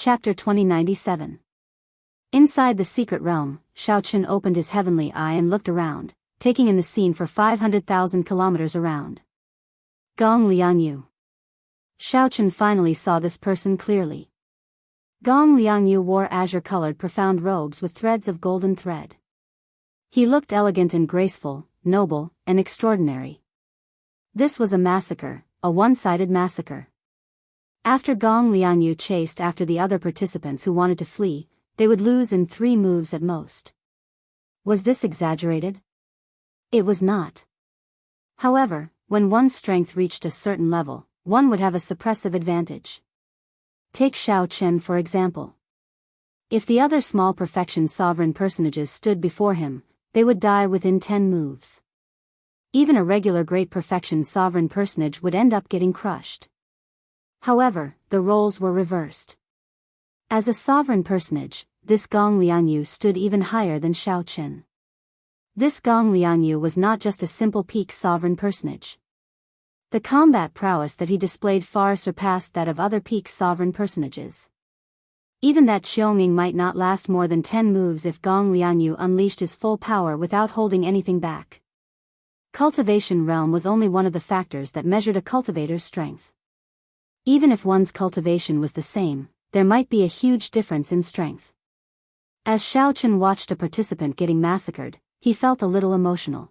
Chapter 2097. Inside the secret realm, Xiaochen opened his heavenly eye and looked around, taking in the scene for 500,000 kilometers around. Gong Liangyu. Xiaochen finally saw this person clearly. Gong Liangyu wore azure-colored profound robes with threads of golden thread. He looked elegant and graceful, noble, and extraordinary. This was a massacre, a one-sided massacre. After Gong Liangyu chased after the other participants who wanted to flee, they would lose in 3 moves at most. Was this exaggerated? It was not. However, when one's strength reached a certain level, one would have a suppressive advantage. Take Xiaochen for example. If the other small perfection sovereign personages stood before him, they would die within 10 moves. Even a regular great perfection sovereign personage would end up getting crushed. However, the roles were reversed. As a sovereign personage, this Gong Liangyu stood even higher than Xiaochen. This Gong Liangyu was not just a simple peak sovereign personage. The combat prowess that he displayed far surpassed that of other peak sovereign personages. Even that Xiongming might not last more than 10 moves if Gong Liangyu unleashed his full power without holding anything back. Cultivation realm was only one of the factors that measured a cultivator's strength. Even if one's cultivation was the same, there might be a huge difference in strength. As Xiaochen watched a participant getting massacred, he felt a little emotional.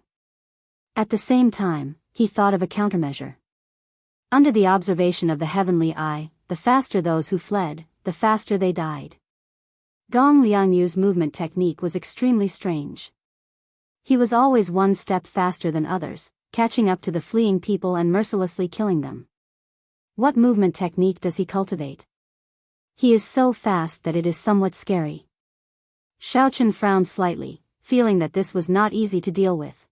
At the same time, he thought of a countermeasure. Under the observation of the heavenly eye, the faster those who fled, the faster they died. Gong Liangyu's movement technique was extremely strange. He was always one step faster than others, catching up to the fleeing people and mercilessly killing them. What movement technique does he cultivate? He is so fast that it is somewhat scary. Xiaochen frowned slightly, feeling that this was not easy to deal with.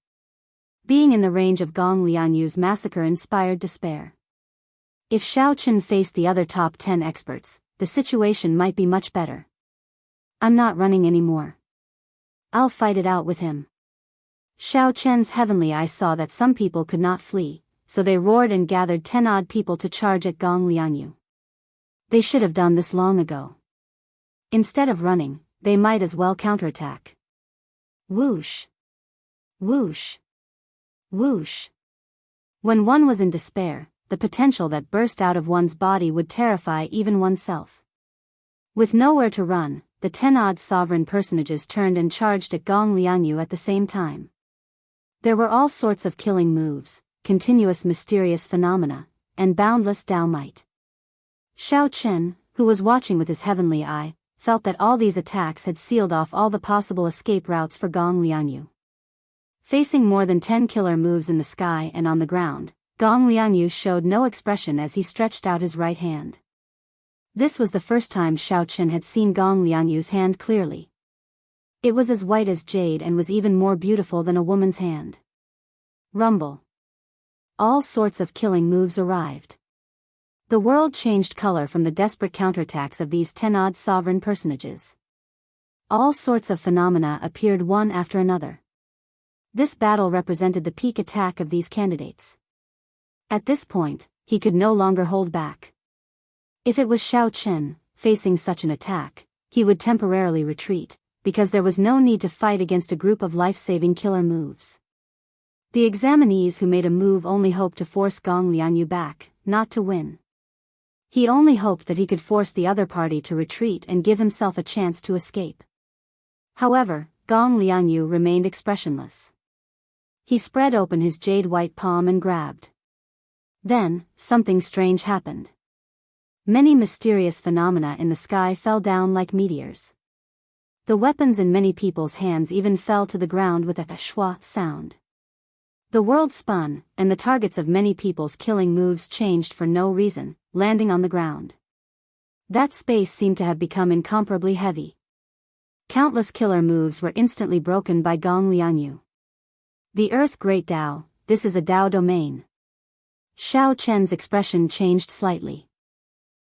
Being in the range of Gong Liangyu's massacre inspired despair. If Xiaochen faced the other top 10 experts, the situation might be much better. I'm not running anymore. I'll fight it out with him. Xiaochen's heavenly eye saw that some people could not flee, so they roared and gathered 10 odd people to charge at Gong Liangyu. They should have done this long ago. Instead of running, they might as well counterattack. Whoosh! Whoosh! Whoosh! When one was in despair, the potential that burst out of one's body would terrify even oneself. With nowhere to run, the 10 odd sovereign personages turned and charged at Gong Liangyu at the same time. There were all sorts of killing moves, continuous mysterious phenomena, and boundless Dao might. Xiaochen, who was watching with his heavenly eye, felt that all these attacks had sealed off all the possible escape routes for Gong Liangyu. Facing more than 10 killer moves in the sky and on the ground, Gong Liangyu showed no expression as he stretched out his right hand. This was the first time Xiaochen had seen Gong Liangyu's hand clearly. It was as white as jade and was even more beautiful than a woman's hand. Rumble. All sorts of killing moves arrived. The world changed color from the desperate counterattacks of these 10 odd sovereign personages. All sorts of phenomena appeared one after another. This battle represented the peak attack of these candidates. At this point, he could no longer hold back. If it was Xiaochen facing such an attack, he would temporarily retreat, because there was no need to fight against a group of life-saving killer moves. The examinees who made a move only hoped to force Gong Liangyu back, not to win. He only hoped that he could force the other party to retreat and give himself a chance to escape. However, Gong Liangyu remained expressionless. He spread open his jade-white palm and grabbed. Then, something strange happened. Many mysterious phenomena in the sky fell down like meteors. The weapons in many people's hands even fell to the ground with a shwa sound. The world spun, and the targets of many people's killing moves changed for no reason, landing on the ground. That space seemed to have become incomparably heavy. Countless killer moves were instantly broken by Gong Liangyu. The Earth Great Dao, this is a Dao domain. Xiaochen's expression changed slightly.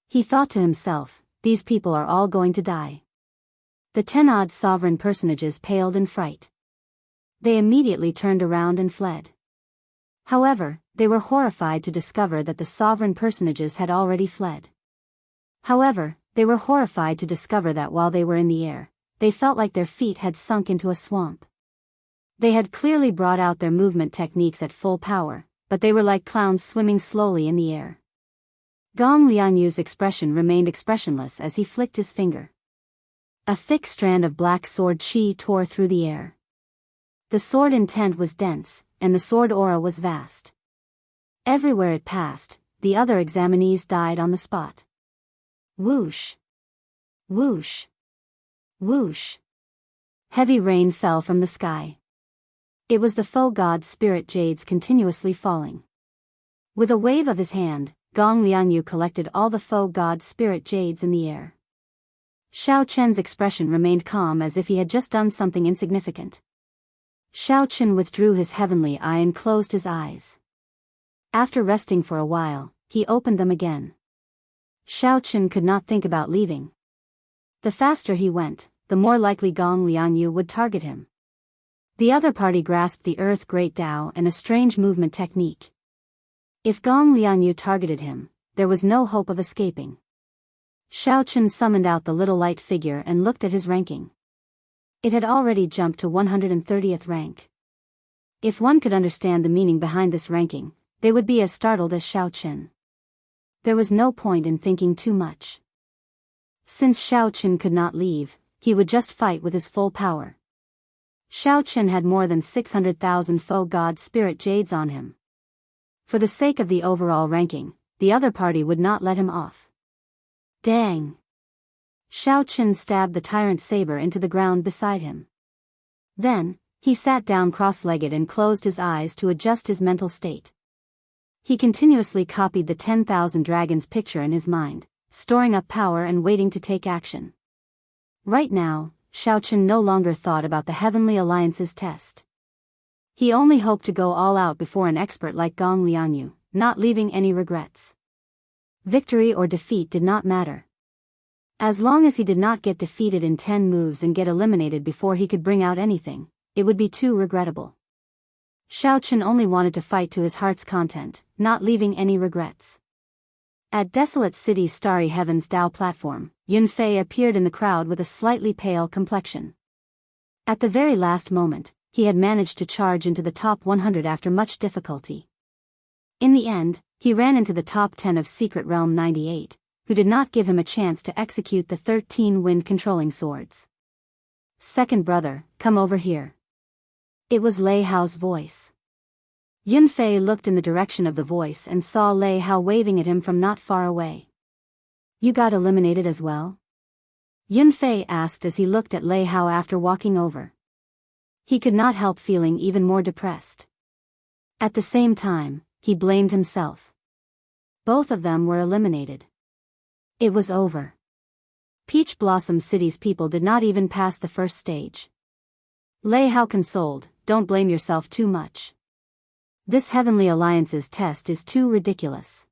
He thought to himself, these people are all going to die. The 10 odd sovereign personages paled in fright. They immediately turned around and fled. However, they were horrified to discover that the sovereign personages had already fled. However, They were horrified to discover that while they were in the air, they felt like their feet had sunk into a swamp. They had clearly brought out their movement techniques at full power, but they were like clowns swimming slowly in the air. Gong Lianyu's expression remained expressionless as he flicked his finger. A thick strand of black sword chi tore through the air. The sword intent was dense, and the sword aura was vast. Everywhere it passed, the other examinees died on the spot. Whoosh! Whoosh! Whoosh! Heavy rain fell from the sky. It was the foe god spirit jades continuously falling. With a wave of his hand, Gong Lianyu collected all the foe god spirit jades in the air. Xiao Chen's expression remained calm as if he had just done something insignificant. Xiao Chen withdrew his heavenly eye and closed his eyes. After resting for a while, he opened them again. Xiao Chen could not think about leaving. The faster he went, the more likely Gong Lianyu would target him. The other party grasped the Earth Great Tao and a strange movement technique. If Gong Lianyu targeted him, there was no hope of escaping. Xiao Chen summoned out the little light figure and looked at his ranking. It had already jumped to 130th rank. If one could understand the meaning behind this ranking, they would be as startled as Xiao Chen. There was no point in thinking too much. Since Xiao Chen could not leave, he would just fight with his full power. Xiao Chen had more than 600,000 foe god spirit jades on him. For the sake of the overall ranking, the other party would not let him off. Dang! Xiao Chen stabbed the tyrant saber into the ground beside him. Then, he sat down cross-legged and closed his eyes to adjust his mental state. He continuously copied the 10,000 dragons picture in his mind, storing up power and waiting to take action. Right now, Xiao Chen no longer thought about the Heavenly Alliance's test. He only hoped to go all out before an expert like Gong Lianyu, not leaving any regrets. Victory or defeat did not matter. As long as he did not get defeated in 10 moves and get eliminated before he could bring out anything, it would be too regrettable. Xiao Chen only wanted to fight to his heart's content, not leaving any regrets. At Desolate City's Starry Heavens Dao platform, Yunfei appeared in the crowd with a slightly pale complexion. At the very last moment, he had managed to charge into the top 100 after much difficulty. In the end, he ran into the top 10 of Secret Realm 98, who did not give him a chance to execute the 13 wind-controlling swords. Second brother, come over here. It was Lei Hao's voice. Yunfei looked in the direction of the voice and saw Lei Hao waving at him from not far away. You got eliminated as well? Yunfei asked as he looked at Lei Hao after walking over. He could not help feeling even more depressed. At the same time, he blamed himself. Both of them were eliminated. It was over. Peach Blossom City's people did not even pass the first stage. Lei Hao consoled, don't blame yourself too much. This Heavenly Alliance's test is too ridiculous.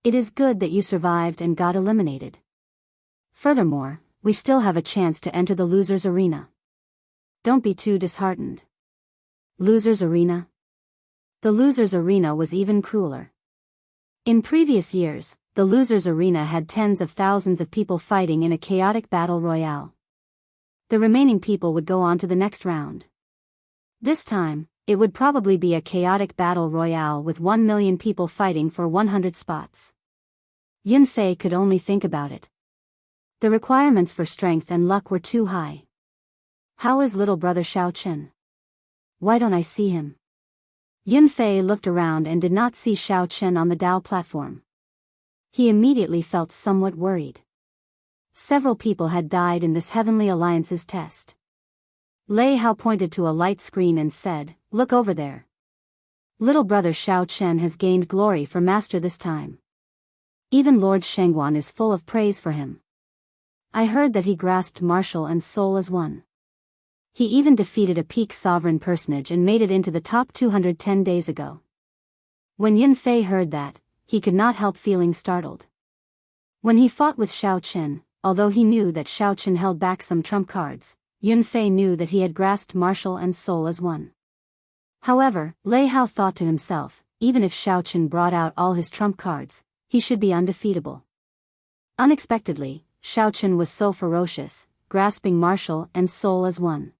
It is good that you survived and got eliminated. Furthermore, we still have a chance to enter the loser's arena. Don't be too disheartened. Loser's arena? The loser's arena was even crueler. In previous years, the loser's arena had tens of thousands of people fighting in a chaotic battle royale. The remaining people would go on to the next round. This time, it would probably be a chaotic battle royale with 1 million people fighting for 100 spots. Yunfei could only think about it. The requirements for strength and luck were too high. How is little brother Xiao Chen? Why don't I see him? Yunfei looked around and did not see Xiao Chen on the Dao platform. He immediately felt somewhat worried. Several people had died in this Heavenly Alliance's test. Lei Hao pointed to a light screen and said, look over there. Little brother Xiao Chen has gained glory for master this time. Even Lord Shengguan is full of praise for him. I heard that he grasped martial and soul as one. He even defeated a peak sovereign personage and made it into the top 210 days ago. When Yunfei heard that, he could not help feeling startled. When he fought with Xiao Chen, although he knew that Xiao Chen held back some trump cards, Yunfei knew that he had grasped martial and soul as one. However, Lei Hao thought to himself, even if Xiao Chen brought out all his trump cards, he should be undefeatable. Unexpectedly, Shao Chen was so ferocious, grasping martial and soul as one.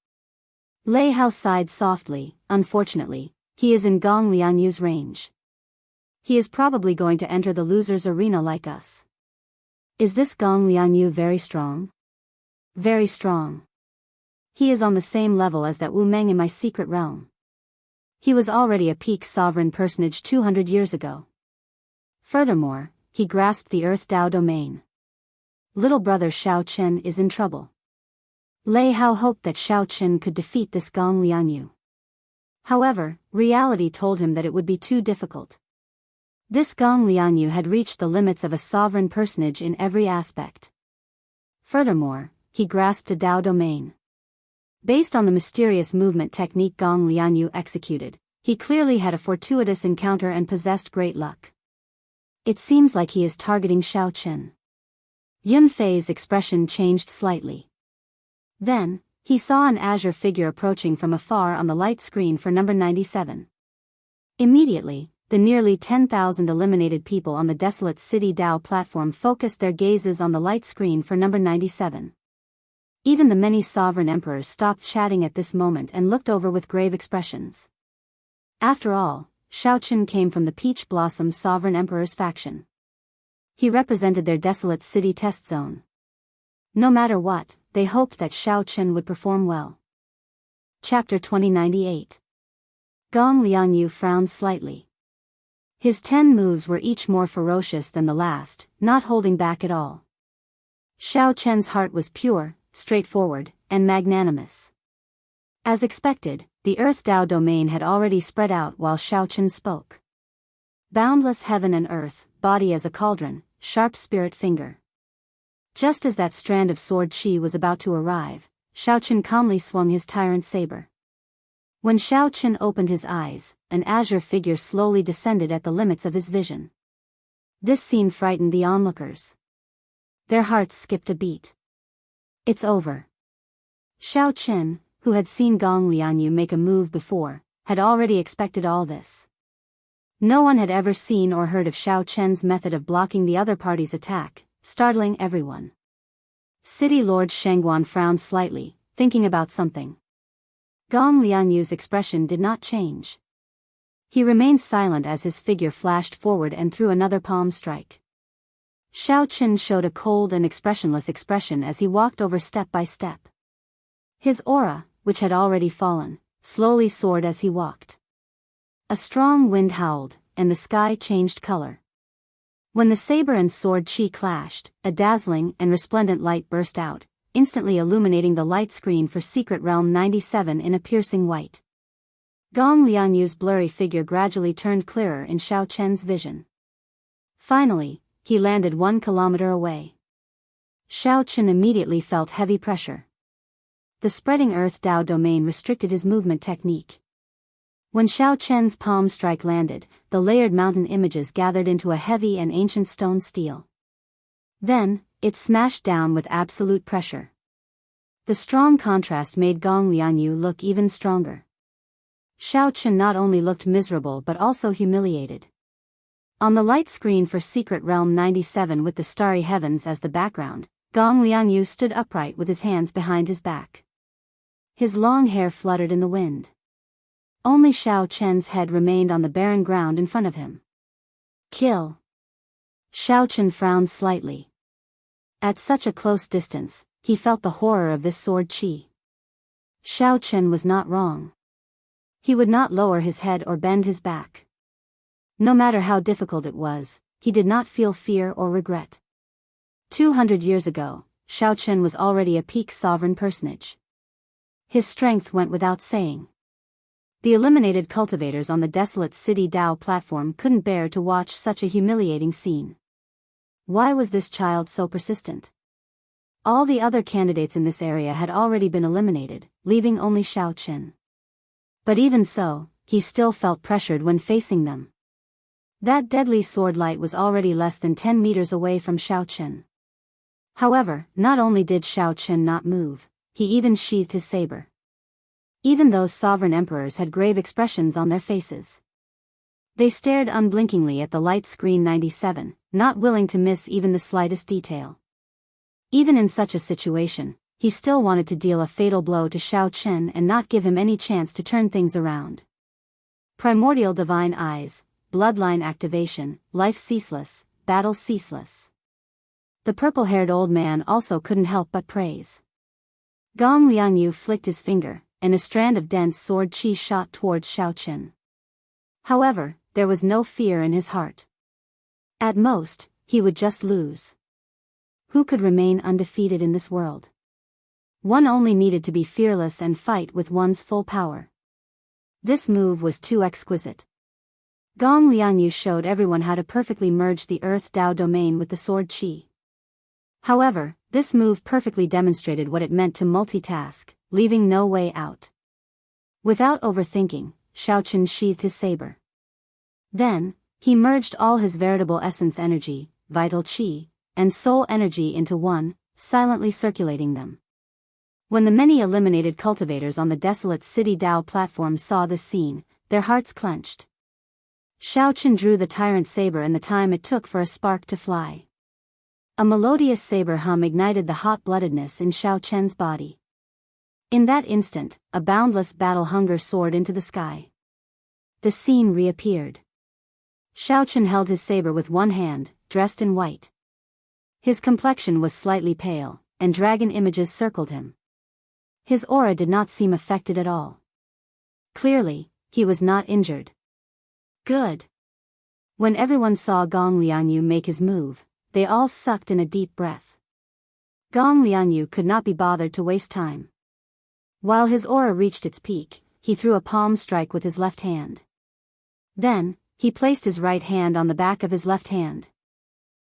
Lei Hao sighed softly. Unfortunately, he is in Gong Lianyu's range. He is probably going to enter the loser's arena like us. Is this Gong Lianyu very strong? Very strong. He is on the same level as that Wu Meng in my secret realm. He was already a peak sovereign personage 200 years ago. Furthermore, he grasped the Earth Dao domain. Little brother Shao Chen is in trouble. Lei Hao hoped that Shao Chen could defeat this Gong Lianyu. However, reality told him that it would be too difficult. This Gong Lianyu had reached the limits of a sovereign personage in every aspect. Furthermore, he grasped a Dao domain. Based on the mysterious movement technique Gong Lianyu executed, he clearly had a fortuitous encounter and possessed great luck. It seems like he is targeting Shao Chen. Yun Fei's expression changed slightly. Then, he saw an azure figure approaching from afar on the light screen for number 97. Immediately, the nearly 10,000 eliminated people on the desolate City Dao platform focused their gazes on the light screen for number 97. Even the many sovereign emperors stopped chatting at this moment and looked over with grave expressions. After all, Shao Chen came from the Peach Blossom Sovereign Emperor's faction. He represented their desolate city test zone. No matter what, they hoped that Shao Chen would perform well. Chapter 2098. Gong Lianyu frowned slightly. His 10 moves were each more ferocious than the last, not holding back at all. Shao Chen's heart was pure, straightforward, and magnanimous. As expected, the Earth Dao domain had already spread out while Shao Chen spoke. Boundless heaven and earth, body as a cauldron, sharp spirit finger. Just as that strand of sword chi was about to arrive, Shao Chen calmly swung his tyrant saber. When Shao Chen opened his eyes, an azure figure slowly descended at the limits of his vision. This scene frightened the onlookers. Their hearts skipped a beat. It's over. Shao Chen, who had seen Gong Lianyu make a move before, had already expected all this. No one had ever seen or heard of Shao Chen's method of blocking the other party's attack, startling everyone. City Lord Shengguan frowned slightly, thinking about something. Gong Lianyu's expression did not change. He remained silent as his figure flashed forward and threw another palm strike. Shao Chen showed a cold and expressionless expression as he walked over step by step. His aura, which had already fallen, slowly soared as he walked. A strong wind howled, and the sky changed color. When the saber and sword chi clashed, a dazzling and resplendent light burst out, instantly illuminating the light screen for Secret Realm 97 in a piercing white. Gong Lianyu's blurry figure gradually turned clearer in Shao Chen's vision. Finally, he landed 1 kilometer away. Shao Chen immediately felt heavy pressure. The spreading Earth Dao domain restricted his movement technique. When Shao Chen's palm strike landed, the layered mountain images gathered into a heavy and ancient stone steel. Then, it smashed down with absolute pressure. The strong contrast made Gong Lianyu look even stronger. Shao Chen not only looked miserable but also humiliated. On the light screen for Secret Realm 97 with the starry heavens as the background, Gong Lianyu stood upright with his hands behind his back. His long hair fluttered in the wind. Only Shao Chen's head remained on the barren ground in front of him. Kill. Shao Chen frowned slightly. At such a close distance, he felt the horror of this sword chi. Shao Chen was not wrong. He would not lower his head or bend his back. No matter how difficult it was, he did not feel fear or regret. 200 years ago, Shao Chen was already a peak sovereign personage. His strength went without saying. The eliminated cultivators on the desolate City Dao platform couldn't bear to watch such a humiliating scene. Why was this child so persistent? All the other candidates in this area had already been eliminated, leaving only Shao Chen. But even so, he still felt pressured when facing them. That deadly sword light was already less than 10 meters away from Shao Chen. However, not only did Shao Chen not move, he even sheathed his saber. Even those sovereign emperors had grave expressions on their faces. They stared unblinkingly at the light screen 97, not willing to miss even the slightest detail. Even in such a situation, he still wanted to deal a fatal blow to Xiao Chen and not give him any chance to turn things around. Primordial divine eyes, bloodline activation, life ceaseless, battle ceaseless. The purple-haired old man also couldn't help but praise. Gong Liangyu flicked his finger, and a strand of dense sword qi shot towards Xiao Chen. However, there was no fear in his heart. At most, he would just lose. Who could remain undefeated in this world? One only needed to be fearless and fight with one's full power. This move was too exquisite. Gong Liangyu showed everyone how to perfectly merge the Earth Tao domain with the sword qi. However, this move perfectly demonstrated what it meant to multitask, leaving no way out. Without overthinking, Xiao Chen sheathed his saber. Then, he merged all his veritable essence energy, vital qi, and soul energy into one, silently circulating them. When the many eliminated cultivators on the desolate city Dao platform saw this scene, their hearts clenched. Xiao Chen drew the tyrant saber and the time it took for a spark to fly. A melodious saber hum ignited the hot-bloodedness in Xiao Chen's body. In that instant, a boundless battle hunger soared into the sky. The scene reappeared. Xiao Chen held his saber with one hand, dressed in white. His complexion was slightly pale, and dragon images circled him. His aura did not seem affected at all. Clearly, he was not injured. Good. When everyone saw Gong Liangyu make his move, they all sucked in a deep breath. Gong Liangyu could not be bothered to waste time. While his aura reached its peak, he threw a palm strike with his left hand. Then, he placed his right hand on the back of his left hand.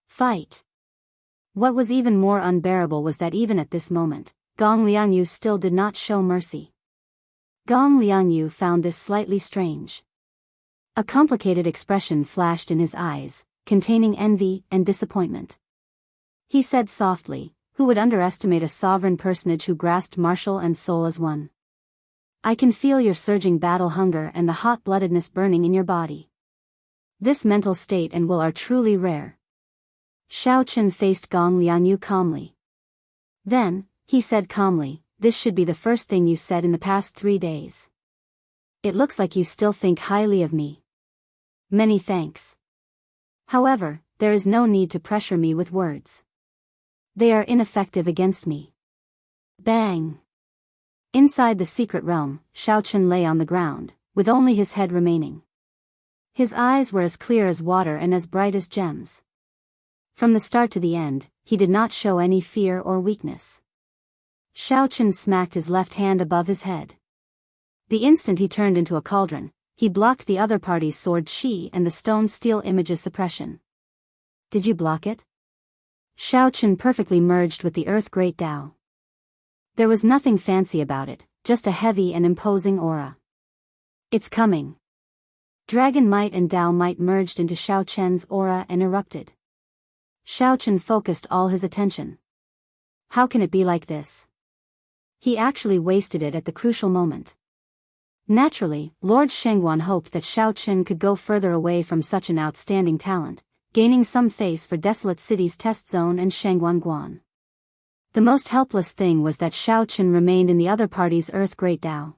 Fight! What was even more unbearable was that even at this moment, Gong Liangyu still did not show mercy. Gong Liangyu found this slightly strange. A complicated expression flashed in his eyes, containing envy and disappointment. He said softly, "Who would underestimate a sovereign personage who grasped martial and soul as one? I can feel your surging battle hunger and the hot-bloodedness burning in your body. This mental state and will are truly rare." Xiao Chen faced Gong Liangyu calmly. Then, he said calmly, "This should be the first thing you said in the past 3 days. It looks like you still think highly of me. Many thanks. However, there is no need to pressure me with words. They are ineffective against me." Bang! Inside the secret realm, Xiao Chen lay on the ground, with only his head remaining. His eyes were as clear as water and as bright as gems. From the start to the end, he did not show any fear or weakness. Xiao Chen smacked his left hand above his head. The instant he turned into a cauldron, he blocked the other party's sword qi and the stone steel image's suppression. Did you block it? Xiao Chen perfectly merged with the Earth Great Tao. There was nothing fancy about it, just a heavy and imposing aura. It's coming. Dragon might and Tao might merged into Xiao Chen's aura and erupted. Xiao Chen focused all his attention. How can it be like this? He actually wasted it at the crucial moment. Naturally, Lord Shengguan hoped that Xiao Chen could go further away from such an outstanding talent, gaining some face for Desolate City's test zone and Shengguan Guan. The most helpless thing was that Xiao Chen remained in the other party's Earth Great Tao.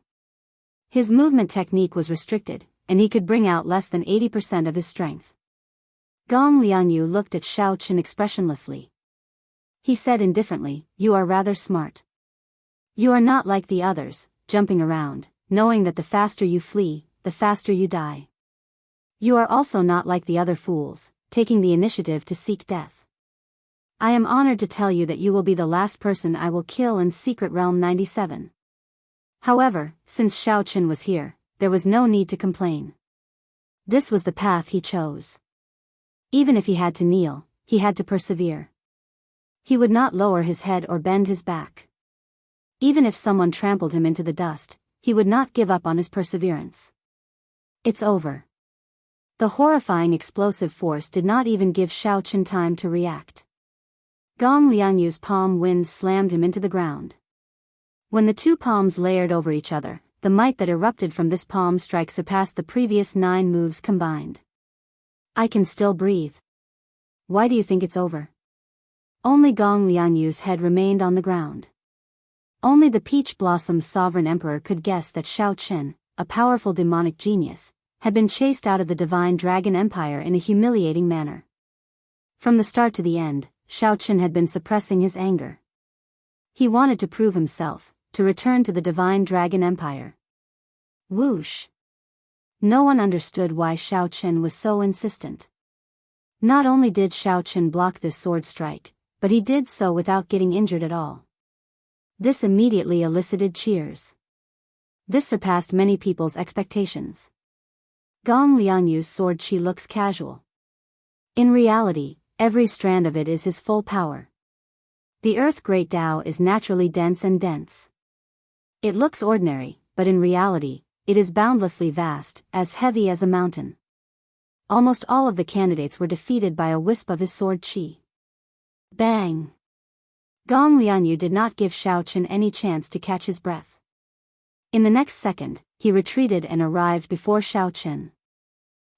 His movement technique was restricted, and he could bring out less than 80% of his strength. Gong Liangyu looked at Xiao Chen expressionlessly. He said indifferently, "You are rather smart. You are not like the others, jumping around, knowing that the faster you flee, the faster you die. You are also not like the other fools, taking the initiative to seek death. I am honored to tell you that you will be the last person I will kill in Secret Realm 97. However, since Xiao Chen was here, there was no need to complain. This was the path he chose. Even if he had to kneel, he had to persevere. He would not lower his head or bend his back. Even if someone trampled him into the dust, he would not give up on his perseverance. It's over. The horrifying explosive force did not even give Xiao Chen time to react. Gong Liangyu's palm wind slammed him into the ground. When the two palms layered over each other, the might that erupted from this palm strike surpassed the previous 9 moves combined. I can still breathe. Why do you think it's over? Only Gong Liangyu's head remained on the ground. Only the Peach Blossom's sovereign emperor could guess that Shao Qin, a powerful demonic genius, had been chased out of the divine dragon empire in a humiliating manner. From the start to the end, Shao Qin had been suppressing his anger. He wanted to prove himself, to return to the divine dragon empire. Whoosh! No one understood why Shao Qin was so insistent. Not only did Shao Qin block this sword strike, but he did so without getting injured at all. This immediately elicited cheers. This surpassed many people's expectations. Gong Liangyu's sword qi looks casual. In reality, every strand of it is his full power. The Earth Great Tao is naturally dense and dense. It looks ordinary, but in reality, it is boundlessly vast, as heavy as a mountain. Almost all of the candidates were defeated by a wisp of his sword qi. Bang! Gong Lianyu did not give Shao Qin any chance to catch his breath. In the next second, he retreated and arrived before Shao Qin.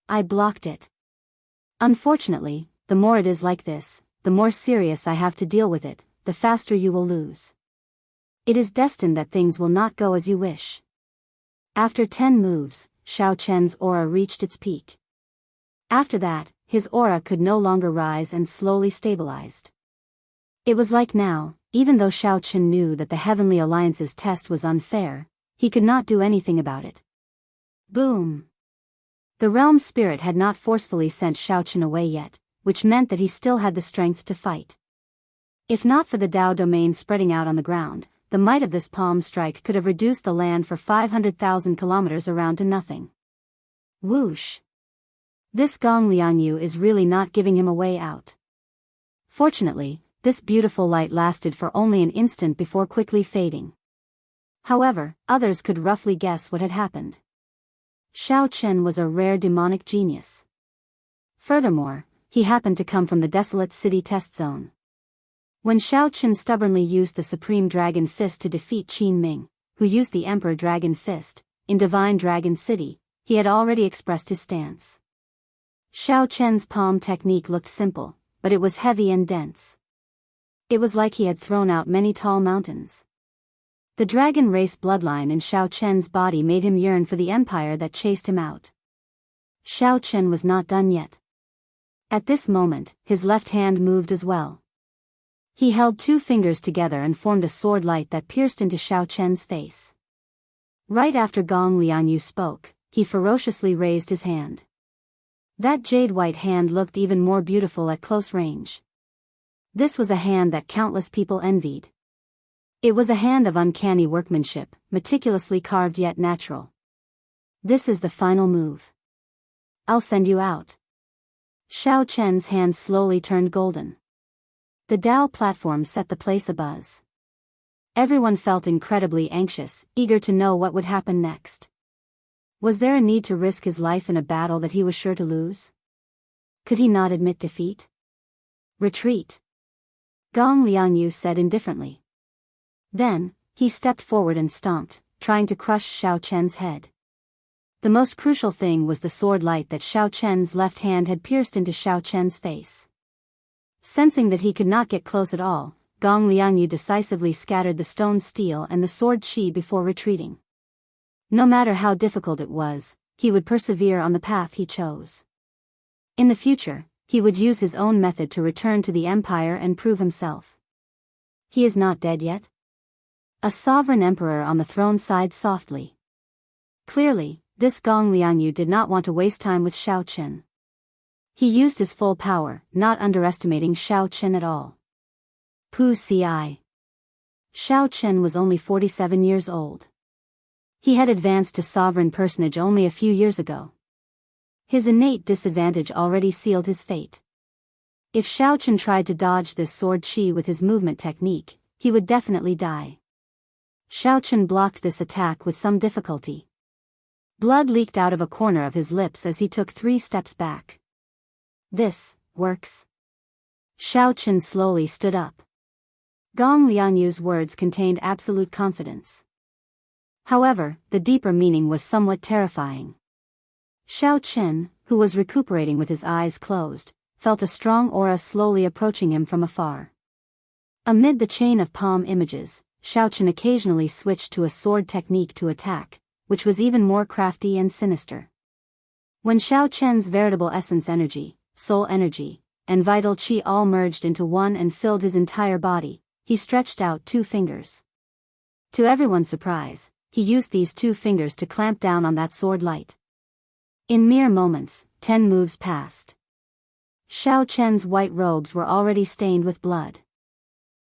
I blocked it. Unfortunately, the more it is like this, the more serious I have to deal with it, the faster you will lose. It is destined that things will not go as you wish. After 10 moves, Shao Qin's aura reached its peak. After that, his aura could no longer rise and slowly stabilized. It was like now, even though Shao Qin knew that the Heavenly Alliance's test was unfair, he could not do anything about it. Boom! The realm spirit had not forcefully sent Shao Qin away yet, which meant that he still had the strength to fight. If not for the Tao domain spreading out on the ground, the might of this palm strike could have reduced the land for 500,000 kilometers around to nothing. Whoosh! This Gong Lianyu is really not giving him a way out. Fortunately, this beautiful light lasted for only an instant before quickly fading. However, others could roughly guess what had happened. Shao Qin was a rare demonic genius. Furthermore, he happened to come from the desolate city test zone. When Shao Qin stubbornly used the Supreme Dragon Fist to defeat Qin Ming, who used the Emperor Dragon Fist, in Divine Dragon City, he had already expressed his stance. Shao Qin's palm technique looked simple, but it was heavy and dense. It was like he had thrown out many tall mountains. The dragon race bloodline in Shao Qin's body made him yearn for the empire that chased him out. Shao Qin was not done yet. At this moment, his left hand moved as well. He held 2 fingers together and formed a sword light that pierced into Shao Qin's face. Right after Gong Lianyu spoke, he ferociously raised his hand. That jade-white hand looked even more beautiful at close range. This was a hand that countless people envied. It was a hand of uncanny workmanship, meticulously carved yet natural. This is the final move. I'll send you out. Shao Qin's hand slowly turned golden. The Tao platform set the place abuzz. Everyone felt incredibly anxious, eager to know what would happen next. Was there a need to risk his life in a battle that he was sure to lose? Could he not admit defeat? Retreat. Gong Lianyu said indifferently. Then, he stepped forward and stomped, trying to crush Shao Qin's head. The most crucial thing was the sword light that Shao Qin's left hand had pierced into Shao Qin's face. Sensing that he could not get close at all, Gong Lianyu decisively scattered the stone steel and the sword qi before retreating. No matter how difficult it was, he would persevere on the path he chose. In the future, he would use his own method to return to the empire and prove himself. He is not dead yet? A sovereign emperor on the throne sighed softly. Clearly, this Gong Lianyu did not want to waste time with Shao Qin. He used his full power, not underestimating Shao Qin at all. Pu Ci. Shao Qin was only 47 years old. He had advanced to sovereign personage only a few years ago. His innate disadvantage already sealed his fate. If Shao Qin tried to dodge this sword qi with his movement technique, he would definitely die. Shao Qin blocked this attack with some difficulty. Blood leaked out of a corner of his lips as he took 3 steps back. This works. Shao Qin slowly stood up. Gong Lianyu's words contained absolute confidence. However, the deeper meaning was somewhat terrifying. Shao Qin, who was recuperating with his eyes closed, felt a strong aura slowly approaching him from afar. Amid the chain of palm images, Xiaochen occasionally switched to a sword technique to attack, which was even more crafty and sinister. When Xiaochen's veritable essence energy, soul energy, and vital qi all merged into one and filled his entire body, he stretched out 2 fingers. To everyone's surprise, he used these 2 fingers to clamp down on that sword light. In mere moments, 10 moves passed. Xiaochen's white robes were already stained with blood.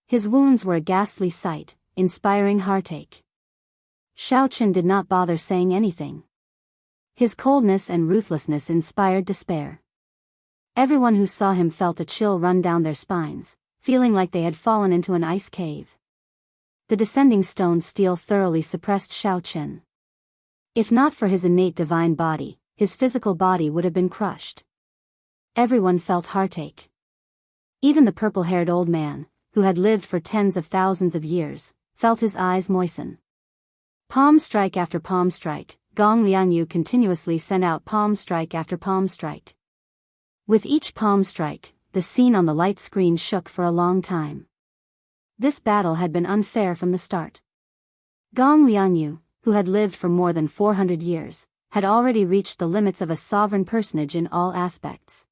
His wounds were a ghastly sight, inspiring heartache. Xiaochen did not bother saying anything. His coldness and ruthlessness inspired despair. Everyone who saw him felt a chill run down their spines, feeling like they had fallen into an ice cave. The descending stone steel thoroughly suppressed Xiaochen. If not for his innate divine body, his physical body would have been crushed. Everyone felt heartache. Even the purple-haired old man, who had lived for tens of thousands of years, felt his eyes moisten. Palm strike after palm strike, Gong Liangyu continuously sent out palm strike after palm strike. With each palm strike, the scene on the light screen shook for a long time. This battle had been unfair from the start. Gong Liangyu, who had lived for more than 400 years, had already reached the limits of a sovereign personage in all aspects.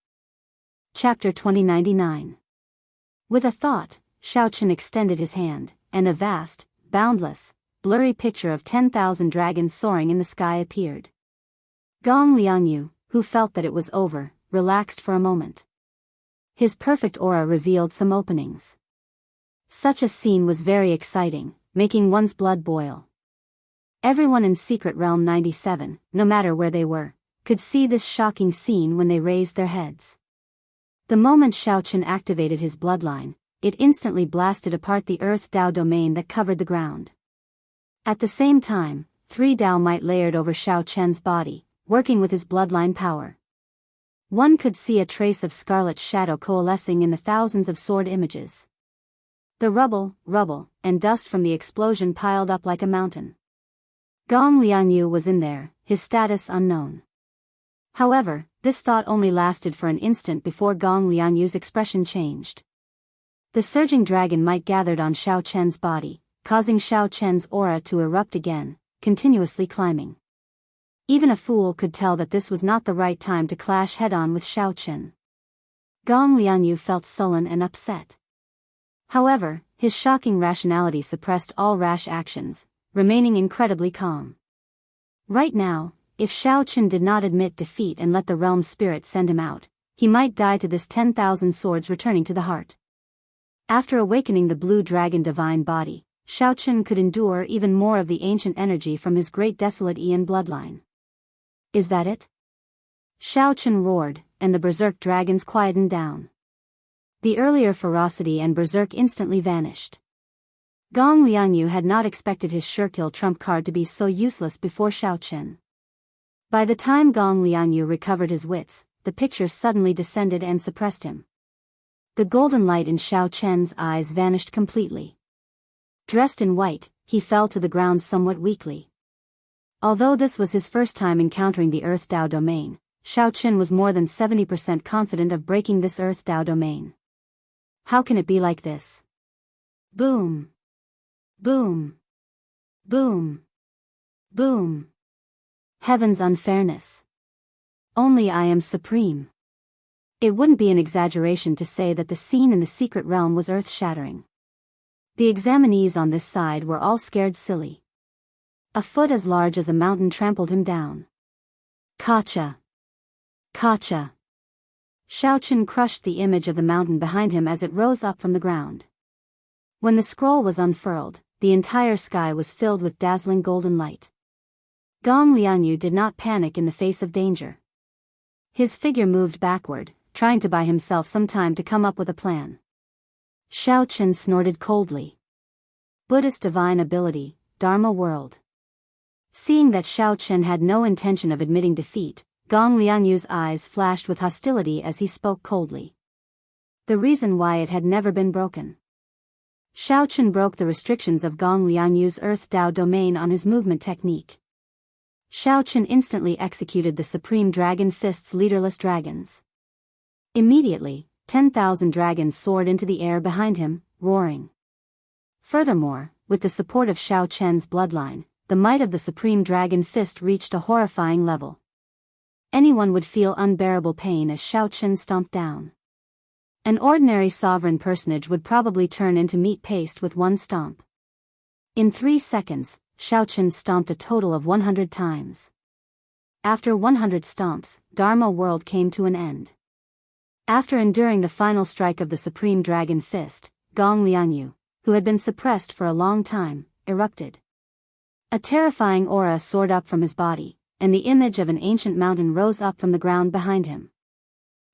Chapter 2099. With a thought, Xiaochen extended his hand, and a vast, boundless, blurry picture of 10,000 dragons soaring in the sky appeared. Gong Liangyu, who felt that it was over, relaxed for a moment. His perfect aura revealed some openings. Such a scene was very exciting, making one's blood boil. Everyone in Secret Realm 97, no matter where they were, could see this shocking scene when they raised their heads. The moment Xiaochen activated his bloodline, it instantly blasted apart the Earth Dao domain that covered the ground. At the same time, 3 Dao might layered over Xiaochen's body, working with his bloodline power. One could see a trace of scarlet shadow coalescing in the thousands of sword images. The rubble, and dust from the explosion piled up like a mountain. Gong Liangyu was in there, his status unknown. However, this thought only lasted for an instant before Gong Liangyu's expression changed. The surging dragon might gathered on Xiaochen's body, causing Xiaochen's aura to erupt again, continuously climbing. Even a fool could tell that this was not the right time to clash head-on with Xiaochen. Gong Liangyu felt sullen and upset. However, his shocking rationality suppressed all rash actions, remaining incredibly calm. Right now, if Xiaochen did not admit defeat and let the realm spirit send him out, he might die to this 10,000 swords returning to the heart. After awakening the blue dragon divine body, Xiaochen could endure even more of the ancient energy from his great desolate Ian bloodline. Is that it? Xiaochen roared, and the berserk dragons quietened down. The earlier ferocity and berserk instantly vanished. Gong Liangyu had not expected his Surekill trump card to be so useless before Xiaochen. By the time Gong Liangyu recovered his wits, the picture suddenly descended and suppressed him. The golden light in Xiaochen's eyes vanished completely. Dressed in white, he fell to the ground somewhat weakly. Although this was his first time encountering the Earth Dao domain, Xiaochen was more than 70% confident of breaking this Earth Dao domain. How can it be like this? Boom! Boom! Boom! Boom! Heaven's unfairness. Only I am supreme. It wouldn't be an exaggeration to say that the scene in the secret realm was earth-shattering. The examinees on this side were all scared silly. A foot as large as a mountain trampled him down. Kacha! Kacha! Xiaochen crushed the image of the mountain behind him as it rose up from the ground. When the scroll was unfurled, the entire sky was filled with dazzling golden light. Gong Liangyu did not panic in the face of danger. His figure moved backward, trying to buy himself some time to come up with a plan. Xiaochen snorted coldly. Buddhist divine ability, Dharma world. Seeing that Xiaochen had no intention of admitting defeat, Gong Liangyu's eyes flashed with hostility as he spoke coldly. The reason why it had never been broken. Xiaochen broke the restrictions of Gong Liangyu's Earth Dao domain on his movement technique. Xiaochen instantly executed the Supreme Dragon Fist's leaderless dragons. Immediately, 10,000 dragons soared into the air behind him, roaring. Furthermore, with the support of Xiao Chen's bloodline, the might of the Supreme Dragon Fist reached a horrifying level. Anyone would feel unbearable pain as Xiao Chen stomped down. An ordinary sovereign personage would probably turn into meat paste with one stomp. In 3 seconds, Xiao Chen stomped a total of 100 times. After 100 stomps, Dharma World came to an end. After enduring the final strike of the Supreme Dragon Fist, Gong Liangyu, who had been suppressed for a long time, erupted. A terrifying aura soared up from his body, and the image of an ancient mountain rose up from the ground behind him.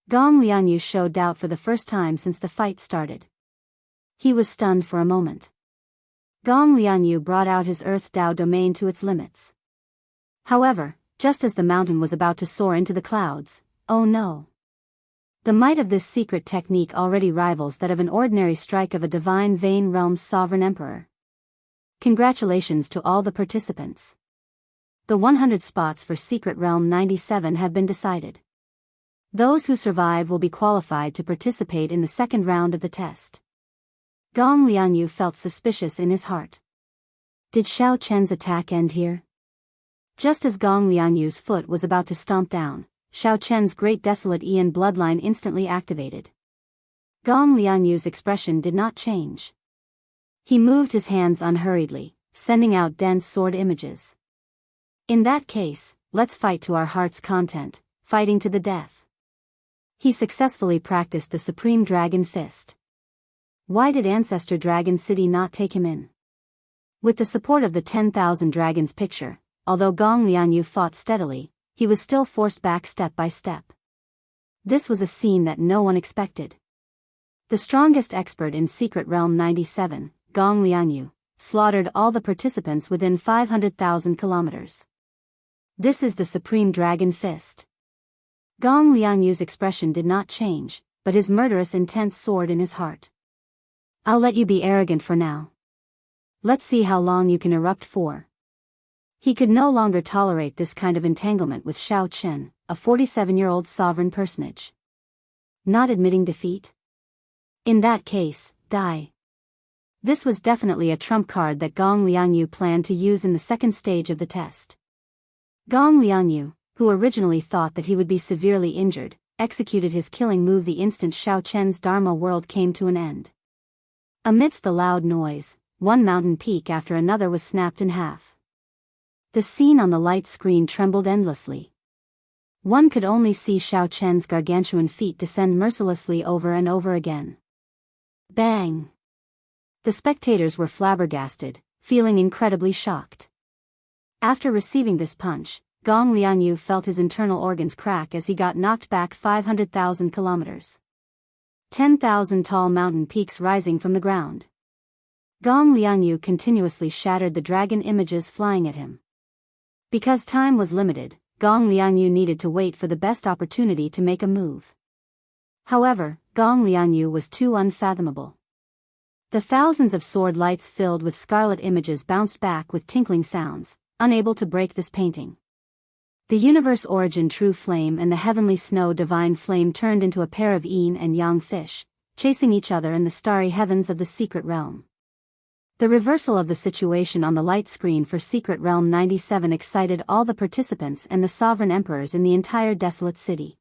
Gong Liangyu showed doubt for the first time since the fight started. He was stunned for a moment. Gong Liangyu brought out his Earth Dao domain to its limits. However, just as the mountain was about to soar into the clouds, oh no! The might of this secret technique already rivals that of an ordinary strike of a divine Vane Realm's sovereign emperor. Congratulations to all the participants. The 100 spots for Secret Realm 97 have been decided. Those who survive will be qualified to participate in the second round of the test. Gong Liangyu felt suspicious in his heart. Did Xiao Chen's attack end here? Just as Gong Liangyu's foot was about to stomp down, Xiao Chen's great desolate Ian bloodline instantly activated. Gong Liangyu's expression did not change. He moved his hands unhurriedly, sending out dense sword images. In that case, let's fight to our heart's content, fighting to the death. He successfully practiced the Supreme Dragon Fist. Why did Ancestor Dragon City not take him in? With the support of the 10,000 Dragons picture, although Gong Liangyu fought steadily, he was still forced back step by step. This was a scene that no one expected. The strongest expert in Secret Realm 97, Gong Liangyu, slaughtered all the participants within 500,000 kilometers. This is the Supreme Dragon Fist. Gong Liangyu's expression did not change, but his murderous intent soared in his heart. I'll let you be arrogant for now. Let's see how long you can erupt for. He could no longer tolerate this kind of entanglement with Xiao Chen, a 47-year-old sovereign personage. Not admitting defeat? In that case, die. This was definitely a trump card that Gong Liangyu planned to use in the second stage of the test. Gong Liangyu, who originally thought that he would be severely injured, executed his killing move the instant Xiao Chen's Dharma World came to an end. Amidst the loud noise, one mountain peak after another was snapped in half. The scene on the light screen trembled endlessly. One could only see Xiao Chen's gargantuan feet descend mercilessly over and over again. Bang! The spectators were flabbergasted, feeling incredibly shocked. After receiving this punch, Gong Liangyu felt his internal organs crack as he got knocked back 500,000 kilometers. 10,000 tall mountain peaks rising from the ground. Gong Liangyu continuously shattered the dragon images flying at him. Because time was limited, Gong Liangyu needed to wait for the best opportunity to make a move. However, Gong Liangyu was too unfathomable. The thousands of sword lights filled with scarlet images bounced back with tinkling sounds, unable to break this painting. The universe origin true flame and the heavenly snow divine flame turned into a pair of yin and yang fish, chasing each other in the starry heavens of the secret realm. The reversal of the situation on the light screen for Secret Realm 97 excited all the participants and the sovereign emperors in the entire desolate city.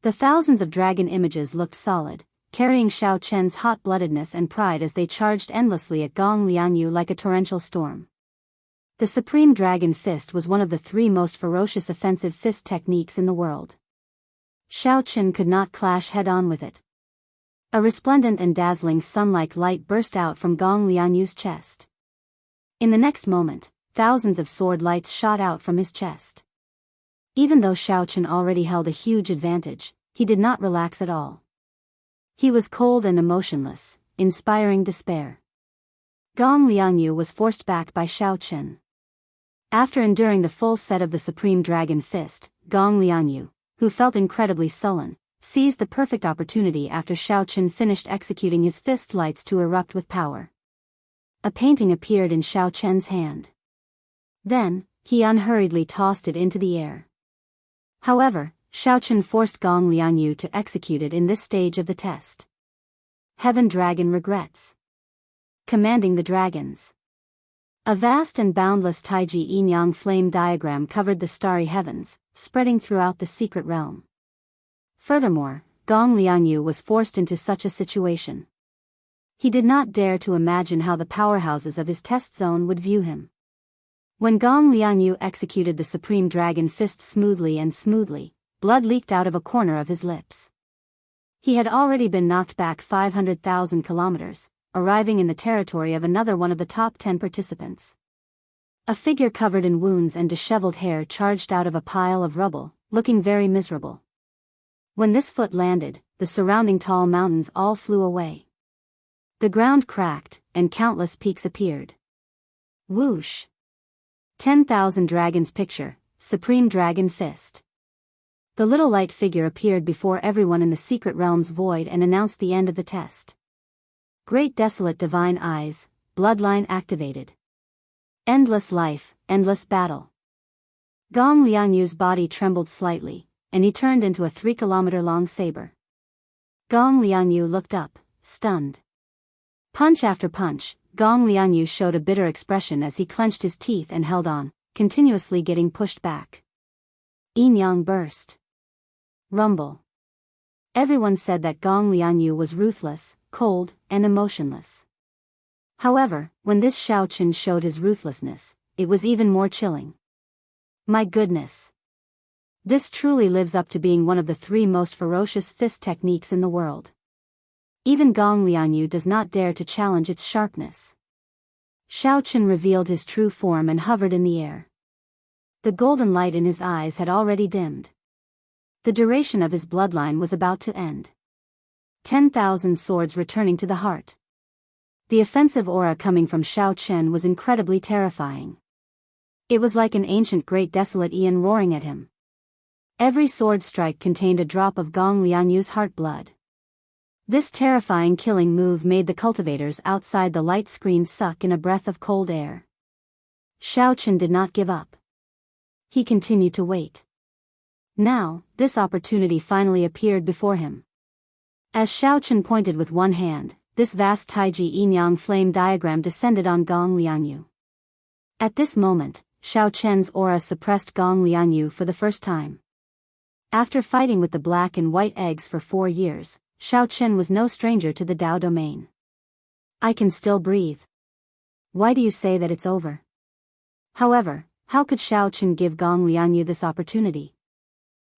The thousands of dragon images looked solid, carrying Xiao Chen's hot-bloodedness and pride as they charged endlessly at Gong Liangyu like a torrential storm. The Supreme Dragon Fist was one of the 3 most ferocious offensive fist techniques in the world. Xiao Chen could not clash head-on with it. A resplendent and dazzling sun-like light burst out from Gong Liangyu's chest. In the next moment, thousands of sword lights shot out from his chest. Even though Xiao Chen already held a huge advantage, he did not relax at all. He was cold and emotionless, inspiring despair. Gong Liangyu was forced back by Xiao Chen. After enduring the full set of the Supreme Dragon Fist, Gong Liangyu, who felt incredibly sullen, seized the perfect opportunity after Xiao Chen finished executing his fist lights to erupt with power. A painting appeared in Xiao Chen's hand. Then, he unhurriedly tossed it into the air. However, Xiao Chen forced Gong Liangyu to execute it in this stage of the test. Heaven Dragon regrets. Commanding the dragons. A vast and boundless Taiji yin-yang flame diagram covered the starry heavens, spreading throughout the secret realm. Furthermore, Gong Liangyu was forced into such a situation. He did not dare to imagine how the powerhouses of his test zone would view him. When Gong Liangyu executed the Supreme Dragon Fist smoothly, blood leaked out of a corner of his lips. He had already been knocked back 500,000 kilometers, arriving in the territory of another one of the top 10 participants. A figure covered in wounds and disheveled hair charged out of a pile of rubble, looking very miserable. When this foot landed, the surrounding tall mountains all flew away. The ground cracked, and countless peaks appeared. Whoosh! 10,000 Dragons Picture, Supreme Dragon Fist. The little light figure appeared before everyone in the secret realm's void and announced the end of the test. Great desolate divine eyes, bloodline activated. Endless life, endless battle. Gong Liangyu's body trembled slightly, and he turned into a 3-kilometer-long saber. Gong Liangyu looked up, stunned. Punch after punch, Gong Liangyu showed a bitter expression as he clenched his teeth and held on, continuously getting pushed back. Yin-yang burst. Rumble. Everyone said that Gong Liangyu was ruthless, cold, and emotionless. However, when this Xiaoqun showed his ruthlessness, it was even more chilling. My goodness! This truly lives up to being one of the 3 most ferocious fist techniques in the world. Even Gong Liangyu does not dare to challenge its sharpness. Xiaoqun revealed his true form and hovered in the air. The golden light in his eyes had already dimmed. The duration of his bloodline was about to end. 10,000 swords returning to the heart. The offensive aura coming from Xiaoqun was incredibly terrifying. It was like an ancient great desolate Ian roaring at him. Every sword strike contained a drop of Gong Liangyu's heart blood. This terrifying killing move made the cultivators outside the light screen suck in a breath of cold air. Xiaoqun did not give up. He continued to wait. Now, this opportunity finally appeared before him. As Xiaoqun pointed with one hand, this vast Taiji yin-yang flame diagram descended on Gong Liangyu. At this moment, Xiaoqun's aura suppressed Gong Liangyu for the first time. After fighting with the black and white eggs for 4 years, Xiaoqun was no stranger to the Dao domain. I can still breathe. Why do you say that it's over? However, how could Xiaoqun give Gong Liangyu this opportunity?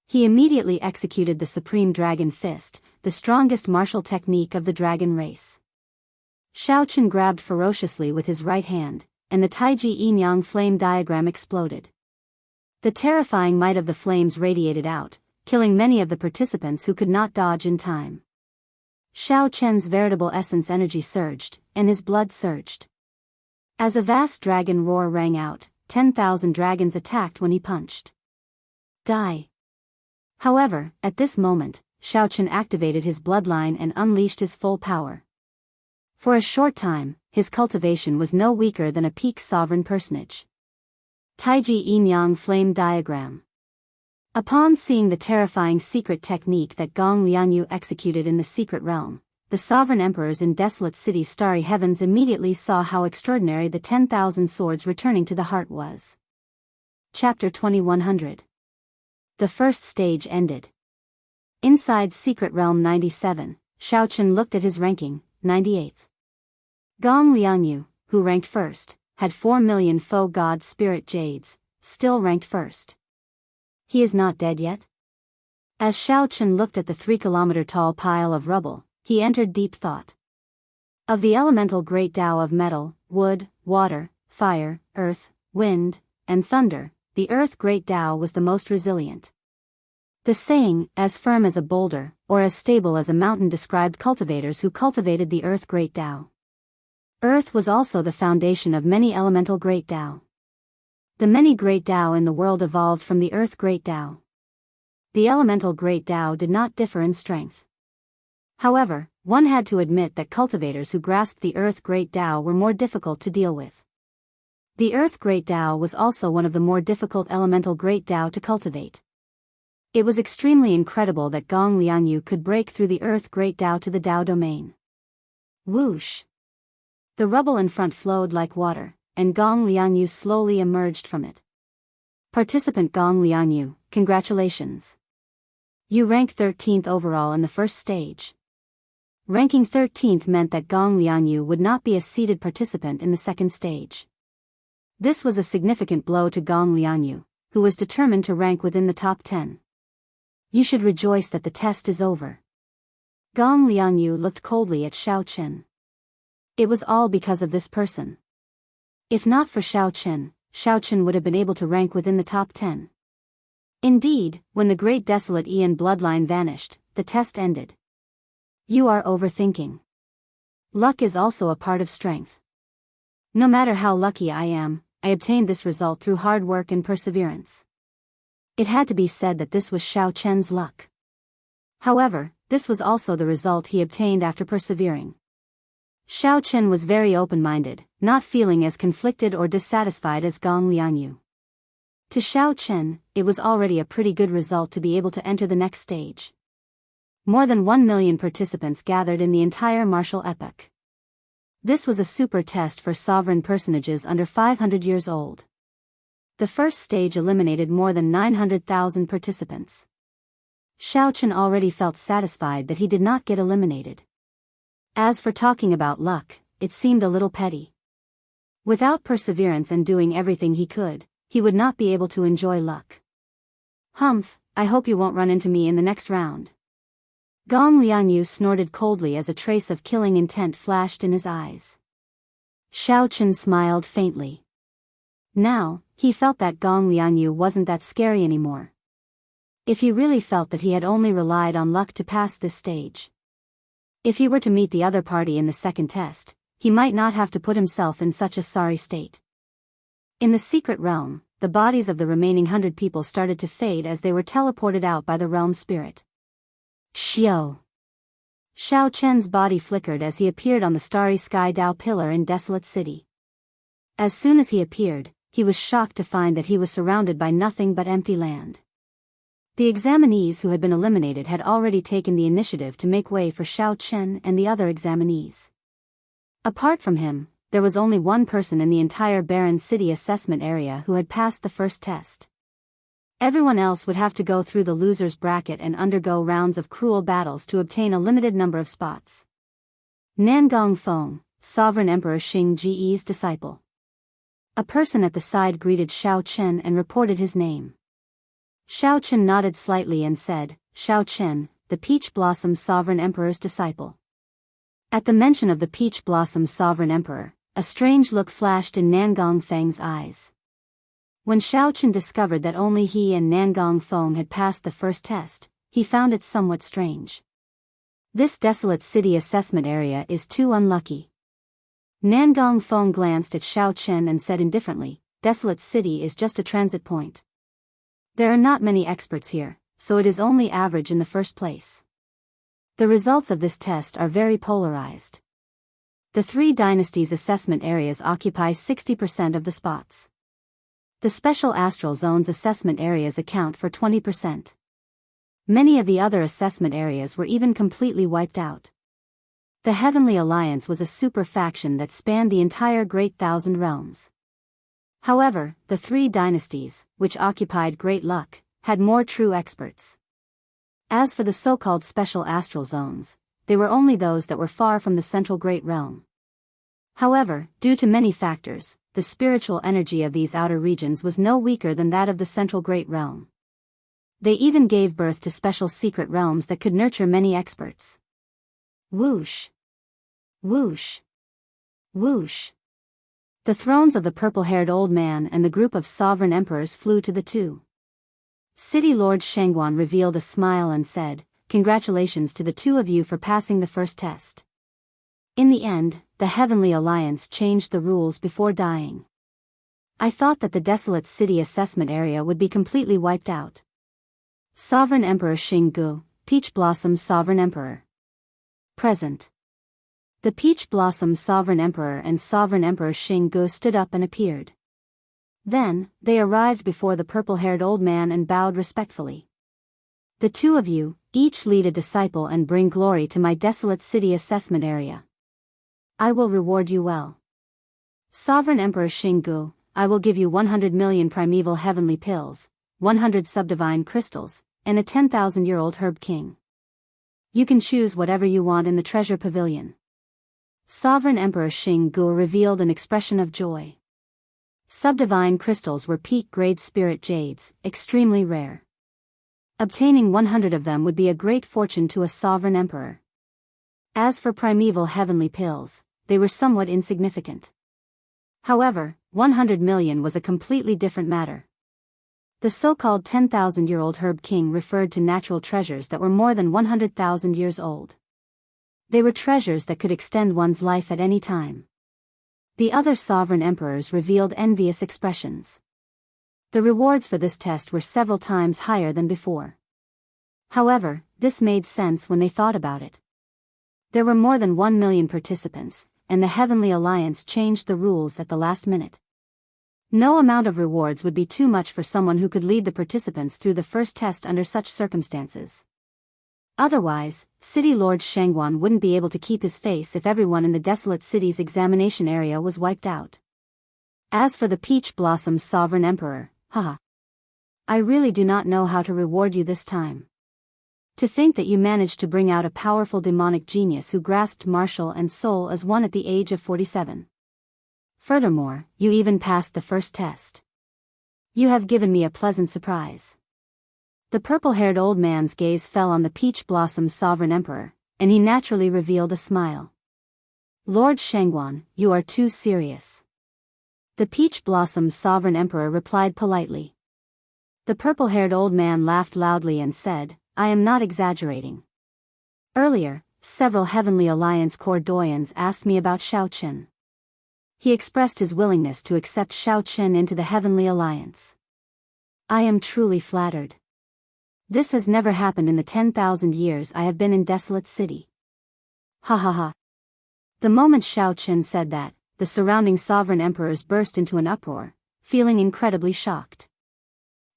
He immediately executed the Supreme Dragon Fist, the strongest martial technique of the dragon race. Xiaoqun grabbed ferociously with his right hand, and the Taiji yin-yang flame diagram exploded. The terrifying might of the flames radiated out, killing many of the participants who could not dodge in time. Xiaoqun's veritable essence energy surged, and his blood surged. As a vast dragon roar rang out, 10,000 dragons attacked when he punched. Die. However, at this moment, Xiaoqun activated his bloodline and unleashed his full power. For a short time, his cultivation was no weaker than a peak sovereign personage. Taiji yin-yang flame diagram. Upon seeing the terrifying secret technique that Gong Liangyu executed in the secret realm, the sovereign emperors in Desolate City's starry heavens immediately saw how extraordinary the 10,000 swords returning to the heart was. Chapter 2100. The first stage ended. Inside Secret Realm 97, Xiaoqun looked at his ranking, 98th. Gong Liangyu, who ranked first, had 4 million faux god spirit jades, still ranked first. He is not dead yet? As Xiaoqun looked at the 3-kilometer-tall pile of rubble, he entered deep thought. Of the elemental great Tao of metal, wood, water, fire, earth, wind, and thunder, the earth great Tao was the most resilient. The saying, as firm as a boulder, or as stable as a mountain, described cultivators who cultivated the earth great Tao. Earth was also the foundation of many elemental great Tao. The many great Tao in the world evolved from the earth great Tao. The elemental great Tao did not differ in strength. However, one had to admit that cultivators who grasped the earth great Tao were more difficult to deal with. The earth great Tao was also one of the more difficult elemental great Tao to cultivate. It was extremely incredible that Gong Liangyu could break through the earth great Tao to the Tao domain. Whoosh! The rubble in front flowed like water, and Gong Liangyu slowly emerged from it. Participant Gong Liangyu, congratulations. You ranked 13th overall in the first stage. Ranking 13th meant that Gong Liangyu would not be a seeded participant in the second stage. This was a significant blow to Gong Liangyu, who was determined to rank within the top 10. You should rejoice that the test is over. Gong Liangyu looked coldly at Xiao Chen. It was all because of this person. If not for Xiao Chen would have been able to rank within the top 10. Indeed, when the great desolate Ian bloodline vanished, the test ended. You are overthinking. Luck is also a part of strength. No matter how lucky I am, I obtained this result through hard work and perseverance. It had to be said that this was Xiao Chen's luck. However, this was also the result he obtained after persevering. Xiao Chen was very open-minded, not feeling as conflicted or dissatisfied as Gong Liangyu. To Xiao Chen, it was already a pretty good result to be able to enter the next stage. More than 1 million participants gathered in the entire martial epoch. This was a super test for sovereign personages under 500 years old. The first stage eliminated more than 900,000 participants. Xiao Chen already felt satisfied that he did not get eliminated. As for talking about luck, it seemed a little petty. Without perseverance and doing everything he could, he would not be able to enjoy luck. Humph, I hope you won't run into me in the next round. Gong Liangyu snorted coldly as a trace of killing intent flashed in his eyes. Xiao Chen smiled faintly. Now, he felt that Gong Liangyu wasn't that scary anymore. If he really felt that he had only relied on luck to pass this stage. If he were to meet the other party in the second test, he might not have to put himself in such a sorry state. In the secret realm, the bodies of the remaining 100 people started to fade as they were teleported out by the realm spirit. Xiao Chen's body flickered as he appeared on the starry sky Dao pillar in Desolate City. As soon as he appeared, he was shocked to find that he was surrounded by nothing but empty land. The examinees who had been eliminated had already taken the initiative to make way for Xiao Chen and the other examinees. Apart from him, there was only one person in the entire barren city assessment area who had passed the first test. Everyone else would have to go through the loser's bracket and undergo rounds of cruel battles to obtain a limited number of spots. Nangong Feng, Sovereign Emperor Xing Ji's disciple. A person at the side greeted Xiao Chen and reported his name. Xiao Chen nodded slightly and said, Xiao Chen, the Peach Blossom Sovereign Emperor's disciple. At the mention of the Peach Blossom Sovereign Emperor, a strange look flashed in Nangong Feng's eyes. When Xiao Chen discovered that only he and Nangong Feng had passed the first test, he found it somewhat strange. This desolate city assessment area is too unlucky. Nangong Feng glanced at Xiao Chen and said indifferently, Desolate City is just a transit point. There are not many experts here, so it is only average in the first place. The results of this test are very polarized. The 3 dynasties assessment areas occupy 60% of the spots. The special astral zones assessment areas account for 20%. Many of the other assessment areas were even completely wiped out. The Heavenly Alliance was a super faction that spanned the entire Great Thousand Realms. However, the 3 dynasties, which occupied Great Luck, had more true experts. As for the so-called special astral zones, they were only those that were far from the central Great Realm. However, due to many factors, the spiritual energy of these outer regions was no weaker than that of the central Great Realm. They even gave birth to special secret realms that could nurture many experts. Whoosh! Whoosh! Whoosh! The thrones of the purple-haired old man and the group of sovereign emperors flew to the 2. City Lord Shengguan revealed a smile and said, Congratulations to the 2 of you for passing the first test. In the end, the Heavenly Alliance changed the rules before dying. I thought that the desolate city assessment area would be completely wiped out. Sovereign Emperor Xinggu, Peach Blossom Sovereign Emperor. Present. The Peach Blossom Sovereign Emperor and Sovereign Emperor Xinggu stood up and appeared. Then, they arrived before the purple-haired old man and bowed respectfully. The 2 of you, each lead a disciple and bring glory to my desolate city assessment area. I will reward you well. Sovereign Emperor Xinggu, I will give you 100 million primeval heavenly pills, 100 subdivine crystals, and a 10,000-year-old herb king. You can choose whatever you want in the treasure pavilion. Sovereign Emperor Xinggu revealed an expression of joy. Subdivine crystals were peak-grade spirit jades, extremely rare. Obtaining 100 of them would be a great fortune to a sovereign emperor. As for primeval heavenly pills, they were somewhat insignificant. However, 100 million was a completely different matter. The so-called 10,000-year-old herb king referred to natural treasures that were more than 100,000 years old. They were treasures that could extend one's life at any time. The other sovereign emperors revealed envious expressions. The rewards for this test were several times higher than before. However, this made sense when they thought about it. There were more than 1 million participants, and the Heavenly Alliance changed the rules at the last minute. No amount of rewards would be too much for someone who could lead the participants through the first test under such circumstances. Otherwise, City Lord Shangguan wouldn't be able to keep his face if everyone in the desolate city's examination area was wiped out. As for the Peach Blossom Sovereign Emperor, haha. I really do not know how to reward you this time. To think that you managed to bring out a powerful demonic genius who grasped martial and soul as one at the age of 47. Furthermore, you even passed the first test. You have given me a pleasant surprise. The purple-haired old man's gaze fell on the Peach Blossom Sovereign Emperor, and he naturally revealed a smile. Lord Shangguan, you are too serious. The Peach Blossom Sovereign Emperor replied politely. The purple-haired old man laughed loudly and said, I am not exaggerating. Earlier, several Heavenly Alliance Corps doyens asked me about Xiao Qin. He expressed his willingness to accept Xiao Qin into the Heavenly Alliance. I am truly flattered. This has never happened in the 10,000 years I have been in Desolate City. Ha ha ha. The moment Xiao Qin said that, the surrounding sovereign emperors burst into an uproar, feeling incredibly shocked.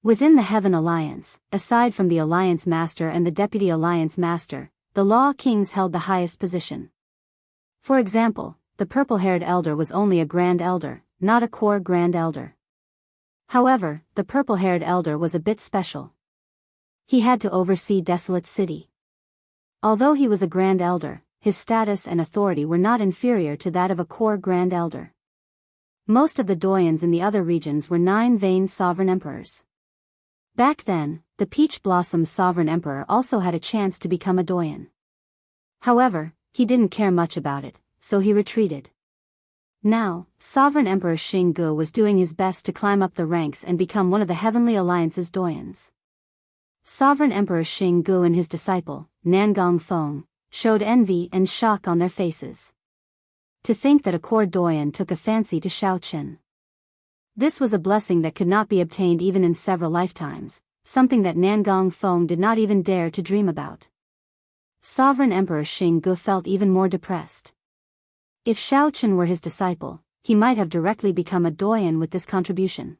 Within the Heaven Alliance, aside from the Alliance Master and the Deputy Alliance Master, the Law Kings held the highest position. For example, the purple-haired elder was only a Grand Elder, not a Core Grand Elder. However, the purple-haired elder was a bit special. He had to oversee Desolate City. Although he was a Grand Elder, his status and authority were not inferior to that of a Core Grand Elder. Most of the doyens in the other regions were 9 vain sovereign emperors. Back then, the Peach Blossom Sovereign Emperor also had a chance to become a doyen. However, he didn't care much about it, so he retreated. Now, Sovereign Emperor Xinggu was doing his best to climb up the ranks and become one of the Heavenly Alliance's doyens. Sovereign Emperor Xinggu and his disciple, Nangong Feng, showed envy and shock on their faces. To think that a Core doyen took a fancy to Xiao Qin. This was a blessing that could not be obtained even in several lifetimes, something that Nangong Feng did not even dare to dream about. Sovereign Emperor Xinggu felt even more depressed. If Xiao Qin were his disciple, he might have directly become a doyen with this contribution.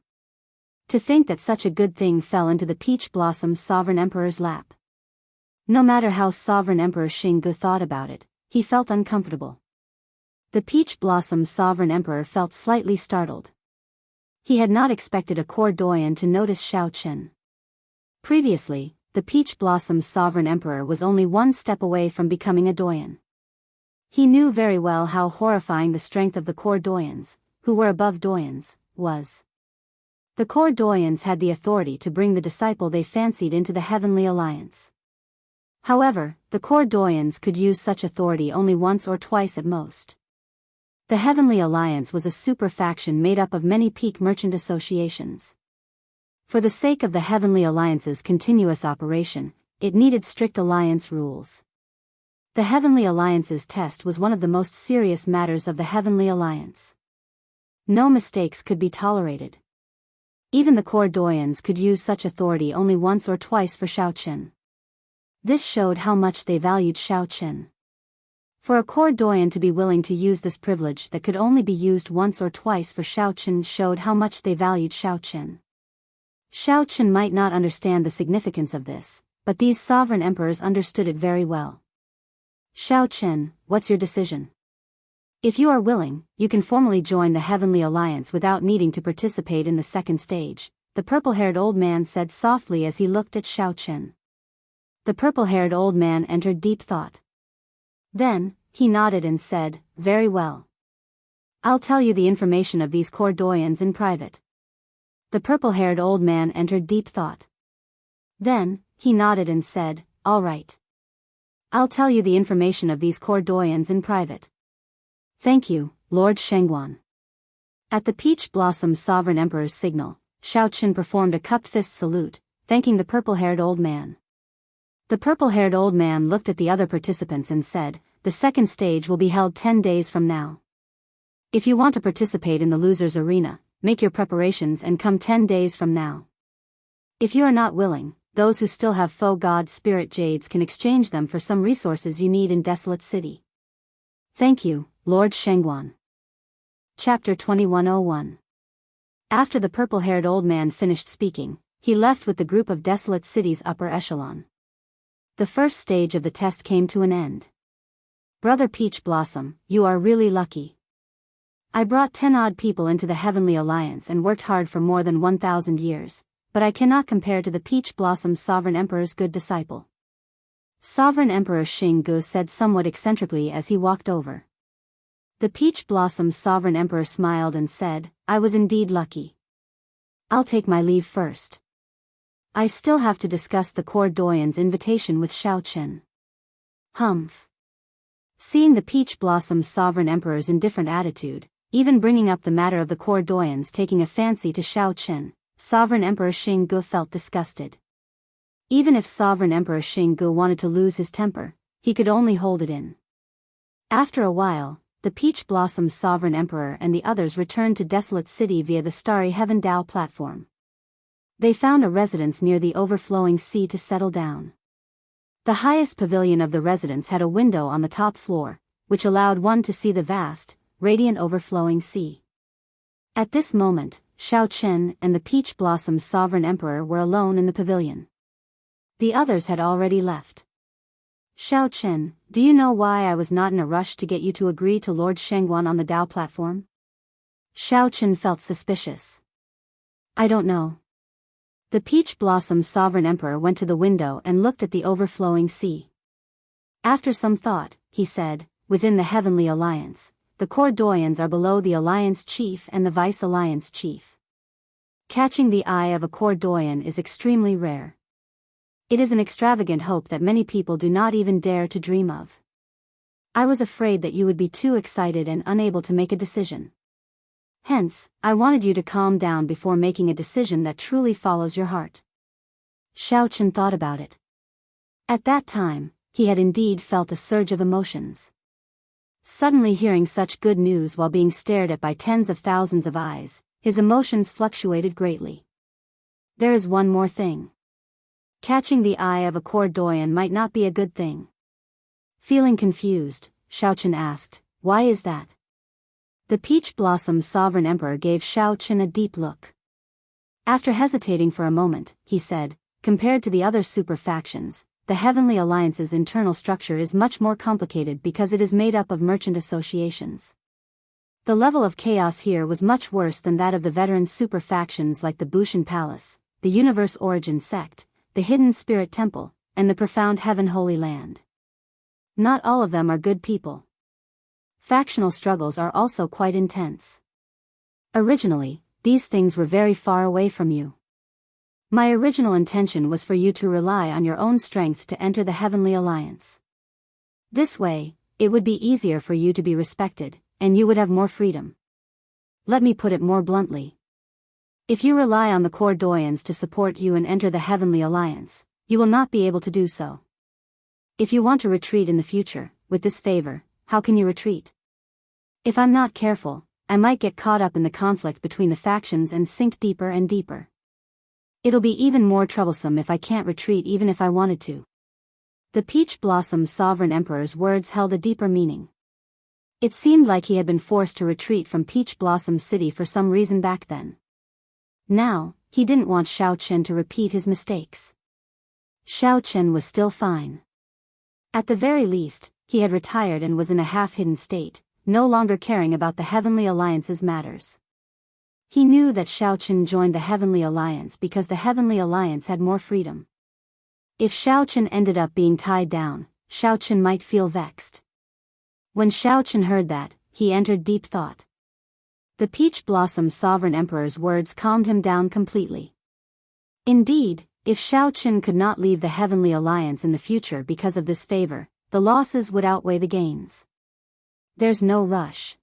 To think that such a good thing fell into the Peach Blossom Sovereign Emperor's lap. No matter how Sovereign Emperor Xinggu thought about it, he felt uncomfortable. The Peach Blossom Sovereign Emperor felt slightly startled. He had not expected a Core doyen to notice Xiao Qin. Previously, the Peach Blossom Sovereign Emperor was only one step away from becoming a doyen. He knew very well how horrifying the strength of the Core doyens, who were above doyens, was. The Core doyens had the authority to bring the disciple they fancied into the Heavenly Alliance. However, the Core doyens could use such authority only once or twice at most. The Heavenly Alliance was a super faction made up of many peak merchant associations. For the sake of the Heavenly Alliance's continuous operation, it needed strict alliance rules. The Heavenly Alliance's test was one of the most serious matters of the Heavenly Alliance. No mistakes could be tolerated. Even the Core doyens could use such authority only once or twice for Xiao Qin. This showed how much they valued Xiao Qin. For a Core doyen to be willing to use this privilege that could only be used once or twice for Xiao Qin showed how much they valued Xiao Qin. Xiao Qin might not understand the significance of this, but these sovereign emperors understood it very well. Xiao Qin, what's your decision? If you are willing, you can formally join the Heavenly Alliance without needing to participate in the second stage, the purple-haired old man said softly as he looked at Xiaochen. The purple-haired old man entered deep thought. Then, he nodded and said, "Very well. I'll tell you the information of these Cordoyans in private." The purple-haired old man entered deep thought. Then, he nodded and said, "All right. I'll tell you the information of these Cordoyans in private." "Thank you, Lord Shengguan." At the Peach Blossom Sovereign Emperor's signal, Xiaochen performed a cupped fist salute, thanking the purple-haired old man. The purple-haired old man looked at the other participants and said, "The second stage will be held 10 days from now. If you want to participate in the loser's arena, make your preparations and come 10 days from now. If you are not willing, those who still have faux god spirit jades can exchange them for some resources you need in Desolate City." "Thank you, Lord Shengguan." Chapter 2101. After the purple-haired old man finished speaking, he left with the group of Desolate City's upper echelon. The first stage of the test came to an end. "Brother Peach Blossom, you are really lucky. I brought 10 odd people into the Heavenly Alliance and worked hard for more than 1,000 years, but I cannot compare to the Peach Blossom Sovereign Emperor's good disciple." Sovereign Emperor Xinggu said somewhat eccentrically as he walked over. The Peach Blossom Sovereign Emperor smiled and said, "I was indeed lucky. I'll take my leave first. I still have to discuss the Cordoyan's invitation with Xiaochen." "Humph." Seeing the Peach Blossom Sovereign Emperor's indifferent attitude, even bringing up the matter of the Cordoyans taking a fancy to Xiaochen, Sovereign Emperor Xinggu felt disgusted. Even if Sovereign Emperor Xinggu wanted to lose his temper, he could only hold it in. After a while, the Peach Blossom Sovereign Emperor and the others returned to Desolate City via the Starry Heaven Dao platform. They found a residence near the overflowing sea to settle down. The highest pavilion of the residence had a window on the top floor, which allowed one to see the vast, radiant overflowing sea. At this moment, Xiaochen and the Peach Blossom Sovereign Emperor were alone in the pavilion. The others had already left. "Xiaochen, do you know why I was not in a rush to get you to agree to Lord Shengguan on the Dao platform?" Xiaochen felt suspicious. "I don't know." The Peach Blossom Sovereign Emperor went to the window and looked at the overflowing sea. After some thought, he said, "Within the Heavenly Alliance, the Cordoyans are below the Alliance Chief and the Vice Alliance Chief. Catching the eye of a Cordoyan is extremely rare. It is an extravagant hope that many people do not even dare to dream of. I was afraid that you would be too excited and unable to make a decision. Hence, I wanted you to calm down before making a decision that truly follows your heart." Xiaochen thought about it. At that time, he had indeed felt a surge of emotions. Suddenly hearing such good news while being stared at by tens of thousands of eyes, his emotions fluctuated greatly. There is one more thing. Catching the eye of a Cordoyan might not be a good thing. Feeling confused, Xiaochen asked, "Why is that?" The Peach Blossom Sovereign Emperor gave Xiaochen a deep look. After hesitating for a moment, he said, "Compared to the other super factions, the Heavenly Alliance's internal structure is much more complicated because it is made up of merchant associations. The level of chaos here was much worse than that of the veteran super factions like the Bushan Palace, the Universe Origin Sect, the Hidden Spirit Temple, and the Profound Heaven Holy Land. Not all of them are good people. Factional struggles are also quite intense. Originally, these things were very far away from you. My original intention was for you to rely on your own strength to enter the Heavenly Alliance. This way, it would be easier for you to be respected, and you would have more freedom. Let me put it more bluntly. If you rely on the Cordoyans to support you and enter the Heavenly Alliance, you will not be able to do so. If you want to retreat in the future, with this favor, how can you retreat? If I'm not careful, I might get caught up in the conflict between the factions and sink deeper and deeper. It'll be even more troublesome if I can't retreat even if I wanted to." The Peach Blossom Sovereign Emperor's words held a deeper meaning. It seemed like he had been forced to retreat from Peach Blossom City for some reason back then. Now, he didn't want Xiaochen to repeat his mistakes. Xiaochen was still fine. At the very least, he had retired and was in a half-hidden state, no longer caring about the Heavenly Alliance's matters. He knew that Xiaochen joined the Heavenly Alliance because the Heavenly Alliance had more freedom. If Xiaochen ended up being tied down, Xiaochen might feel vexed. When Xiaochen heard that, he entered deep thought. The Peach Blossom Sovereign Emperor's words calmed him down completely. Indeed, if Xiaochen could not leave the Heavenly Alliance in the future because of this favor, the losses would outweigh the gains. There's no rush.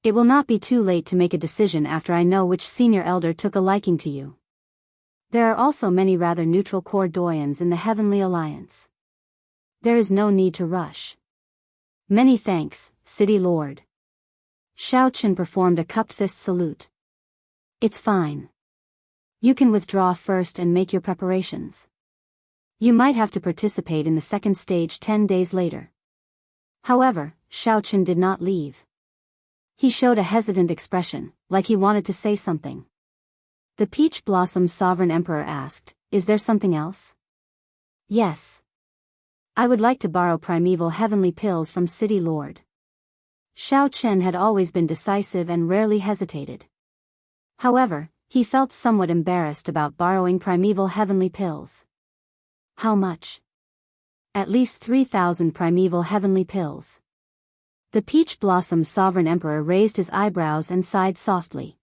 It will not be too late to make a decision after I know which senior elder took a liking to you. There are also many rather neutral core doyens in the Heavenly Alliance. There is no need to rush. Many thanks, City Lord. Xiaochen performed a cupped fist salute. It's fine. You can withdraw first and make your preparations. You might have to participate in the second stage 10 days later. However, Xiaochen did not leave. He showed a hesitant expression, like he wanted to say something. The Peach Blossom Sovereign Emperor asked, "Is there something else?" "Yes. I would like to borrow primeval heavenly pills from City Lord." Xiaochen had always been decisive and rarely hesitated. However, he felt somewhat embarrassed about borrowing primeval heavenly pills. How much? At least 3,000 primeval heavenly pills. The Peach Blossom Sovereign Emperor raised his eyebrows and sighed softly.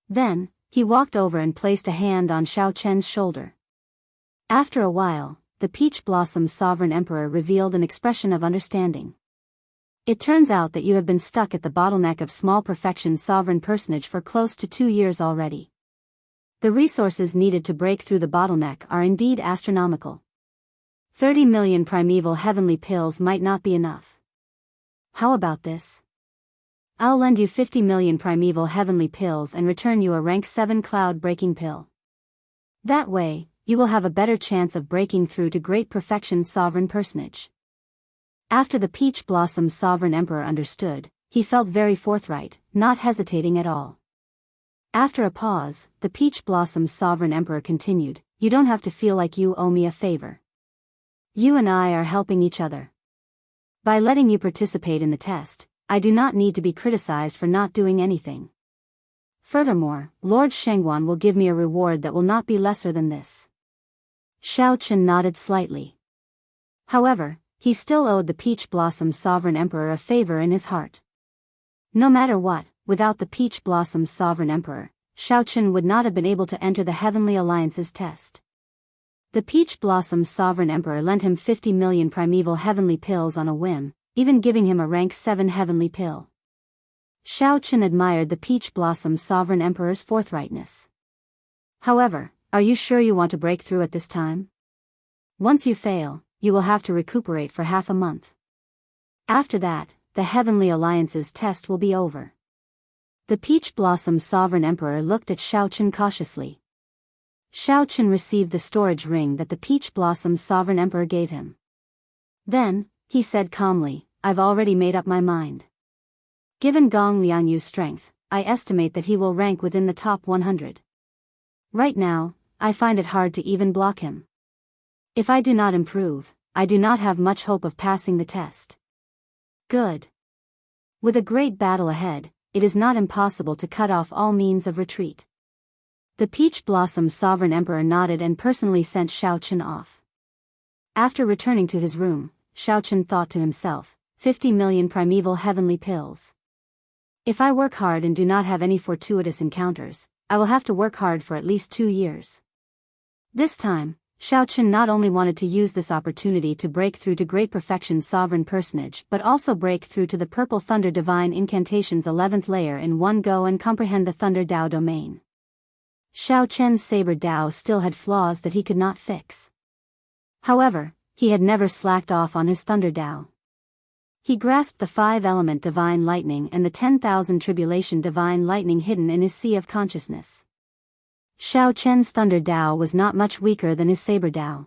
Then, he walked over and placed a hand on Xiaochen's shoulder. After a while, the Peach Blossom Sovereign Emperor revealed an expression of understanding. It turns out that you have been stuck at the bottleneck of small perfection sovereign personage for close to 2 years already. The resources needed to break through the bottleneck are indeed astronomical. 30 million primeval heavenly pills might not be enough. How about this? I'll lend you 50 million primeval heavenly pills and return you a rank 7 cloud breaking pill. That way, you will have a better chance of breaking through to great perfection sovereign personage. After the Peach Blossom Sovereign Emperor understood, he felt very forthright, not hesitating at all. After a pause, the Peach Blossom Sovereign Emperor continued, "You don't have to feel like you owe me a favor. You and I are helping each other. By letting you participate in the test, I do not need to be criticized for not doing anything. Furthermore, Lord Shengguan will give me a reward that will not be lesser than this." Xiaochen nodded slightly. However, he still owed the Peach Blossom Sovereign Emperor a favor in his heart. No matter what, without the Peach Blossom Sovereign Emperor, Xiaochen would not have been able to enter the Heavenly Alliance's test. The Peach Blossom Sovereign Emperor lent him 50 million primeval heavenly pills on a whim, even giving him a rank 7 heavenly pill. Xiaochen admired the Peach Blossom Sovereign Emperor's forthrightness. However, are you sure you want to break through at this time? Once you fail, you will have to recuperate for half a month. After that, the Heavenly Alliance's test will be over. The Peach Blossom Sovereign Emperor looked at Xiaochen cautiously. Xiaochen received the storage ring that the Peach Blossom Sovereign Emperor gave him. Then, he said calmly, "I've already made up my mind. Given Gong Liangyu's strength, I estimate that he will rank within the top 100. Right now, I find it hard to even block him. If I do not improve, I do not have much hope of passing the test." Good. With a great battle ahead, it is not impossible to cut off all means of retreat. The Peach Blossom Sovereign Emperor nodded and personally sent Xiaochen off. After returning to his room, Xiaochen thought to himself, 50 million primeval heavenly pills. If I work hard and do not have any fortuitous encounters, I will have to work hard for at least 2 years. This time, Xiaochen not only wanted to use this opportunity to break through to great perfection sovereign personage but also break through to the Purple Thunder Divine Incantation's 11th layer in one go and comprehend the Thunder Dao domain. Xiaochen's Saber Dao still had flaws that he could not fix. However, he had never slacked off on his Thunder Dao. He grasped the 5-element Divine Lightning and the 10,000 Tribulation Divine Lightning hidden in his Sea of Consciousness. Xiaochen's Thunder Dao was not much weaker than his Saber Dao.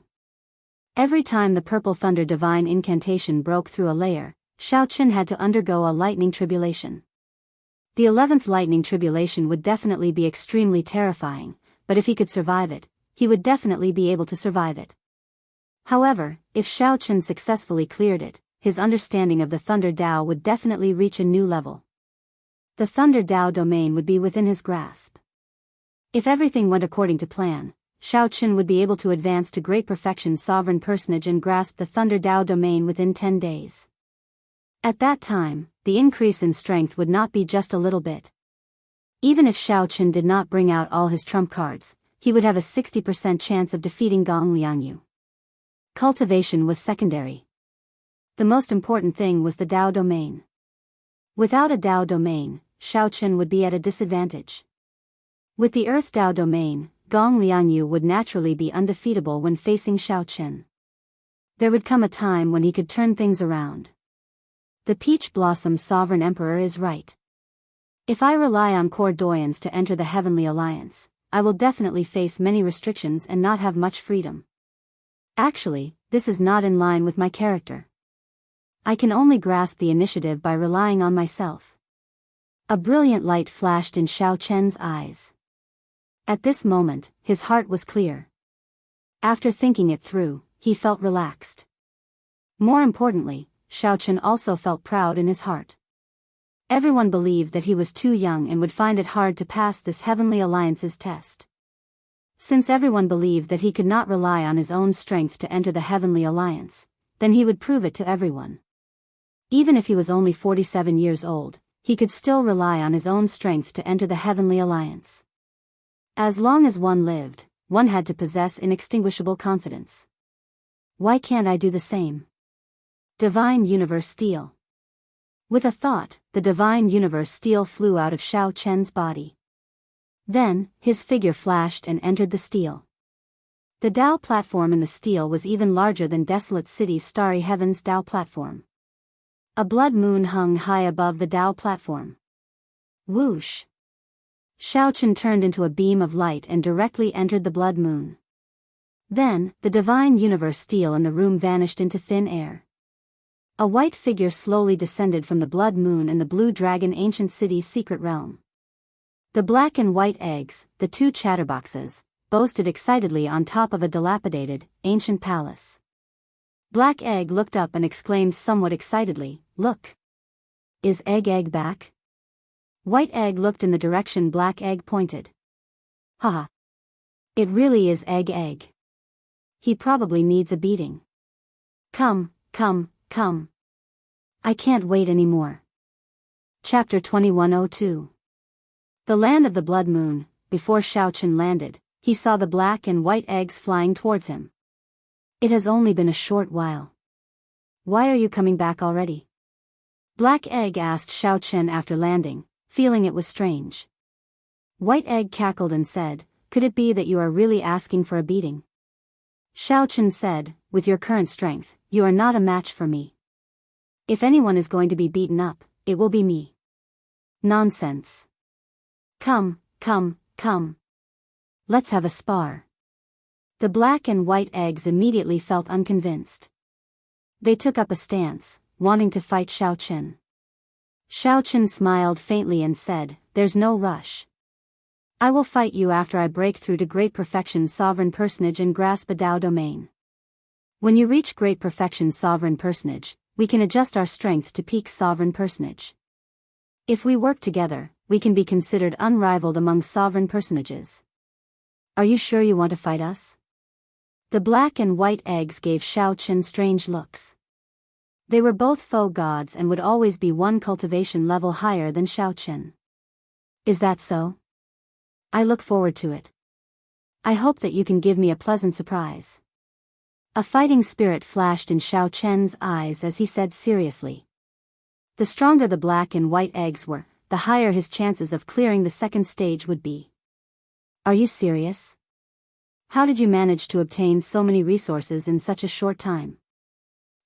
Every time the Purple Thunder Divine Incantation broke through a layer, Xiaochen had to undergo a lightning tribulation. The 11th lightning tribulation would definitely be extremely terrifying, but if he could survive it, he would definitely be able to survive it. However, if Xiaochen successfully cleared it, his understanding of the Thunder Dao would definitely reach a new level. The Thunder Dao domain would be within his grasp. If everything went according to plan, Shao Qun would be able to advance to great perfection sovereign personage and grasp the Thunder Dao domain within 10 days. At that time, the increase in strength would not be just a little bit. Even if Shao Qun did not bring out all his trump cards, he would have a 60% chance of defeating Gong Liangyu. Cultivation was secondary. The most important thing was the Dao domain. Without a Dao domain, Shao Qun would be at a disadvantage. With the Earth Dao domain, Gong Liangyu would naturally be undefeatable when facing Shao Qun. There would come a time when he could turn things around. The Peach Blossom Sovereign Emperor is right. If I rely on clairvoyance to enter the Heavenly Alliance, I will definitely face many restrictions and not have much freedom. Actually, this is not in line with my character. I can only grasp the initiative by relying on myself. A brilliant light flashed in Shao Qun's eyes. At this moment, his heart was clear. After thinking it through, he felt relaxed. More importantly, Shao Qun also felt proud in his heart. Everyone believed that he was too young and would find it hard to pass this Heavenly Alliance's test. Since everyone believed that he could not rely on his own strength to enter the Heavenly Alliance, then he would prove it to everyone. Even if he was only 47 years old, he could still rely on his own strength to enter the Heavenly Alliance. As long as one lived, one had to possess inextinguishable confidence. Why can't I do the same? Divine Universe Steel. With a thought, the Divine Universe Steel flew out of Shao Qun's body. Then, his figure flashed and entered the steel. The Dao platform in the steel was even larger than Desolate City's Starry Heavens Dao platform. A blood moon hung high above the Dao platform. Whoosh! Shao Qun turned into a beam of light and directly entered the blood moon. Then, the Divine Universe Steel in the room vanished into thin air. A white figure slowly descended from the blood moon and the Blue Dragon Ancient City's secret realm. The black and white eggs, the two chatterboxes, boasted excitedly on top of a dilapidated, ancient palace. Black Egg looked up and exclaimed somewhat excitedly, "Look! Is Egg back?" White Egg looked in the direction Black Egg pointed. Haha! It really is Egg. He probably needs a beating. Come. I can't wait anymore. Chapter 2102. The land of the blood moon. Before Shao Qun landed, he saw the black and white eggs flying towards him. It has only been a short while. Why are you coming back already? Black Egg asked Shao Qun after landing, feeling it was strange. White Egg cackled and said, "Could it be that you are really asking for a beating?" Shao Qun said, "With your current strength, you are not a match for me. If anyone is going to be beaten up, it will be me." Nonsense. Come. Let's have a spar. The black and white eggs immediately felt unconvinced. They took up a stance, wanting to fight Shao Qun. Shao Qun smiled faintly and said, "There's no rush. I will fight you after I break through to Great Perfection Sovereign Personage and grasp a Dao domain. When you reach Great Perfection Sovereign Personage, we can adjust our strength to peak Sovereign Personage. If we work together, we can be considered unrivaled among sovereign personages. Are you sure you want to fight us?" The black and white eggs gave Shao Qun strange looks. They were both faux gods and would always be one cultivation level higher than Shao Qun. Is that so? I look forward to it. I hope that you can give me a pleasant surprise. A fighting spirit flashed in Shao Qun's eyes as he said seriously. The stronger the black and white eggs were, the higher his chances of clearing the second stage would be. Are you serious? How did you manage to obtain so many resources in such a short time?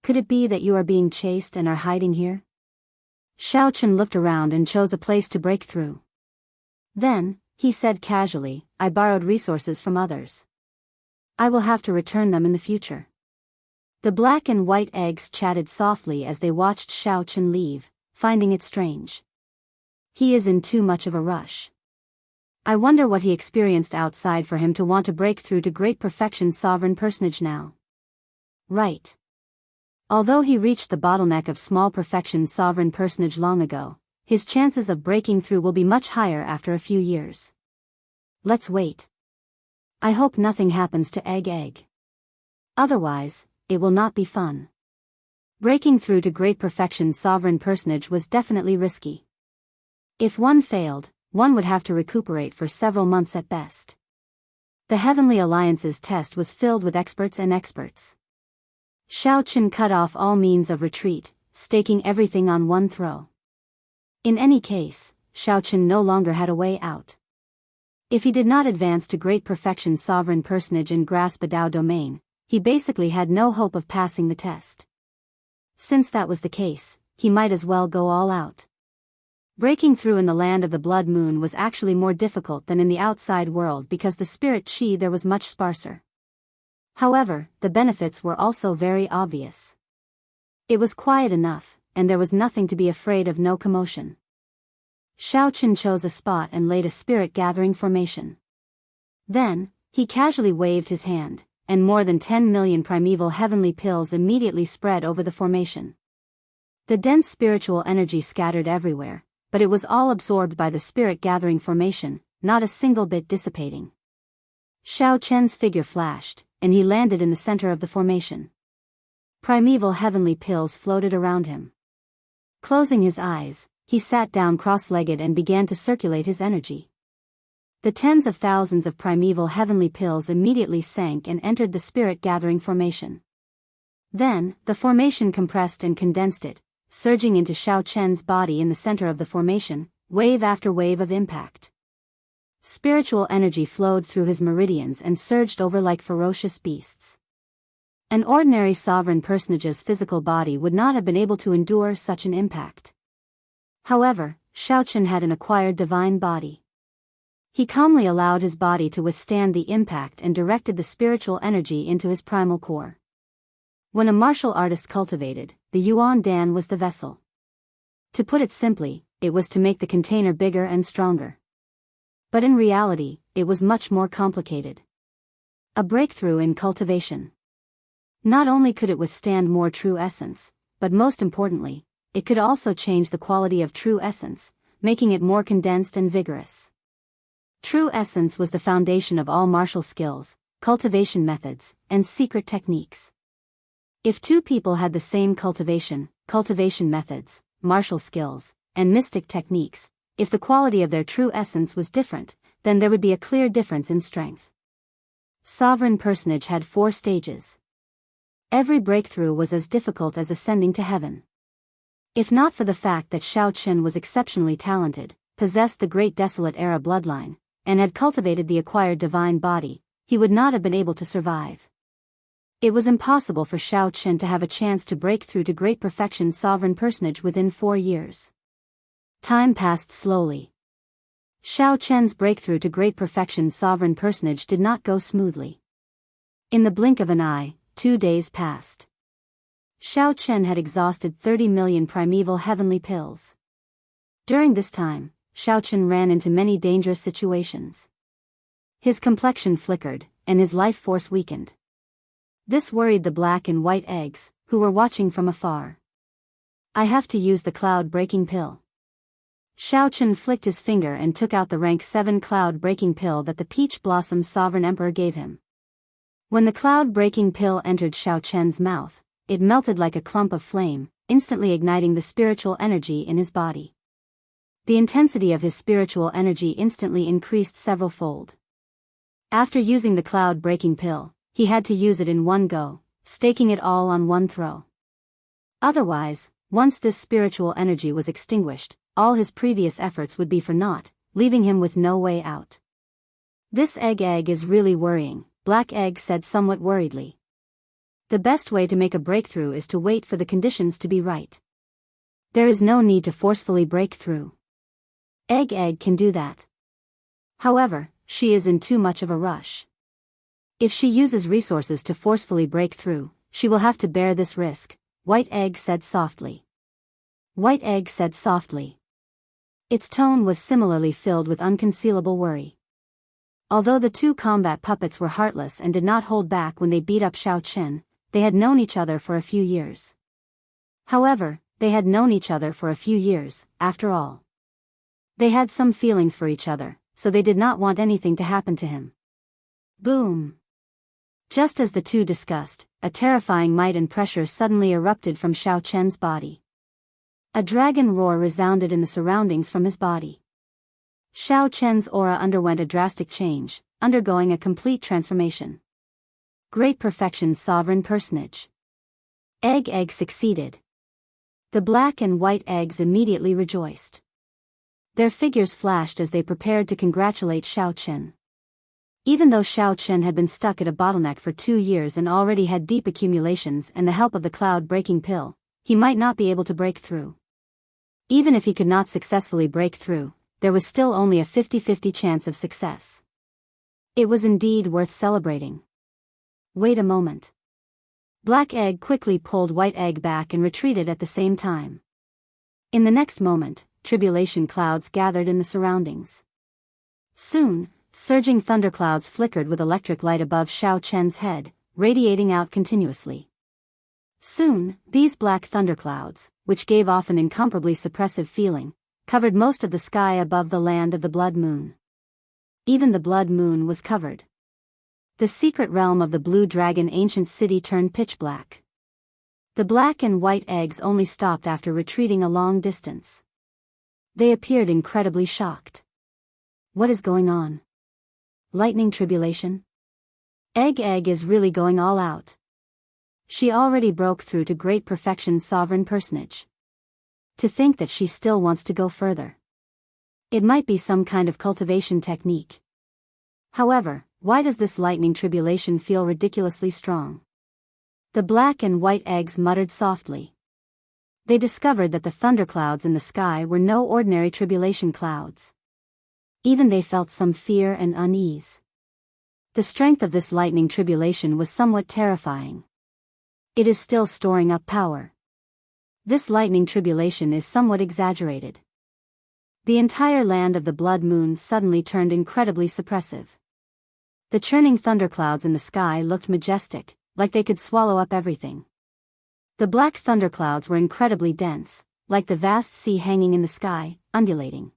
Could it be that you are being chased and are hiding here? Shao Qun looked around and chose a place to break through. Then, he said casually, "I borrowed resources from others. I will have to return them in the future." The black and white eggs chatted softly as they watched Shao Qun leave, finding it strange. He is in too much of a rush. I wonder what he experienced outside for him to want to break through to Great Perfection Sovereign Personage now. Right. Although he reached the bottleneck of small perfection sovereign personage long ago, his chances of breaking through will be much higher after a few years. Let's wait. I hope nothing happens to Egg. Otherwise, it will not be fun. Breaking through to great perfection sovereign personage was definitely risky. If one failed, one would have to recuperate for several months at best. The Heavenly Alliance's test was filled with experts and experts. Xiao Chen cut off all means of retreat, staking everything on one throw. In any case, Xiao Chen no longer had a way out. If he did not advance to great perfection sovereign personage and grasp a Dao domain, he basically had no hope of passing the test. Since that was the case, he might as well go all out. Breaking through in the land of the blood moon was actually more difficult than in the outside world because the spirit qi there was much sparser. However, the benefits were also very obvious. It was quiet enough, and there was nothing to be afraid of, no commotion. Xiao Chen chose a spot and laid a spirit gathering formation. Then, he casually waved his hand, and more than 10 million primeval heavenly pills immediately spread over the formation. The dense spiritual energy scattered everywhere, but it was all absorbed by the spirit gathering formation, not a single bit dissipating. Xiao Chen's figure flashed, and he landed in the center of the formation. Primeval heavenly pills floated around him. Closing his eyes, he sat down cross-legged and began to circulate his energy. The tens of thousands of primeval heavenly pills immediately sank and entered the spirit-gathering formation. Then, the formation compressed and condensed it, surging into Xiao Chen's body in the center of the formation, wave after wave of impact. Spiritual energy flowed through his meridians and surged over like ferocious beasts. An ordinary sovereign personage's physical body would not have been able to endure such an impact. However, Xiao Chen had an acquired divine body. He calmly allowed his body to withstand the impact and directed the spiritual energy into his primal core. When a martial artist cultivated, the Yuan Dan was the vessel. To put it simply, it was to make the container bigger and stronger. But in reality, it was much more complicated. A breakthrough in cultivation. Not only could it withstand more true essence, but most importantly, it could also change the quality of true essence, making it more condensed and vigorous. True essence was the foundation of all martial skills, cultivation methods, and secret techniques. If two people had the same cultivation methods, martial skills, and mystic techniques, if the quality of their true essence was different, then there would be a clear difference in strength. Sovereign personage had 4 stages. Every breakthrough was as difficult as ascending to heaven. If not for the fact that Xiao Chen was exceptionally talented, possessed the great desolate era bloodline, and had cultivated the acquired divine body, he would not have been able to survive. It was impossible for Xiao Chen to have a chance to break through to great perfection sovereign personage within 4 years. Time passed slowly. Xiao Chen's breakthrough to great perfection sovereign personage did not go smoothly. In the blink of an eye, 2 days passed. Xiao Chen had exhausted 30 million primeval heavenly pills. During this time, Xiao Chen ran into many dangerous situations. His complexion flickered, and his life force weakened. This worried the black and white eggs, who were watching from afar. I have to use the cloud-breaking pill. Xiao Chen flicked his finger and took out the rank 7 cloud-breaking pill that the Peach Blossom Sovereign Emperor gave him. When the cloud-breaking pill entered Xiao Chen's mouth, it melted like a clump of flame, instantly igniting the spiritual energy in his body. The intensity of his spiritual energy instantly increased several-fold. After using the cloud-breaking pill, he had to use it in one go, staking it all on one throw. Otherwise, once this spiritual energy was extinguished, all his previous efforts would be for naught, leaving him with no way out. This egg is really worrying, Black Egg said somewhat worriedly. The best way to make a breakthrough is to wait for the conditions to be right. There is no need to forcefully break through. Egg can do that. However, she is in too much of a rush. If she uses resources to forcefully break through, she will have to bear this risk, White Egg said softly. White Egg said softly. Its tone was similarly filled with unconcealable worry. Although the 2 combat puppets were heartless and did not hold back when they beat up Xiao Chen, they had known each other for a few years. However, they had known each other for a few years, after all. They had some feelings for each other, so they did not want anything to happen to him. Boom! Just as the two discussed, a terrifying might and pressure suddenly erupted from Xiao Chen's body. A dragon roar resounded in the surroundings from his body. Xiao Chen's aura underwent a drastic change, undergoing a complete transformation. Great Perfection's sovereign personage. Egg succeeded. The black and white eggs immediately rejoiced. Their figures flashed as they prepared to congratulate Xiao Chen. Even though Xiao Chen had been stuck at a bottleneck for 2 years and already had deep accumulations and the help of the cloud-breaking pill, he might not be able to break through. Even if he could not successfully break through, there was still only a 50-50 chance of success. It was indeed worth celebrating. Wait a moment. Black egg quickly pulled white egg back and retreated at the same time. In the next moment, tribulation clouds gathered in the surroundings. Soon, surging thunderclouds flickered with electric light above Xiao Chen's head, radiating out continuously. Soon, these black thunderclouds, which gave off an incomparably suppressive feeling, covered most of the sky above the land of the blood moon. Even the blood moon was covered. The secret realm of the blue dragon ancient city turned pitch black. The black and white eggs only stopped after retreating a long distance. They appeared incredibly shocked. What is going on? Lightning tribulation? Egg is really going all out. She already broke through to Great Perfection's sovereign personage. To think that she still wants to go further. It might be some kind of cultivation technique. However, why does this lightning tribulation feel ridiculously strong? The black and white eggs muttered softly. They discovered that the thunderclouds in the sky were no ordinary tribulation clouds. Even they felt some fear and unease. The strength of this lightning tribulation was somewhat terrifying. It is still storing up power. This lightning tribulation is somewhat exaggerated. The entire land of the blood moon suddenly turned incredibly suppressive. The churning thunderclouds in the sky looked majestic, like they could swallow up everything. The black thunderclouds were incredibly dense, like the vast sea hanging in the sky, undulating.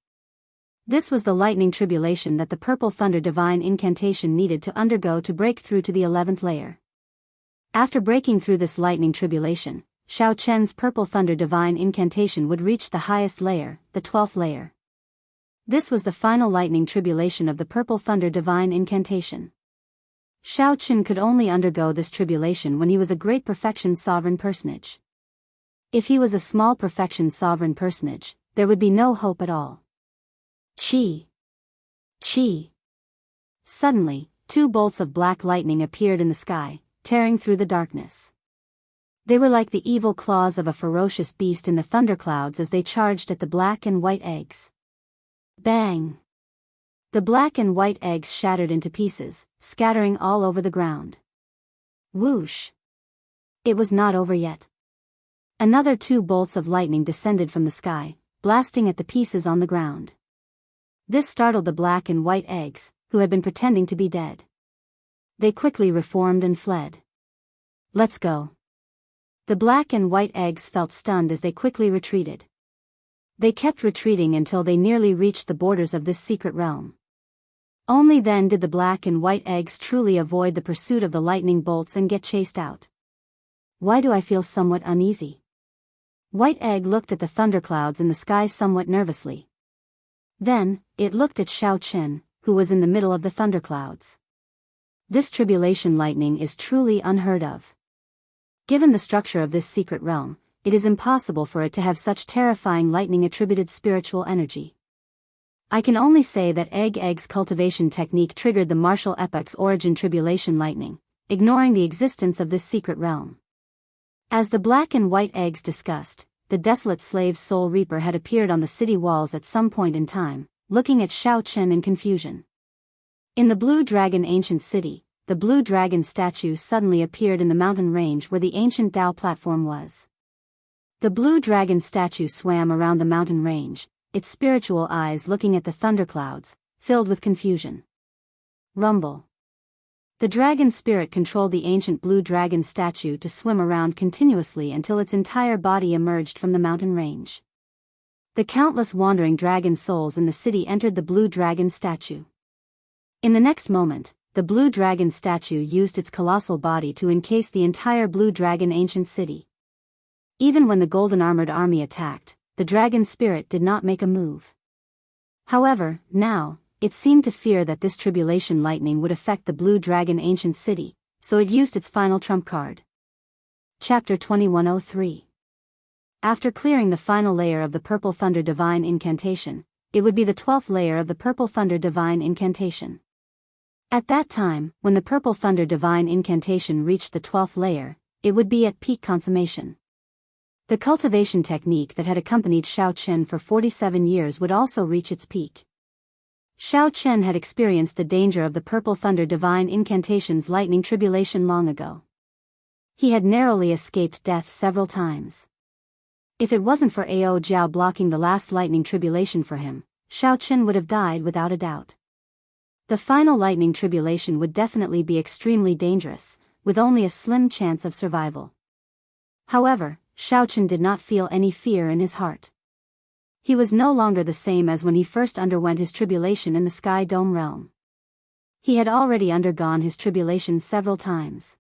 This was the lightning tribulation that the purple thunder divine incantation needed to undergo to break through to the 11th layer. After breaking through this lightning tribulation, Xiao Chen's purple thunder divine incantation would reach the highest layer, the 12th layer. This was the final lightning tribulation of the purple thunder divine incantation. Xiao Chen could only undergo this tribulation when he was a Great Perfection sovereign personage. If he was a small Perfection sovereign personage, there would be no hope at all. Chi! Chi! Suddenly, 2 bolts of black lightning appeared in the sky, tearing through the darkness. They were like the evil claws of a ferocious beast in the thunderclouds as they charged at the black and white eggs. Bang! The black and white eggs shattered into pieces, scattering all over the ground. Whoosh! It was not over yet. Another 2 bolts of lightning descended from the sky, blasting at the pieces on the ground. This startled the black and white eggs, who had been pretending to be dead. They quickly reformed and fled. Let's go. The black and white eggs felt stunned as they quickly retreated. They kept retreating until they nearly reached the borders of this secret realm. Only then did the black and white eggs truly avoid the pursuit of the lightning bolts and get chased out. Why do I feel somewhat uneasy? White egg looked at the thunderclouds in the sky somewhat nervously. Then, it looked at Xiao Chen, who was in the middle of the thunderclouds. This tribulation lightning is truly unheard of. Given the structure of this secret realm, it is impossible for it to have such terrifying lightning-attributed spiritual energy. I can only say that Egg's cultivation technique triggered the martial epoch's origin tribulation lightning, ignoring the existence of this secret realm. As the black and white eggs discussed, the desolate slave soul reaper had appeared on the city walls at some point in time, looking at Xiao Chen in confusion. In the blue dragon ancient city, the blue dragon statue suddenly appeared in the mountain range where the ancient Tao platform was. The blue dragon statue swam around the mountain range, its spiritual eyes looking at the thunderclouds, filled with confusion. Rumble. The dragon spirit controlled the ancient blue dragon statue to swim around continuously until its entire body emerged from the mountain range. The countless wandering dragon souls in the city entered the blue dragon statue. In the next moment, the blue dragon statue used its colossal body to encase the entire blue dragon ancient city. Even when the golden armored army attacked, the dragon spirit did not make a move. However, now, it seemed to fear that this tribulation lightning would affect the blue dragon ancient city, so it used its final trump card. Chapter 2103. After clearing the final layer of the Purple Thunder Divine Incantation, it would be the 12th layer of the Purple Thunder Divine Incantation. At that time, when the Purple Thunder Divine Incantation reached the 12th layer, it would be at peak consummation. The cultivation technique that had accompanied Xiao Chen for 47 years would also reach its peak. Xiao Chen had experienced the danger of the Purple Thunder Divine Incantation's lightning tribulation long ago. He had narrowly escaped death several times. If it wasn't for Ao Jiao blocking the last lightning tribulation for him, Xiao Chen would have died without a doubt. The final lightning tribulation would definitely be extremely dangerous, with only a slim chance of survival. However, Xiao Chen did not feel any fear in his heart. He was no longer the same as when he first underwent his tribulation in the Sky Dome realm. He had already undergone his tribulation several times.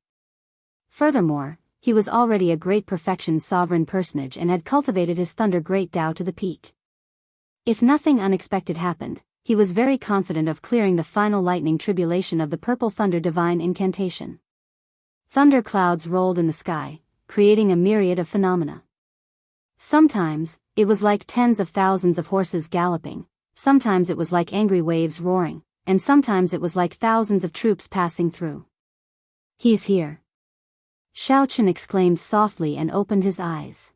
Furthermore, he was already a great perfection sovereign personage and had cultivated his Thunder Great Tao to the peak. If nothing unexpected happened, he was very confident of clearing the final lightning tribulation of the Purple Thunder Divine Incantation. Thunder clouds rolled in the sky, creating a myriad of phenomena. Sometimes, it was like tens of thousands of horses galloping, sometimes it was like angry waves roaring, and sometimes it was like thousands of troops passing through. "He's here!" Xiao Chen exclaimed softly and opened his eyes.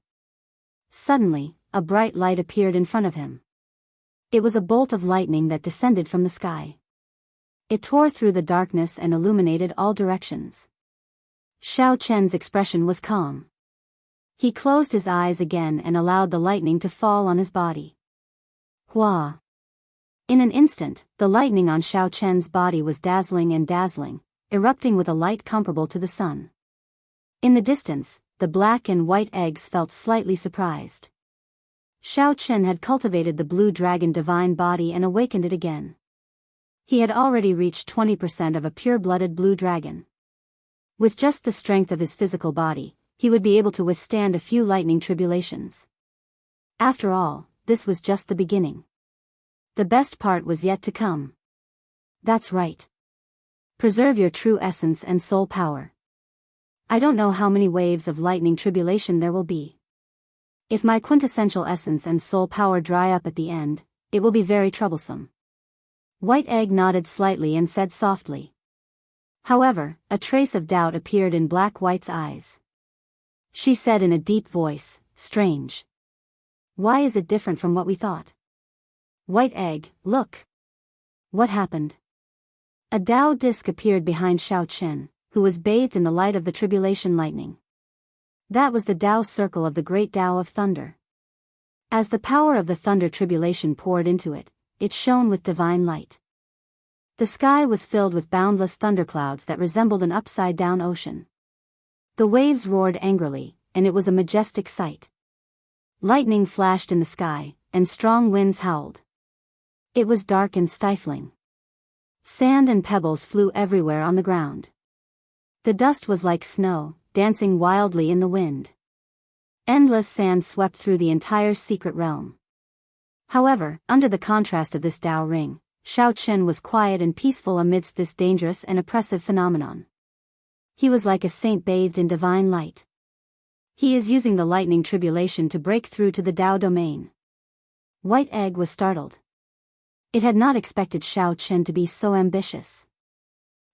Suddenly, a bright light appeared in front of him. It was a bolt of lightning that descended from the sky. It tore through the darkness and illuminated all directions. Xiao Chen's expression was calm. He closed his eyes again and allowed the lightning to fall on his body. Hua! In an instant, the lightning on Xiao Chen's body was dazzling, erupting with a light comparable to the sun. In the distance, the black and white eggs felt slightly surprised. Xiao Chen had cultivated the blue dragon divine body and awakened it again. He had already reached 20% of a pure-blooded blue dragon. With just the strength of his physical body, he would be able to withstand a few lightning tribulations. After all, this was just the beginning. The best part was yet to come. That's right. Preserve your true essence and soul power. I don't know how many waves of lightning tribulation there will be. If my quintessential essence and soul power dry up at the end, it will be very troublesome. White Egg nodded slightly and said softly. However, a trace of doubt appeared in Black White's eyes. She said in a deep voice, "Strange. Why is it different from what we thought?" White Egg, look. What happened? A Dao disc appeared behind Xiao Chen, who was bathed in the light of the tribulation lightning. That was the Dao circle of the great Dao of thunder. As the power of the thunder tribulation poured into it, it shone with divine light. The sky was filled with boundless thunderclouds that resembled an upside-down ocean. The waves roared angrily, and it was a majestic sight. Lightning flashed in the sky, and strong winds howled. It was dark and stifling. Sand and pebbles flew everywhere on the ground. The dust was like snow, dancing wildly in the wind. Endless sand swept through the entire secret realm. However, under the contrast of this Dao ring, Xiao Chen was quiet and peaceful amidst this dangerous and oppressive phenomenon. He was like a saint bathed in divine light. He is using the lightning tribulation to break through to the Dao domain. White Egg was startled. It had not expected Xiao Chen to be so ambitious.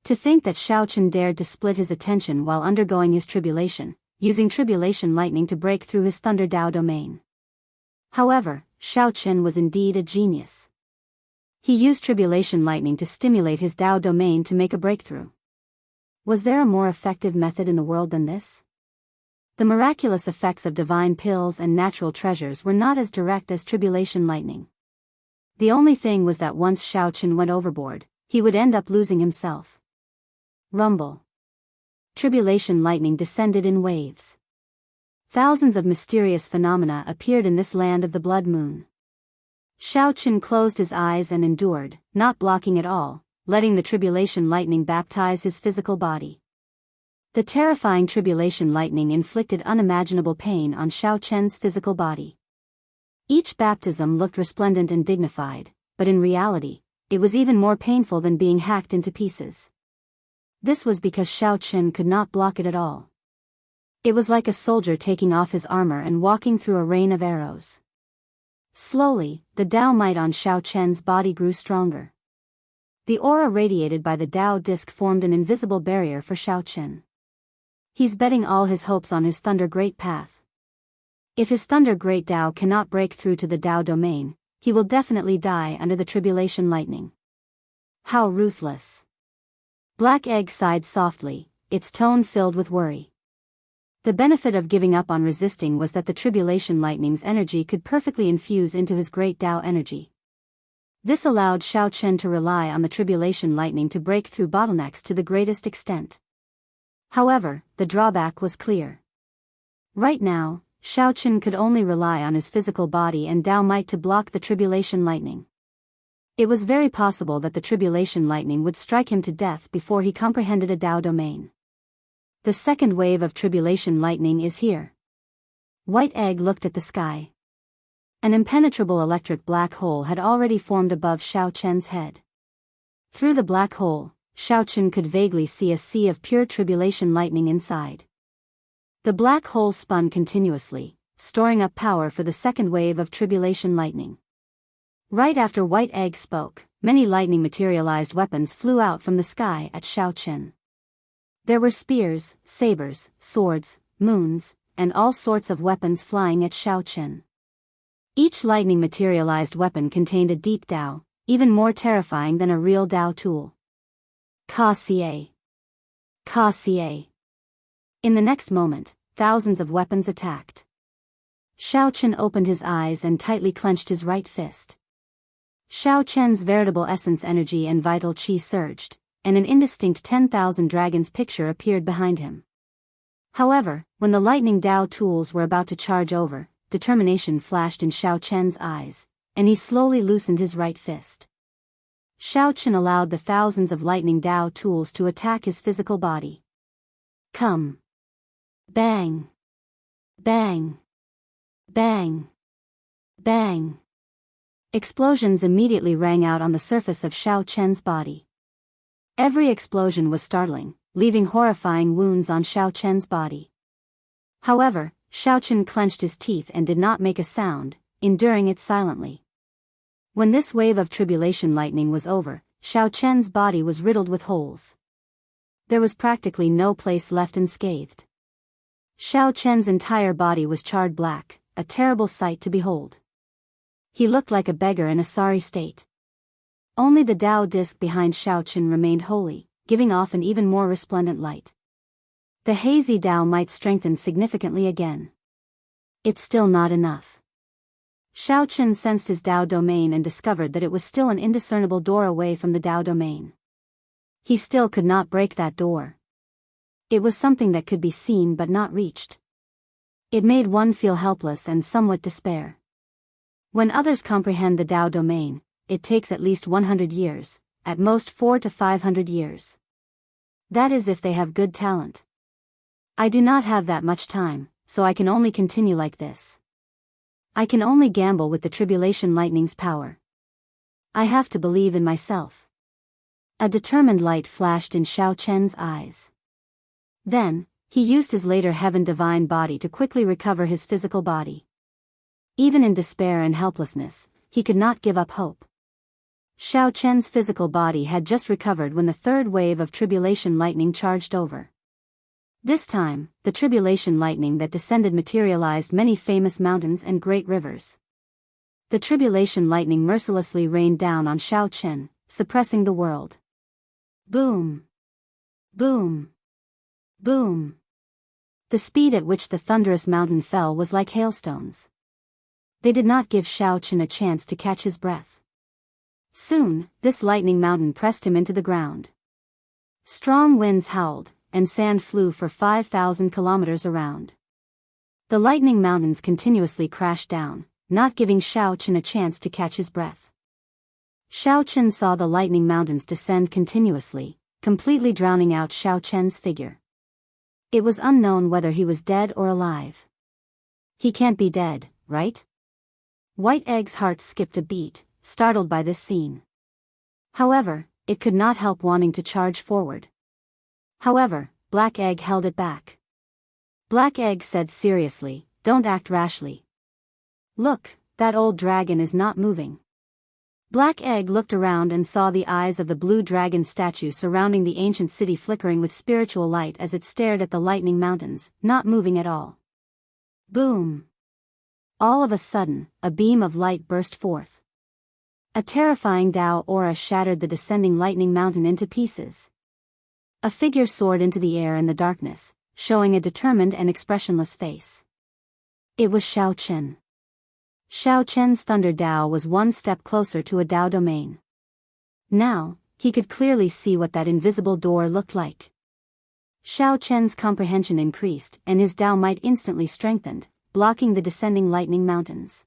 To think that Xiao Chen dared to split his attention while undergoing his tribulation, using tribulation lightning to break through his Thunder Dao domain. However, Xiao Chen was indeed a genius. He used tribulation lightning to stimulate his Dao domain to make a breakthrough. Was there a more effective method in the world than this? The miraculous effects of divine pills and natural treasures were not as direct as tribulation lightning. The only thing was that once Xiao Chen went overboard, he would end up losing himself. rumble. Tribulation lightning descended in waves. Thousands of mysterious phenomena appeared in this land of the blood moon. Xiaoqun closed his eyes and endured, not blocking at all, letting the tribulation lightning baptize his physical body. The terrifying tribulation lightning inflicted unimaginable pain on Xiaoqun's physical body. Each baptism looked resplendent and dignified, but in reality, it was even more painful than being hacked into pieces. This was because Xiaoqun could not block it at all. It was like a soldier taking off his armor and walking through a rain of arrows. Slowly, the Tao might on Xiaoqun's body grew stronger. The aura radiated by the Tao disc formed an invisible barrier for Xiaoqun. He's betting all his hopes on his Thunder Great Path. If his Thunder Great Tao cannot break through to the Tao domain, he will definitely die under the tribulation lightning. How ruthless. Black Egg sighed softly, its tone filled with worry. The benefit of giving up on resisting was that the tribulation lightning's energy could perfectly infuse into his great Tao energy. This allowed Xiaoqun to rely on the tribulation lightning to break through bottlenecks to the greatest extent. However, the drawback was clear. Right now, Xiaoqun could only rely on his physical body and Tao might to block the tribulation lightning. It was very possible that the tribulation lightning would strike him to death before he comprehended a Tao domain. The second wave of tribulation lightning is here. White Egg looked at the sky. An impenetrable electric black hole had already formed above Xiaoqun's head. Through the black hole, Xiaoqun could vaguely see a sea of pure tribulation lightning inside. The black hole spun continuously, storing up power for the second wave of tribulation lightning. Right after White Egg spoke, many lightning-materialized weapons flew out from the sky at Xiaoqun. There were spears, sabers, swords, moons, and all sorts of weapons flying at Xiaoqun. Each lightning-materialized weapon contained a deep Tao, even more terrifying than a real Tao tool. Ka-Xie. Ka-Xie. In the next moment, thousands of weapons attacked. Xiaoqun opened his eyes and tightly clenched his right fist. Xiaoqun's veritable essence energy and vital qi surged, and an indistinct 10,000 dragons picture appeared behind him. However, when the lightning Tao tools were about to charge over, determination flashed in Xiaoqun's eyes, and he slowly loosened his right fist. Xiaoqun allowed the thousands of lightning Tao tools to attack his physical body. Come. Bang. Bang. Bang. Bang. Explosions immediately rang out on the surface of Xiaoqun's body. Every explosion was startling, leaving horrifying wounds on Xiaoqun's body. However, Xiaoqun clenched his teeth and did not make a sound, enduring it silently. When this wave of tribulation lightning was over, Xiaoqun's body was riddled with holes. There was practically no place left unscathed. Xiaoqun's entire body was charred black, a terrible sight to behold. He looked like a beggar in a sorry state. Only the Tao disc behind Xiaoqun remained holy, giving off an even more resplendent light. The hazy Tao might strengthen significantly again. It's still not enough. Xiaoqun sensed his Tao domain and discovered that it was still an indiscernible door away from the Tao domain. He still could not break that door. It was something that could be seen but not reached. It made one feel helpless and somewhat despair. When others comprehend the Tao domain, it takes at least 100 years, at most 400 to 500 years. That is if they have good talent. I do not have that much time, so I can only continue like this. I can only gamble with the tribulation lightning's power. I have to believe in myself. A determined light flashed in Xiaoqun's eyes. Then, he used his later heaven divine body to quickly recover his physical body. Even in despair and helplessness, he could not give up hope. Xiaoqun's physical body had just recovered when the third wave of tribulation lightning charged over. This time, the tribulation lightning that descended materialized many famous mountains and great rivers. The tribulation lightning mercilessly rained down on Xiaoqun, suppressing the world. Boom! Boom! Boom! The speed at which the thunderous mountain fell was like hailstones. They did not give Xiaoqun a chance to catch his breath. Soon, this lightning mountain pressed him into the ground. Strong winds howled, and sand flew for 5,000 kilometers around. The lightning mountains continuously crashed down, not giving Xiao Chen a chance to catch his breath. Xiao Chen saw the lightning mountains descend continuously, completely drowning out Xiao Chen's figure. It was unknown whether he was dead or alive. He can't be dead, right? White Egg's heart skipped a beat, startled by this scene. However, it could not help wanting to charge forward. However, Black Egg held it back. Black Egg said seriously, "Don't act rashly. Look, that old dragon is not moving." Black Egg looked around and saw the eyes of the blue dragon statue surrounding the ancient city flickering with spiritual light as it stared at the lightning mountains, not moving at all. Boom! All of a sudden, a beam of light burst forth. A terrifying Dao aura shattered the descending lightning mountain into pieces. A figure soared into the air in the darkness, showing a determined and expressionless face. It was Xiao Chen. Xiao Chen's Thunder Dao was one step closer to a Dao domain. Now, he could clearly see what that invisible door looked like. Xiao Chen's comprehension increased and his Dao might instantly strengthened, blocking the descending lightning mountains.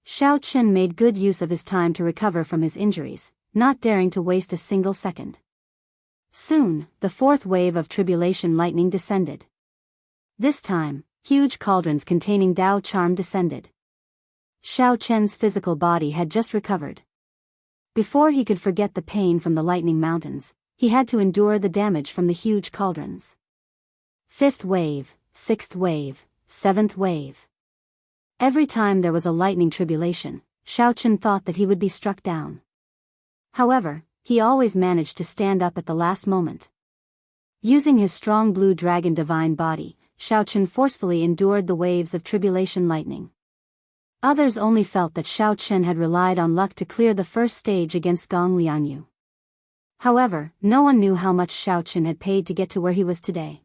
Xiao Chen made good use of his time to recover from his injuries, not daring to waste a single second. Soon, the fourth wave of tribulation lightning descended. This time, huge cauldrons containing Dao charm descended. Xiao Chen's physical body had just recovered. Before he could forget the pain from the lightning mountains, he had to endure the damage from the huge cauldrons. Fifth wave, sixth wave, seventh wave. Every time there was a lightning tribulation, Xiao Chen thought that he would be struck down. However, he always managed to stand up at the last moment. Using his strong blue dragon divine body, Xiao Chen forcefully endured the waves of tribulation lightning. Others only felt that Xiao Chen had relied on luck to clear the first stage against Gong Liangyu. However, no one knew how much Xiao Chen had paid to get to where he was today.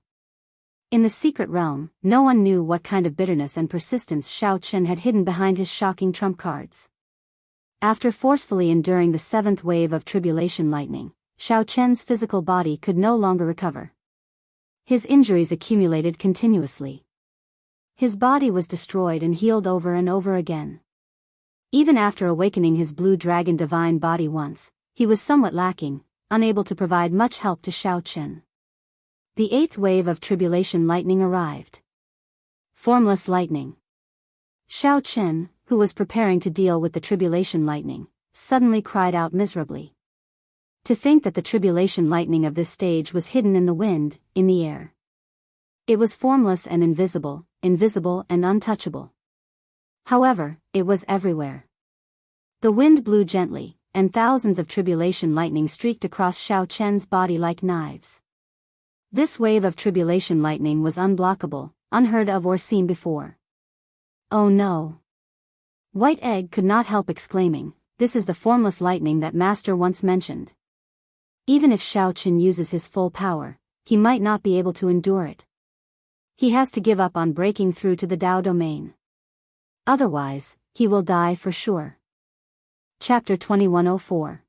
In the secret realm, no one knew what kind of bitterness and persistence Xiao Chen had hidden behind his shocking trump cards. After forcefully enduring the seventh wave of tribulation lightning, Xiao Chen's physical body could no longer recover. His injuries accumulated continuously. His body was destroyed and healed over and over again. Even after awakening his blue dragon divine body once, he was somewhat lacking, unable to provide much help to Xiao Chen. The eighth wave of tribulation lightning arrived. Formless lightning. Xiao Chen, who was preparing to deal with the tribulation lightning, suddenly cried out miserably. To think that the tribulation lightning of this stage was hidden in the wind, in the air. It was formless and invisible, invisible and untouchable. However, it was everywhere. The wind blew gently, and thousands of tribulation lightning streaked across Xiao Chen's body like knives. This wave of tribulation lightning was unblockable, unheard of or seen before. Oh no! White Egg could not help exclaiming, "This is the formless lightning that Master once mentioned." Even if Xiao Chen uses his full power, he might not be able to endure it. He has to give up on breaking through to the Dao domain. Otherwise, he will die for sure. Chapter 2104.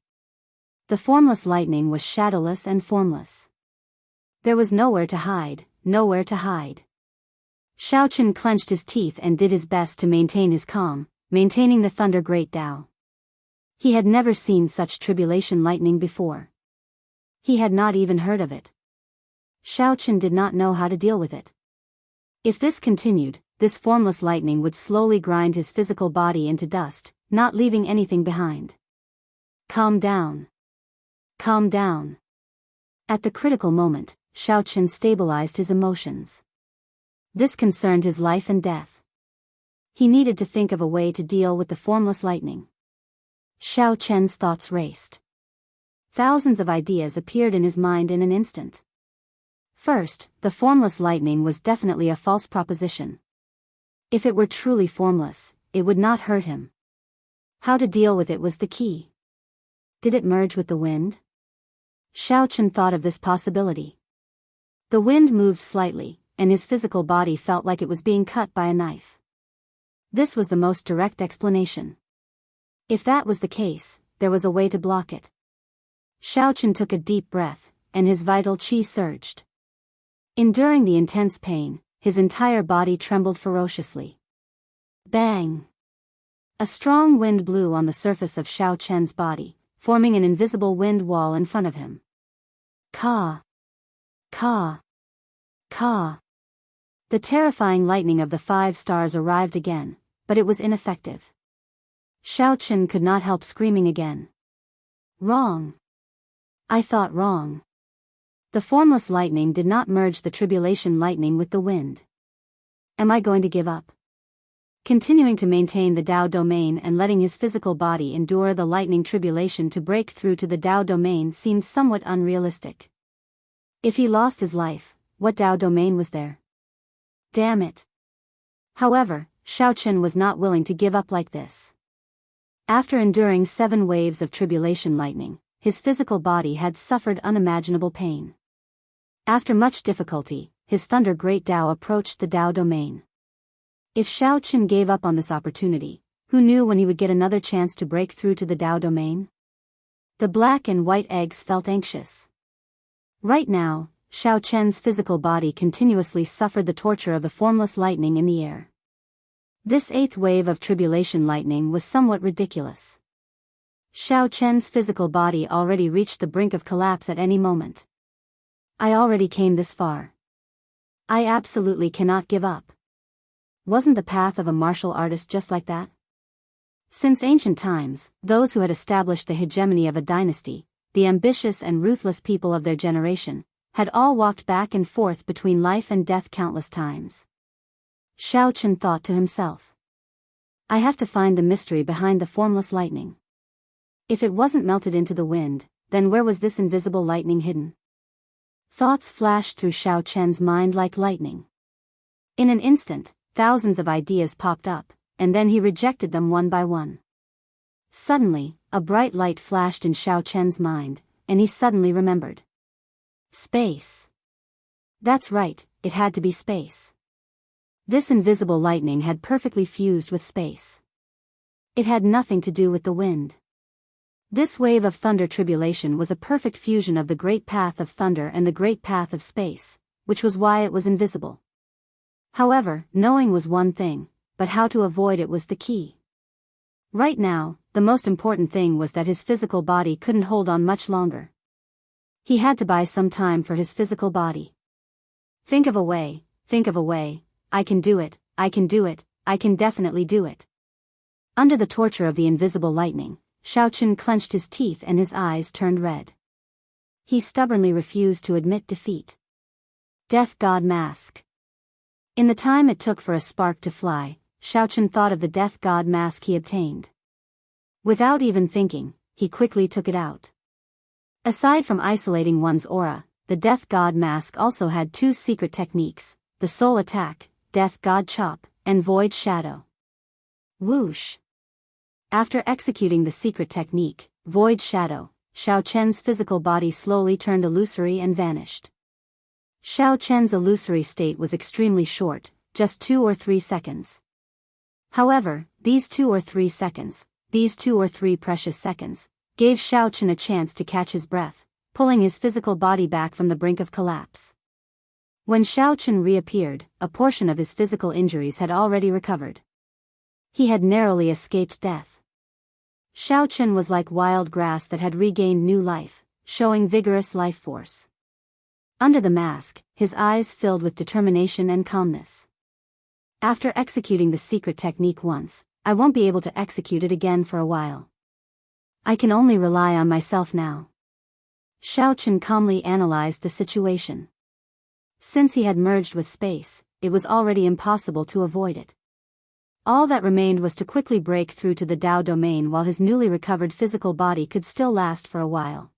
The formless lightning was shadowless and formless. There was nowhere to hide, nowhere to hide. Xiao Chen clenched his teeth and did his best to maintain his calm, maintaining the Thunder Great Dao. He had never seen such tribulation lightning before. He had not even heard of it. Xiao Chen did not know how to deal with it. If this continued, this formless lightning would slowly grind his physical body into dust, not leaving anything behind. Calm down. Calm down. At the critical moment, Xiao Chen stabilized his emotions. This concerned his life and death. He needed to think of a way to deal with the formless lightning. Xiao Chen's thoughts raced. Thousands of ideas appeared in his mind in an instant. First, the formless lightning was definitely a false proposition. If it were truly formless, it would not hurt him. How to deal with it was the key. Did it merge with the wind? Xiao Chen thought of this possibility. The wind moved slightly, and his physical body felt like it was being cut by a knife. This was the most direct explanation. If that was the case, there was a way to block it. Xiao Chen took a deep breath, and his vital qi surged. Enduring the intense pain, his entire body trembled ferociously. Bang! A strong wind blew on the surface of Xiao Chen's body, forming an invisible wind wall in front of him. Ka! Ka! Ka! The terrifying lightning of the 5 stars arrived again, but it was ineffective. Xiao Chen could not help screaming again. Wrong! I thought wrong. The formless lightning did not merge the tribulation lightning with the wind. Am I going to give up? Continuing to maintain the Tao domain and letting his physical body endure the lightning tribulation to break through to the Tao domain seemed somewhat unrealistic. If he lost his life, what Tao domain was there? Damn it! However, Xiao Chen was not willing to give up like this. After enduring 7 waves of tribulation lightning, his physical body had suffered unimaginable pain. After much difficulty, his Thunder Great Tao approached the Tao domain. If Xiao Chen gave up on this opportunity, who knew when he would get another chance to break through to the Tao domain? The black and white eggs felt anxious. Right now, Xiao Chen's physical body continuously suffered the torture of the formless lightning in the air. This 8th wave of tribulation lightning was somewhat ridiculous. Xiao Chen's physical body already reached the brink of collapse at any moment. I already came this far. I absolutely cannot give up. Wasn't the path of a martial artist just like that? Since ancient times, those who had established the hegemony of a dynasty, the ambitious and ruthless people of their generation, had all walked back and forth between life and death countless times. Xiao Chen thought to himself. I have to find the mystery behind the formless lightning. If it wasn't melted into the wind, then where was this invisible lightning hidden? Thoughts flashed through Xiao Chen's mind like lightning. In an instant, thousands of ideas popped up, and then he rejected them one by one. Suddenly, a bright light flashed in Xiao Chen's mind, and he suddenly remembered. Space. That's right, it had to be space. This invisible lightning had perfectly fused with space. It had nothing to do with the wind. This wave of thunder tribulation was a perfect fusion of the great path of thunder and the great path of space, which was why it was invisible. However, knowing was one thing, but how to avoid it was the key. Right now, the most important thing was that his physical body couldn't hold on much longer. He had to buy some time for his physical body. Think of a way, I can do it, I can definitely do it. Under the torture of the invisible lightning, Xiao Chen clenched his teeth and his eyes turned red. He stubbornly refused to admit defeat. Death God Mask. In the time it took for a spark to fly, Xiao Chen thought of the Death God Mask he obtained. Without even thinking, he quickly took it out. Aside from isolating one's aura, the Death God Mask also had 2 secret techniques, the Soul Attack, Death God Chop, and Void Shadow. Whoosh! After executing the secret technique, Void Shadow, Xiao Chen's physical body slowly turned illusory and vanished. Xiao Chen's illusory state was extremely short, just 2 or 3 seconds. However, these 2 or 3 seconds, these 2 or 3 precious seconds, gave Xiao Chen a chance to catch his breath, pulling his physical body back from the brink of collapse. When Xiao Chen reappeared, a portion of his physical injuries had already recovered. He had narrowly escaped death. Xiao Chen was like wild grass that had regained new life, showing vigorous life force. Under the mask, his eyes filled with determination and calmness. After executing the secret technique once, I won't be able to execute it again for a while. I can only rely on myself now. Xiao Chen calmly analyzed the situation. Since he had merged with space, it was already impossible to avoid it. All that remained was to quickly break through to the Tao domain while his newly recovered physical body could still last for a while.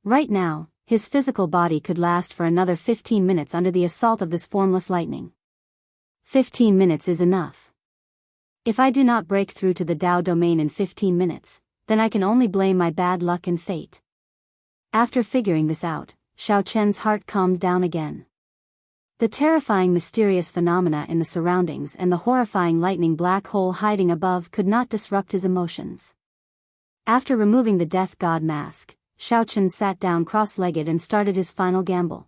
Right now, his physical body could last for another 15 minutes under the assault of this formless lightning. 15 minutes is enough. If I do not break through to the Tao domain in 15 minutes, then I can only blame my bad luck and fate. After figuring this out, Xiao Chen's heart calmed down again. The terrifying mysterious phenomena in the surroundings and the horrifying lightning black hole hiding above could not disrupt his emotions. After removing the Death God Mask, Chen sat down cross-legged and started his final gamble.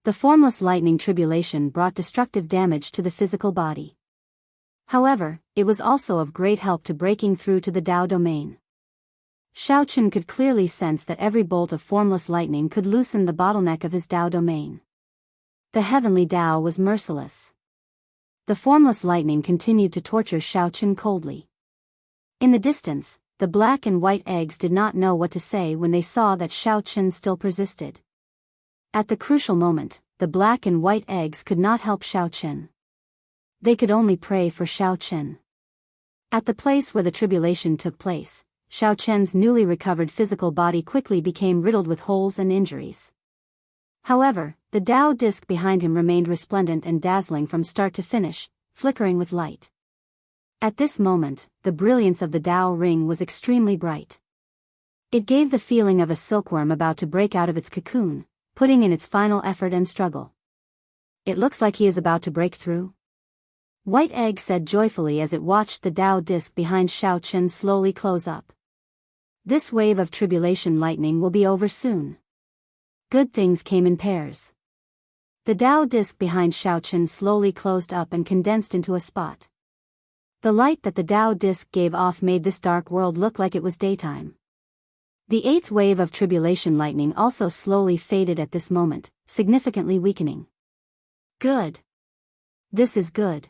The formless lightning tribulation brought destructive damage to the physical body. However, it was also of great help to breaking through to the Dao domain. Chen could clearly sense that every bolt of formless lightning could loosen the bottleneck of his Dao domain. The heavenly Dao was merciless. The formless lightning continued to torture Chen coldly. In the distance, the black and white eggs did not know what to say when they saw that Chen still persisted. At the crucial moment, the black and white eggs could not help Chen. They could only pray for Chen. At the place where the tribulation took place, Chen's newly recovered physical body quickly became riddled with holes and injuries. However, the Dao disc behind him remained resplendent and dazzling from start to finish, flickering with light. At this moment, the brilliance of the Dao ring was extremely bright. It gave the feeling of a silkworm about to break out of its cocoon, putting in its final effort and struggle. It looks like he is about to break through. White Egg said joyfully as it watched the Dao disc behind Chen slowly close up. This wave of tribulation lightning will be over soon. Good things came in pairs. The Dao disc behind Chen slowly closed up and condensed into a spot. The light that the Dao disc gave off made this dark world look like it was daytime. The eighth wave of tribulation lightning also slowly faded at this moment, significantly weakening. Good. This is good.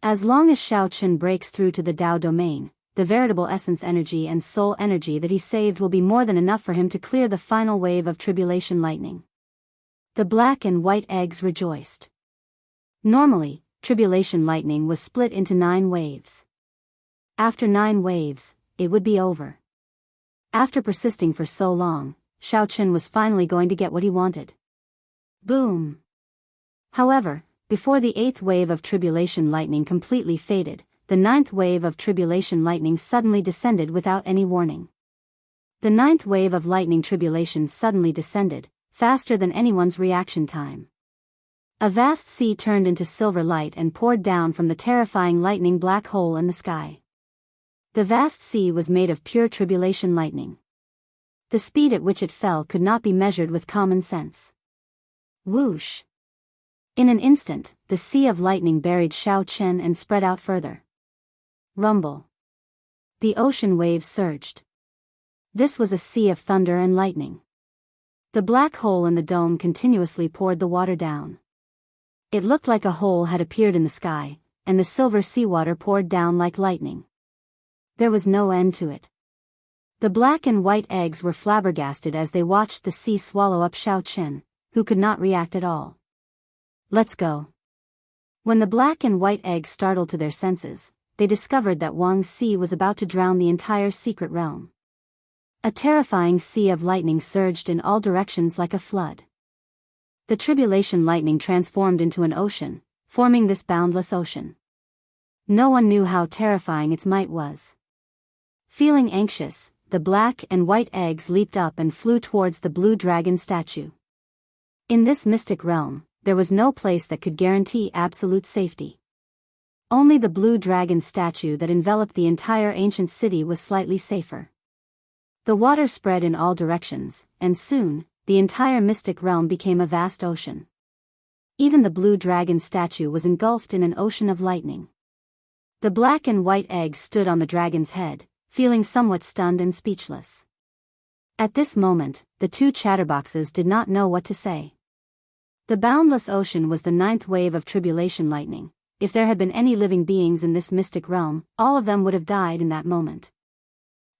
As long as Chen breaks through to the Dao domain, the veritable essence energy and soul energy that he saved will be more than enough for him to clear the final wave of tribulation lightning. The black and white eggs rejoiced. Normally, tribulation lightning was split into 9 waves. After 9 waves, it would be over. After persisting for so long, Chen was finally going to get what he wanted. Boom! However, before the 8th wave of tribulation lightning completely faded, the 9th wave of tribulation lightning suddenly descended without any warning. The 9th wave of lightning tribulation suddenly descended, faster than anyone's reaction time. A vast sea turned into silver light and poured down from the terrifying lightning black hole in the sky. The vast sea was made of pure tribulation lightning. The speed at which it fell could not be measured with common sense. Whoosh! In an instant, the sea of lightning buried Chen and spread out further. Rumble. The ocean waves surged. This was a sea of thunder and lightning. The black hole in the dome continuously poured the water down. It looked like a hole had appeared in the sky, and the silver seawater poured down like lightning. There was no end to it. The black and white eggs were flabbergasted as they watched the sea swallow up Chen, who could not react at all. Let's go. When the black and white eggs startled to their senses, they discovered that Wang's sea was about to drown the entire secret realm. A terrifying sea of lightning surged in all directions like a flood. The tribulation lightning transformed into an ocean, forming this boundless ocean. No one knew how terrifying its might was. Feeling anxious, the black and white eggs leaped up and flew towards the blue dragon statue. In this mystic realm, there was no place that could guarantee absolute safety. Only the blue dragon statue that enveloped the entire ancient city was slightly safer. The water spread in all directions, and soon, the entire mystic realm became a vast ocean. Even the blue dragon statue was engulfed in an ocean of lightning. The black and white eggs stood on the dragon's head, feeling somewhat stunned and speechless. At this moment, the 2 chatterboxes did not know what to say. The boundless ocean was the 9th wave of tribulation lightning. If there had been any living beings in this mystic realm, all of them would have died in that moment.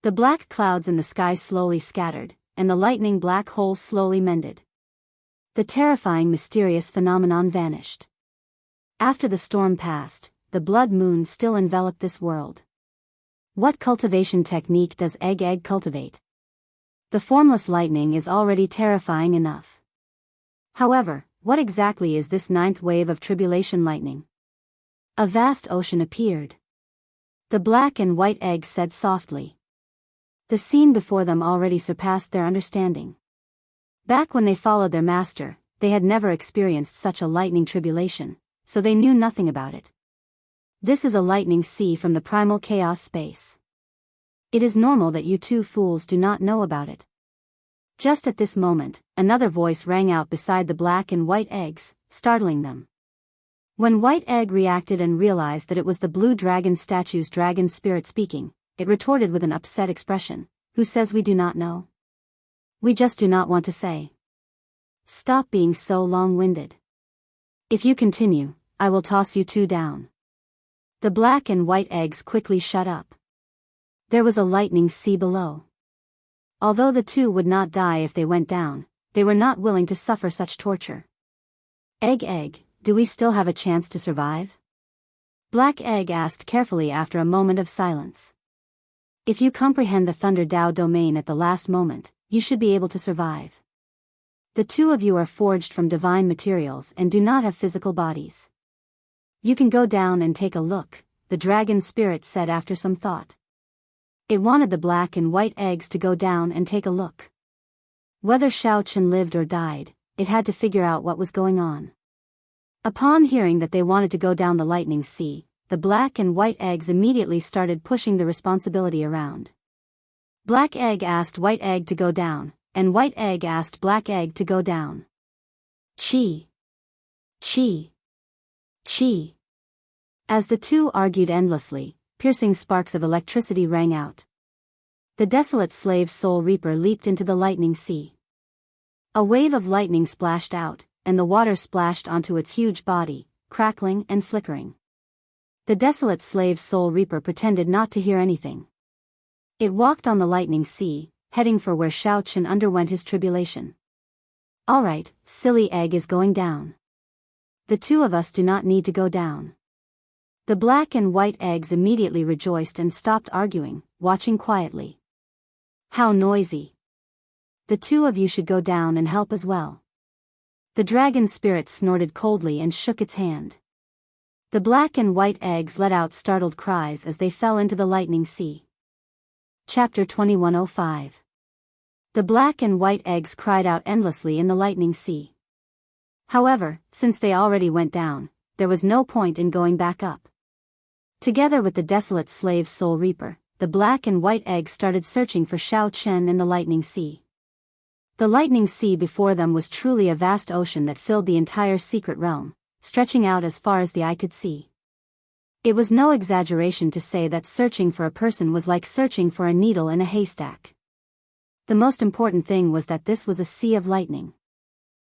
The black clouds in the sky slowly scattered, and the lightning black hole slowly mended. The terrifying mysterious phenomenon vanished. After the storm passed, the blood moon still enveloped this world. What cultivation technique does Egg cultivate? The formless lightning is already terrifying enough. However, what exactly is this 9th wave of tribulation lightning? A vast ocean appeared. The black and white eggs said softly. The scene before them already surpassed their understanding. Back when they followed their master, they had never experienced such a lightning tribulation, so they knew nothing about it. This is a lightning sea from the primal chaos space. It is normal that you 2 fools do not know about it. Just at this moment, another voice rang out beside the black and white eggs, startling them. When White Egg reacted and realized that it was the blue dragon statue's dragon spirit speaking, it retorted with an upset expression, "Who says we do not know? We just do not want to say. Stop being so long-winded. If you continue, I will toss you two down." The black and white eggs quickly shut up. There was a lightning sea below. Although the two would not die if they went down, they were not willing to suffer such torture. Egg, do we still have a chance to survive? Black Egg asked carefully after a moment of silence. If you comprehend the Thunder Dao domain at the last moment, you should be able to survive. The two of you are forged from divine materials and do not have physical bodies. You can go down and take a look, the dragon spirit said after some thought. It wanted the black and white eggs to go down and take a look. Whether Shao Chen lived or died, it had to figure out what was going on. Upon hearing that they wanted to go down the lightning sea, the black and white eggs immediately started pushing the responsibility around. Black Egg asked White Egg to go down, and White Egg asked Black Egg to go down. Chi! Chi! Chi! As the two argued endlessly, piercing sparks of electricity rang out. The desolate slave soul reaper leaped into the lightning sea. A wave of lightning splashed out, and the water splashed onto its huge body, crackling and flickering. The desolate slave soul reaper pretended not to hear anything. It walked on the lightning sea, heading for where Shao Chen underwent his tribulation. "All right, silly egg is going down. The two of us do not need to go down." The black and white eggs immediately rejoiced and stopped arguing, watching quietly. "How noisy. The two of you should go down and help as well." The dragon spirit snorted coldly and shook its hand. The black and white eggs let out startled cries as they fell into the lightning sea. Chapter 2105. The black and white eggs cried out endlessly in the lightning sea. However, since they already went down, there was no point in going back up. Together with the desolate slave soul reaper, the black and white eggs started searching for Shao Chen in the lightning sea. The lightning sea before them was truly a vast ocean that filled the entire secret realm, stretching out as far as the eye could see. It was no exaggeration to say that searching for a person was like searching for a needle in a haystack. The most important thing was that this was a sea of lightning.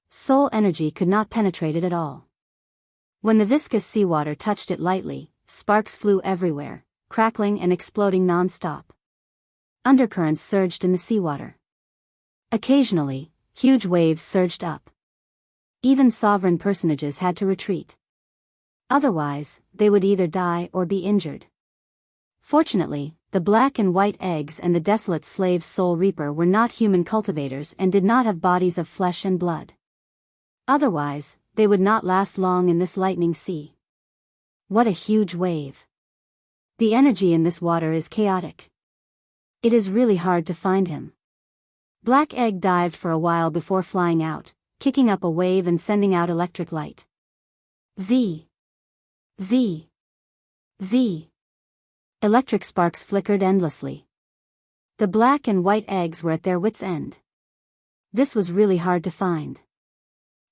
Soul energy could not penetrate it at all. When the viscous seawater touched it lightly, sparks flew everywhere, crackling and exploding non-stop. Undercurrents surged in the seawater. Occasionally, huge waves surged up. Even sovereign personages had to retreat. Otherwise, they would either die or be injured. Fortunately, the black and white eggs and the desolate slave soul reaper were not human cultivators and did not have bodies of flesh and blood. Otherwise, they would not last long in this lightning sea. What a huge wave. The energy in this water is chaotic. It is really hard to find him. Black Egg dived for a while before flying out, kicking up a wave and sending out electric light. Z. Z. Z. Electric sparks flickered endlessly. The black and white eggs were at their wits' end. This was really hard to find.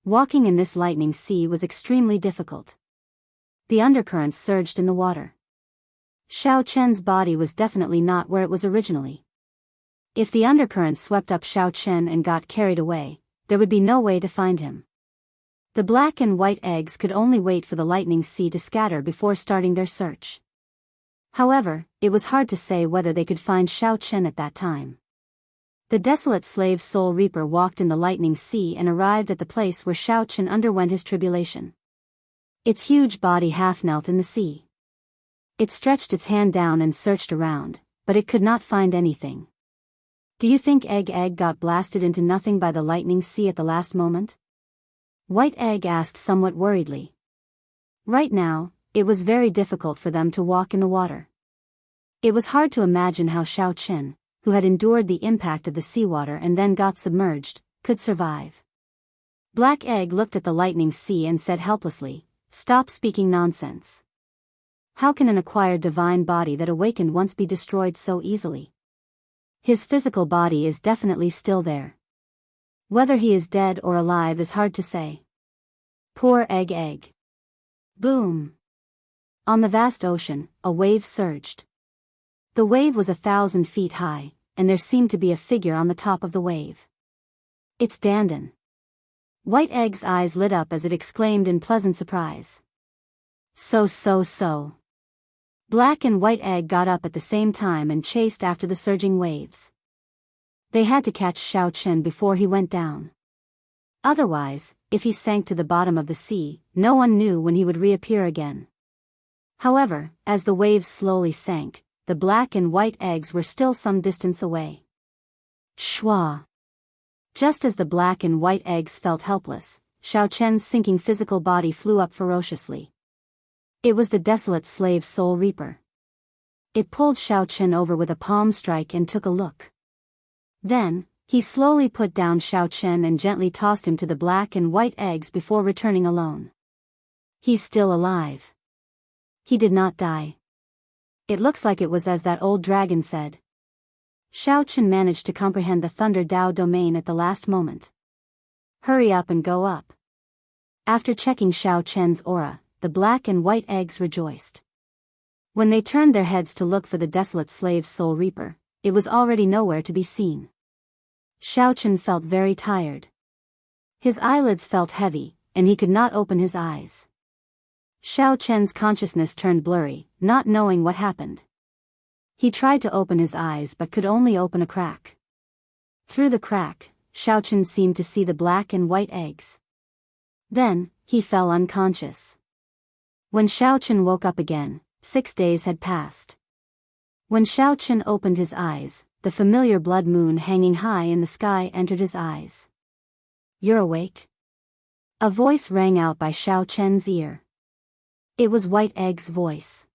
Walking in this lightning sea was extremely difficult. The undercurrents surged in the water. Shao Chen's body was definitely not where it was originally. If the undercurrents swept up Shao Chen and got carried away, there would be no way to find him. The black and white eggs could only wait for the lightning sea to scatter before starting their search. However, it was hard to say whether they could find Shao Chen at that time. The desolate slave soul reaper walked in the lightning sea and arrived at the place where Shao Chen underwent his tribulation. Its huge body half knelt in the sea. It stretched its hand down and searched around, but it could not find anything. Do you think Egg got blasted into nothing by the lightning sea at the last moment? White Egg asked somewhat worriedly. Right now, it was very difficult for them to walk in the water. It was hard to imagine how Shao Chen, who had endured the impact of the seawater and then got submerged, could survive. Black Egg looked at the lightning sea and said helplessly, "Stop speaking nonsense. How can an acquired divine body that awakened once be destroyed so easily? His physical body is definitely still there. Whether he is dead or alive is hard to say. Poor egg. Boom! On the vast ocean, a wave surged. The wave was 1,000 feet high, and there seemed to be a figure on the top of the wave. It's Dandan. White Egg's eyes lit up as it exclaimed in pleasant surprise. So. Black and White Egg got up at the same time and chased after the surging waves. They had to catch Xiao Chen before he went down. Otherwise, if he sank to the bottom of the sea, no one knew when he would reappear again. However, as the waves slowly sank, the black and white eggs were still some distance away. Shwa! Just as the black and white eggs felt helpless, Xiao Chen's sinking physical body flew up ferociously. It was the desolate slave soul reaper. It pulled Xiao Chen over with a palm strike and took a look. Then, he slowly put down Xiao Chen and gently tossed him to the black and white eggs before returning alone. He's still alive. He did not die. It looks like it was as that old dragon said. Xiao Chen managed to comprehend the Thunder Dao domain at the last moment. Hurry up and go up. After checking Xiao Chen's aura, the black and white eggs rejoiced. When they turned their heads to look for the desolate slave soul reaper, it was already nowhere to be seen. Xiao Chen felt very tired. His eyelids felt heavy, and he could not open his eyes. Xiao Chen's consciousness turned blurry, not knowing what happened. He tried to open his eyes but could only open a crack. Through the crack, Xiao Chen seemed to see the black and white eggs. Then, he fell unconscious. When Xiao Chen woke up again, 6 days had passed. When Xiao Chen opened his eyes, the familiar blood moon hanging high in the sky entered his eyes. You're awake? A voice rang out by Xiao Chen's ear. It was White Egg's voice.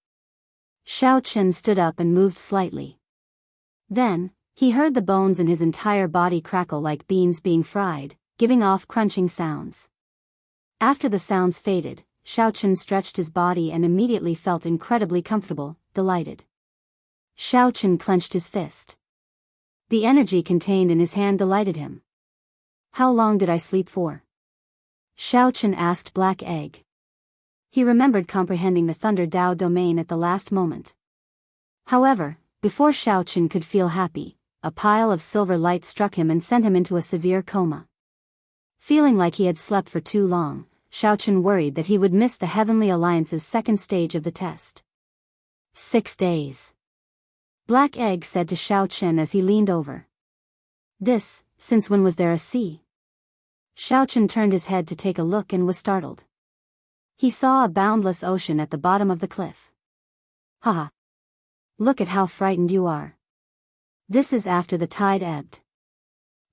Xiao Chen stood up and moved slightly. Then, he heard the bones in his entire body crackle like beans being fried, giving off crunching sounds. After the sounds faded, Xiao Chen stretched his body and immediately felt incredibly comfortable, delighted. Xiao Chen clenched his fist. The energy contained in his hand delighted him. How long did I sleep for? Xiao Chen asked Black Egg. He remembered comprehending the Thunder Dao domain at the last moment. However, before Xiao Chen could feel happy, a pile of silver light struck him and sent him into a severe coma. Feeling like he had slept for too long, Xiao Chen worried that he would miss the Heavenly Alliance's second stage of the test. 6 days. Black Egg said to Xiao Chen as he leaned over. Since when was there a sea? Xiao Chen turned his head to take a look and was startled. He saw a boundless ocean at the bottom of the cliff. Haha. Look at how frightened you are. This is after the tide ebbed.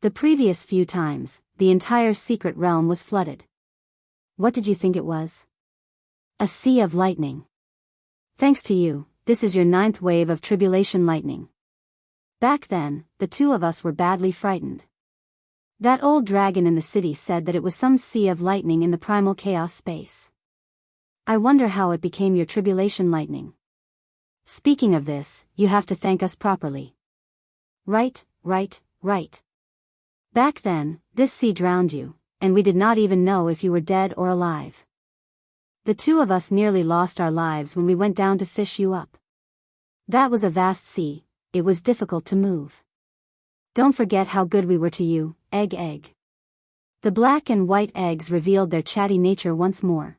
The previous few times, the entire secret realm was flooded. What did you think it was? A sea of lightning. Thanks to you, this is your 9th wave of tribulation lightning. Back then, the two of us were badly frightened. That old dragon in the city said that it was some sea of lightning in the primal chaos space. I wonder how it became your tribulation lightning. Speaking of this, you have to thank us properly. Right. Back then, this sea drowned you, and we did not even know if you were dead or alive. The two of us nearly lost our lives when we went down to fish you up. That was a vast sea, it was difficult to move. Don't forget how good we were to you, Egg. The black and white eggs revealed their chatty nature once more.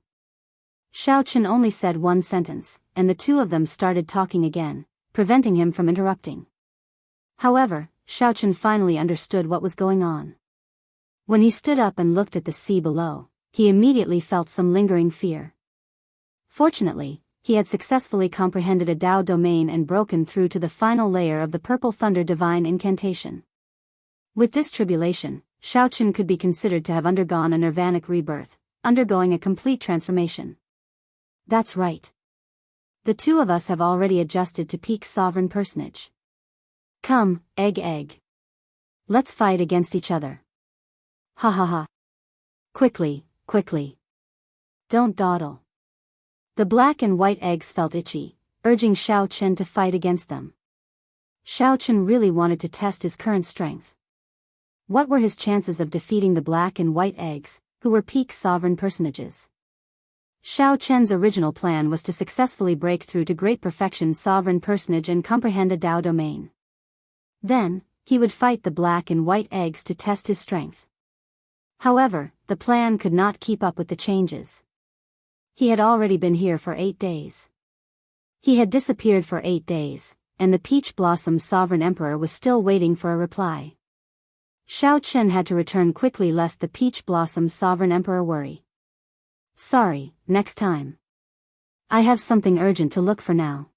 Xiao Chen only said one sentence, and the two of them started talking again, preventing him from interrupting. However, Xiao Chen finally understood what was going on. When he stood up and looked at the sea below, he immediately felt some lingering fear. Fortunately, he had successfully comprehended a Dao domain and broken through to the final layer of the Purple Thunder Divine Incantation. With this tribulation, Xiao Chen could be considered to have undergone a nirvanic rebirth, undergoing a complete transformation. That's right. The two of us have already adjusted to peak sovereign personage. Come, Egg. Let's fight against each other. Ha. Quickly. Don't dawdle. The black and white eggs felt itchy, urging Xiao Chen to fight against them. Xiao Chen really wanted to test his current strength. What were his chances of defeating the black and white eggs, who were peak sovereign personages? Xiao Chen's original plan was to successfully break through to great perfection sovereign personage and comprehend a Dao domain. Then, he would fight the black and white eggs to test his strength. However, the plan could not keep up with the changes. He had already been here for 8 days. He had disappeared for 8 days, and the Peach Blossom Sovereign Emperor was still waiting for a reply. Xiao Chen had to return quickly lest the Peach Blossom Sovereign Emperor worry. Sorry, next time. I have something urgent to look for now.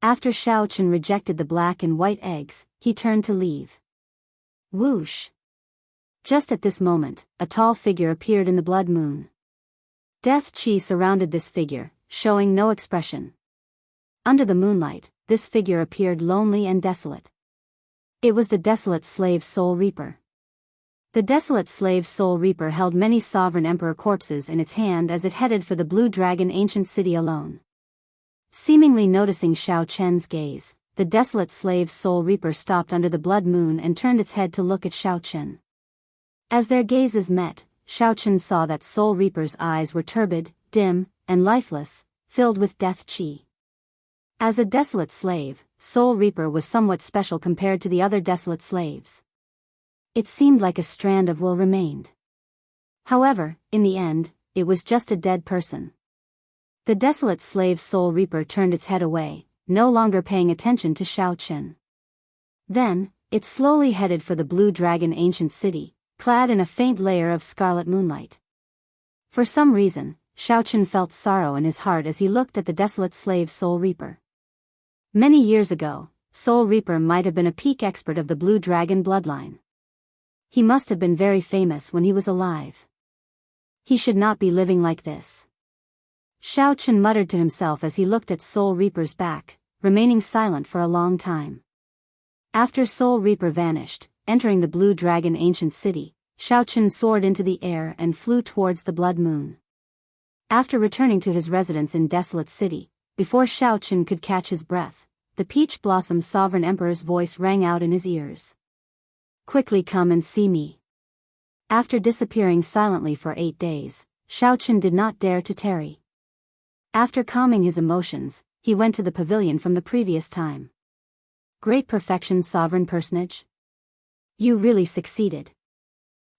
After Xiao Chen rejected the black and white eggs, he turned to leave. Whoosh! Just at this moment, a tall figure appeared in the blood moon. Death Qi surrounded this figure, showing no expression. Under the moonlight, this figure appeared lonely and desolate. It was the desolate slave Soul Reaper. The desolate slave Soul Reaper held many sovereign emperor corpses in its hand as it headed for the Blue Dragon ancient city alone. Seemingly noticing Xiao Chen's gaze, the desolate slave Soul Reaper stopped under the blood moon and turned its head to look at Xiao Chen. As their gazes met, Xiao Chen saw that Soul Reaper's eyes were turbid, dim, and lifeless, filled with death qi. As a desolate slave, Soul Reaper was somewhat special compared to the other desolate slaves. It seemed like a strand of will remained. However, in the end, it was just a dead person. The desolate slave Soul Reaper turned its head away, no longer paying attention to Xiao Chen. Then, it slowly headed for the Blue Dragon ancient city, clad in a faint layer of scarlet moonlight. For some reason, Xiao Chen felt sorrow in his heart as he looked at the desolate slave Soul Reaper. Many years ago, Soul Reaper might have been a peak expert of the Blue Dragon bloodline. He must have been very famous when he was alive. He should not be living like this. Xiao Chen muttered to himself as he looked at Soul Reaper's back, remaining silent for a long time. After Soul Reaper vanished, entering the Blue Dragon ancient city, Xiao Chen soared into the air and flew towards the blood moon. After returning to his residence in Desolate City, before Xiao Chen could catch his breath, the Peach Blossom Sovereign Emperor's voice rang out in his ears. Quickly come and see me. After disappearing silently for 8 days, Xiao Chen did not dare to tarry. After calming his emotions, he went to the pavilion from the previous time. Great perfection sovereign personage? You really succeeded.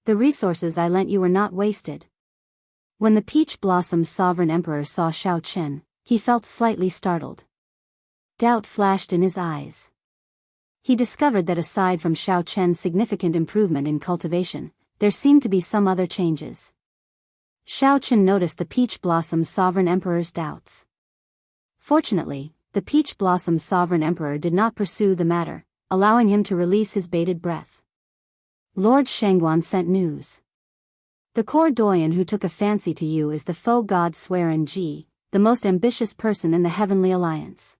The resources I lent you were not wasted. When the Peach Blossom Sovereign Emperor saw Xiao Chen, he felt slightly startled. Doubt flashed in his eyes. He discovered that aside from Xiao Chen's significant improvement in cultivation, there seemed to be some other changes. Xiao Chen noticed the Peach Blossom Sovereign Emperor's doubts. Fortunately, the Peach Blossom Sovereign Emperor did not pursue the matter, allowing him to release his bated breath. Lord Shangguan sent news. The court doyen who took a fancy to you is the faux god Swearen Ji, the most ambitious person in the Heavenly Alliance.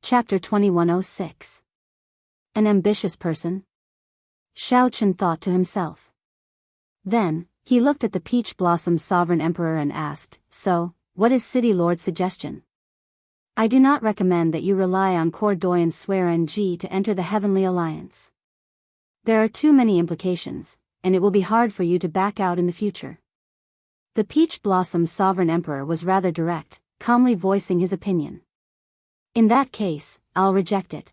Chapter 2106. An ambitious person? Xiao Chen thought to himself. Then, he looked at the Peach Blossom Sovereign Emperor and asked, So, what is City Lord's suggestion? I do not recommend that you rely on court doyen Swearen Ji to enter the Heavenly Alliance. There are too many implications, and it will be hard for you to back out in the future. The Peach Blossom Sovereign Emperor was rather direct, calmly voicing his opinion. In that case, I'll reject it.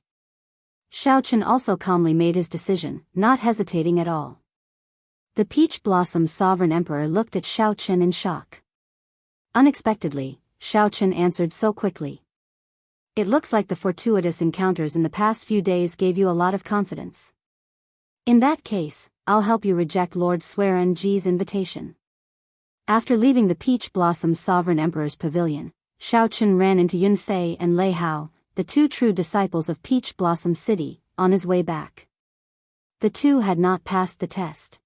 Xiao Chen also calmly made his decision, not hesitating at all. The Peach Blossom Sovereign Emperor looked at Xiao Chen in shock. Unexpectedly, Xiao Chen answered so quickly. It looks like the fortuitous encounters in the past few days gave you a lot of confidence. In that case, I'll help you reject Lord Swearen Ji's invitation. After leaving the Peach Blossom Sovereign Emperor's pavilion, Xiao Chen ran into Yun Fei and Lei Hao, the 2 true disciples of Peach Blossom City, on his way back. The 2 had not passed the test.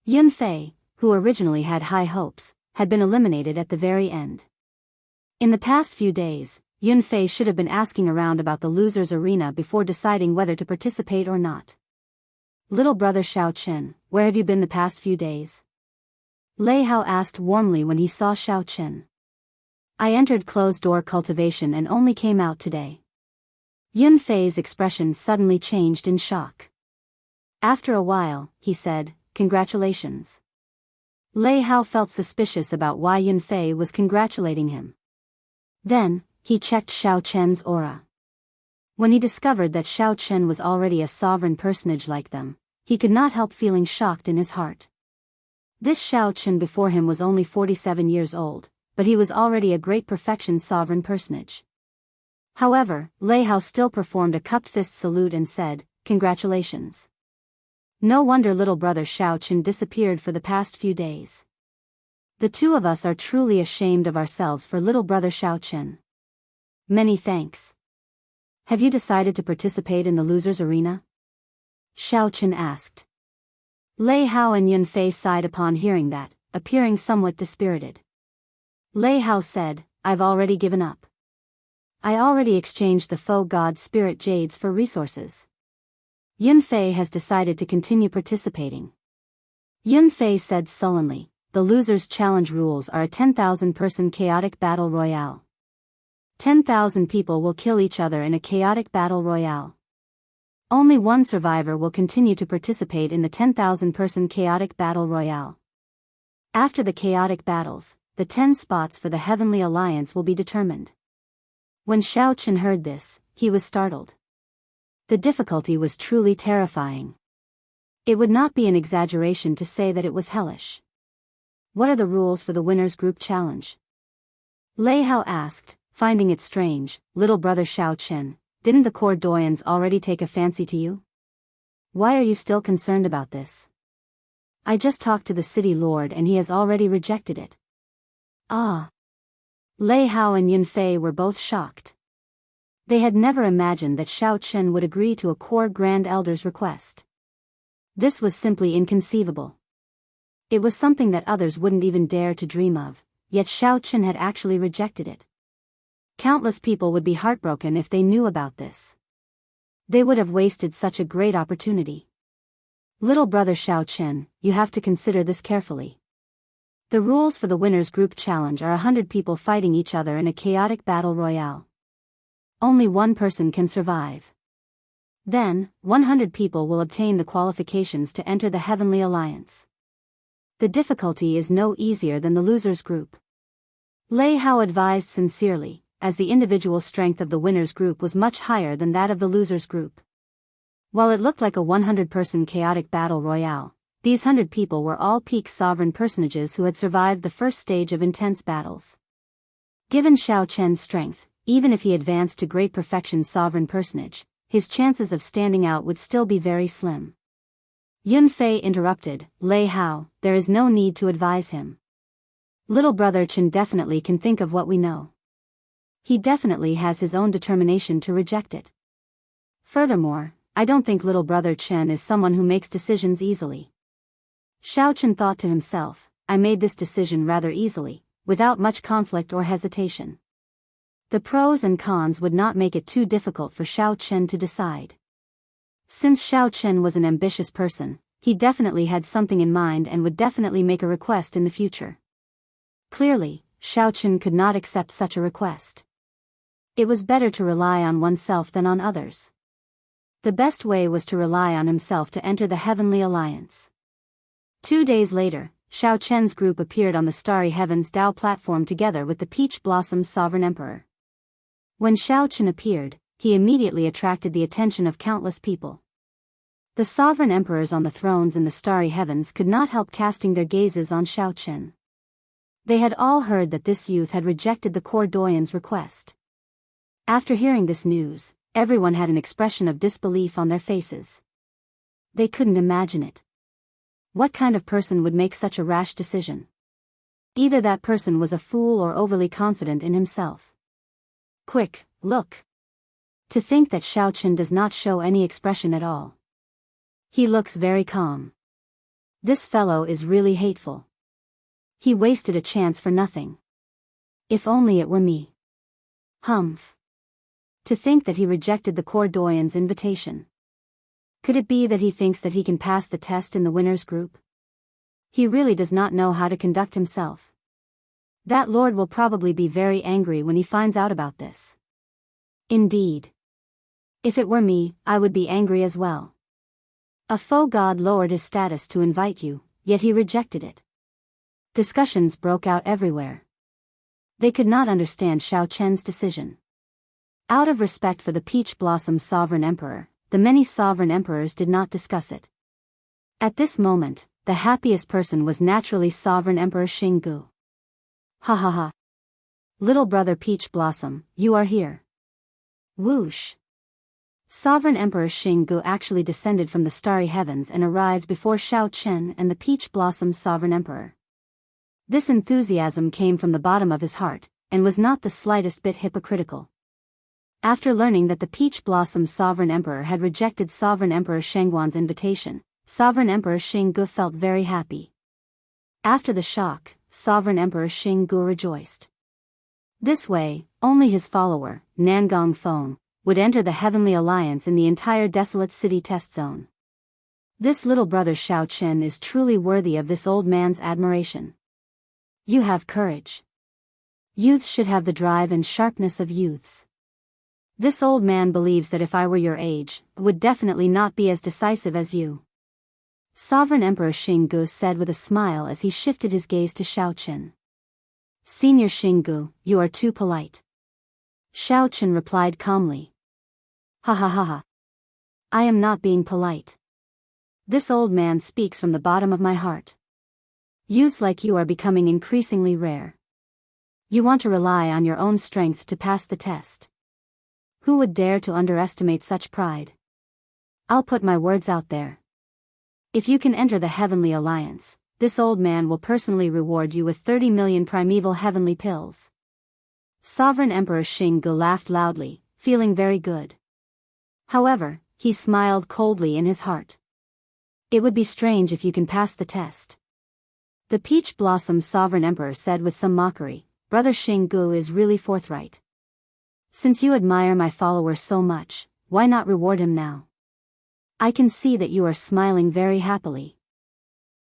Yun Fei, who originally had high hopes, had been eliminated at the very end. In the past few days, Yun Fei should have been asking around about the losers arena before deciding whether to participate or not. Little brother Xiao Chen, where have you been the past few days? Lei Hao asked warmly when he saw Xiao Chen. I entered closed-door cultivation and only came out today. Yun Fei's expression suddenly changed in shock. After a while, he said, "Congratulations." Lei Hao felt suspicious about why Yunfei was congratulating him. Then, he checked Xiao Chen's aura. When he discovered that Xiao Chen was already a sovereign personage like them, he could not help feeling shocked in his heart. This Xiao Chen before him was only 47 years old, but he was already a great perfection sovereign personage. However, Lei Hao still performed a cupped fist salute and said, "Congratulations." No wonder little brother Xiao Chen disappeared for the past few days. The two of us are truly ashamed of ourselves for little brother Xiao Chen. Many thanks. Have you decided to participate in the losers arena? Xiao Chen asked. Lei Hao and Yunfei sighed upon hearing that, appearing somewhat dispirited. Lei Hao said, "I've already given up. I already exchanged the faux god spirit jades for resources." Yunfei has decided to continue participating. Yunfei said sullenly, "The losers challenge rules are a 10,000-person chaotic battle royale. 10,000 people will kill each other in a chaotic battle royale. Only one survivor will continue to participate in the 10,000-person chaotic battle royale. After the chaotic battles, the 10 spots for the Heavenly Alliance will be determined." When Xiao Chen heard this, he was startled. The difficulty was truly terrifying. It would not be an exaggeration to say that it was hellish. What are the rules for the winners group challenge? Lei Hao asked, finding it strange. "Little brother Xiao Chen, didn't the core doyens already take a fancy to you? Why are you still concerned about this? I just talked to the city lord and he has already rejected it." Ah! Lei Hao and Yunfei were both shocked. They had never imagined that Xiao Chen would agree to a core grand elder's request. This was simply inconceivable. It was something that others wouldn't even dare to dream of, yet Xiao Chen had actually rejected it. Countless people would be heartbroken if they knew about this. They would have wasted such a great opportunity. Little brother Xiao Chen, you have to consider this carefully. The rules for the winners group challenge are 100 people fighting each other in a chaotic battle royale. Only one person can survive. Then, 100 people will obtain the qualifications to enter the Heavenly Alliance. The difficulty is no easier than the losers group. Lei Hao advised sincerely, as the individual strength of the winners group was much higher than that of the losers group. While it looked like a 100-person chaotic battle royale, these 100 people were all peak sovereign personages who had survived the first stage of intense battles. Given Xiao Chen's strength, even if he advanced to great perfection sovereign personage, his chances of standing out would still be very slim. Yunfei interrupted, "Lei Hao, there is no need to advise him. Little brother Chen definitely can think of what we know. He definitely has his own determination to reject it. Furthermore, I don't think little brother Chen is someone who makes decisions easily." Xiao Chen thought to himself, "I made this decision rather easily, without much conflict or hesitation." The pros and cons would not make it too difficult for Xiao Chen to decide. Since Xiao Chen was an ambitious person, he definitely had something in mind and would definitely make a request in the future. Clearly, Xiao Chen could not accept such a request. It was better to rely on oneself than on others. The best way was to rely on himself to enter the Heavenly Alliance. 2 days later, Xiao Chen's group appeared on the Starry Heavens Dao platform together with the Peach Blossom's Sovereign Emperor. When Xiao Chen appeared, he immediately attracted the attention of countless people. The sovereign emperors on the thrones in the starry heavens could not help casting their gazes on Xiao Chen. They had all heard that this youth had rejected the core doyen's request. After hearing this news, everyone had an expression of disbelief on their faces. They couldn't imagine it. What kind of person would make such a rash decision? Either that person was a fool or overly confident in himself. Quick, look! To think that Xiao Chen does not show any expression at all. He looks very calm. This fellow is really hateful. He wasted a chance for nothing. If only it were me. Humph. To think that he rejected the core doyen's invitation. Could it be that he thinks that he can pass the test in the winners group? He really does not know how to conduct himself. That lord will probably be very angry when he finds out about this. Indeed. If it were me, I would be angry as well. A faux god lowered his status to invite you, yet he rejected it. Discussions broke out everywhere. They could not understand Xiao Chen's decision. Out of respect for the Peach Blossom Sovereign Emperor, the many sovereign emperors did not discuss it. At this moment, the happiest person was naturally Sovereign Emperor Xinggu. Ha ha ha. Little brother Peach Blossom, you are here. Whoosh. Sovereign Emperor Xinggu actually descended from the starry heavens and arrived before Xiao Chen and the Peach Blossom Sovereign Emperor. This enthusiasm came from the bottom of his heart, and was not the slightest bit hypocritical. After learning that the Peach Blossom Sovereign Emperor had rejected Sovereign Emperor Shengguan's invitation, Sovereign Emperor Xinggu felt very happy. After the shock, Sovereign Emperor Xinggu rejoiced. This way, only his follower, Nangong Feng, would enter the Heavenly Alliance in the entire desolate city test zone. This little brother Xiao Chen is truly worthy of this old man's admiration. You have courage. Youths should have the drive and sharpness of youths. This old man believes that if I were your age, would definitely not be as decisive as you. Sovereign Emperor Xinggu said with a smile as he shifted his gaze to Xiao Chen. Senior Xinggu, you are too polite. Xiao Chen replied calmly. Ha ha ha ha. I am not being polite. This old man speaks from the bottom of my heart. Youths like you are becoming increasingly rare. You want to rely on your own strength to pass the test. Who would dare to underestimate such pride? I'll put my words out there. If you can enter the Heavenly Alliance, this old man will personally reward you with 30 million primeval heavenly pills. Sovereign Emperor Xinggu laughed loudly, feeling very good. However, he smiled coldly in his heart. It would be strange if you can pass the test. The Peach Blossom Sovereign Emperor said with some mockery, Brother Xinggu is really forthright. Since you admire my follower so much, why not reward him now? I can see that you are smiling very happily.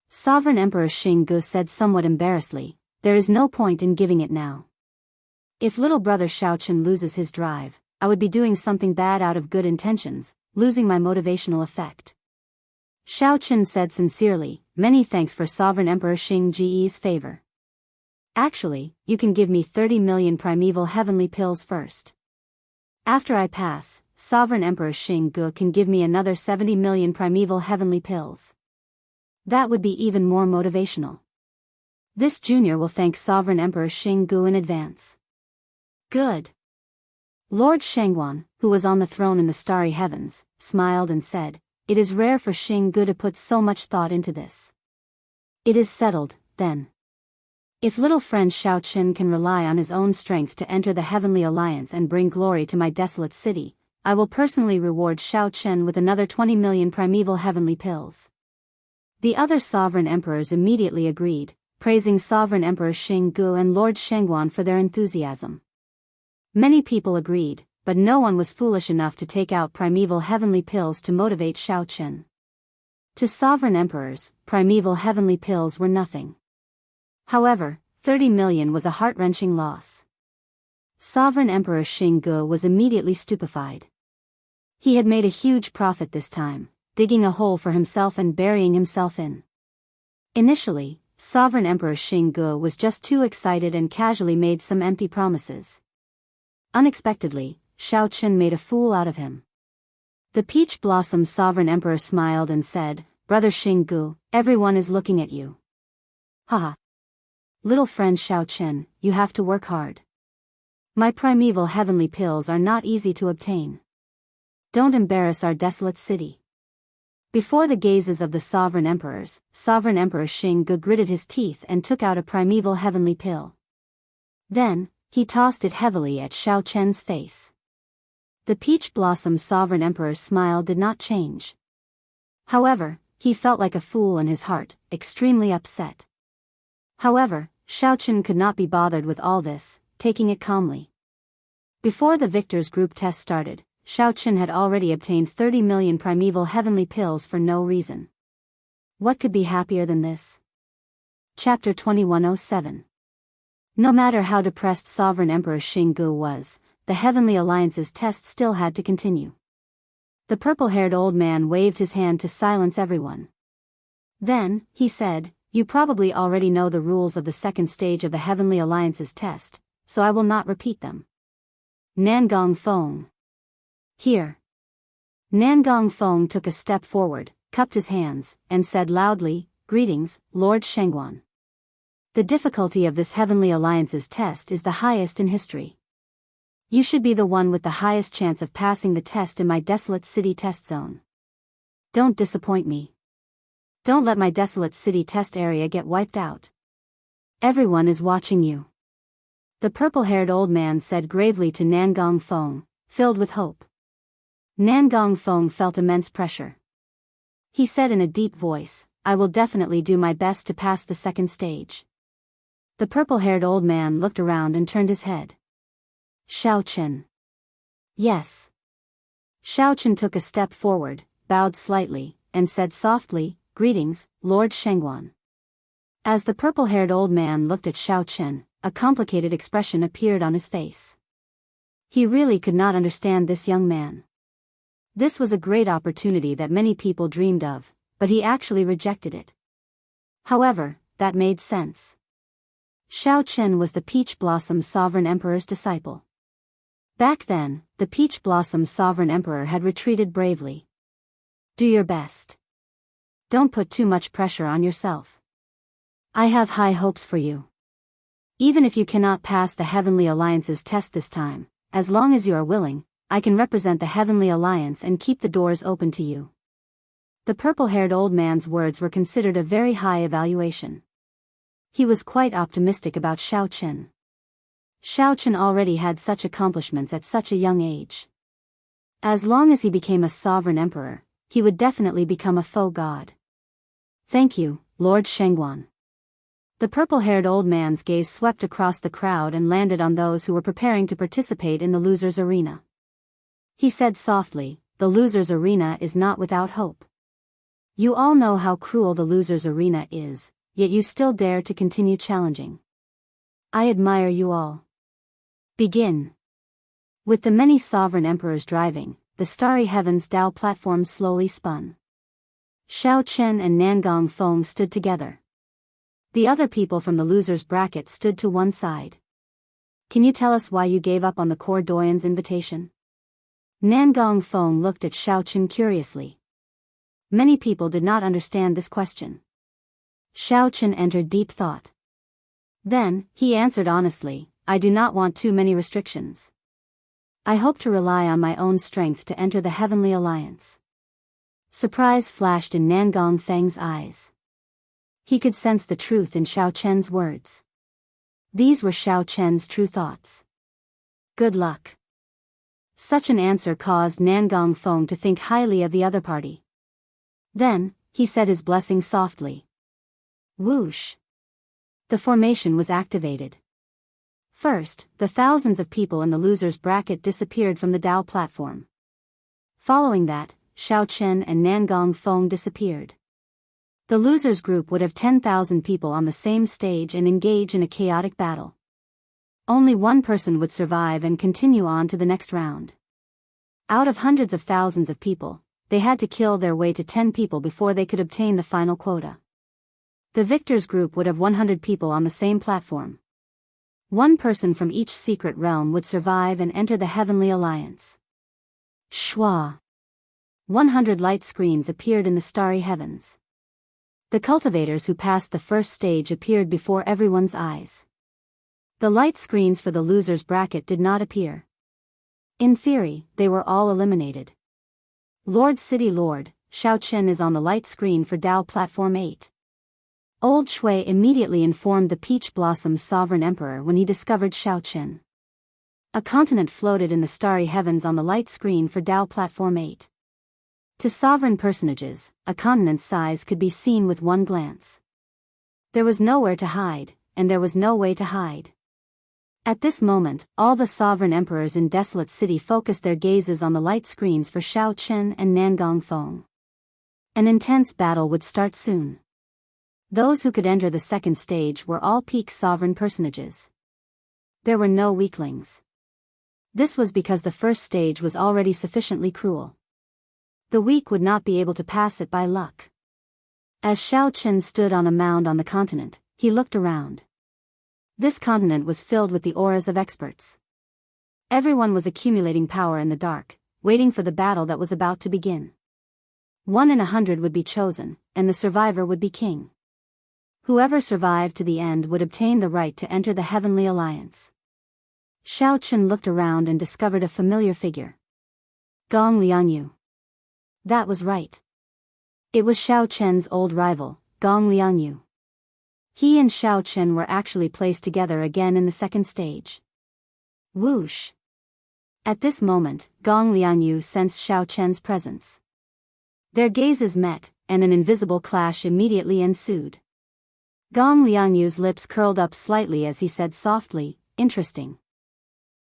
Sovereign Emperor Xinggu said somewhat embarrassedly, there is no point in giving it now. If little brother Xiao Chen loses his drive, I would be doing something bad out of good intentions, losing my motivational effect. Xiao Chen said sincerely, many thanks for Sovereign Emperor Xinggu's favor. Actually, you can give me 30 million primeval heavenly pills first. After I pass, Sovereign Emperor Xinggu can give me another 70 million primeval heavenly pills. That would be even more motivational. This junior will thank Sovereign Emperor Xinggu in advance. Good. Lord Shengguan, who was on the throne in the starry heavens, smiled and said, it is rare for Xinggu to put so much thought into this. It is settled, then. If little friend Xiao Chen can rely on his own strength to enter the Heavenly Alliance and bring glory to my desolate city, I will personally reward Xiao Chen with another 20 million primeval heavenly pills. The other sovereign emperors immediately agreed, praising Sovereign Emperor Xinggu and Lord Shengguan for their enthusiasm. Many people agreed, but no one was foolish enough to take out primeval heavenly pills to motivate Xiao Chen. To sovereign emperors, primeval heavenly pills were nothing. However, 30 million was a heart-wrenching loss. Sovereign Emperor Xinggu was immediately stupefied. He had made a huge profit this time, digging a hole for himself and burying himself in. Initially, Sovereign Emperor Xinggu was just too excited and casually made some empty promises. Unexpectedly, Xiao Chen made a fool out of him. The Peach Blossom Sovereign Emperor smiled and said, Brother Xinggu, everyone is looking at you. Haha. Little friend Xiao Chen, you have to work hard. My primeval heavenly pills are not easy to obtain. Don't embarrass our desolate city. Before the gazes of the sovereign emperors, Sovereign Emperor Xinggu gritted his teeth and took out a primeval heavenly pill. Then, he tossed it heavily at Xiao Chen's face. The Peach Blossom Sovereign Emperor's smile did not change. However, he felt like a fool in his heart, extremely upset. However, Xiao Chen could not be bothered with all this, taking it calmly. Before the victors group test started, Xiao Chen had already obtained 30 million primeval heavenly pills for no reason. What could be happier than this? Chapter 2107. No matter how depressed Sovereign Emperor Xinggu was, the Heavenly Alliance's test still had to continue. The purple-haired old man waved his hand to silence everyone. Then, he said, "You probably already know the rules of the second stage of the Heavenly Alliance's test, so I will not repeat them." Nangong Feng. Here. Nangong Feng took a step forward, cupped his hands, and said loudly, "Greetings, Lord Shengguan. The difficulty of this Heavenly Alliance's test is the highest in history. You should be the one with the highest chance of passing the test in my desolate city test zone. Don't disappoint me. Don't let my desolate city test area get wiped out. Everyone is watching you." The purple-haired old man said gravely to Nangong Feng, filled with hope. Nangong Feng felt immense pressure. He said in a deep voice, "I will definitely do my best to pass the second stage." The purple-haired old man looked around and turned his head. Xiaochen. Yes. Xiaochen took a step forward, bowed slightly, and said softly, "Greetings, Lord Shengguan." As the purple-haired old man looked at Xiaochen, a complicated expression appeared on his face. He really could not understand this young man. This was a great opportunity that many people dreamed of, but he actually rejected it. However, that made sense. Xiaochen was the Peach Blossom Sovereign Emperor's disciple. Back then, the Peach Blossom Sovereign Emperor had retreated bravely. Do your best. Don't put too much pressure on yourself. I have high hopes for you. Even if you cannot pass the Heavenly Alliance's test this time, as long as you are willing, I can represent the Heavenly Alliance and keep the doors open to you. The purple-haired old man's words were considered a very high evaluation. He was quite optimistic about Xiaochen. Xiaochen already had such accomplishments at such a young age. As long as he became a sovereign emperor, he would definitely become a faux god. Thank you, Lord Shengguan. The purple-haired old man's gaze swept across the crowd and landed on those who were preparing to participate in the losers' arena. He said softly, "The losers' arena is not without hope. You all know how cruel the losers' arena is, yet you still dare to continue challenging. I admire you all. Begin." With the many sovereign emperors driving, the starry heavens Dao platform slowly spun. Xiaochen and Nangong Feng stood together. The other people from the losers' bracket stood to one side. "Can you tell us why you gave up on the Core Doyen's invitation?" Nangong Feng looked at Xiaochen curiously. Many people did not understand this question. Xiaochen entered deep thought. Then, he answered honestly, "I do not want too many restrictions. I hope to rely on my own strength to enter the Heavenly Alliance." Surprise flashed in Nangong Feng's eyes. He could sense the truth in Xiaochen's words. These were Xiaochen's true thoughts. Good luck. Such an answer caused Nangong Feng to think highly of the other party. Then, he said his blessing softly. Whoosh. The formation was activated. First, the thousands of people in the losers' bracket disappeared from the Dao platform. Following that, Xiaochen and Nangong Feng disappeared. The losers group would have 10,000 people on the same stage and engage in a chaotic battle. Only one person would survive and continue on to the next round. Out of hundreds of thousands of people, they had to kill their way to 10 people before they could obtain the final quota. The victors group would have 100 people on the same platform. One person from each secret realm would survive and enter the Heavenly Alliance. Shwa. 100 light screens appeared in the starry heavens. The cultivators who passed the first stage appeared before everyone's eyes. The light screens for the losers' bracket did not appear. In theory, they were all eliminated. Lord City Lord, Xiaochen is on the light screen for Dao Platform 8. Old Shui immediately informed the Peach Blossom Sovereign Emperor when he discovered Xiaochen. A continent floated in the starry heavens on the light screen for Dao Platform 8. To sovereign personages, a continent's size could be seen with one glance. There was nowhere to hide, and there was no way to hide. At this moment, all the sovereign emperors in Desolate City focused their gazes on the light screens for Xiaochen and Nangong Feng. An intense battle would start soon. Those who could enter the second stage were all peak sovereign personages. There were no weaklings. This was because the first stage was already sufficiently cruel. The weak would not be able to pass it by luck. As Xiao Chen stood on a mound on the continent, he looked around. This continent was filled with the auras of experts. Everyone was accumulating power in the dark, waiting for the battle that was about to begin. 1 in 100 would be chosen, and the survivor would be king. Whoever survived to the end would obtain the right to enter the Heavenly Alliance. Xiao Chen looked around and discovered a familiar figure. Gong Liangyu. That was right. It was Xiao Chen's old rival, Gong Liangyu. He and Xiao Chen were actually placed together again in the second stage. Whoosh! At this moment, Gong Liangyu sensed Xiao Chen's presence. Their gazes met, and an invisible clash immediately ensued. Gong Liangyu's lips curled up slightly as he said softly, "Interesting."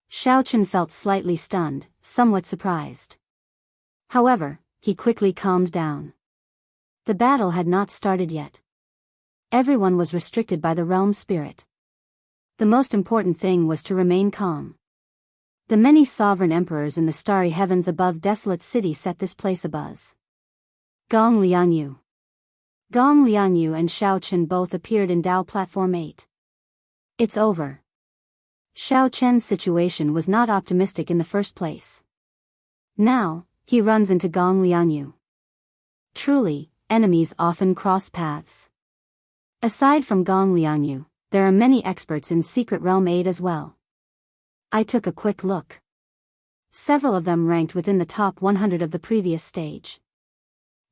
Xiao Chen felt slightly stunned, somewhat surprised. However, he quickly calmed down. The battle had not started yet. Everyone was restricted by the realm spirit. The most important thing was to remain calm. The many sovereign emperors in the starry heavens above desolate city set this place abuzz. Gong Liangyu. Gong Liangyu and Xiao Chen both appeared in Dao Platform 8. It's over. Xiao Chen's situation was not optimistic in the first place. Now, he runs into Gong Liangyu. Truly, enemies often cross paths. Aside from Gong Liangyu, there are many experts in Secret Realm 8 as well. I took a quick look. Several of them ranked within the top 100 of the previous stage.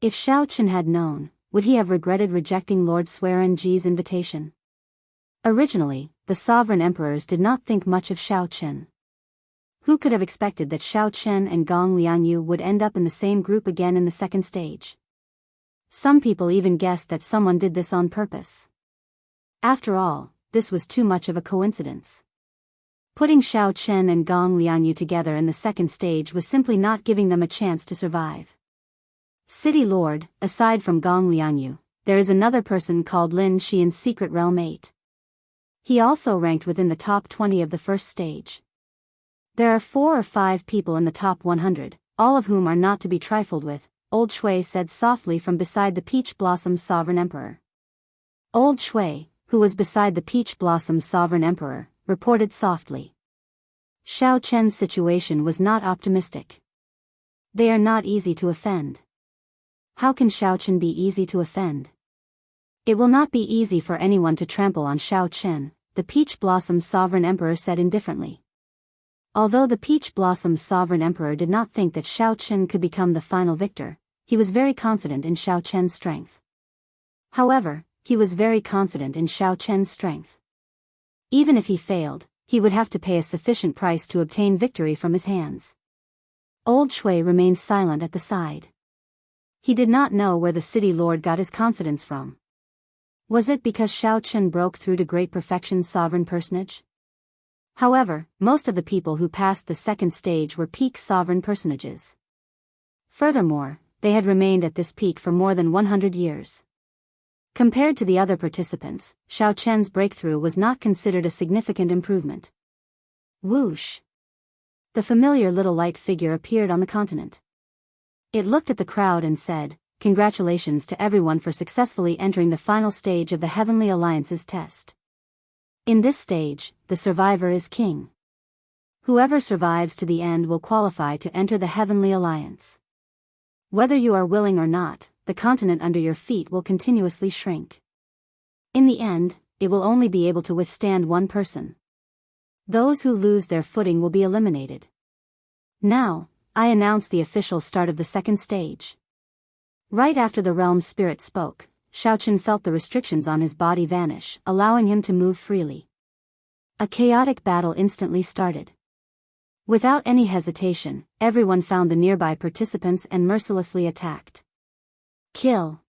If Xiao Chen had known, would he have regretted rejecting Lord Swearenji's invitation? Originally, the sovereign emperors did not think much of Xiao Chen. Who could have expected that Xiao Chen and Gong Liangyu would end up in the same group again in the second stage? Some people even guessed that someone did this on purpose. After all, this was too much of a coincidence. Putting Xiao Chen and Gong Liangyu together in the second stage was simply not giving them a chance to survive. City Lord, aside from Gong Liangyu, there is another person called Lin Shi in Secret Realm 8. He also ranked within the top 20 of the first stage. There are 4 or 5 people in the top 100, all of whom are not to be trifled with, Old Shui said softly from beside the Peach Blossom's sovereign emperor. Old Shui, who was beside the Peach Blossom's sovereign emperor, reported softly. Xiao Chen's situation was not optimistic. They are not easy to offend. How can Xiao Chen be easy to offend? It will not be easy for anyone to trample on Xiao Chen, the Peach Blossom's sovereign emperor said indifferently. Although the Peach Blossom's sovereign emperor did not think that Xiao Chen could become the final victor, he was very confident in Xiao Chen's strength. However, he was very confident in Xiao Chen's strength. Even if he failed, he would have to pay a sufficient price to obtain victory from his hands. Old Shui remained silent at the side. He did not know where the city lord got his confidence from. Was it because Xiao Chen broke through to great perfection's sovereign personage? However, most of the people who passed the second stage were peak sovereign personages. Furthermore, they had remained at this peak for more than 100 years. Compared to the other participants, Xiao Chen's breakthrough was not considered a significant improvement. Whoosh! The familiar little light figure appeared on the continent. It looked at the crowd and said, "Congratulations to everyone for successfully entering the final stage of the Heavenly Alliance's test. In this stage, the survivor is king. Whoever survives to the end will qualify to enter the Heavenly Alliance. Whether you are willing or not, the continent under your feet will continuously shrink. In the end, it will only be able to withstand one person. Those who lose their footing will be eliminated. Now, I announce the official start of the second stage." Right after the realm spirit spoke, Xiao Chen felt the restrictions on his body vanish, allowing him to move freely. A chaotic battle instantly started. Without any hesitation, everyone found the nearby participants and mercilessly attacked. Kill!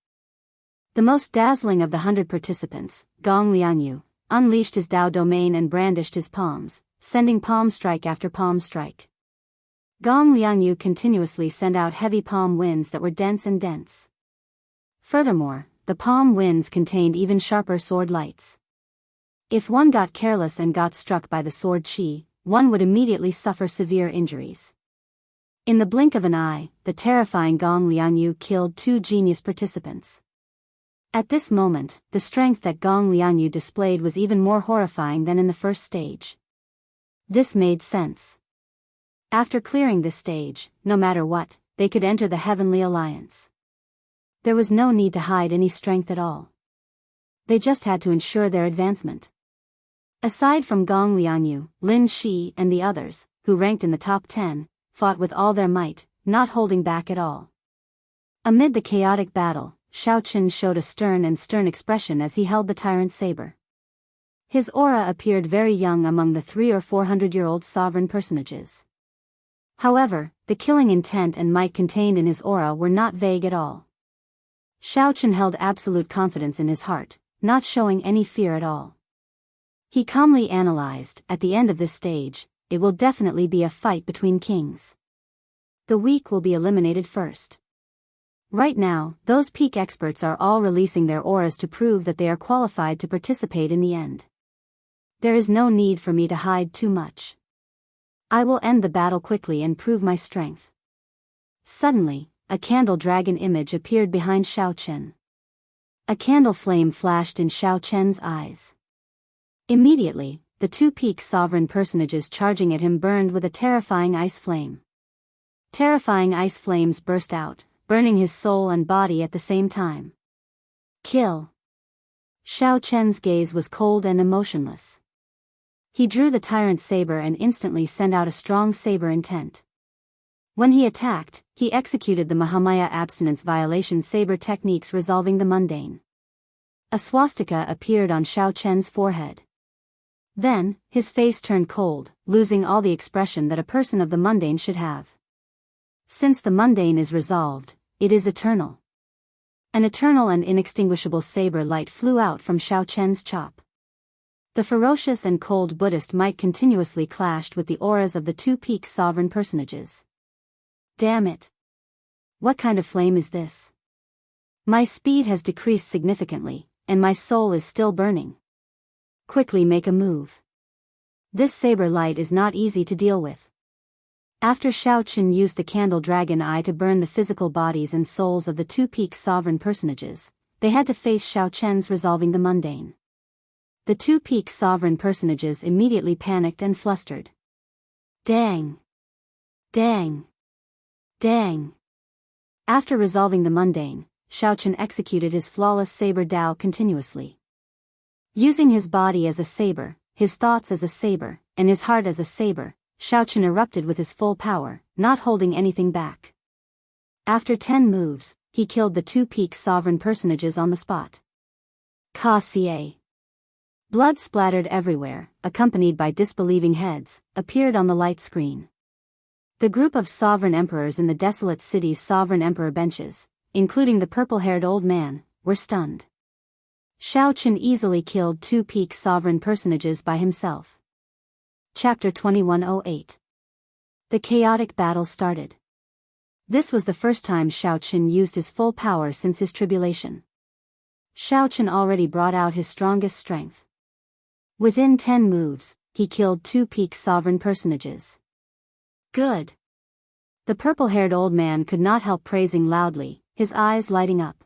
The most dazzling of the 100 participants, Gong Liangyu, unleashed his Dao domain and brandished his palms, sending palm strike after palm strike. Gong Liangyu continuously sent out heavy palm winds that were dense and dense. Furthermore, the palm winds contained even sharper sword lights. If one got careless and got struck by the sword chi, one would immediately suffer severe injuries. In the blink of an eye, the terrifying Gong Liangyu killed 2 genius participants. At this moment, the strength that Gong Liangyu displayed was even more horrifying than in the first stage. This made sense. After clearing this stage, no matter what, they could enter the Heavenly Alliance. There was no need to hide any strength at all. They just had to ensure their advancement. Aside from Gong Liangyu, Lin Shi and the others, who ranked in the top 10, fought with all their might, not holding back at all. Amid the chaotic battle, Xiaoqun showed a stern expression as he held the tyrant's saber. His aura appeared very young among the 300 or 400-year-old sovereign personages. However, the killing intent and might contained in his aura were not vague at all. Xiaoqun held absolute confidence in his heart, not showing any fear at all. He calmly analyzed, at the end of this stage, it will definitely be a fight between kings. The weak will be eliminated first. Right now, those peak experts are all releasing their auras to prove that they are qualified to participate in the end. There is no need for me to hide too much. I will end the battle quickly and prove my strength. Suddenly, a candle dragon image appeared behind Xiaoqun. A candle flame flashed in Xiaoqun's eyes. Immediately, the 2 peak sovereign personages charging at him burned with a terrifying ice flame. Terrifying ice flames burst out, burning his soul and body at the same time. Kill. Xiaoqun's gaze was cold and emotionless. He drew the tyrant's saber and instantly sent out a strong saber intent. When he attacked, he executed the Mahamaya abstinence violation saber techniques, resolving the mundane. A swastika appeared on Xiaoqun's forehead. Then, his face turned cold, losing all the expression that a person of the mundane should have. Since the mundane is resolved, it is eternal. An eternal and inextinguishable saber light flew out from Xiaoqun's chop. The ferocious and cold Buddhist might continuously clashed with the auras of the 2 peak sovereign personages. Damn it! What kind of flame is this? My speed has decreased significantly, and my soul is still burning. Quickly make a move. This saber light is not easy to deal with. After Xiaoqun used the candle dragon eye to burn the physical bodies and souls of the 2 peak sovereign personages, they had to face Xiaoqun's resolving the mundane. The 2 peak sovereign personages immediately panicked and flustered. Dang! Dang! Dang! After resolving the mundane, Xiaoqun executed his flawless saber Dao continuously. Using his body as a saber, his thoughts as a saber, and his heart as a saber, Xiaoqun erupted with his full power, not holding anything back. After 10 moves, he killed the 2 peak sovereign personages on the spot. Ka-ca. Blood splattered everywhere, accompanied by disbelieving heads, appeared on the light screen. The group of sovereign emperors in the desolate city's sovereign emperor benches, including the purple-haired old man, were stunned. Xiaoqun easily killed 2 peak sovereign personages by himself. Chapter 2108. The chaotic battle started. This was the first time Xiaoqun used his full power since his tribulation. Xiaoqun already brought out his strongest strength. Within 10 moves, he killed 2 peak sovereign personages. Good. The purple-haired old man could not help praising loudly, his eyes lighting up.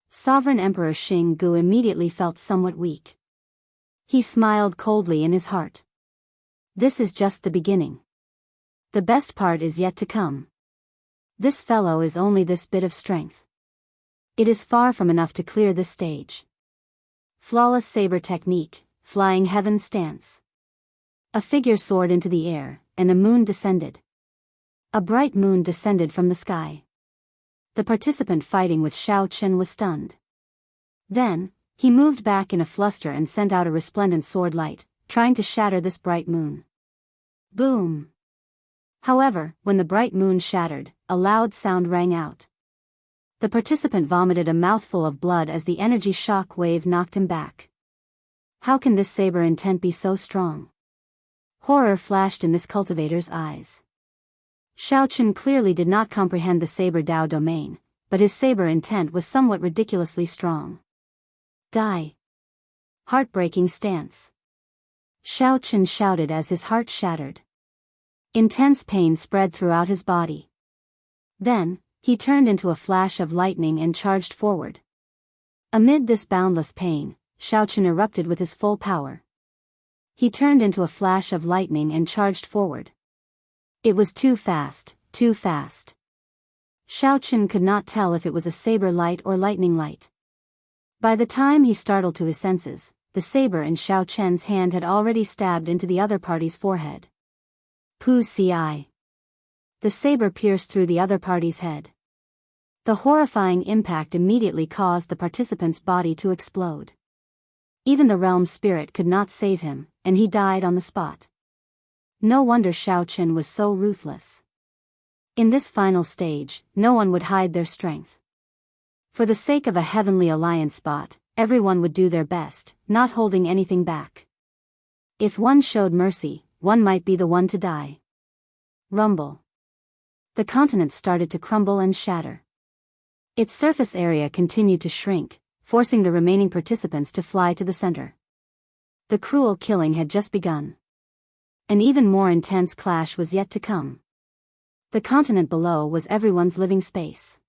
Sovereign Emperor Xing Gu immediately felt somewhat weak. He smiled coldly in his heart. This is just the beginning. The best part is yet to come. This fellow is only this bit of strength. It is far from enough to clear this stage. Flawless saber technique, flying heaven stance. A figure soared into the air, and a moon descended. A bright moon descended from the sky. The participant fighting with Xiaoqun was stunned. Then, he moved back in a fluster and sent out a resplendent sword light, trying to shatter this bright moon. Boom! However, when the bright moon shattered, a loud sound rang out. The participant vomited a mouthful of blood as the energy shock wave knocked him back. How can this saber intent be so strong? Horror flashed in this cultivator's eyes. Xiaoqun clearly did not comprehend the saber Dao domain, but his saber intent was somewhat ridiculously strong. Die! Heartbreaking stance. Xiaoqun shouted as his heart shattered. Intense pain spread throughout his body. Then, he turned into a flash of lightning and charged forward. Amid this boundless pain, Xiaochen erupted with his full power. He turned into a flash of lightning and charged forward. It was too fast, too fast. Xiaochen could not tell if it was a saber light or lightning light. By the time he startled to his senses, the saber in Xiaochen's hand had already stabbed into the other party's forehead. Pu ci. The saber pierced through the other party's head. The horrifying impact immediately caused the participant's body to explode. Even the realm spirit could not save him, and he died on the spot. No wonder Xiaochen was so ruthless. In this final stage, no one would hide their strength. For the sake of a heavenly alliance spot, everyone would do their best, not holding anything back. If one showed mercy, one might be the one to die. Rumble. The continent started to crumble and shatter. Its surface area continued to shrink, forcing the remaining participants to fly to the center. The cruel killing had just begun. An even more intense clash was yet to come. The continent below was everyone's living space.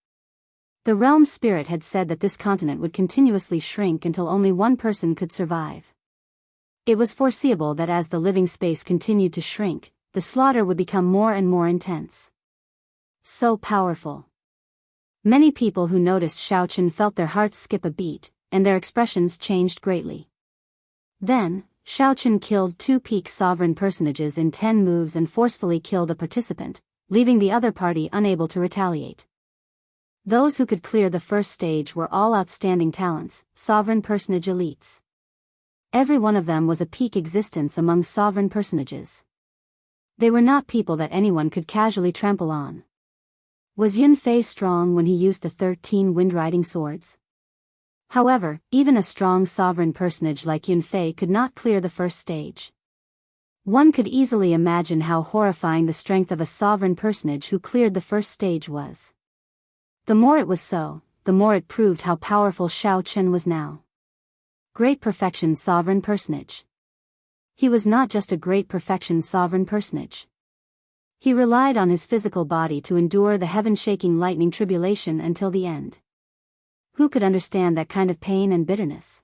The realm spirit had said that this continent would continuously shrink until only one person could survive. It was foreseeable that as the living space continued to shrink, the slaughter would become more and more intense. So powerful. Many people who noticed Xiaochen felt their hearts skip a beat, and their expressions changed greatly. Then, Xiaochen killed 2 peak sovereign personages in 10 moves and forcefully killed a participant, leaving the other party unable to retaliate. Those who could clear the first stage were all outstanding talents, sovereign personage elites. Every one of them was a peak existence among sovereign personages. They were not people that anyone could casually trample on. Was Yunfei strong when he used the 13 wind-riding swords? However, even a strong sovereign personage like Yunfei could not clear the first stage. One could easily imagine how horrifying the strength of a sovereign personage who cleared the first stage was. The more it was so, the more it proved how powerful Xiaochen was now. Great perfection sovereign personage. He was not just a great perfection sovereign personage. He relied on his physical body to endure the heaven-shaking lightning tribulation until the end. Who could understand that kind of pain and bitterness?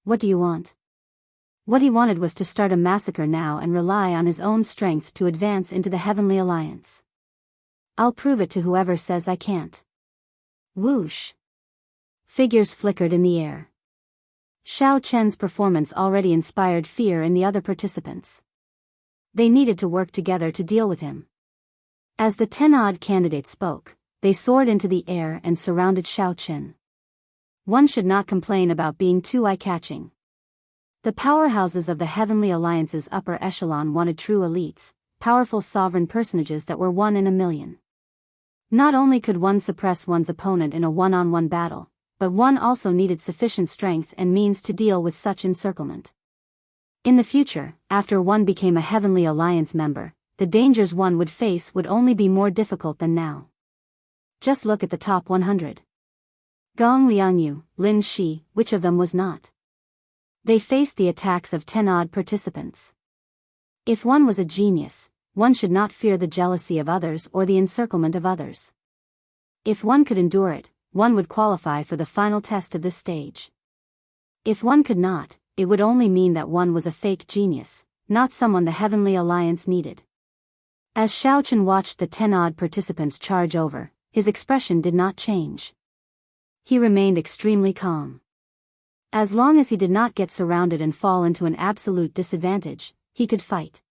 What do you want? What he wanted was to start a massacre now and rely on his own strength to advance into the heavenly alliance. I'll prove it to whoever says I can't. Whoosh. Figures flickered in the air. Xiaochen's performance already inspired fear in the other participants. They needed to work together to deal with him. As the 10-odd candidates spoke, they soared into the air and surrounded Xiaochen. One should not complain about being too eye-catching. The powerhouses of the Heavenly Alliance's upper echelon wanted true elites, powerful sovereign personages that were 1 in a million. Not only could one suppress one's opponent in a one-on-one battle, but one also needed sufficient strength and means to deal with such encirclement. In the future, after one became a Heavenly Alliance member, the dangers one would face would only be more difficult than now. Just look at the top 100. Gong Liangyu, Lin Shi, which of them was not? They faced the attacks of 10-odd participants. If one was a genius, one should not fear the jealousy of others or the encirclement of others. If one could endure it, one would qualify for the final test of this stage. If one could not, it would only mean that one was a fake genius, not someone the Heavenly Alliance needed. As Xiaochen watched the 10-odd participants charge over, his expression did not change. He remained extremely calm. As long as he did not get surrounded and fall into an absolute disadvantage, he could fight.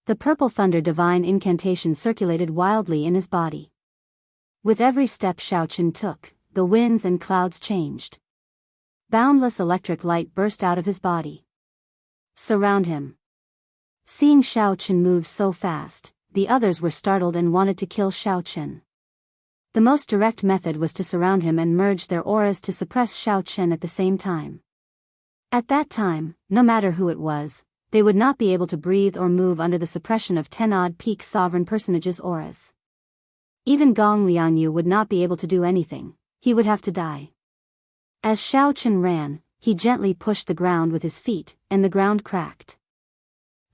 The purple thunder divine incantation circulated wildly in his body. With every step Xiaochen took, the winds and clouds changed. Boundless electric light burst out of his body. Surround him. Seeing Xiaochen move so fast, the others were startled and wanted to kill Xiaochen. The most direct method was to surround him and merge their auras to suppress Xiaochen at the same time. At that time, no matter who it was, they would not be able to breathe or move under the suppression of 10-odd peak sovereign personages' auras. Even Gong Liangyu would not be able to do anything, he would have to die. As Xiaochen ran, he gently pushed the ground with his feet, and the ground cracked.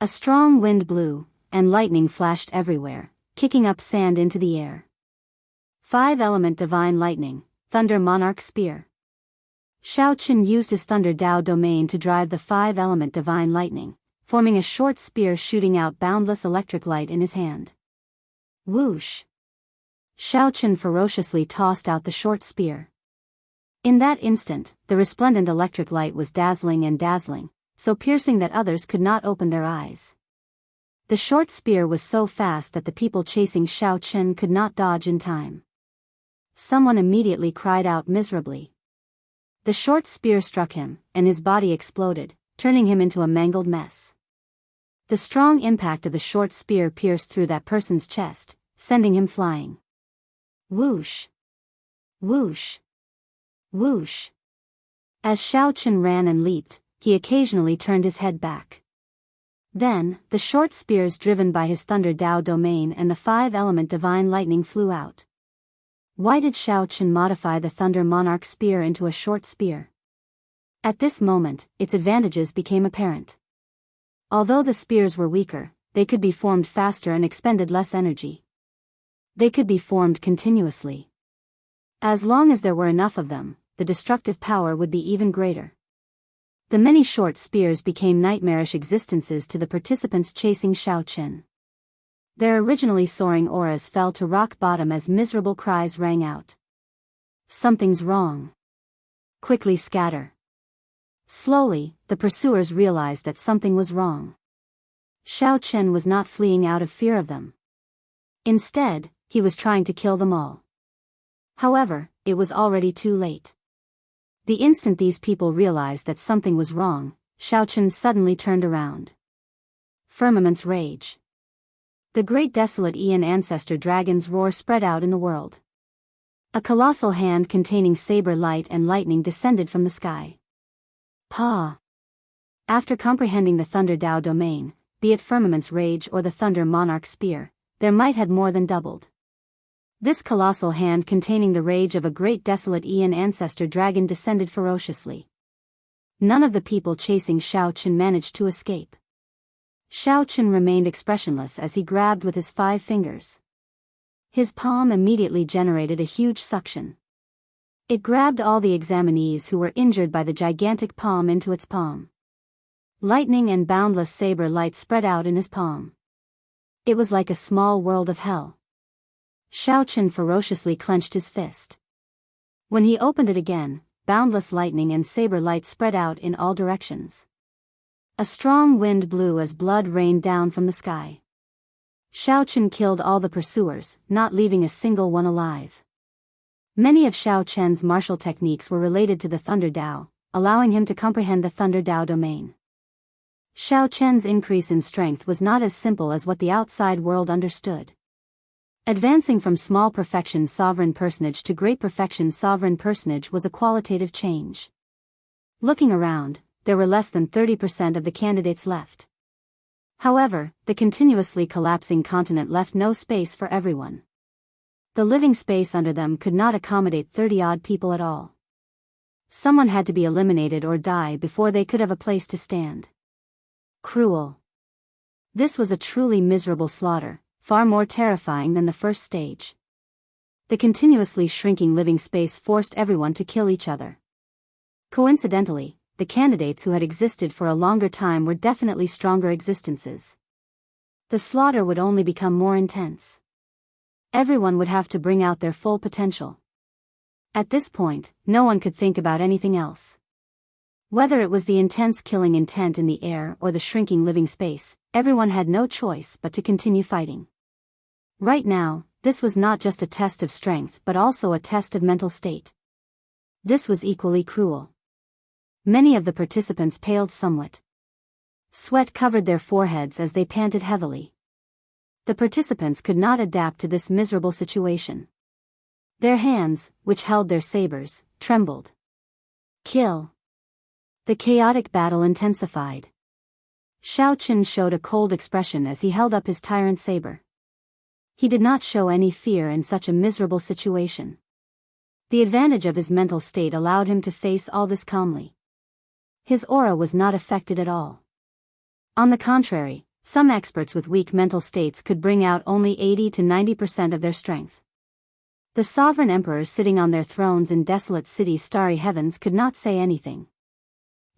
A strong wind blew, and lightning flashed everywhere, kicking up sand into the air. 5-element divine lightning, thunder monarch spear. Shao Qin used his thunder Dao domain to drive the 5-element divine lightning, forming a short spear shooting out boundless electric light in his hand. Whoosh! Shao Qin ferociously tossed out the short spear. In that instant, the resplendent electric light was dazzling, so piercing that others could not open their eyes. The short spear was so fast that the people chasing Shao Qin could not dodge in time. Someone immediately cried out miserably. The short spear struck him, and his body exploded, turning him into a mangled mess. The strong impact of the short spear pierced through that person's chest, sending him flying. Whoosh! Whoosh! Whoosh! As Shao Qin ran and leaped, he occasionally turned his head back. Then, the short spears driven by his thunder Dao domain and the 5-element divine lightning flew out. Why did Shao Qin modify the thunder monarch spear into a short spear? At this moment, its advantages became apparent. Although the spears were weaker, they could be formed faster and expended less energy. They could be formed continuously. As long as there were enough of them, the destructive power would be even greater. The many short spears became nightmarish existences to the participants chasing Shao Qin. Their originally soaring auras fell to rock bottom as miserable cries rang out. Something's wrong. Quickly scatter. Slowly, the pursuers realized that something was wrong. Shao Qin was not fleeing out of fear of them. Instead, he was trying to kill them all. However, it was already too late. The instant these people realized that something was wrong, Shao Qin suddenly turned around. Firmament's rage. The great desolate Aeon ancestor dragon's roar spread out in the world. A colossal hand containing saber light and lightning descended from the sky. Pa! After comprehending the thunder Dao domain, be it firmament's rage or the thunder monarch spear, their might had more than doubled. This colossal hand containing the rage of a great desolate Aeon ancestor dragon descended ferociously. None of the people chasing Shao Qin managed to escape. Shao Qin remained expressionless as he grabbed with his 5 fingers. His palm immediately generated a huge suction. It grabbed all the examinees who were injured by the gigantic palm into its palm. Lightning and boundless saber light spread out in his palm. It was like a small world of hell. Shao Qin ferociously clenched his fist. When he opened it again, boundless lightning and saber light spread out in all directions. A strong wind blew as blood rained down from the sky. Shao Qin killed all the pursuers, not leaving a single one alive. Many of Shao Qin's martial techniques were related to the Thunder Dao, allowing him to comprehend the Thunder Dao domain. Shao Qin's increase in strength was not as simple as what the outside world understood. Advancing from small perfection sovereign personage to great perfection sovereign personage was a qualitative change. Looking around, there were less than 30% of the candidates left. However, the continuously collapsing continent left no space for everyone. The living space under them could not accommodate 30-odd people at all. Someone had to be eliminated or die before they could have a place to stand. Cruel. This was a truly miserable slaughter, far more terrifying than the first stage. The continuously shrinking living space forced everyone to kill each other. Coincidentally, the candidates who had existed for a longer time were definitely stronger existences. The slaughter would only become more intense. Everyone would have to bring out their full potential. At this point, no one could think about anything else. Whether it was the intense killing intent in the air or the shrinking living space, everyone had no choice but to continue fighting. Right now, this was not just a test of strength but also a test of mental state. This was equally cruel. Many of the participants paled somewhat. Sweat covered their foreheads as they panted heavily. The participants could not adapt to this miserable situation. Their hands, which held their sabers, trembled. Kill. The chaotic battle intensified. Shao Qin showed a cold expression as he held up his tyrant saber. He did not show any fear in such a miserable situation. The advantage of his mental state allowed him to face all this calmly. His aura was not affected at all. On the contrary, Some experts with weak mental states could bring out only 80 to 90% of their strength. The sovereign emperors sitting on their thrones in desolate cities' starry heavens could not say anything.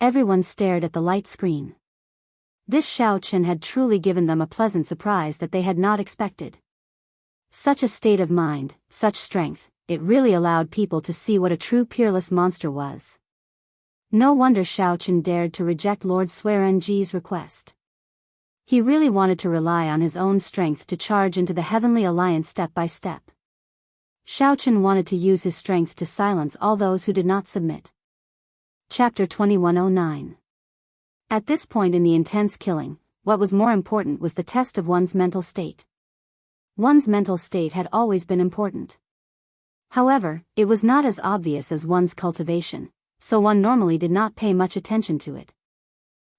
Everyone stared at the light screen. This Xiao Chen had truly given them a pleasant surprise that they had not expected. Such a state of mind, such strength, it really allowed people to see what a true peerless monster was. No wonder Xiao Chen dared to reject Lord Xuerenji's request. He really wanted to rely on his own strength to charge into the Heavenly Alliance step by step. Xiao Chen wanted to use his strength to silence all those who did not submit. Chapter 2109. At this point in the intense killing, what was more important was the test of one's mental state. One's mental state had always been important. However, it was not as obvious as one's cultivation, so one normally did not pay much attention to it.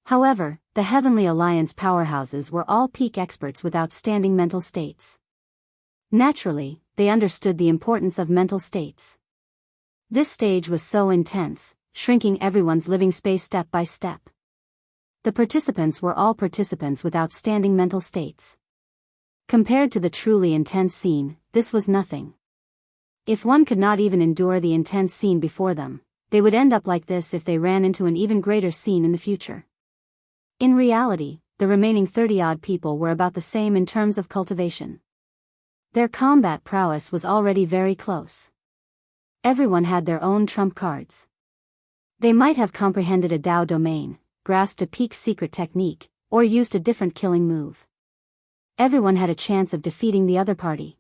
However, the Heavenly Alliance powerhouses were all peak experts with outstanding mental states. Naturally, they understood the importance of mental states. This stage was so intense, shrinking everyone's living space step by step. The participants were all participants with outstanding mental states. Compared to the truly intense scene, this was nothing. If one could not even endure the intense scene before them, they would end up like this if they ran into an even greater scene in the future. In reality, the remaining 30-odd people were about the same in terms of cultivation. Their combat prowess was already very close. Everyone had their own trump cards. They might have comprehended a Dao domain, grasped a peak secret technique, or used a different killing move. Everyone had a chance of defeating the other party.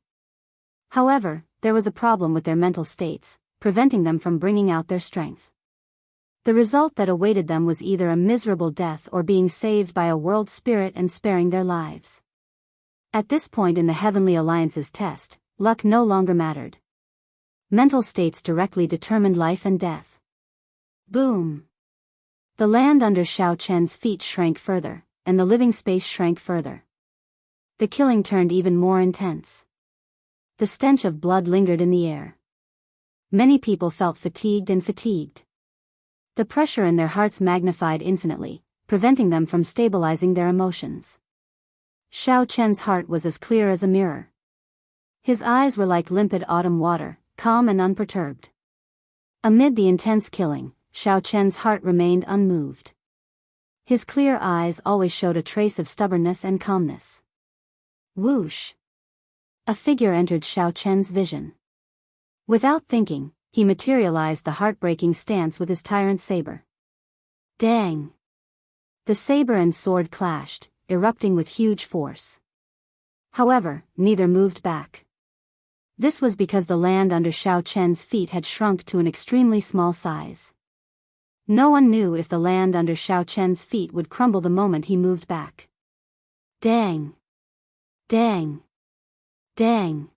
However, there was a problem with their mental states, preventing them from bringing out their strength. The result that awaited them was either a miserable death or being saved by a world spirit and sparing their lives. At this point in the Heavenly Alliance's test, luck no longer mattered. Mental states directly determined life and death. Boom! The land under Xiao Chen's feet shrank further, and the living space shrank further. The killing turned even more intense. The stench of blood lingered in the air. Many people felt fatigued. The pressure in their hearts magnified infinitely, preventing them from stabilizing their emotions. Xiao Chen's heart was as clear as a mirror. His eyes were like limpid autumn water, calm and unperturbed. Amid the intense killing, Xiao Chen's heart remained unmoved. His clear eyes always showed a trace of stubbornness and calmness. Whoosh! A figure entered Xiao Chen's vision. Without thinking, he materialized the heartbreaking stance with his tyrant saber. Dang! The saber and sword clashed, erupting with huge force. However, neither moved back. This was because the land under Xiao Chen's feet had shrunk to an extremely small size. No one knew if the land under Xiao Chen's feet would crumble the moment he moved back. Dang! Dang! Dang!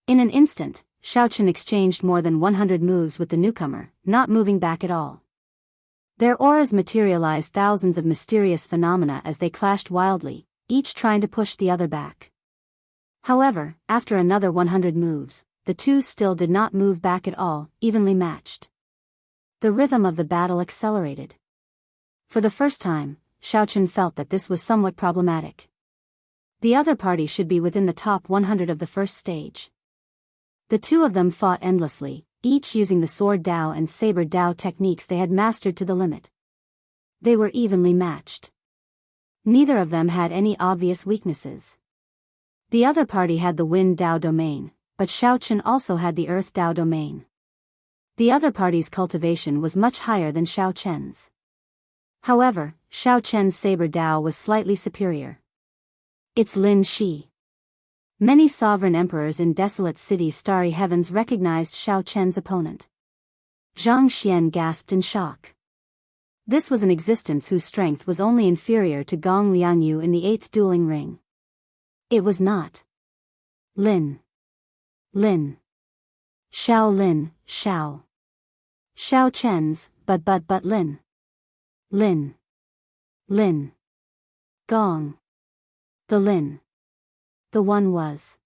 In an instant, Xiao Chen exchanged more than 100 moves with the newcomer, not moving back at all. Their auras materialized thousands of mysterious phenomena as they clashed wildly, each trying to push the other back. However, after another 100 moves, the two still did not move back at all, evenly matched. The rhythm of the battle accelerated. For the first time, Xiao Chen felt that this was somewhat problematic. The other party should be within the top 100 of the first stage. The two of them fought endlessly, each using the sword Dao and saber Dao techniques they had mastered to the limit. They were evenly matched. Neither of them had any obvious weaknesses. The other party had the wind Dao domain, but Xiao Chen also had the earth Dao domain. The other party's cultivation was much higher than Xiao Chen's. However, Xiao Chen's saber Dao was slightly superior. It's Lin Shi. Many sovereign emperors in desolate cities' starry heavens recognized Xiao Chen's opponent. Zhang Xian gasped in shock. This was an existence whose strength was only inferior to Gong Liangyu in the 8th dueling ring. It was not Lin. Xiao Lin, Xiao. Xiao Chen's, but Lin. Gong. The Lin. The one was.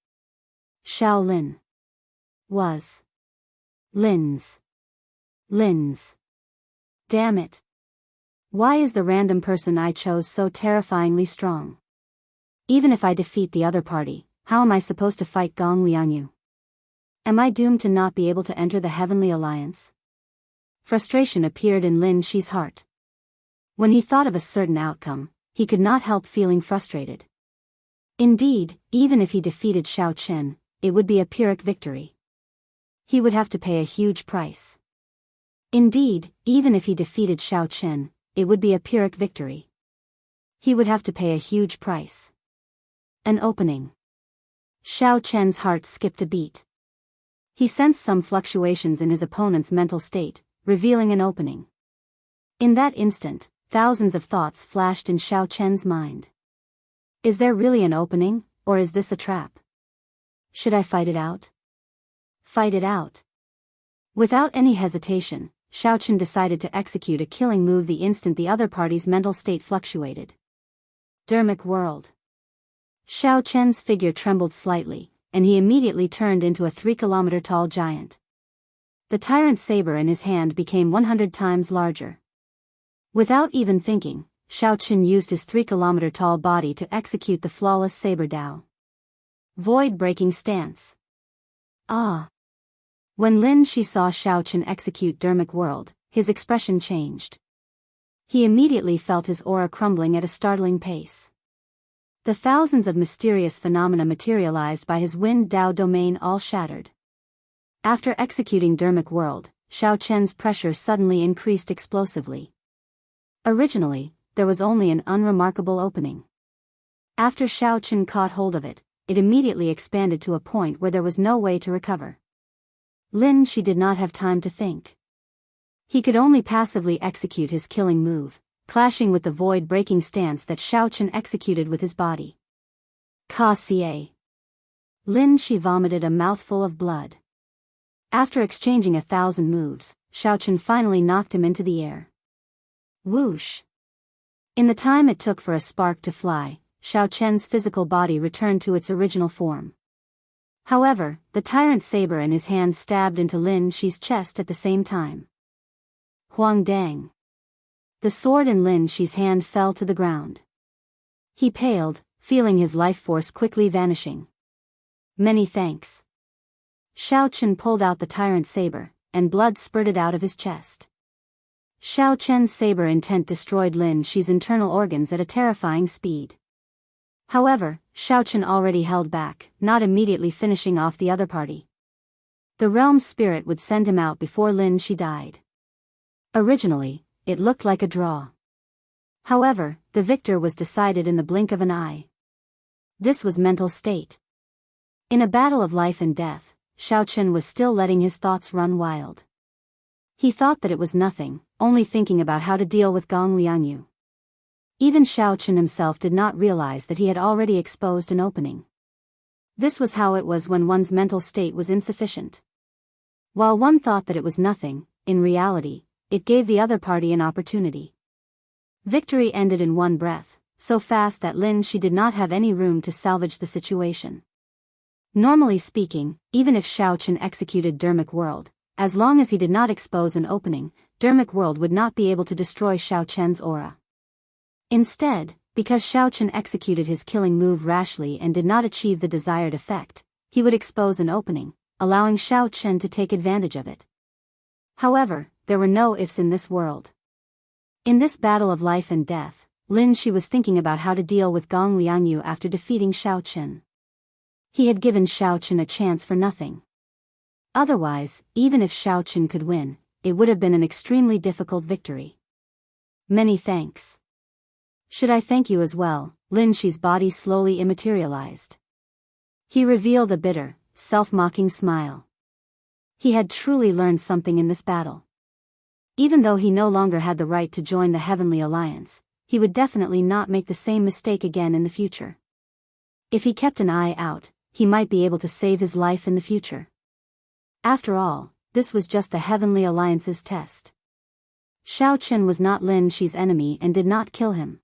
Xiao Lin. Was. Lin's. Damn it. Why is the random person I chose so terrifyingly strong? Even if I defeat the other party, how am I supposed to fight Gong Liangyu? Am I doomed to not be able to enter the Heavenly Alliance? Frustration appeared in Lin Shi's heart. When he thought of a certain outcome, he could not help feeling frustrated. Indeed, even if he defeated Xiao Chen, it would be a Pyrrhic victory. He would have to pay a huge price. Indeed, even if he defeated Xiao Chen, it would be a Pyrrhic victory. He would have to pay a huge price. An opening. Xiao Chen's heart skipped a beat. He sensed some fluctuations in his opponent's mental state, revealing an opening. In that instant, thousands of thoughts flashed in Xiao Chen's mind. Is there really an opening, or is this a trap? Should I fight it out? Fight it out. Without any hesitation, Xiao Chen decided to execute a killing move the instant the other party's mental state fluctuated. Dermic World. Xiao Chen's figure trembled slightly, and he immediately turned into a 3-kilometer-tall giant. The tyrant saber in his hand became 100 times larger. Without even thinking, Xiao Chen used his 3-kilometer-tall body to execute the flawless saber Dao. Void-breaking stance. Ah! When Lin Shi saw Xiao Chen execute Dermic World, his expression changed. He immediately felt his aura crumbling at a startling pace. The thousands of mysterious phenomena materialized by his Wind Dao domain all shattered. After executing Dermic World, Xiao Chen's pressure suddenly increased explosively. Originally, there was only an unremarkable opening. After Xiao Chen caught hold of it, it immediately expanded to a point where there was no way to recover. Lin Shi did not have time to think. He could only passively execute his killing move, clashing with the void-breaking stance that Xiao Chen executed with his body. Ka-Xie. Lin Shi vomited a mouthful of blood. After exchanging 1,000 moves, Xiao Chen finally knocked him into the air. Whoosh! In the time it took for a spark to fly, Xiao Chen's physical body returned to its original form. However, the tyrant saber in his hand stabbed into Lin Shi's chest at the same time. Huang Dang. The sword in Lin Shi's hand fell to the ground. He paled, feeling his life force quickly vanishing. Many thanks. Xiao Chen pulled out the tyrant saber, and blood spurted out of his chest. Xiao Chen's saber intent destroyed Lin Shi's internal organs at a terrifying speed. However, Xiao Chen already held back, not immediately finishing off the other party. The realm spirit would send him out before Lin Shi died. Originally, it looked like a draw. However, the victor was decided in the blink of an eye. This was mental state. In a battle of life and death, Xiao Chen was still letting his thoughts run wild. He thought that it was nothing, only thinking about how to deal with Gong Liangyu. Even Xiao Chen himself did not realize that he had already exposed an opening. This was how it was when one's mental state was insufficient. While one thought that it was nothing, in reality, it gave the other party an opportunity. Victory ended in one breath, so fast that Lin Shi did not have any room to salvage the situation. Normally speaking, even if Xiao Chen executed Dermic World, as long as he did not expose an opening, Dermic World would not be able to destroy Xiao Chen's aura. Instead, because Xiao Chen executed his killing move rashly and did not achieve the desired effect, he would expose an opening, allowing Xiao Chen to take advantage of it. However, there were no ifs in this world. In this battle of life and death, Lin Shi was thinking about how to deal with Gong Liangyu after defeating Xiao Chen. He had given Xiao Chen a chance for nothing. Otherwise, even if Xiao Chen could win, it would have been an extremely difficult victory. Many thanks. Should I thank you as well? Lin Shi's body slowly immaterialized. He revealed a bitter, self-mocking smile. He had truly learned something in this battle. Even though he no longer had the right to join the Heavenly Alliance, he would definitely not make the same mistake again in the future. If he kept an eye out, he might be able to save his life in the future. After all, this was just the Heavenly Alliance's test. Xiao Chen was not Lin Shi's enemy and did not kill him.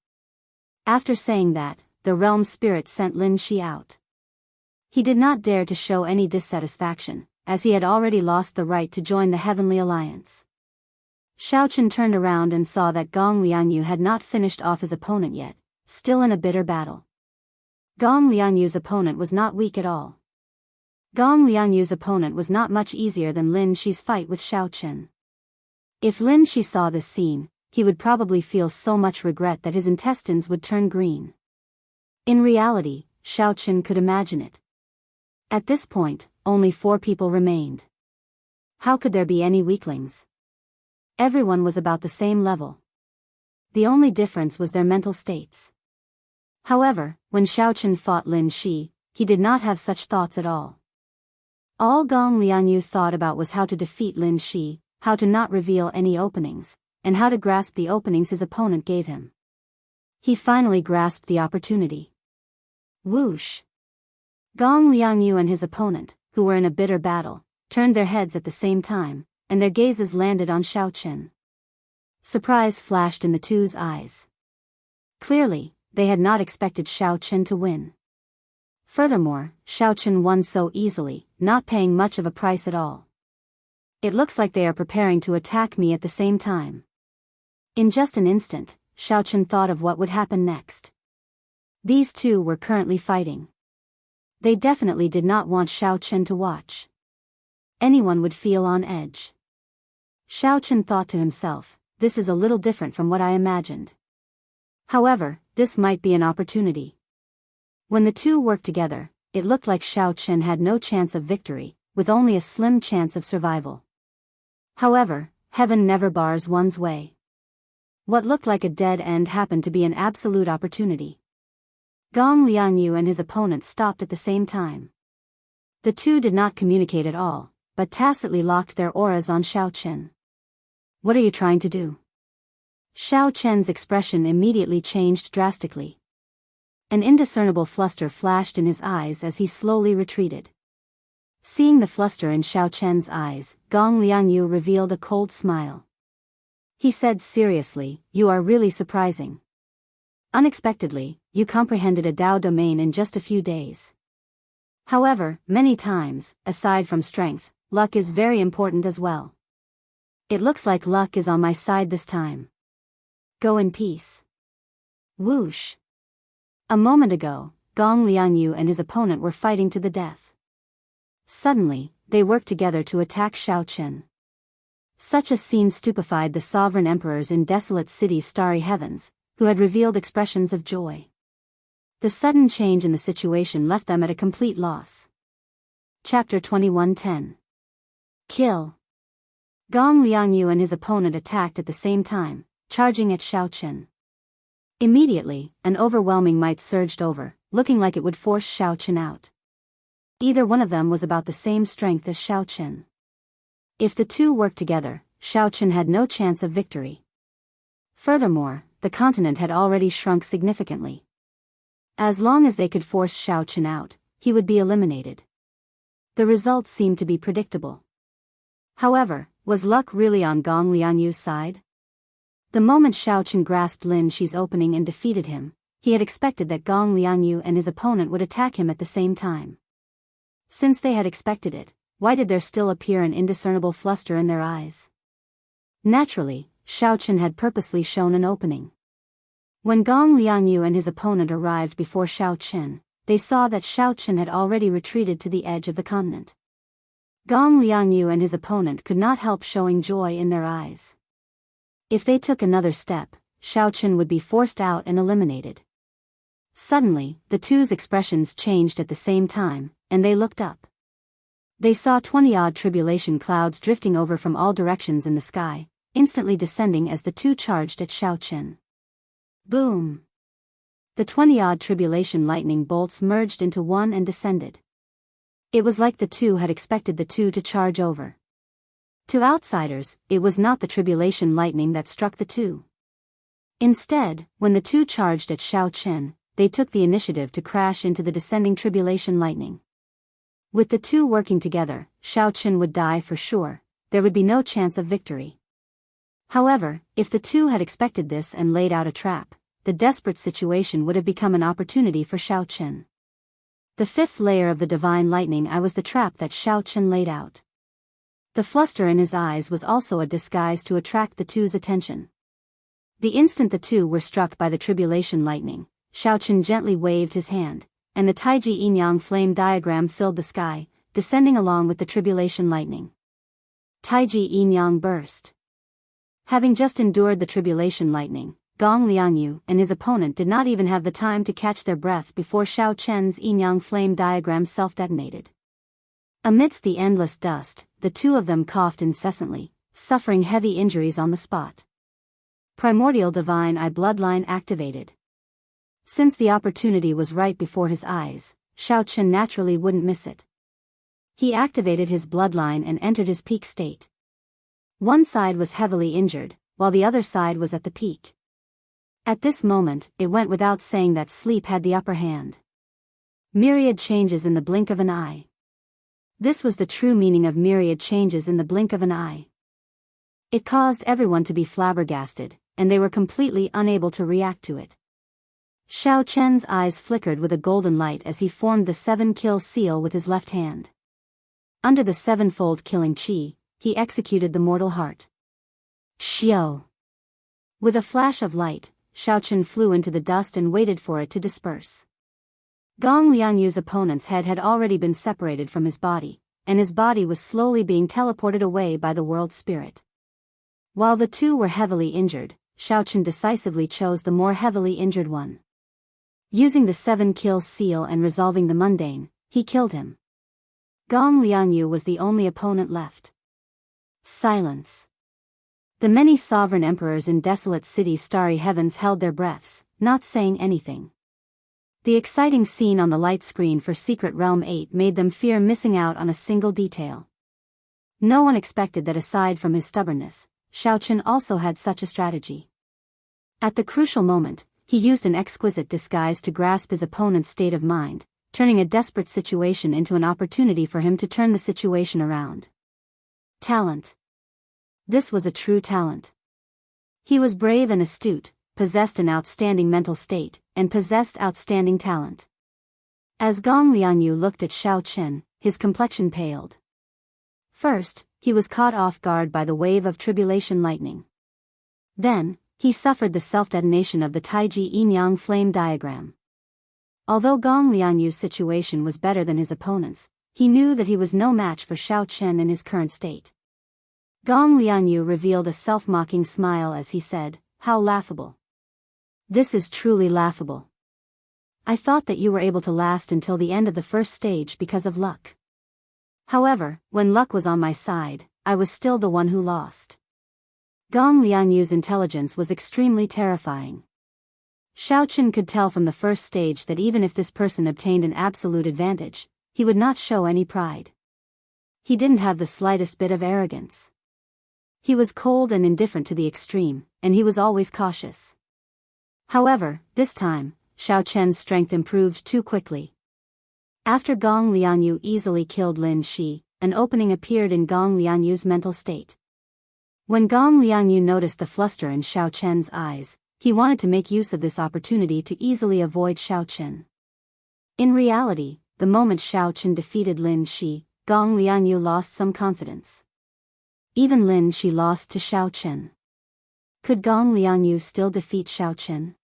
After saying that, the realm spirit sent Lin Shi out. He did not dare to show any dissatisfaction, as he had already lost the right to join the Heavenly Alliance. Xiao Chen turned around and saw that Gong Liangyu had not finished off his opponent yet, still in a bitter battle. Gong Lianyu's opponent was not weak at all. Gong Lianyu's opponent was not much easier than Lin Shi's fight with Xiaochen. If Lin Shi saw this scene, he would probably feel so much regret that his intestines would turn green. In reality, Xiaochen could imagine it. At this point, only 4 people remained. How could there be any weaklings? Everyone was about the same level. The only difference was their mental states. However, when Xiaochen fought Lin Shi, he did not have such thoughts at all. All Gong Lianyu thought about was how to defeat Lin Shi, how to not reveal any openings, and how to grasp the openings his opponent gave him. He finally grasped the opportunity. Whoosh! Gong Lianyu and his opponent, who were in a bitter battle, turned their heads at the same time, and their gazes landed on Xiaochen. Surprise flashed in the two's eyes. Clearly, they had not expected Xiaochen to win. Furthermore, Xiaochen won so easily, not paying much of a price at all. It looks like they are preparing to attack me at the same time. In just an instant, Xiaochen thought of what would happen next. These two were currently fighting. They definitely did not want Xiaochen to watch. Anyone would feel on edge. Xiaochen thought to himself, this is a little different from what I imagined. However, this might be an opportunity. When the two worked together, it looked like Xiaochen had no chance of victory, with only a slim chance of survival. However, heaven never bars one's way. What looked like a dead end happened to be an absolute opportunity. Gong Lianyu and his opponent stopped at the same time. The two did not communicate at all, but tacitly locked their auras on Xiaochen. What are you trying to do? Xiaochen's expression immediately changed drastically. An indiscernible fluster flashed in his eyes as he slowly retreated. Seeing the fluster in Xiaochen's eyes, Gong Lianyu revealed a cold smile. He said seriously, "You are really surprising. Unexpectedly, you comprehended a Dao domain in just a few days. However, many times, aside from strength, luck is very important as well. It looks like luck is on my side this time. Go in peace." Whoosh! A moment ago, Gong Lianyu and his opponent were fighting to the death. Suddenly, they worked together to attack Xiaochen. Such a scene stupefied the sovereign emperors in desolate cities' starry heavens, who had revealed expressions of joy. The sudden change in the situation left them at a complete loss. Chapter 21:10. Kill. Gong Lianyu and his opponent attacked at the same time, charging at Xiaochen. Immediately, an overwhelming might surged over, looking like it would force Xiaochen out. Either one of them was about the same strength as Xiaochen. If the two worked together, Xiaochen had no chance of victory. Furthermore, the continent had already shrunk significantly. As long as they could force Xiaochen out, he would be eliminated. The results seemed to be predictable. However, was luck really on Gong Lianyu's side? The moment Xiaochen grasped Lin Shi's opening and defeated him, he had expected that Gong Lianyu and his opponent would attack him at the same time. Since they had expected it, why did there still appear an indiscernible fluster in their eyes? Naturally, Xiaochen had purposely shown an opening. When Gong Lianyu and his opponent arrived before Xiaochen, they saw that Xiaochen had already retreated to the edge of the continent. Gong Lianyu and his opponent could not help showing joy in their eyes. If they took another step, Xiaochen would be forced out and eliminated. Suddenly, the two's expressions changed at the same time, and they looked up. They saw 20-odd tribulation clouds drifting over from all directions in the sky, instantly descending as the two charged at Xiaochen. Boom! The 20-odd tribulation lightning bolts merged into one and descended. It was like the two had expected the two to charge over. To outsiders, it was not the tribulation lightning that struck the two. Instead, when the two charged at Xiaochen, they took the initiative to crash into the descending tribulation lightning. With the two working together, Xiaochen would die for sure, there would be no chance of victory. However, if the two had expected this and laid out a trap, the desperate situation would have become an opportunity for Xiaochen. The fifth layer of the divine lightning eye was the trap that Xiaochen laid out. The fluster in his eyes was also a disguise to attract the two's attention. The instant the two were struck by the tribulation lightning, Xiaochen gently waved his hand, and the Taiji yin-yang flame diagram filled the sky, descending along with the tribulation lightning. Taiji yin-yang burst. Having just endured the tribulation lightning, Gong Liangyu and his opponent did not even have the time to catch their breath before Xiao Chen's yin-yang flame diagram self-detonated. Amidst the endless dust, the two of them coughed incessantly, suffering heavy injuries on the spot. Primordial Divine Eye bloodline activated. Since the opportunity was right before his eyes, Xiao Chen naturally wouldn't miss it. He activated his bloodline and entered his peak state. One side was heavily injured, while the other side was at the peak. At this moment, it went without saying that sleep had the upper hand. Myriad changes in the blink of an eye. This was the true meaning of myriad changes in the blink of an eye. It caused everyone to be flabbergasted, and they were completely unable to react to it. Xiao Chen's eyes flickered with a golden light as he formed the 7-kill seal with his left hand. Under the sevenfold killing chi, he executed the mortal heart. Xiao! With a flash of light, Xiao Chen flew into the dust and waited for it to disperse. Gong Liangyu's opponent's head had already been separated from his body, and his body was slowly being teleported away by the world spirit. While the two were heavily injured, Xiao Chen decisively chose the more heavily injured one. Using the 7-kill seal and resolving the mundane, he killed him. Gong Liangyu was the only opponent left. Silence. The many sovereign emperors in desolate cities' starry heavens held their breaths, not saying anything. The exciting scene on the light screen for Secret Realm 8 made them fear missing out on a single detail. No one expected that aside from his stubbornness, Xiao Chen also had such a strategy. At the crucial moment, he used an exquisite disguise to grasp his opponent's state of mind, turning a desperate situation into an opportunity for him to turn the situation around. Talent. This was a true talent. He was brave and astute, possessed an outstanding mental state, and possessed outstanding talent. As Gong Liangyu looked at Xiao Chen, his complexion paled. First, he was caught off guard by the wave of tribulation lightning. Then, he suffered the self-detonation of the Taiji yin-yang flame diagram. Although Gong Liangyu's situation was better than his opponent's, he knew that he was no match for Xiao Chen in his current state. Gong Liangyu revealed a self-mocking smile as he said, "How laughable. This is truly laughable. I thought that you were able to last until the end of the first stage because of luck. However, when luck was on my side, I was still the one who lost." Gong Liangyu's intelligence was extremely terrifying. Xiao Chen could tell from the first stage that even if this person obtained an absolute advantage, he would not show any pride. He didn't have the slightest bit of arrogance. He was cold and indifferent to the extreme, and he was always cautious. However, this time, Xiao Chen's strength improved too quickly. After Gong Liangyu easily killed Lin Shi, an opening appeared in Gong Liangyu's mental state. When Gong Liangyu noticed the fluster in Xiao Chen's eyes, he wanted to make use of this opportunity to easily avoid Xiao Chen. In reality, the moment Xiao Chen defeated Lin Shi, Gong Liangyu lost some confidence. Even Lin Shi lost to Xiao Chen. Could Gong Liangyu still defeat Xiao Chen?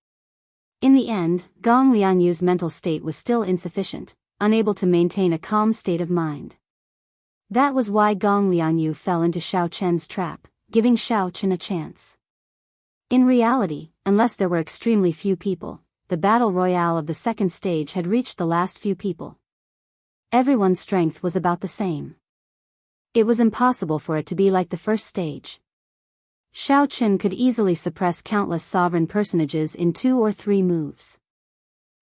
In the end, Gong Liangyu's mental state was still insufficient, unable to maintain a calm state of mind. That was why Gong Liangyu fell into Xiao Chen's trap, giving Xiao Chen a chance. In reality, unless there were extremely few people, the battle royale of the second stage had reached the last few people. Everyone's strength was about the same. It was impossible for it to be like the first stage. Xiao Chen could easily suppress countless sovereign personages in 2 or 3 moves.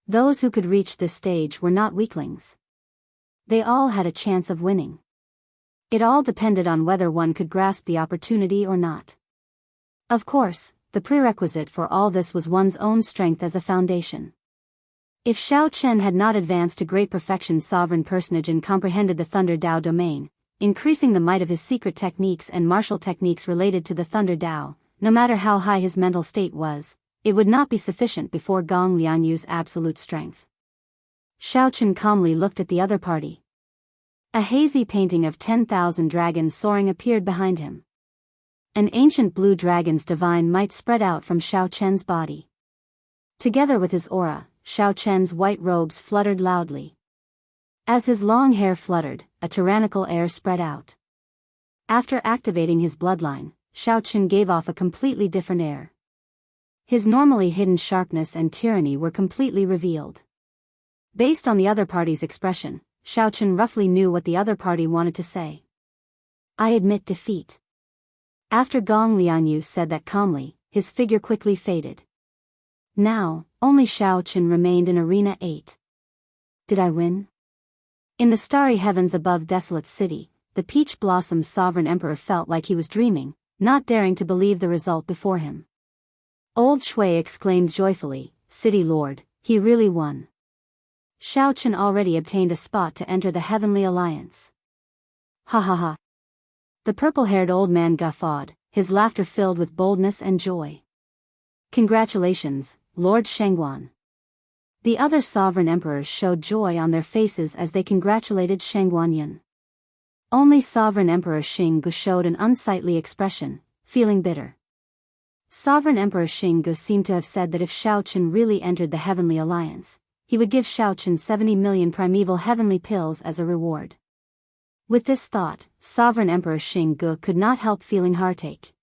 Those who could reach this stage were not weaklings. They all had a chance of winning. It all depended on whether one could grasp the opportunity or not. Of course, the prerequisite for all this was one's own strength as a foundation. If Xiao Chen had not advanced to great perfection sovereign personage and comprehended the Thunder Dao domain, increasing the might of his secret techniques and martial techniques related to the Thunder Dao, no matter how high his mental state was, it would not be sufficient before Gong Liangyu's absolute strength. Xiao Chen calmly looked at the other party. A hazy painting of 10,000 dragons soaring appeared behind him. An ancient blue dragon's divine might spread out from Xiao Chen's body. Together with his aura, Xiao Chen's white robes fluttered loudly. As his long hair fluttered, a tyrannical air spread out. After activating his bloodline, Xiao Chen gave off a completely different air. His normally hidden sharpness and tyranny were completely revealed. Based on the other party's expression, Xiao Chen roughly knew what the other party wanted to say. I admit defeat. After Gong Liangyu said that calmly, his figure quickly faded. Now, only Xiao Chen remained in Arena 8. Did I win? In the starry heavens above Desolate City, the Peach Blossom's sovereign emperor felt like he was dreaming, not daring to believe the result before him. Old Shui exclaimed joyfully, City Lord, he really won. Xiao Chen already obtained a spot to enter the Heavenly Alliance. Ha ha ha. The purple-haired old man guffawed, his laughter filled with boldness and joy. Congratulations, Lord Shengguan. The other sovereign emperors showed joy on their faces as they congratulated Shengguan Yun. Only Sovereign Emperor Xinggu showed an unsightly expression, feeling bitter. Sovereign Emperor Xinggu seemed to have said that if Xiao Chen really entered the Heavenly Alliance, he would give Xiao Chen 70 million primeval heavenly pills as a reward. With this thought, Sovereign Emperor Xinggu could not help feeling heartache.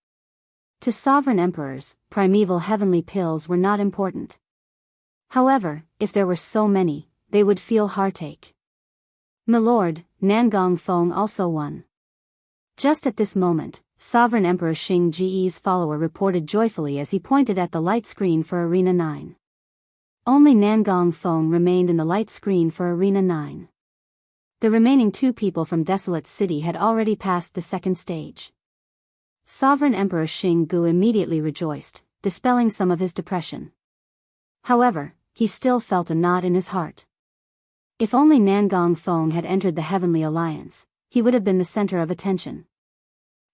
To sovereign emperors, primeval heavenly pills were not important. However, if there were so many, they would feel heartache. Milord, Nangong Feng also won. Just at this moment, Sovereign Emperor Xing Ji's follower reported joyfully as he pointed at the light screen for Arena 9. Only Nangong Feng remained in the light screen for Arena 9. The remaining 2 people from Desolate City had already passed the second stage. Sovereign Emperor Xinggu immediately rejoiced, dispelling some of his depression. However, he still felt a knot in his heart. If only Nangong Feng had entered the Heavenly Alliance, he would have been the center of attention.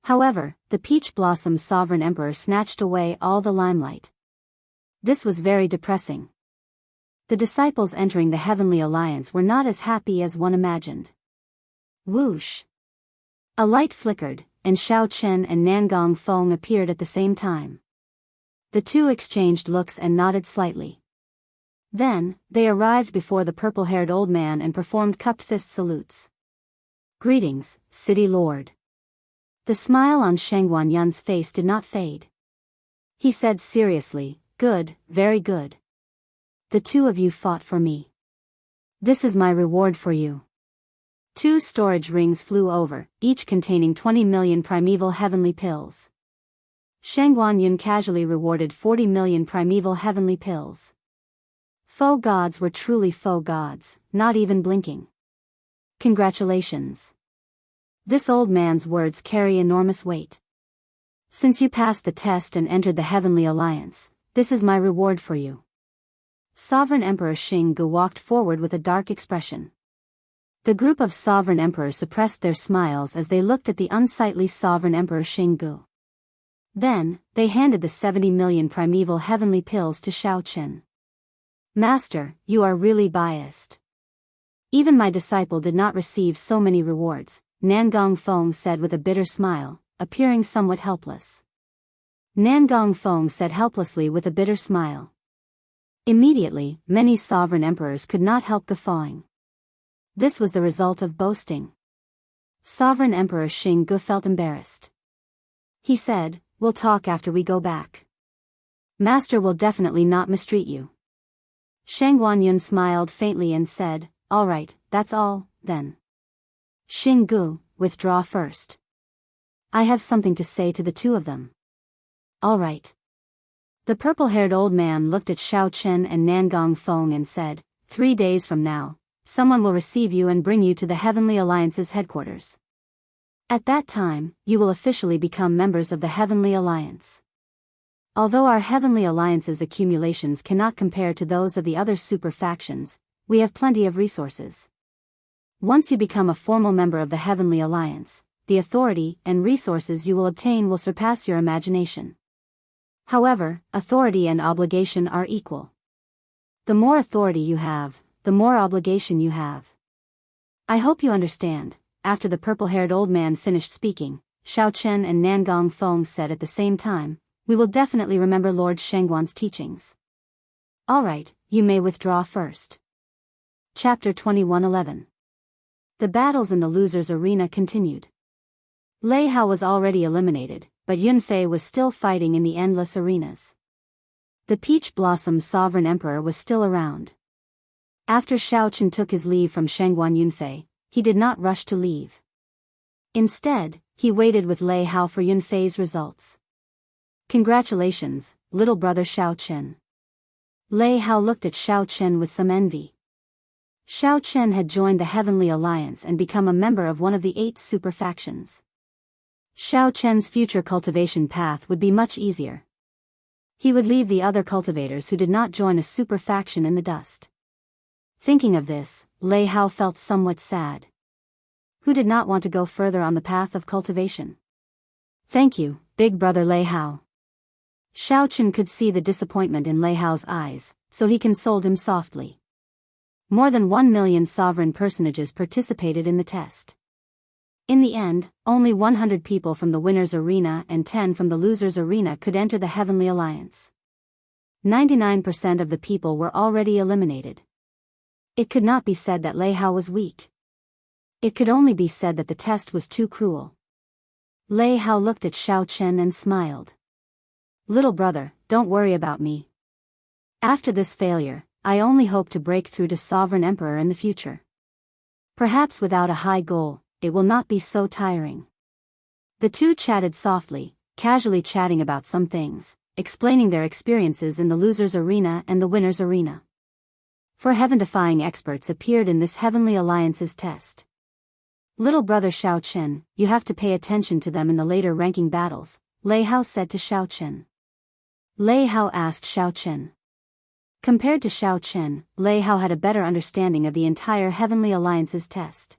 However, the Peach Blossom Sovereign Emperor snatched away all the limelight. This was very depressing. The disciples entering the Heavenly Alliance were not as happy as one imagined. Whoosh! A light flickered, and Xiao Chen and Nangong Feng appeared at the same time. The two exchanged looks and nodded slightly. Then, they arrived before the purple-haired old man and performed cupped fist salutes. Greetings, City Lord. The smile on Shengguan Yun's face did not fade. He said seriously, good, very good. The 2 of you fought for me. This is my reward for you. 2 storage rings flew over, each containing 20 million primeval heavenly pills. Shengguan Yun casually rewarded 40 million primeval heavenly pills. Faux gods were truly faux gods, not even blinking. Congratulations. This old man's words carry enormous weight. Since you passed the test and entered the Heavenly Alliance, this is my reward for you. Sovereign Emperor Xinggu walked forward with a dark expression. The group of Sovereign Emperors suppressed their smiles as they looked at the unsightly Sovereign Emperor Xinggu. Then, they handed the 70 million primeval heavenly pills to Xiao Chen. Master, you are really biased. Even my disciple did not receive so many rewards, Nangong Feng said with a bitter smile, appearing somewhat helpless. Nangong Feng said helplessly with a bitter smile. Immediately, many sovereign emperors could not help guffawing. This was the result of boasting. Sovereign Emperor Xinggu felt embarrassed. He said, we'll talk after we go back. Master will definitely not mistreat you. Shengguan Yun smiled faintly and said, all right, that's all, then. Xinggu, withdraw first. I have something to say to the 2 of them. All right. The purple-haired old man looked at Xiao Chen and Nangong Feng and said, 3 days from now, someone will receive you and bring you to the Heavenly Alliance's headquarters. At that time, you will officially become members of the Heavenly Alliance. Although our Heavenly Alliance's accumulations cannot compare to those of the other super factions, we have plenty of resources. Once you become a formal member of the Heavenly Alliance, the authority and resources you will obtain will surpass your imagination. However, authority and obligation are equal. The more authority you have, the more obligation you have. I hope you understand. After the purple-haired old man finished speaking, Xiao Chen and Nangong Feng said at the same time, we will definitely remember Lord Shengguan's teachings. Alright, you may withdraw first. Chapter 21:11. The battles in the losers' arena continued. Lei Hao was already eliminated, but Yunfei was still fighting in the endless arenas. The Peach Blossom Sovereign Emperor was still around. After Xiaochen took his leave from Shengguan Yunfei, he did not rush to leave. Instead, he waited with Lei Hao for Yunfei's results. Congratulations, little brother Xiaochen. Lei Hao looked at Xiaochen with some envy. Xiaochen had joined the Heavenly Alliance and become a member of one of the 8 super factions. Xiaochen's future cultivation path would be much easier. He would leave the other cultivators who did not join a super faction in the dust. Thinking of this, Lei Hao felt somewhat sad. Who did not want to go further on the path of cultivation? Thank you, big brother Lei Hao. Xiaochen could see the disappointment in Lei Hao's eyes, so he consoled him softly. More than 1 million sovereign personages participated in the test. In the end, only 100 people from the winner's arena and 10 from the loser's arena could enter the Heavenly Alliance. 99% of the people were already eliminated. It could not be said that Lei Hao was weak. It could only be said that the test was too cruel. Lei Hao looked at Xiaochen and smiled. Little brother, don't worry about me. After this failure, I only hope to break through to Sovereign Emperor in the future. Perhaps without a high goal, it will not be so tiring. The two chatted softly, casually chatting about some things, explaining their experiences in the loser's arena and the winner's arena. 4 heaven-defying experts appeared in this Heavenly Alliance's test. Little brother Xiaochen, you have to pay attention to them in the later ranking battles, Lei Hao said to Xiaochen. Lei Hao asked Xiaochen. Compared to Xiaochen, Lei Hao had a better understanding of the entire Heavenly Alliance's test.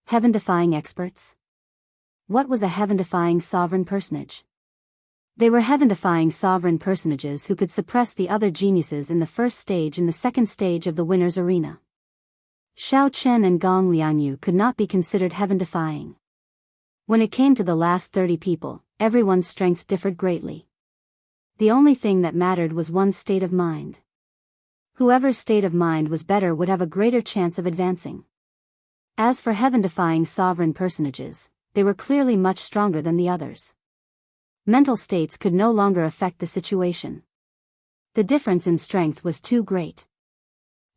Heaven-defying experts? What was a heaven-defying sovereign personage? They were heaven-defying sovereign personages who could suppress the other geniuses in the first stage and the second stage of the winner's arena. Xiaochen and Gong Liangyu could not be considered heaven-defying. When it came to the last 30 people, everyone's strength differed greatly. The only thing that mattered was one's state of mind. Whoever's state of mind was better would have a greater chance of advancing. As for heaven-defying sovereign personages, they were clearly much stronger than the others. Mental states could no longer affect the situation. The difference in strength was too great.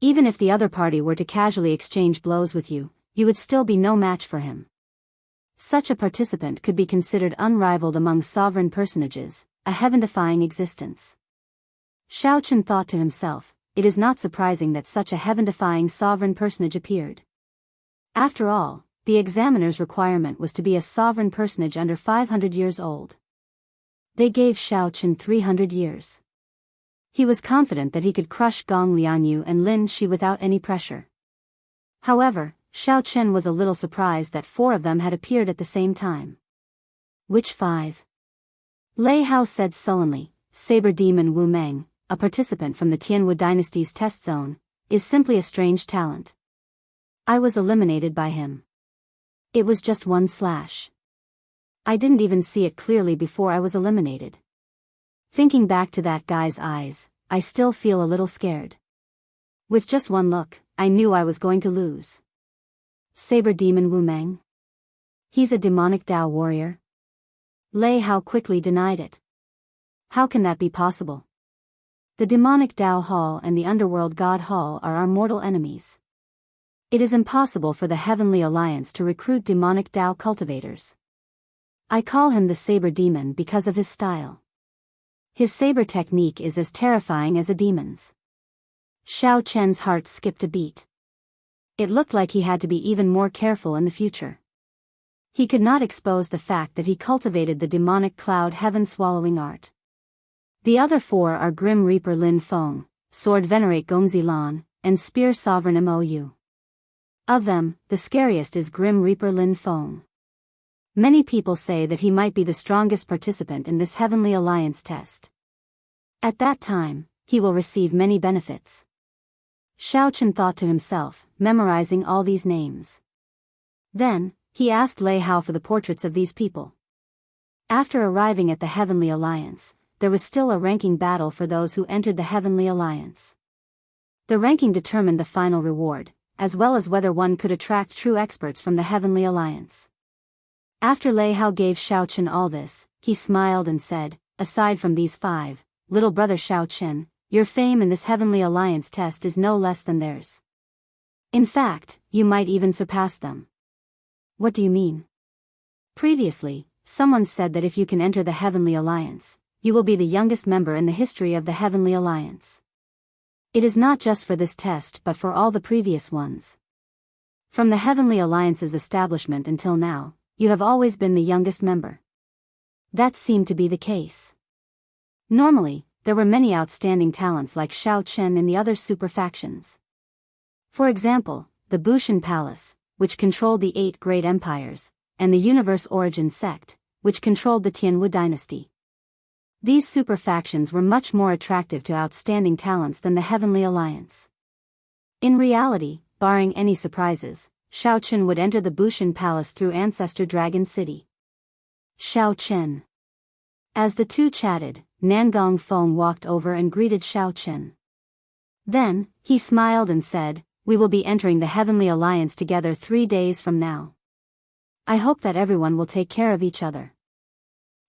Even if the other party were to casually exchange blows with you, you would still be no match for him. Such a participant could be considered unrivaled among sovereign personages, a heaven-defying existence. Xiaochen thought to himself, it is not surprising that such a heaven-defying sovereign personage appeared. After all, the examiner's requirement was to be a sovereign personage under 500 years old. They gave Xiaochen 300 years. He was confident that he could crush Gong Liangyu and Lin Shi without any pressure. However, Xiaochen was a little surprised that 4 of them had appeared at the same time. Which 5? Lei Hao said sullenly. Saber Demon Wu Meng, a participant from the Tianwu dynasty's test zone, is simply a strange talent. I was eliminated by him. It was just 1 slash. I didn't even see it clearly before I was eliminated. Thinking back to that guy's eyes, I still feel a little scared. With just 1 look, I knew I was going to lose. Saber Demon Wu Meng? He's a demonic Dao warrior? Lei Hao quickly denied it. How can that be possible? The demonic Dao Hall and the underworld God Hall are our mortal enemies. It is impossible for the Heavenly Alliance to recruit demonic Dao cultivators. I call him the Saber Demon because of his style. His saber technique is as terrifying as a demon's. Xiaochen's heart skipped a beat. It looked like he had to be even more careful in the future. He could not expose the fact that he cultivated the demonic cloud heaven-swallowing art. The other 4 are Grim Reaper Lin Feng, Sword Venerate Gongzi Lan, and Spear Sovereign Mou. Of them, the scariest is Grim Reaper Lin Feng. Many people say that he might be the strongest participant in this Heavenly Alliance test. At that time, he will receive many benefits. Xiaochen thought to himself, memorizing all these names. Then, he asked Lei Hao for the portraits of these people. After arriving at the Heavenly Alliance, there was still a ranking battle for those who entered the Heavenly Alliance. The ranking determined the final reward, as well as whether one could attract true experts from the Heavenly Alliance. After Lei Hao gave Xiaochen all this, he smiled and said, "Aside from these 5, little brother Xiaochen, your fame in this Heavenly Alliance test is no less than theirs. In fact, you might even surpass them." "What do you mean?" "Previously, someone said that if you can enter the Heavenly Alliance, you will be the youngest member in the history of the Heavenly Alliance. It is not just for this test but for all the previous ones. From the Heavenly Alliance's establishment until now, you have always been the youngest member." That seemed to be the case. Normally, there were many outstanding talents like Xiao Chen in the other super factions. For example, the Bushan Palace, which controlled the 8 great empires, and the Universe Origin sect, which controlled the Tianwu dynasty. These super factions were much more attractive to outstanding talents than the Heavenly Alliance. In reality, barring any surprises, Xiao Chen would enter the Bushan Palace through Ancestor Dragon City. Xiao Chen. As the two chatted, Nangong Feng walked over and greeted Xiao Chen. Then, he smiled and said, "We will be entering the Heavenly Alliance together 3 days from now. I hope that everyone will take care of each other.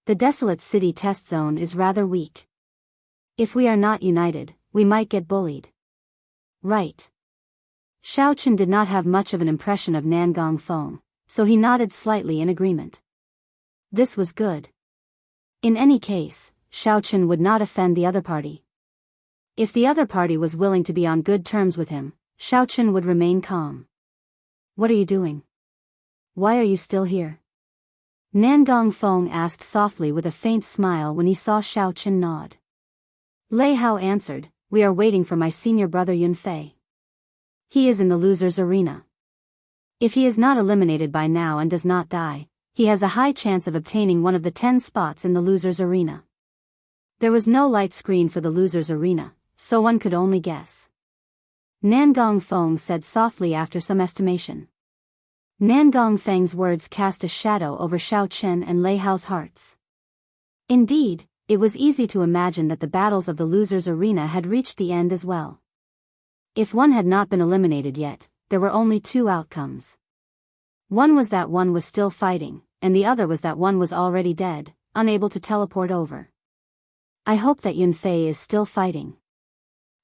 The Desolate City test zone is rather weak. If we are not united, we might get bullied." "Right." Xiao Chen did not have much of an impression of Nangong Feng, so he nodded slightly in agreement. This was good. In any case, Xiao Chen would not offend the other party. If the other party was willing to be on good terms with him, Xiao Chen would remain calm. "What are you doing? Why are you still here?" Nangong Feng asked softly with a faint smile when he saw Xiao Chen nod. Lei Hao answered, "We are waiting for my senior brother Yunfei. He is in the loser's arena. If he is not eliminated by now and does not die, he has a high chance of obtaining one of the 10 spots in the loser's arena." There was no light screen for the loser's arena, so one could only guess. Nangong Feng said softly after some estimation. Nangong Feng's words cast a shadow over Xiao Chen and Lei Hao's hearts. Indeed, it was easy to imagine that the battles of the loser's arena had reached the end as well. If one had not been eliminated yet, there were only 2 outcomes. One was that one was still fighting, and the other was that one was already dead, unable to teleport over. "I hope that Yunfei is still fighting."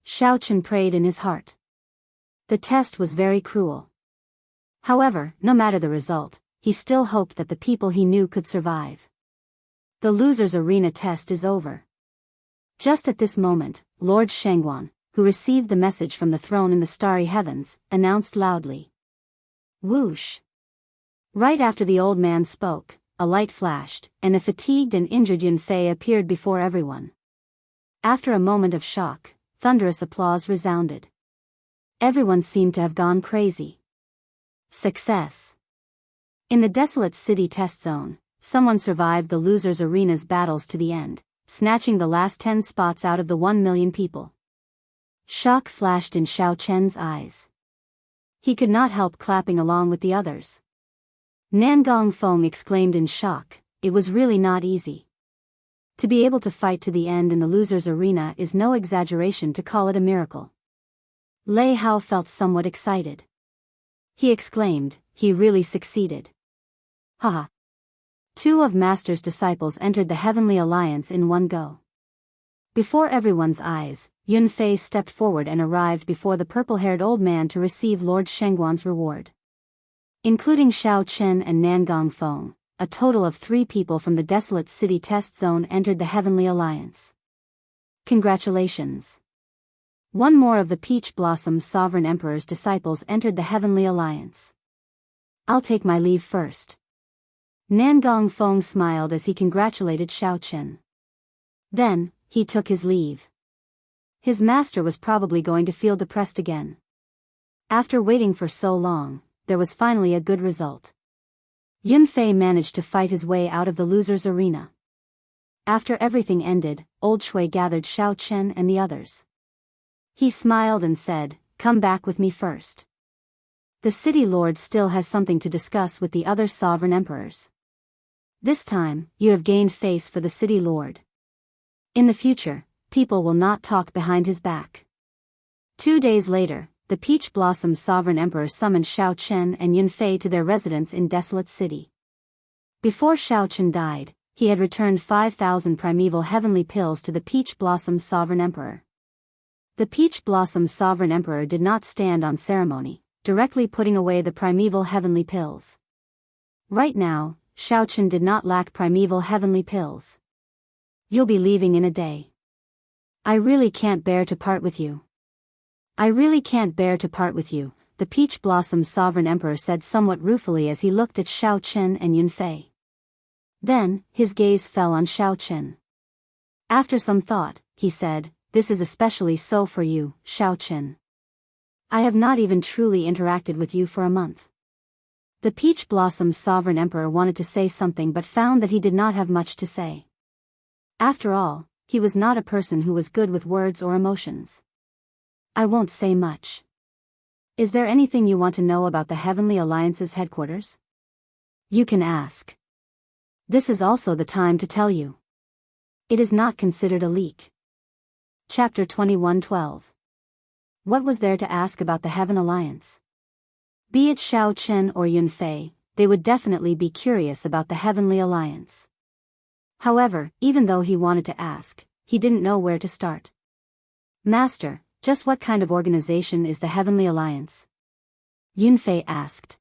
Xiao Chen prayed in his heart. The test was very cruel. However, no matter the result, he still hoped that the people he knew could survive. The loser's arena test is over. Just at this moment, Lord Shengguan, who received the message from the throne in the starry heavens, announced loudly. Whoosh! Right after the old man spoke, a light flashed, and a fatigued and injured Yunfei appeared before everyone. After a moment of shock, thunderous applause resounded. Everyone seemed to have gone crazy. Success! In the Desolate City test zone, someone survived the loser's arena's battles to the end, snatching the last 10 spots out of the 1 million people. Shock flashed in Xiao Chen's eyes. He could not help clapping along with the others. Nangong Feng exclaimed in shock, "It was really not easy. To be able to fight to the end in the loser's arena is no exaggeration to call it a miracle." Lei Hao felt somewhat excited. He exclaimed, "He really succeeded. Haha." 2 of Master's disciples entered the Heavenly Alliance in one go. Before everyone's eyes, Yunfei stepped forward and arrived before the purple-haired old man to receive Lord Shengguan's reward. Including Xiao Chen and Nangong Feng, a total of 3 people from the Desolate City test zone entered the Heavenly Alliance. Congratulations! 1 more of the Peach Blossom's Sovereign Emperor's disciples entered the Heavenly Alliance. "I'll take my leave first." Nangong Feng smiled as he congratulated Xiao Chen. Then, he took his leave. His master was probably going to feel depressed again. After waiting for so long, there was finally a good result. Yunfei managed to fight his way out of the loser's arena. After everything ended, Old Shui gathered Xiao Chen and the others. He smiled and said, "Come back with me first. The city lord still has something to discuss with the other sovereign emperors. This time, you have gained face for the city lord. In the future, people will not talk behind his back. 2 days later, the Peach Blossom's sovereign emperor summoned Xiao Chen and Yun Fei to their residence in Desolate City. Before Xiao Chen died, he had returned 5,000 primeval heavenly pills to the Peach Blossom's sovereign emperor. The Peach Blossom's sovereign emperor did not stand on ceremony, directly putting away the primeval heavenly pills. Right now, Xiao Chen did not lack primeval heavenly pills. You'll be leaving in a day. I really can't bear to part with you. I really can't bear to part with you, the Peach Blossom's sovereign emperor said somewhat ruefully as he looked at Xiao Chen and Yun Fei. Then, his gaze fell on Xiao Chen. After some thought, he said, "This is especially so for you, Xiao Chen. I have not even truly interacted with you for a month." The Peach Blossom's sovereign emperor wanted to say something but found that he did not have much to say. After all, he was not a person who was good with words or emotions. "I won't say much. Is there anything you want to know about the Heavenly Alliance's headquarters? You can ask. This is also the time to tell you. It is not considered a leak." Chapter 21:12. What was there to ask about the Heaven Alliance? Be it Xiao Chen or Yun Fei, they would definitely be curious about the Heavenly Alliance. However, even though he wanted to ask, he didn't know where to start. "Master, just what kind of organization is the Heavenly Alliance?" Yun Fei asked.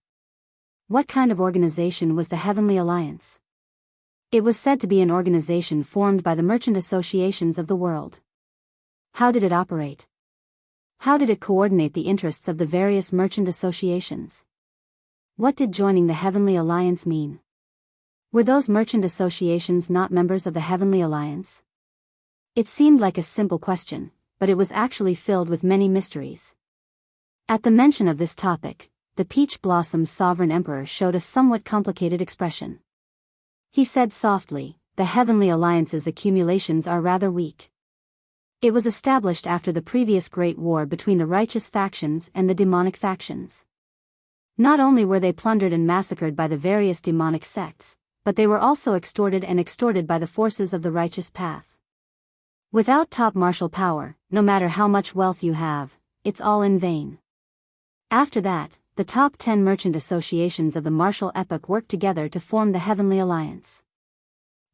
What kind of organization was the Heavenly Alliance? It was said to be an organization formed by the merchant associations of the world. How did it operate? How did it coordinate the interests of the various merchant associations? What did joining the Heavenly Alliance mean? Were those merchant associations not members of the Heavenly Alliance? It seemed like a simple question, but it was actually filled with many mysteries. At the mention of this topic, the Peach Blossom's sovereign emperor showed a somewhat complicated expression. He said softly, "The Heavenly Alliance's accumulations are rather weak. It was established after the previous great war between the righteous factions and the demonic factions. Not only were they plundered and massacred by the various demonic sects, but they were also extorted by the forces of the righteous path. Without top martial power, no matter how much wealth you have, it's all in vain." After that, the top 10 merchant associations of the martial epoch worked together to form the Heavenly Alliance.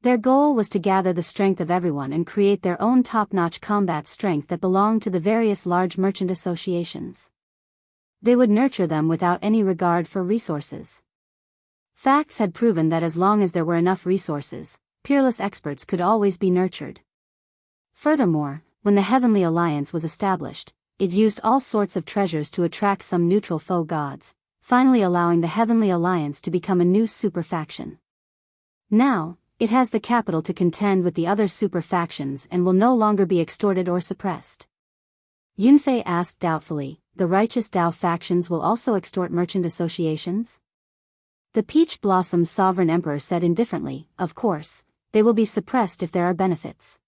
Their goal was to gather the strength of everyone and create their own top-notch combat strength that belonged to the various large merchant associations. They would nurture them without any regard for resources. Facts had proven that as long as there were enough resources, peerless experts could always be nurtured. Furthermore, when the Heavenly Alliance was established, it used all sorts of treasures to attract some neutral foe gods, finally allowing the Heavenly Alliance to become a new super faction. Now, it has the capital to contend with the other super factions and will no longer be extorted or suppressed. Yun Fei asked doubtfully, "The righteous Dao factions will also extort merchant associations?" The Peach Blossom's sovereign emperor said indifferently, "Of course, they will be suppressed if there are benefits.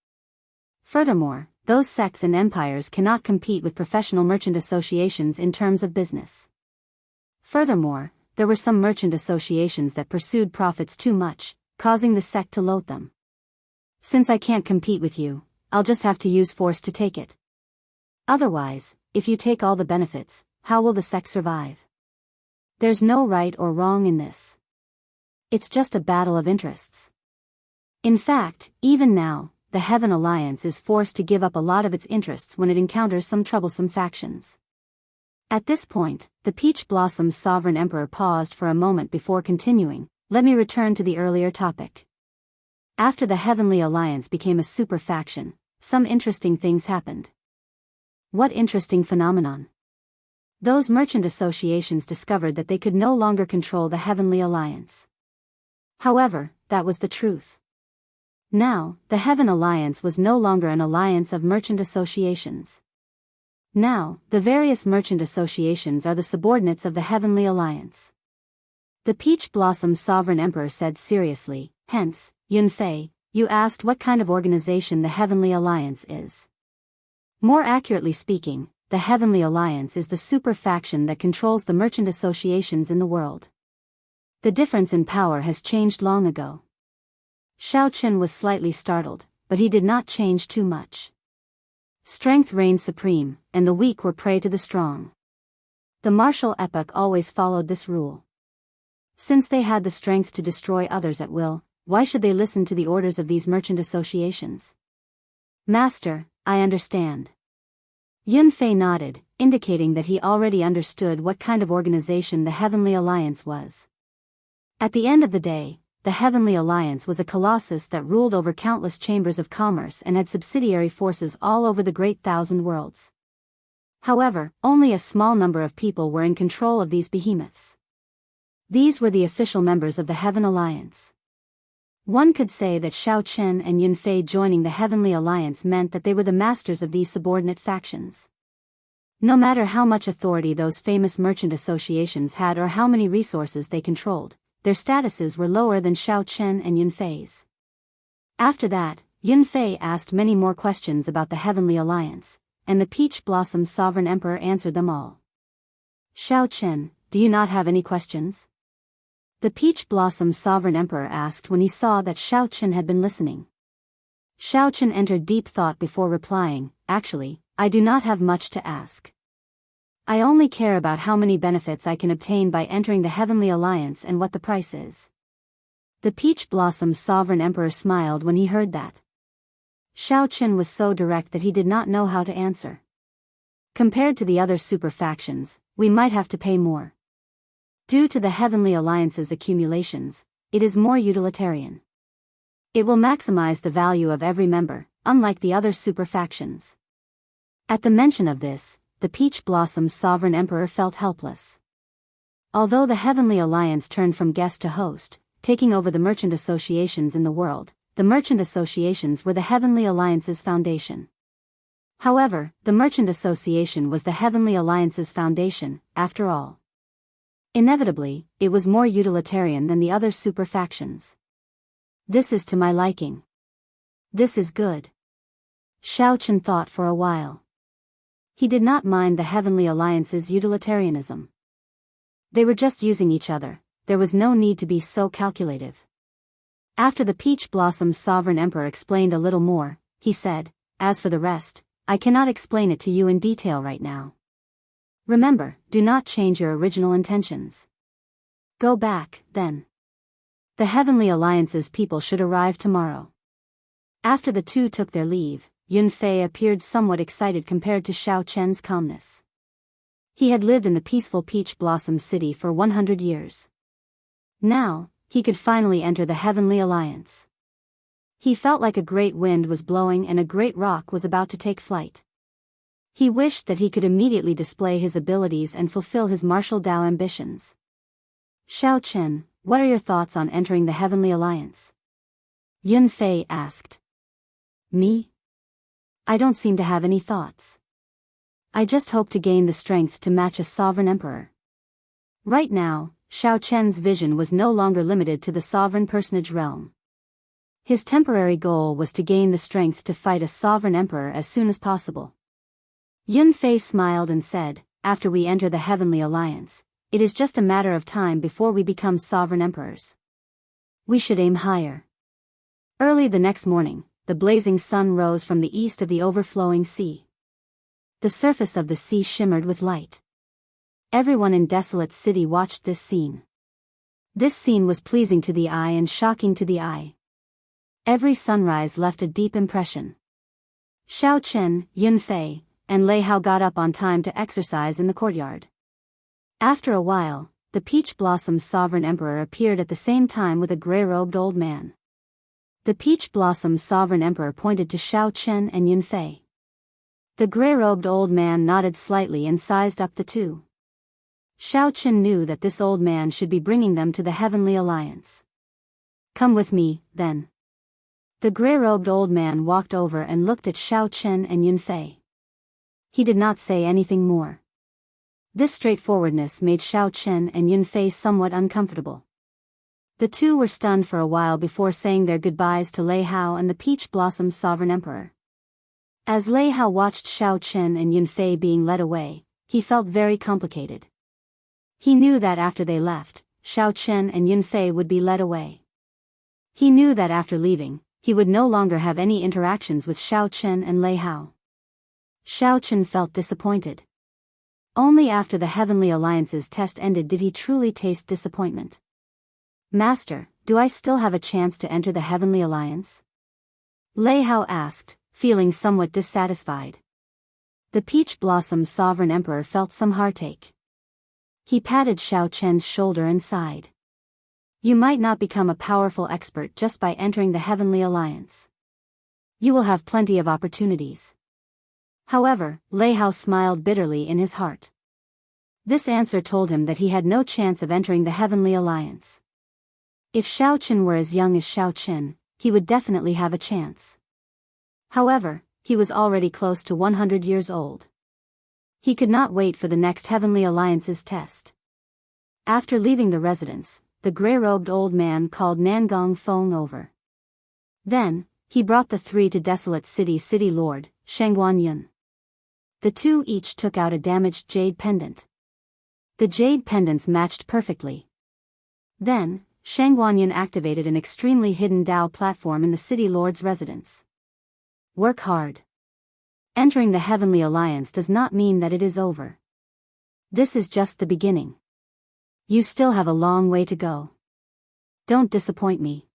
Furthermore, those sects and empires cannot compete with professional merchant associations in terms of business. Furthermore, there were some merchant associations that pursued profits too much, causing the sect to loathe them. Since I can't compete with you, I'll just have to use force to take it. Otherwise, if you take all the benefits, how will the sect survive? There's no right or wrong in this. It's just a battle of interests. In fact, even now, the Heaven Alliance is forced to give up a lot of its interests when it encounters some troublesome factions." At this point, the Peach Blossom's sovereign emperor paused for a moment before continuing, "Let me return to the earlier topic. After the Heavenly Alliance became a super faction, some interesting things happened." What interesting phenomenon? Those merchant associations discovered that they could no longer control the Heavenly Alliance. However, that was the truth. Now, the Heaven Alliance was no longer an alliance of merchant associations. Now, the various merchant associations are the subordinates of the Heavenly Alliance. The Peach Blossom's sovereign emperor said seriously, "Hence, Yun Fei, you asked what kind of organization the Heavenly Alliance is. More accurately speaking, the Heavenly Alliance is the super faction that controls the merchant associations in the world. The difference in power has changed long ago." Xiao Chen was slightly startled, but he did not change too much. Strength reigned supreme, and the weak were prey to the strong. The martial epoch always followed this rule. Since they had the strength to destroy others at will, why should they listen to the orders of these merchant associations? Master, I understand. Yun Fei nodded, indicating that he already understood what kind of organization the Heavenly Alliance was. At the end of the day, the Heavenly Alliance was a colossus that ruled over countless chambers of commerce and had subsidiary forces all over the Great Thousand Worlds. However, only a small number of people were in control of these behemoths. These were the official members of the Heaven Alliance. One could say that Xiao Chen and Yun Fei joining the Heavenly Alliance meant that they were the masters of these subordinate factions. No matter how much authority those famous merchant associations had or how many resources they controlled, their statuses were lower than Xiao Chen and Yun Fei's. After that, Yun Fei asked many more questions about the Heavenly Alliance, and the Peach Blossom Sovereign Emperor answered them all. Xiao Chen, do you not have any questions? The Peach Blossom Sovereign Emperor asked when he saw that Xiao Chen had been listening. Xiao Chen entered deep thought before replying, actually, I do not have much to ask. I only care about how many benefits I can obtain by entering the Heavenly Alliance and what the price is. The Peach Blossom Sovereign Emperor smiled when he heard that. Xiao Chen was so direct that he did not know how to answer. Compared to the other super factions, we might have to pay more. Due to the Heavenly Alliance's accumulations, it is more utilitarian. It will maximize the value of every member, unlike the other super factions. At the mention of this, the Peach Blossom Sovereign Emperor felt helpless. Although the Heavenly Alliance turned from guest to host, taking over the merchant associations in the world, the merchant associations were the Heavenly Alliance's foundation. However, the merchant association was the Heavenly Alliance's foundation, after all. Inevitably, it was more utilitarian than the other super factions. This is to my liking. This is good. Xiao Chen thought for a while. He did not mind the Heavenly Alliance's utilitarianism. They were just using each other, there was no need to be so calculative. After the Peach Blossom Sovereign Emperor explained a little more, he said, as for the rest, I cannot explain it to you in detail right now. Remember, do not change your original intentions. Go back, then. The Heavenly Alliance's people should arrive tomorrow. After the two took their leave, Yun Fei appeared somewhat excited compared to Xiao Chen's calmness. He had lived in the peaceful Peach Blossom City for 100 years. Now, he could finally enter the Heavenly Alliance. He felt like a great wind was blowing and a great rock was about to take flight. He wished that he could immediately display his abilities and fulfill his martial Dao ambitions. Xiao Chen, what are your thoughts on entering the Heavenly Alliance? Yun Fei asked. Me? I don't seem to have any thoughts. I just hope to gain the strength to match a sovereign emperor. Right now, Xiao Chen's vision was no longer limited to the sovereign personage realm. His temporary goal was to gain the strength to fight a sovereign emperor as soon as possible. Yun Fei smiled and said, after we enter the Heavenly Alliance, it is just a matter of time before we become sovereign emperors. We should aim higher. Early the next morning, the blazing sun rose from the east of the overflowing sea. The surface of the sea shimmered with light. Everyone in Desolate City watched this scene. This scene was pleasing to the eye and shocking to the eye. Every sunrise left a deep impression. Xiao Chen, Yun Fei, and Lei Hao got up on time to exercise in the courtyard. After a while, the Peach Blossom Sovereign Emperor appeared at the same time with a gray-robed old man. The Peach Blossom Sovereign Emperor pointed to Xiao Chen and Yun Fei. The gray-robed old man nodded slightly and sized up the two. Xiao Chen knew that this old man should be bringing them to the Heavenly Alliance. Come with me, then. The gray-robed old man walked over and looked at Xiao Chen and Yun Fei. He did not say anything more. This straightforwardness made Xiao Chen and Yun Fei somewhat uncomfortable. The two were stunned for a while before saying their goodbyes to Lei Hao and the Peach Blossom Sovereign Emperor. As Lei Hao watched Xiao Chen and Yun Fei being led away, he felt very complicated. He knew that after they left, Xiao Chen and Yun Fei would be led away. He knew that after leaving, he would no longer have any interactions with Xiao Chen and Lei Hao. Xiao Chen felt disappointed. Only after the Heavenly Alliance's test ended did he truly taste disappointment. Master, do I still have a chance to enter the Heavenly Alliance? Lei Hao asked, feeling somewhat dissatisfied. The Peach Blossom Sovereign Emperor felt some heartache. He patted Xiao Chen's shoulder and sighed. You might not become a powerful expert just by entering the Heavenly Alliance. You will have plenty of opportunities. However, Lei Hao smiled bitterly in his heart. This answer told him that he had no chance of entering the Heavenly Alliance. If Xiao Chen were as young as Xiao Chen, he would definitely have a chance. However, he was already close to 100 years old. He could not wait for the next Heavenly Alliance's test. After leaving the residence, the gray-robed old man called Nangong Feng over. Then, he brought the three to Desolate City Lord, Shengguan Yun. The two each took out a damaged jade pendant. The jade pendants matched perfectly. Then, Shengguan Yun activated an extremely hidden Dao platform in the City Lord's residence. Work hard. Entering the Heavenly Alliance does not mean that it is over. This is just the beginning. You still have a long way to go. Don't disappoint me.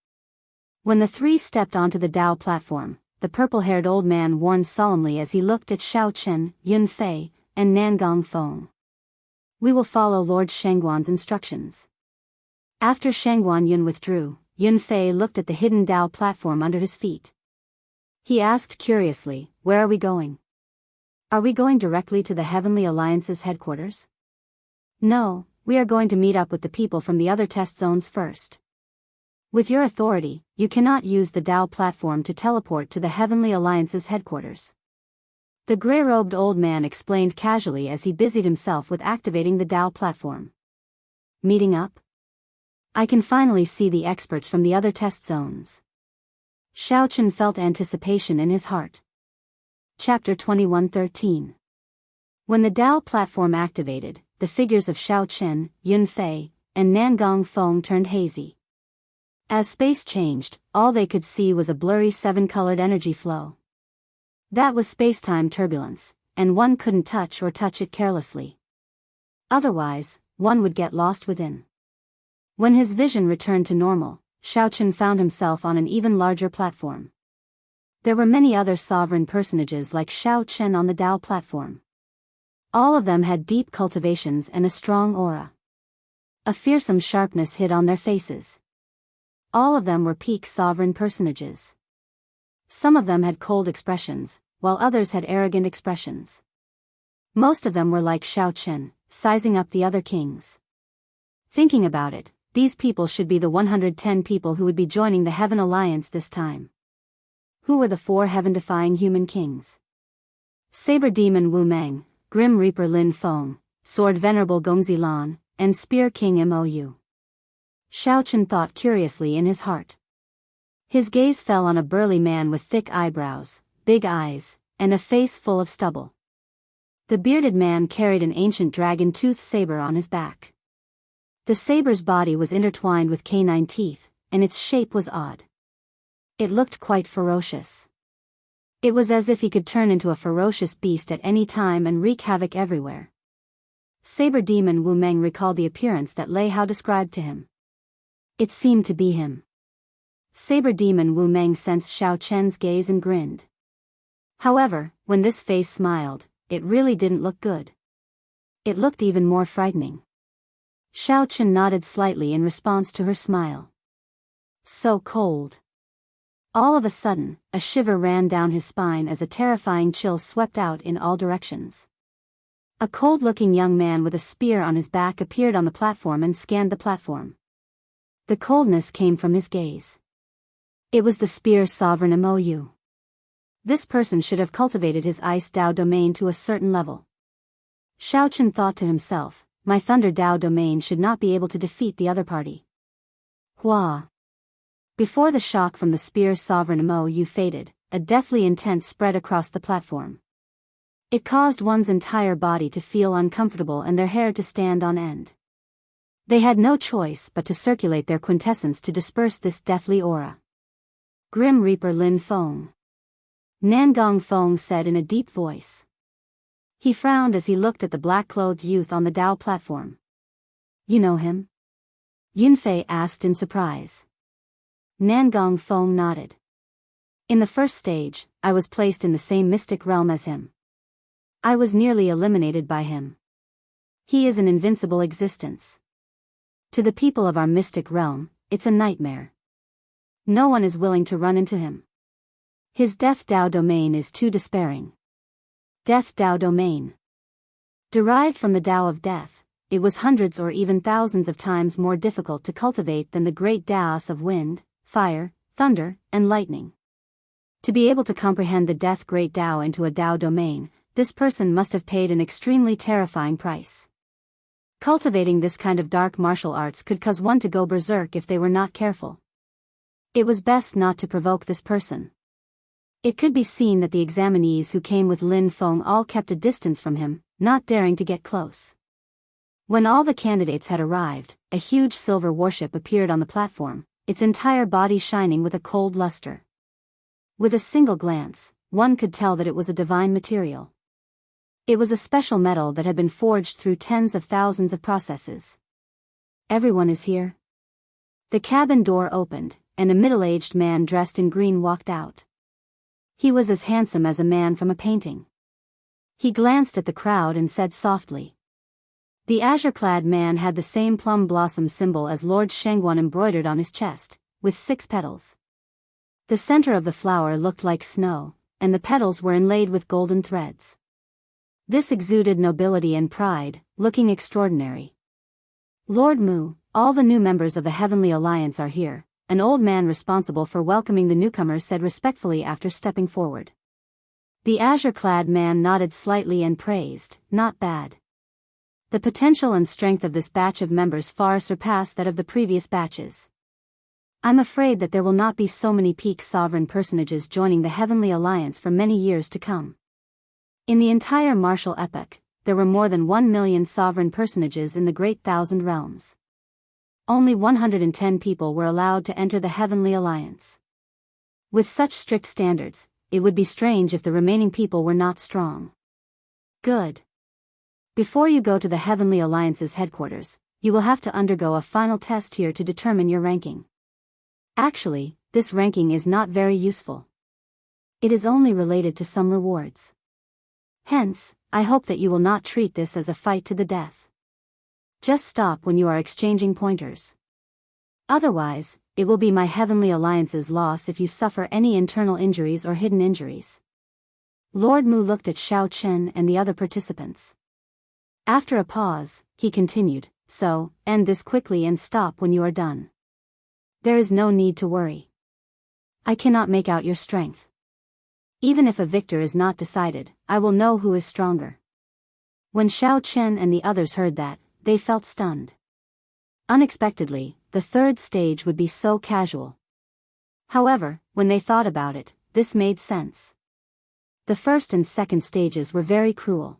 When the three stepped onto the Dao platform, the purple-haired old man warned solemnly as he looked at Xiao Chen, Yun Fei, and Nangong Feng. We will follow Lord Shengguan's instructions. After Shengguan Yun withdrew, Yun Fei looked at the hidden Dao platform under his feet. He asked curiously, where are we going? Are we going directly to the Heavenly Alliance's headquarters? No, we are going to meet up with the people from the other test zones first. With your authority, you cannot use the Dao platform to teleport to the Heavenly Alliance's headquarters. The gray-robed old man explained casually as he busied himself with activating the Dao platform. Meeting up? I can finally see the experts from the other test zones. Xiao Chen felt anticipation in his heart. Chapter 21:13. When the Dao platform activated, the figures of Xiao Chen, Yun Fei, and Nangong Feng turned hazy. As space changed, all they could see was a blurry seven-colored energy flow. That was space-time turbulence, and one couldn't touch it carelessly. Otherwise, one would get lost within. When his vision returned to normal, Xiao Chen found himself on an even larger platform. There were many other sovereign personages like Xiao Chen on the Dao platform. All of them had deep cultivations and a strong aura. A fearsome sharpness hid on their faces. All of them were peak sovereign personages. Some of them had cold expressions, while others had arrogant expressions. Most of them were like Xiao Chen, sizing up the other kings. Thinking about it, these people should be the 110 people who would be joining the Heaven Alliance this time. Who were the four heaven-defying human kings? Saber Demon Wu Meng, Grim Reaper Lin Feng, Sword Venerable Gongzi Lan, and Spear King Mou. Xiao Chen thought curiously in his heart. His gaze fell on a burly man with thick eyebrows, big eyes, and a face full of stubble. The bearded man carried an ancient dragon-tooth saber on his back. The saber's body was intertwined with canine teeth, and its shape was odd. It looked quite ferocious. It was as if he could turn into a ferocious beast at any time and wreak havoc everywhere. Saber Demon Wu Meng recalled the appearance that Lei Hao described to him. It seemed to be him. Saber Demon Wu Meng sensed Xiao Chen's gaze and grinned. However, when this face smiled, it really didn't look good. It looked even more frightening. Xiao Chen nodded slightly in response to her smile. So cold. All of a sudden, a shiver ran down his spine as a terrifying chill swept out in all directions. A cold-looking young man with a spear on his back appeared on the platform and scanned the platform. The coldness came from his gaze. It was the Spear Sovereign Mou. This person should have cultivated his Ice Dao domain to a certain level. Xiao Chen thought to himself, my Thunder Dao domain should not be able to defeat the other party. Hua! Before the shock from the Spear Sovereign Mou faded, a deathly intent spread across the platform. It caused one's entire body to feel uncomfortable and their hair to stand on end. They had no choice but to circulate their quintessence to disperse this deathly aura. Grim Reaper Lin Feng. Nangong Feng said in a deep voice. He frowned as he looked at the black-clothed youth on the Dao platform. You know him? Yunfei asked in surprise. Nangong Feng nodded. In the first stage, I was placed in the same mystic realm as him. I was nearly eliminated by him. He is an invincible existence. To the people of our mystic realm, it's a nightmare. No one is willing to run into him. His Death Dao domain is too despairing. Death Dao domain. Derived from the Dao of death, it was hundreds or even thousands of times more difficult to cultivate than the great Daos of wind, fire, thunder, and lightning. To be able to comprehend the Death Great Dao into a Dao domain, this person must have paid an extremely terrifying price. Cultivating this kind of dark martial arts could cause one to go berserk if they were not careful. It was best not to provoke this person. It could be seen that the examinees who came with Lin Feng all kept a distance from him, not daring to get close. When all the candidates had arrived, a huge silver warship appeared on the platform, its entire body shining with a cold luster. With a single glance, one could tell that it was a divine material. It was a special metal that had been forged through tens of thousands of processes. Everyone is here. The cabin door opened, and a middle-aged man dressed in green walked out. He was as handsome as a man from a painting. He glanced at the crowd and said softly. The azure-clad man had the same plum blossom symbol as Lord Shengguan embroidered on his chest, with 6 petals. The center of the flower looked like snow, and the petals were inlaid with golden threads. This exuded nobility and pride, looking extraordinary. Lord Mu, all the new members of the Heavenly Alliance are here, an old man responsible for welcoming the newcomers said respectfully after stepping forward. The azure-clad man nodded slightly and praised, not bad. The potential and strength of this batch of members far surpassed that of the previous batches. I'm afraid that there will not be so many peak sovereign personages joining the Heavenly Alliance for many years to come. In the entire martial epoch, there were more than 1 million sovereign personages in the Great Thousand Realms. Only 110 people were allowed to enter the Heavenly Alliance. With such strict standards, it would be strange if the remaining people were not strong. Good. Before you go to the Heavenly Alliance's headquarters, you will have to undergo a final test here to determine your ranking. Actually, this ranking is not very useful. It is only related to some rewards. Hence, I hope that you will not treat this as a fight to the death. Just stop when you are exchanging pointers. Otherwise, it will be my Heavenly Alliance's loss if you suffer any internal injuries or hidden injuries. Lord Mu looked at Xiao Chen and the other participants. After a pause, he continued, so, end this quickly and stop when you are done. There is no need to worry. I cannot make out your strength. Even if a victor is not decided, I will know who is stronger. When Xiao Chen and the others heard that, they felt stunned. Unexpectedly, the third stage would be so casual. However, when they thought about it, this made sense. The first and second stages were very cruel.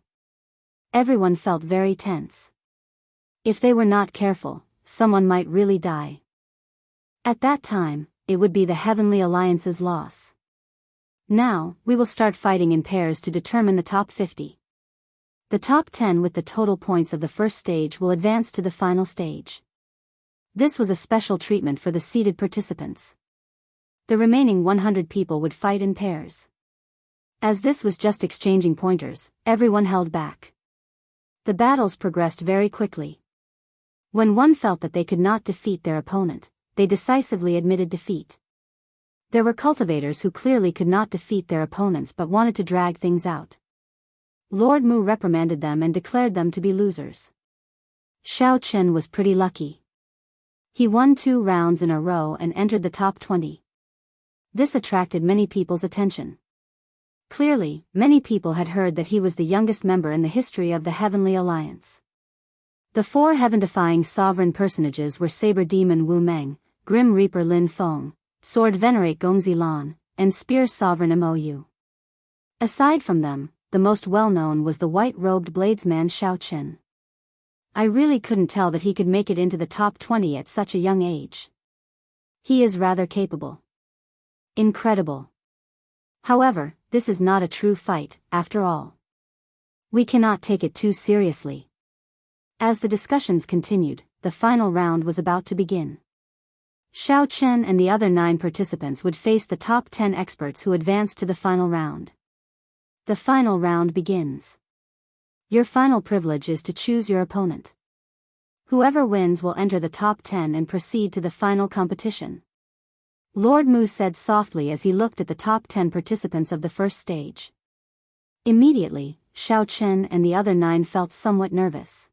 Everyone felt very tense. If they were not careful, someone might really die. At that time, it would be the Heavenly Alliance's loss. Now, we will start fighting in pairs to determine the top 50. The top 10 with the total points of the first stage will advance to the final stage. This was a special treatment for the seated participants. The remaining 100 people would fight in pairs. As this was just exchanging pointers, everyone held back. The battles progressed very quickly. When one felt that they could not defeat their opponent, they decisively admitted defeat. There were cultivators who clearly could not defeat their opponents but wanted to drag things out. Lord Mu reprimanded them and declared them to be losers. Xiao Chen was pretty lucky. He won 2 rounds in a row and entered the top 20. This attracted many people's attention. Clearly, many people had heard that he was the youngest member in the history of the Heavenly Alliance. The 4 heaven-defying sovereign personages were Saber Demon Wu Meng, Grim Reaper Lin Feng, Sword Venerate Gongzi Lan, and Spear Sovereign Mo. Aside from them, the most well-known was the white-robed bladesman Xiao Chen. I really couldn't tell that he could make it into the top 20 at such a young age. He is rather capable. Incredible. However, this is not a true fight, after all. We cannot take it too seriously. As the discussions continued, the final round was about to begin. Xiao Chen and the other 9 participants would face the top 10 experts who advanced to the final round. The final round begins. Your final privilege is to choose your opponent. Whoever wins will enter the top 10 and proceed to the final competition. Lord Mu said softly as he looked at the top 10 participants of the first stage. Immediately, Xiao Chen and the other 9 felt somewhat nervous.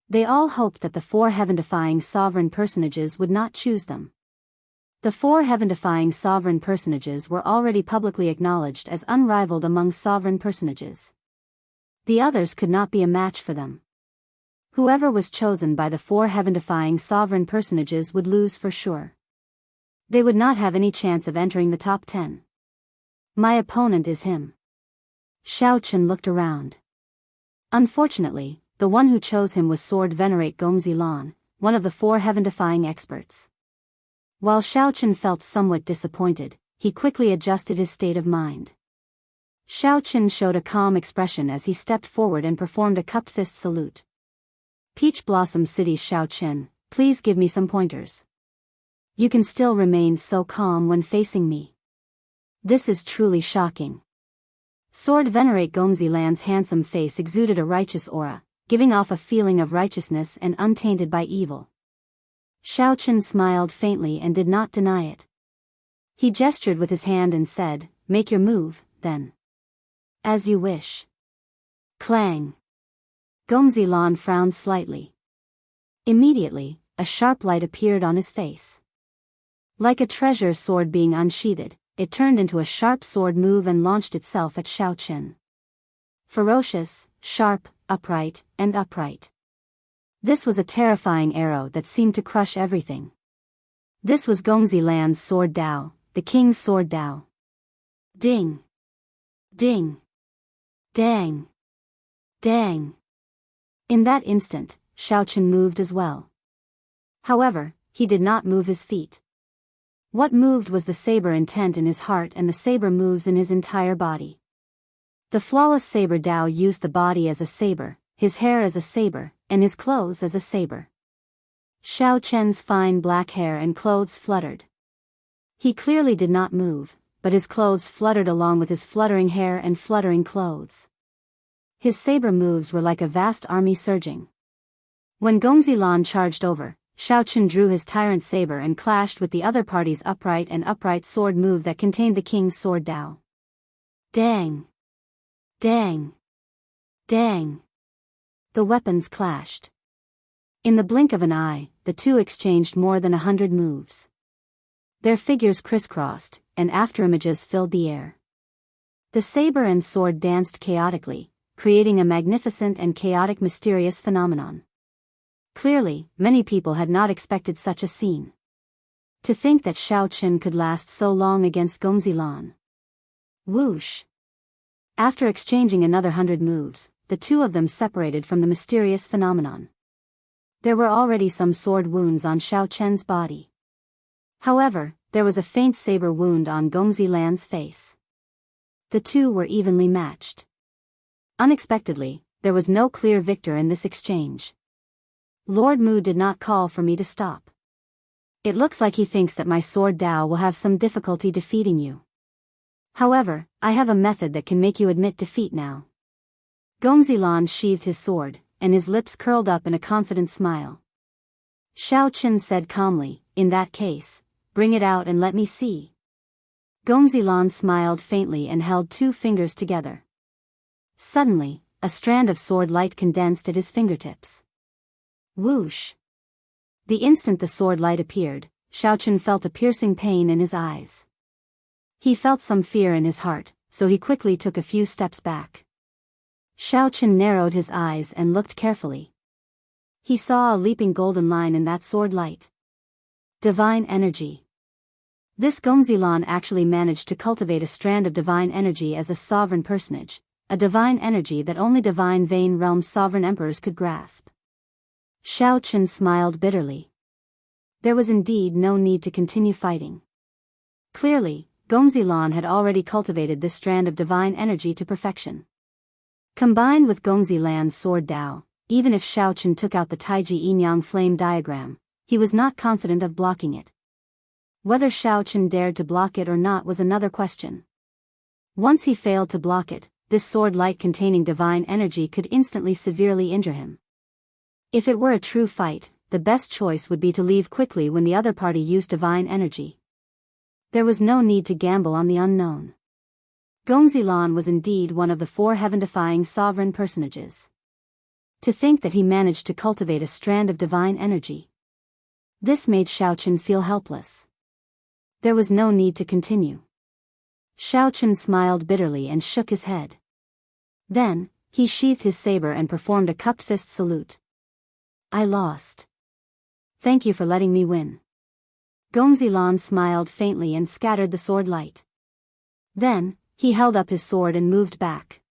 They all hoped that the 4 heaven-defying sovereign personages would not choose them. The 4 heaven-defying sovereign personages were already publicly acknowledged as unrivaled among sovereign personages. The others could not be a match for them. Whoever was chosen by the 4 heaven-defying sovereign personages would lose for sure. They would not have any chance of entering the top 10. My opponent is him. Xiao Chen looked around. Unfortunately, the one who chose him was Sword Venerate Gongzi Lan, one of the 4 heaven-defying experts. While Xiao Chen felt somewhat disappointed, he quickly adjusted his state of mind. Xiao Chen showed a calm expression as he stepped forward and performed a cupped fist salute. Peach Blossom City Xiao Chen, please give me some pointers. You can still remain so calm when facing me. This is truly shocking. Sword Venerate Gongzi Lan's handsome face exuded a righteous aura, giving off a feeling of righteousness and untainted by evil. Xiao Chen smiled faintly and did not deny it. He gestured with his hand and said, "Make your move, then." "As you wish." Clang. Gongzi Lan frowned slightly. Immediately, a sharp light appeared on his face. Like a treasure sword being unsheathed, it turned into a sharp sword move and launched itself at Xiao Chen. Ferocious, sharp, upright, and upright. This was a terrifying arrow that seemed to crush everything. This was Gongzi Lan's sword Dao, the king's sword Dao. Ding! Ding! Dang! Dang! In that instant, Xiao Chen moved as well. However, he did not move his feet. What moved was the saber intent in his heart and the saber moves in his entire body. The flawless saber Dao used the body as a saber, his hair as a saber, and his clothes as a saber. Xiao Chen's fine black hair and clothes fluttered. He clearly did not move, but his clothes fluttered along with his fluttering hair and fluttering clothes. His saber moves were like a vast army surging. When Gongzi Lan charged over, Xiao Chen drew his tyrant saber and clashed with the other party's upright sword move that contained the king's sword Dao. Dang! Dang! Dang! The weapons clashed. In the blink of an eye, the two exchanged more than 100 moves. Their figures crisscrossed, and afterimages filled the air. The saber and sword danced chaotically, creating a magnificent and chaotic mysterious phenomenon. Clearly, many people had not expected such a scene. To think that Xiao Chen could last so long against Gongzi Lan. Whoosh! After exchanging another 100 moves, the two of them separated from the mysterious phenomenon. There were already some sword wounds on Xiao Chen's body. However, there was a faint saber wound on Gongzi Lan's face. The two were evenly matched. Unexpectedly, there was no clear victor in this exchange. Lord Mu did not call for me to stop. It looks like he thinks that my sword Dao will have some difficulty defeating you. However, I have a method that can make you admit defeat now. Gongzi Lan sheathed his sword, and his lips curled up in a confident smile. Xiao Chen said calmly, "In that case, bring it out and let me see." Gongzi Lan smiled faintly and held 2 fingers together. Suddenly, a strand of sword light condensed at his fingertips. Whoosh! The instant the sword light appeared, Xiao Chen felt a piercing pain in his eyes. He felt some fear in his heart, so he quickly took a few steps back. Xiao Chen narrowed his eyes and looked carefully. He saw a leaping golden line in that sword light. Divine energy. This Gongzi Lan actually managed to cultivate a strand of divine energy as a sovereign personage, a divine energy that only divine Vane Realm sovereign emperors could grasp. Xiao Chen smiled bitterly. There was indeed no need to continue fighting. Clearly, Gongzilan had already cultivated this strand of divine energy to perfection. Combined with Gongzilan's sword Dao, even if Xiaochen took out the Taiji Yin-Yang flame diagram, he was not confident of blocking it. Whether Xiaochen dared to block it or not was another question. Once he failed to block it, this sword light containing divine energy could instantly severely injure him. If it were a true fight, the best choice would be to leave quickly when the other party used divine energy. There was no need to gamble on the unknown. Gongzilan was indeed one of the 4 heaven-defying sovereign personages. To think that he managed to cultivate a strand of divine energy. This made Xiaochen feel helpless. There was no need to continue. Xiaochen smiled bitterly and shook his head. Then, he sheathed his saber and performed a cupped fist salute. I lost. Thank you for letting me win. Gongzilan smiled faintly and scattered the sword light. Then, he held up his sword and moved back.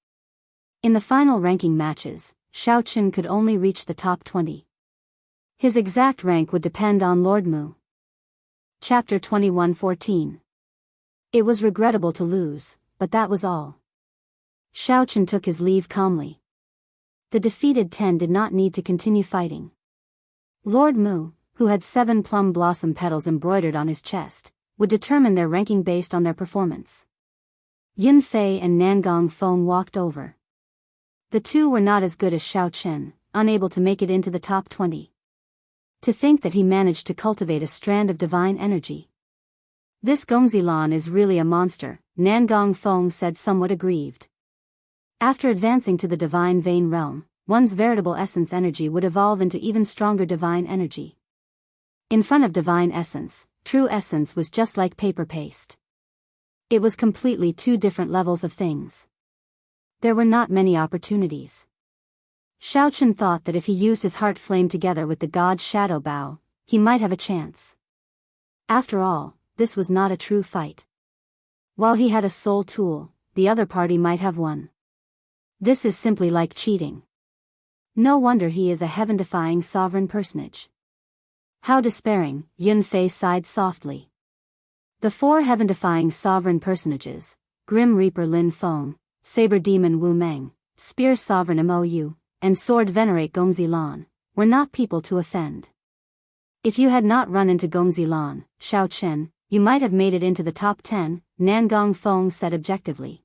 In the final ranking matches, Xiaochen could only reach the top 20. His exact rank would depend on Lord Mu. Chapter 21:14. It was regrettable to lose, but that was all. Xiaochen took his leave calmly. The defeated 10 did not need to continue fighting. Lord Mu, who had 7 plum blossom petals embroidered on his chest, would determine their ranking based on their performance. Yun Fei and Nangong Feng walked over. The two were not as good as Xiaochen, unable to make it into the top 20. To think that he managed to cultivate a strand of divine energy. This Gongzilan is really a monster, Nangong Feng said, somewhat aggrieved. After advancing to the divine vein realm, one's veritable essence energy would evolve into even stronger divine energy. In front of divine essence, true essence was just like paper paste. It was completely 2 different levels of things. There were not many opportunities. Xiaochen thought that if he used his heart flame together with the god's shadow bow, he might have a chance. After all, this was not a true fight. While he had a soul tool, the other party might have won. This is simply like cheating. No wonder he is a heaven-defying sovereign personage. How despairing, Yun Fei sighed softly. The 4 heaven-defying sovereign personages, Grim Reaper Lin Feng, Saber Demon Wu Meng, Spear Sovereign Mou, and Sword Venerate Gongzilan, were not people to offend. If you had not run into Gongzilan, Xiaochen, you might have made it into the top 10, Nangong Feng said objectively.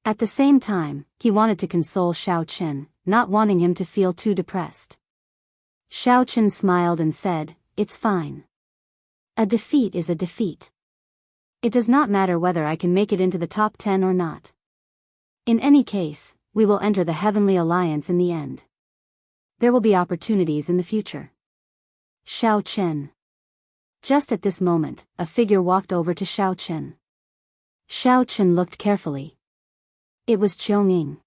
At the same time, he wanted to console Xiaochen, not wanting him to feel too depressed. Xiaochen smiled and said, "It's fine. A defeat is a defeat. It does not matter whether I can make it into the top 10 or not. In any case, we will enter the Heavenly Alliance in the end. There will be opportunities in the future." Xiaochen. Just at this moment, a figure walked over to Xiaochen. Xiaochen looked carefully. It was Qionging.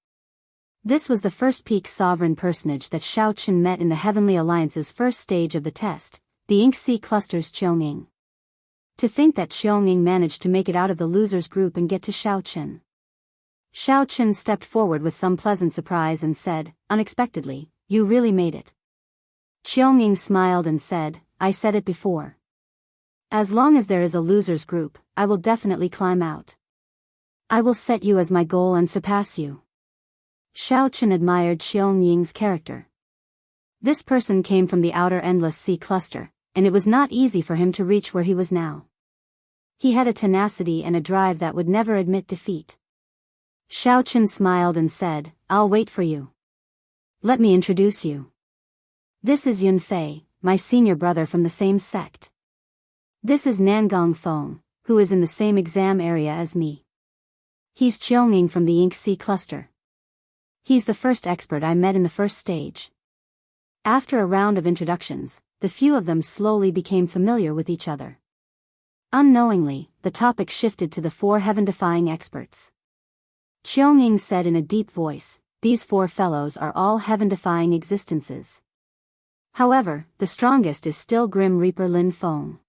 This was the first peak sovereign personage that Xiaochen met in the Heavenly Alliance's first stage of the test, the Ink Sea Cluster's Qionging. To think that Qionging managed to make it out of the losers group and get to Xiaochen. Xiaochen stepped forward with some pleasant surprise and said, unexpectedly, "You really made it." Qionging smiled and said, "I said it before. As long as there is a losers group, I will definitely climb out. I will set you as my goal and surpass you." Xiaochen admired Qionying's character. This person came from the outer endless sea cluster, and it was not easy for him to reach where he was now. He had a tenacity and a drive that would never admit defeat. Xiaochen smiled and said, "I'll wait for you. Let me introduce you. This is Yun Fei, my senior brother from the same sect. This is Nangong Feng, who is in the same exam area as me. He's Qionging from the Ink Sea Cluster. He's the first expert I met in the first stage." After a round of introductions, the few of them slowly became familiar with each other. Unknowingly, the topic shifted to the 4 heaven-defying experts. Qionging said in a deep voice, "These 4 fellows are all heaven-defying existences. However, the strongest is still Grim Reaper Lin Feng.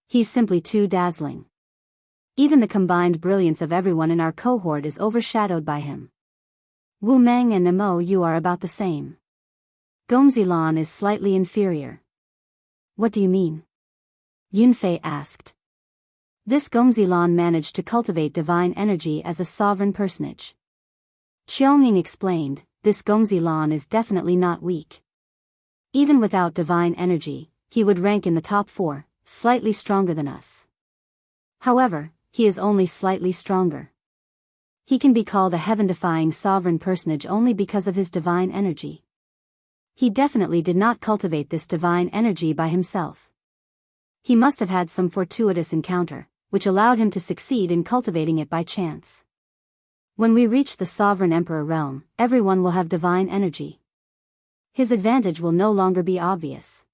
He's simply too dazzling. Even the combined brilliance of everyone in our cohort is overshadowed by him. Wu Meng and Nemo Yu are about the same. Gongzilan is slightly inferior." "What do you mean?" Yun Fei asked. This Gongzilan managed to cultivate divine energy as a sovereign personage. Qiongning explained, this Gongzilan is definitely not weak. Even without divine energy, he would rank in the top 4, slightly stronger than us. However, he is only slightly stronger. He can be called a heaven-defying sovereign personage only because of his divine energy. He definitely did not cultivate this divine energy by himself. He must have had some fortuitous encounter, which allowed him to succeed in cultivating it by chance. When we reach the sovereign emperor realm, everyone will have divine energy. His advantage will no longer be obvious.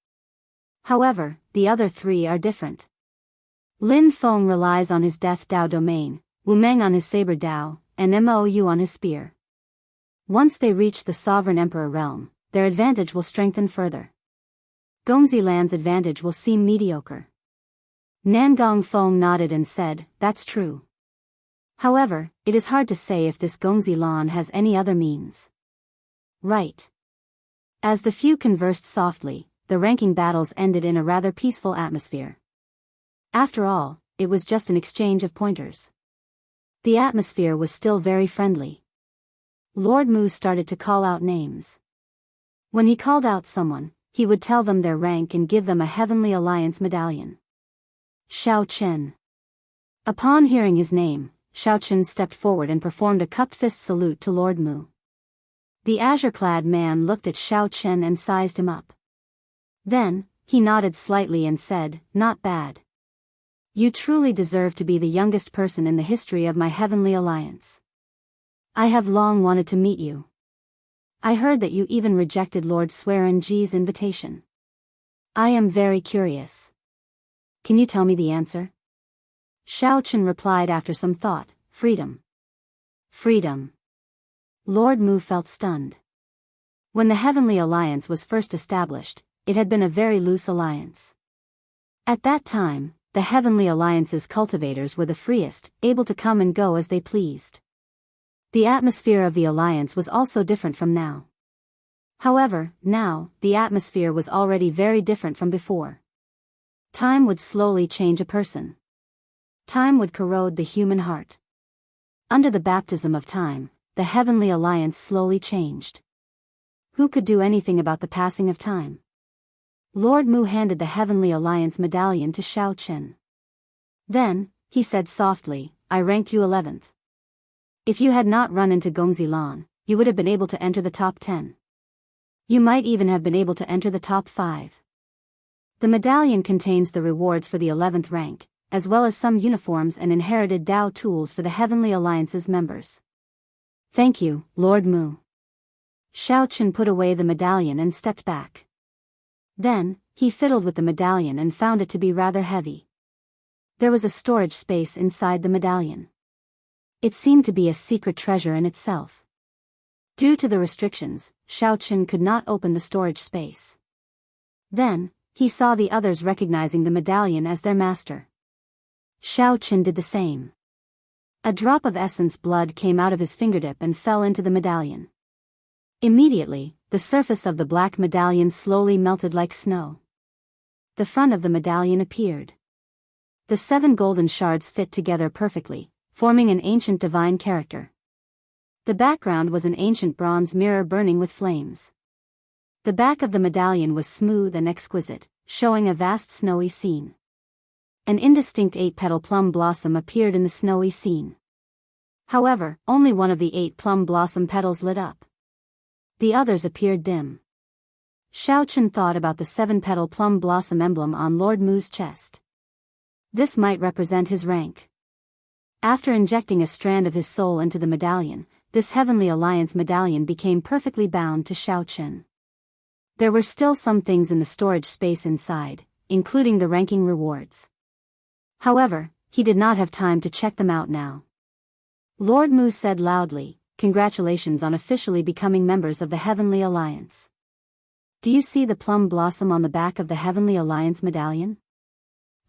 However, the other 3 are different. Lin Feng relies on his Death Dao domain, Wu Meng on his Saber Dao, and Mou on his spear. Once they reach the sovereign emperor realm, their advantage will strengthen further. Gongzilan's advantage will seem mediocre. Nangong Feng nodded and said, that's true. However, it is hard to say if this Gongzilan has any other means. Right. As the few conversed softly, the ranking battles ended in a rather peaceful atmosphere. After all, it was just an exchange of pointers. The atmosphere was still very friendly. Lord Mu started to call out names. When he called out someone, he would tell them their rank and give them a Heavenly Alliance medallion. Xiao Chen. Upon hearing his name, Xiao Chen stepped forward and performed a cupped fist salute to Lord Mu. The azure-clad man looked at Xiao Chen and sized him up. Then, he nodded slightly and said, not bad. You truly deserve to be the youngest person in the history of my Heavenly Alliance. I have long wanted to meet you. I heard that you even rejected Lord Swearenji's invitation. I am very curious. Can you tell me the answer? Xiao Chen replied after some thought, freedom. Freedom. Lord Mu felt stunned. When the Heavenly Alliance was first established, it had been a very loose alliance. At that time, the Heavenly Alliance's cultivators were the freest, able to come and go as they pleased. The atmosphere of the alliance was also different from now. However, now, the atmosphere was already very different from before. Time would slowly change a person. Time would corrode the human heart. Under the baptism of time, the Heavenly Alliance slowly changed. Who could do anything about the passing of time? Lord Mu handed the Heavenly Alliance medallion to Xiao Chen. Then, he said softly, I ranked you 11th. If you had not run into Gongzilan, you would have been able to enter the top 10. You might even have been able to enter the top 5. The medallion contains the rewards for the 11th rank, as well as some uniforms and inherited Dao tools for the Heavenly Alliance's members. Thank you, Lord Mu. Xiao Chen put away the medallion and stepped back. Then, he fiddled with the medallion and found it to be rather heavy. There was a storage space inside the medallion. It seemed to be a secret treasure in itself. Due to the restrictions, Xiao Chen could not open the storage space. Then, he saw the others recognizing the medallion as their master. Xiao Chen did the same. A drop of essence blood came out of his fingertip and fell into the medallion. Immediately, the surface of the black medallion slowly melted like snow. The front of the medallion appeared. The 7 golden shards fit together perfectly, forming an ancient divine character. The background was an ancient bronze mirror burning with flames. The back of the medallion was smooth and exquisite, showing a vast snowy scene. An indistinct 8-petal plum blossom appeared in the snowy scene. However, only one of the 8 plum blossom petals lit up. The others appeared dim. Xiao Chen thought about the 7-petal plum blossom emblem on Lord Mu's chest. This might represent his rank. After injecting a strand of his soul into the medallion, this Heavenly Alliance medallion became perfectly bound to Xiao Chen. There were still some things in the storage space inside, including the ranking rewards. However, he did not have time to check them out now. Lord Mu said loudly, congratulations on officially becoming members of the Heavenly Alliance. Do you see the plum blossom on the back of the Heavenly Alliance medallion?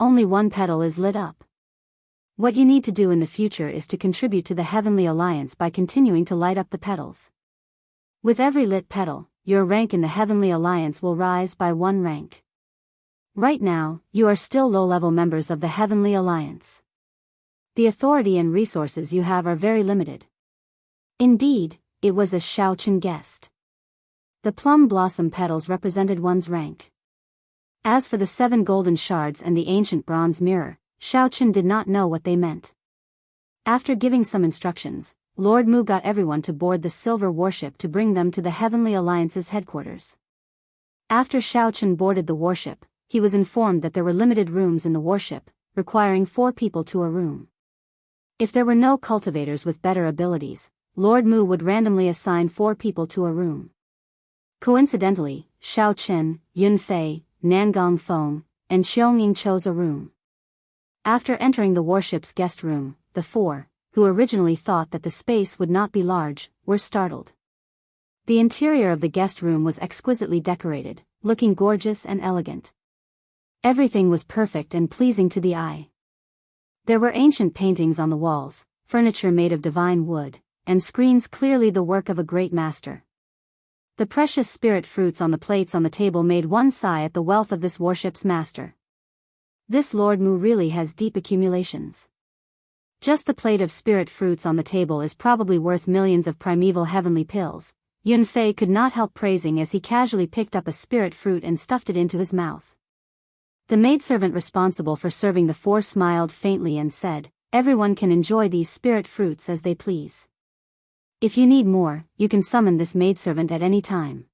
Only one petal is lit up. What you need to do in the future is to contribute to the Heavenly Alliance by continuing to light up the petals. With every lit petal, your rank in the Heavenly Alliance will rise by 1 rank. Right now, you are still low-level members of the Heavenly Alliance. The authority and resources you have are very limited. Indeed, it was as Xiao Chen guessed. The plum blossom petals represented one's rank. As for the 7 golden shards and the ancient bronze mirror, Xiao Chen did not know what they meant. After giving some instructions, Lord Mu got everyone to board the silver warship to bring them to the Heavenly Alliance's headquarters. After Xiao Chen boarded the warship, he was informed that there were limited rooms in the warship, requiring 4 people to a room. If there were no cultivators with better abilities, Lord Mu would randomly assign 4 people to a room. Coincidentally, Xiao Chen, Yun Fei, Nangong Feng, and Xiongning chose a room. After entering the warship's guest room, the 4, who originally thought that the space would not be large, were startled. The interior of the guest room was exquisitely decorated, looking gorgeous and elegant. Everything was perfect and pleasing to the eye. There were ancient paintings on the walls, furniture made of divine wood, and screens clearly the work of a great master. The precious spirit fruits on the plates on the table made one sigh at the wealth of this warship's master. This Lord Mu really has deep accumulations. Just the plate of spirit fruits on the table is probably worth millions of primeval heavenly pills. Yun Fei could not help praising as he casually picked up a spirit fruit and stuffed it into his mouth. The maidservant responsible for serving the 4 smiled faintly and said, "Everyone can enjoy these spirit fruits as they please. If you need more, you can summon this maidservant at any time.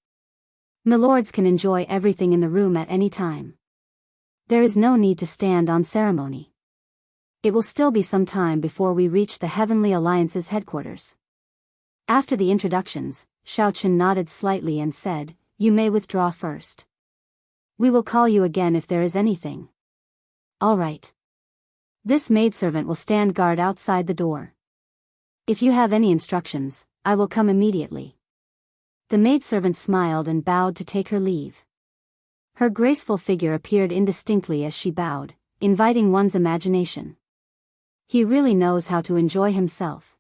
Milords can enjoy everything in the room at any time. There is no need to stand on ceremony. It will still be some time before we reach the Heavenly Alliance's headquarters." After the introductions, Xiao Chen nodded slightly and said, "You may withdraw first. We will call you again if there is anything." "All right. This maidservant will stand guard outside the door. If you have any instructions, I will come immediately." The maidservant smiled and bowed to take her leave. Her graceful figure appeared indistinctly as she bowed, inviting one's imagination. He really knows how to enjoy himself.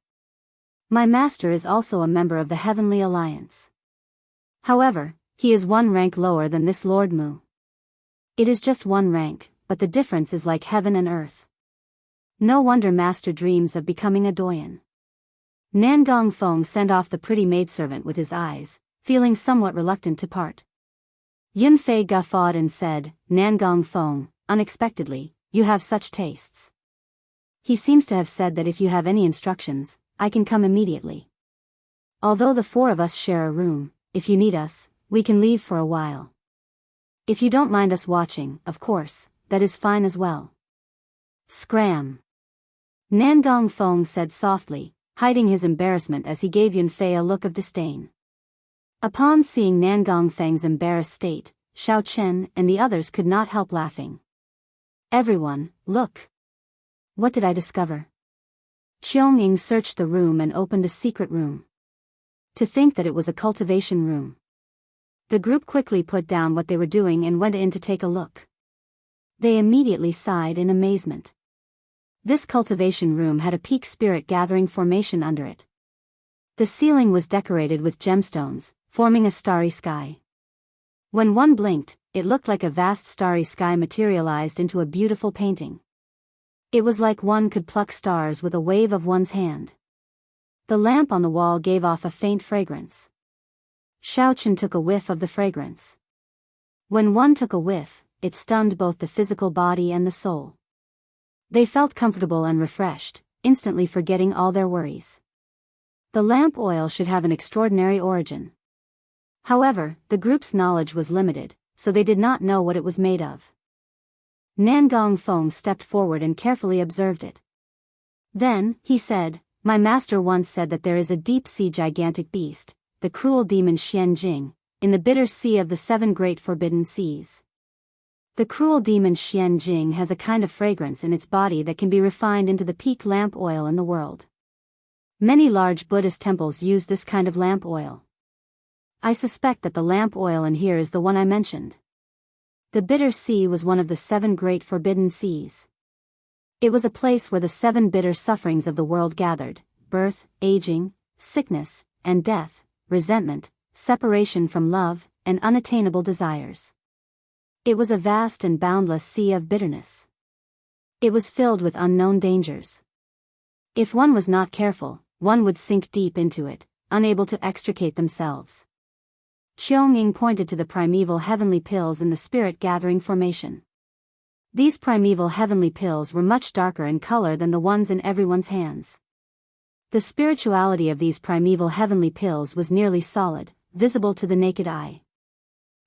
My master is also a member of the Heavenly Alliance. However, he is 1 rank lower than this Lord Mu. It is just 1 rank, but the difference is like heaven and earth. No wonder master dreams of becoming a doyen. Nangong Feng sent off the pretty maidservant with his eyes, feeling somewhat reluctant to part. Yun Fei guffawed and said, "Nangong Feng, unexpectedly, you have such tastes. He seems to have said that if you have any instructions, I can come immediately. Although the 4 of us share a room, if you need us, we can leave for a while. If you don't mind us watching, of course, that is fine as well." "Scram!" Nangong Feng said softly, hiding his embarrassment as he gave Yun Fei a look of disdain. Upon seeing Nangong Feng's embarrassed state, Xiao Chen and the others could not help laughing. "Everyone, look! What did I discover?" Qiongning searched the room and opened a secret room. To think that it was a cultivation room. The group quickly put down what they were doing and went in to take a look. They immediately sighed in amazement. This cultivation room had a peak spirit gathering formation under it. The ceiling was decorated with gemstones, forming a starry sky. When one blinked, it looked like a vast starry sky materialized into a beautiful painting. It was like one could pluck stars with a wave of one's hand. The lamp on the wall gave off a faint fragrance. Xiao Chen took a whiff of the fragrance. When one took a whiff, it stunned both the physical body and the soul. They felt comfortable and refreshed, instantly forgetting all their worries. The lamp oil should have an extraordinary origin. However, the group's knowledge was limited, so they did not know what it was made of. Nangong Feng stepped forward and carefully observed it. Then, he said, "My master once said that there is a deep-sea gigantic beast, the cruel demon Xian Jing, in the bitter sea of the 7 great forbidden seas. The cruel demon Xian Jing has a kind of fragrance in its body that can be refined into the peak lamp oil in the world. Many large Buddhist temples use this kind of lamp oil. I suspect that the lamp oil in here is the one I mentioned." The bitter sea was one of the 7 great forbidden seas. It was a place where the 7 bitter sufferings of the world gathered: birth, aging, sickness, and death, resentment, separation from love, and unattainable desires. It was a vast and boundless sea of bitterness. It was filled with unknown dangers. If one was not careful, one would sink deep into it, unable to extricate themselves. Qionging pointed to the primeval heavenly pills in the spirit-gathering formation. These primeval heavenly pills were much darker in color than the ones in everyone's hands. The spirituality of these primeval heavenly pills was nearly solid, visible to the naked eye.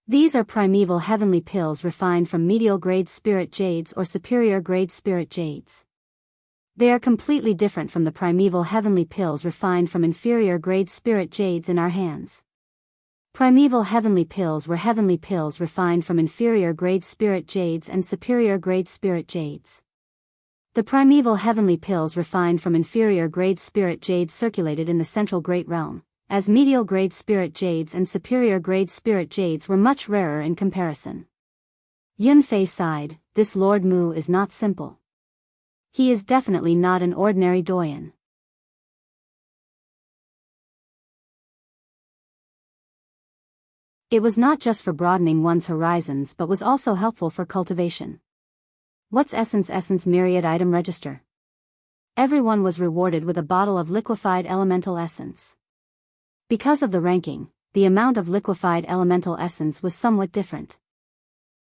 These are primeval heavenly pills refined from medial-grade spirit jades or superior-grade spirit jades. They are completely different from the primeval heavenly pills refined from inferior-grade spirit jades in our hands. Primeval heavenly pills were heavenly pills refined from inferior-grade spirit jades and superior-grade spirit jades. The primeval heavenly pills refined from inferior-grade spirit jades circulated in the central great realm, as medial-grade spirit jades and superior-grade spirit jades were much rarer in comparison. Yunfei sighed, "This Lord Mu is not simple. He is definitely not an ordinary doyen." It was not just for broadening one's horizons but was also helpful for cultivation. What's Essence Myriad Item Register? Everyone was rewarded with a bottle of liquefied elemental essence. Because of the ranking, the amount of liquefied elemental essence was somewhat different.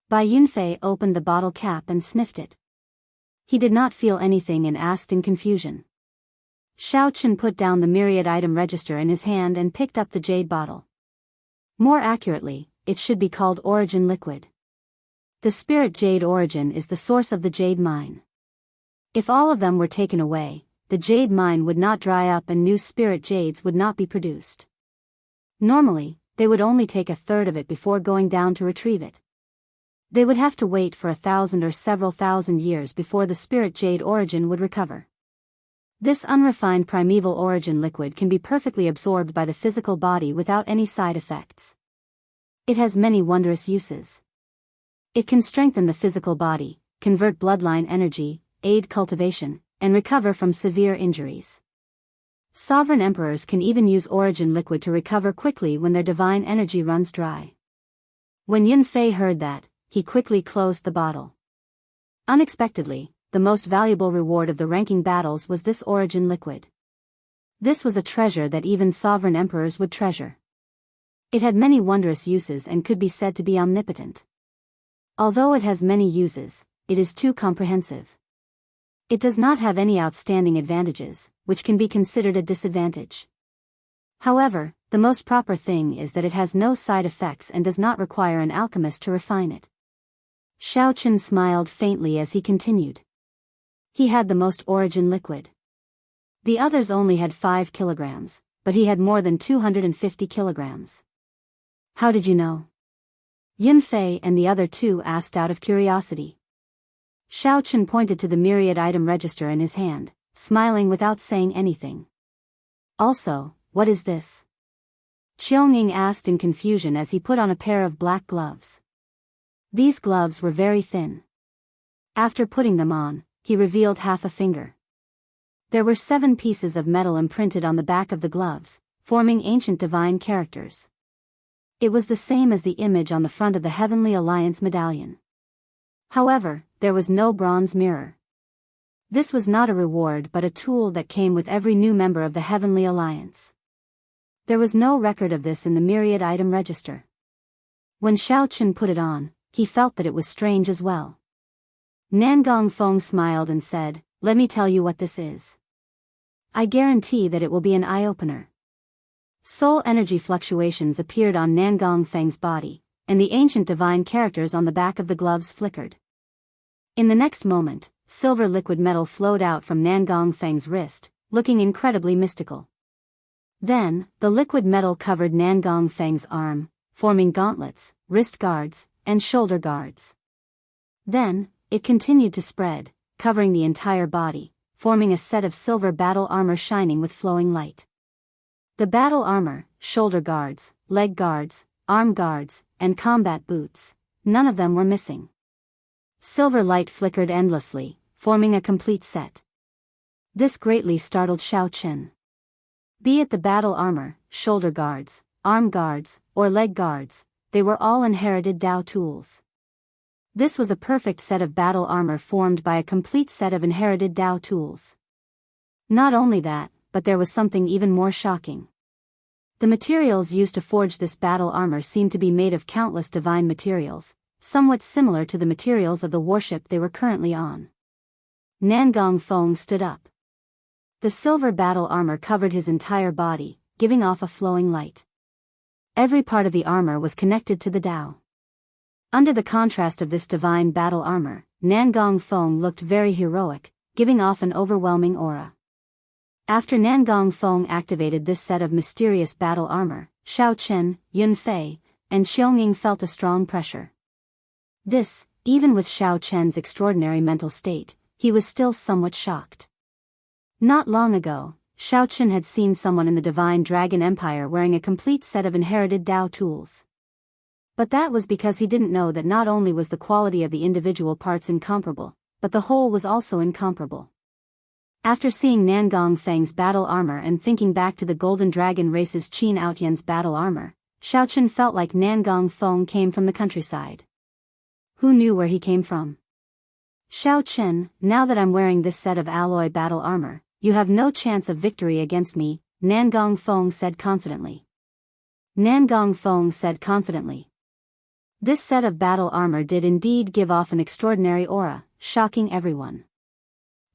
Bai Yunfei opened the bottle cap and sniffed it. He did not feel anything and asked in confusion. Xiao Chen put down the myriad item register in his hand and picked up the jade bottle. More accurately, it should be called Origin Liquid. The spirit jade origin is the source of the jade mine. If all of them were taken away, the jade mine would not dry up and new spirit jades would not be produced. Normally, they would only take a third of it before going down to retrieve it. They would have to wait for 1,000 or several thousand years before the spirit jade origin would recover. This unrefined primeval origin liquid can be perfectly absorbed by the physical body without any side effects. It has many wondrous uses. It can strengthen the physical body, convert bloodline energy, aid cultivation, and recover from severe injuries. Sovereign emperors can even use origin liquid to recover quickly when their divine energy runs dry. When Yunfei heard that, he quickly closed the bottle. Unexpectedly, the most valuable reward of the ranking battles was this origin liquid. This was a treasure that even sovereign emperors would treasure. It had many wondrous uses and could be said to be omnipotent. Although it has many uses, it is too comprehensive. It does not have any outstanding advantages, which can be considered a disadvantage. However, the most proper thing is that it has no side effects and does not require an alchemist to refine it. Xiao Chen smiled faintly as he continued. He had the most origin liquid. The others only had 5 kilograms, but he had more than 250 kilograms. How did you know? Yunfei and the other two asked out of curiosity. Xiao Chen pointed to the myriad item register in his hand, smiling without saying anything. Also, what is this? Qionging asked in confusion as he put on a pair of black gloves. These gloves were very thin. After putting them on, he revealed half a finger. There were 7 pieces of metal imprinted on the back of the gloves, forming ancient divine characters. It was the same as the image on the front of the Heavenly Alliance medallion. However, there was no bronze mirror. This was not a reward but a tool that came with every new member of the Heavenly Alliance. There was no record of this in the myriad item register. When Xiao Chen put it on, he felt that it was strange as well. Nangong Feng smiled and said, "Let me tell you what this is. I guarantee that it will be an eye-opener." Soul energy fluctuations appeared on Nangong Feng's body, and the ancient divine characters on the back of the gloves flickered. In the next moment, silver liquid metal flowed out from Nangong Feng's wrist, looking incredibly mystical. Then, the liquid metal covered Nangong Feng's arm, forming gauntlets, wrist guards, and shoulder guards. Then, it continued to spread, covering the entire body, forming a set of silver battle armor shining with flowing light. The battle armor, shoulder guards, leg guards, arm guards, and combat boots, none of them were missing. Silver light flickered endlessly, forming a complete set. This greatly startled Xiao Chen. Be it the battle armor, shoulder guards, arm guards, or leg guards, they were all inherited Dao tools. This was a perfect set of battle armor formed by a complete set of inherited Dao tools. Not only that, but there was something even more shocking. The materials used to forge this battle armor seemed to be made of countless divine materials, somewhat similar to the materials of the warship they were currently on. Nangong Feng stood up. The silver battle armor covered his entire body, giving off a flowing light. Every part of the armor was connected to the Tao. Under the contrast of this divine battle armor, Nangong Feng looked very heroic, giving off an overwhelming aura. After Nangong Feng activated this set of mysterious battle armor, Xiao Chen, Yun Fei, and Xionging felt a strong pressure. This, even with Xiao Chen's extraordinary mental state, he was still somewhat shocked. Not long ago, Xiao Chen had seen someone in the Divine Dragon Empire wearing a complete set of inherited Dao tools. But that was because he didn't know that not only was the quality of the individual parts incomparable, but the whole was also incomparable. After seeing Nangong Feng's battle armor and thinking back to the Golden Dragon race's Qin Outyan's battle armor, Xiao Chen felt like Nangong Feng came from the countryside. Who knew where he came from? Xiao Chen, now that I'm wearing this set of alloy battle armor, you have no chance of victory against me, Nangong Feng said confidently. Nangong Feng said confidently. This set of battle armor did indeed give off an extraordinary aura, shocking everyone.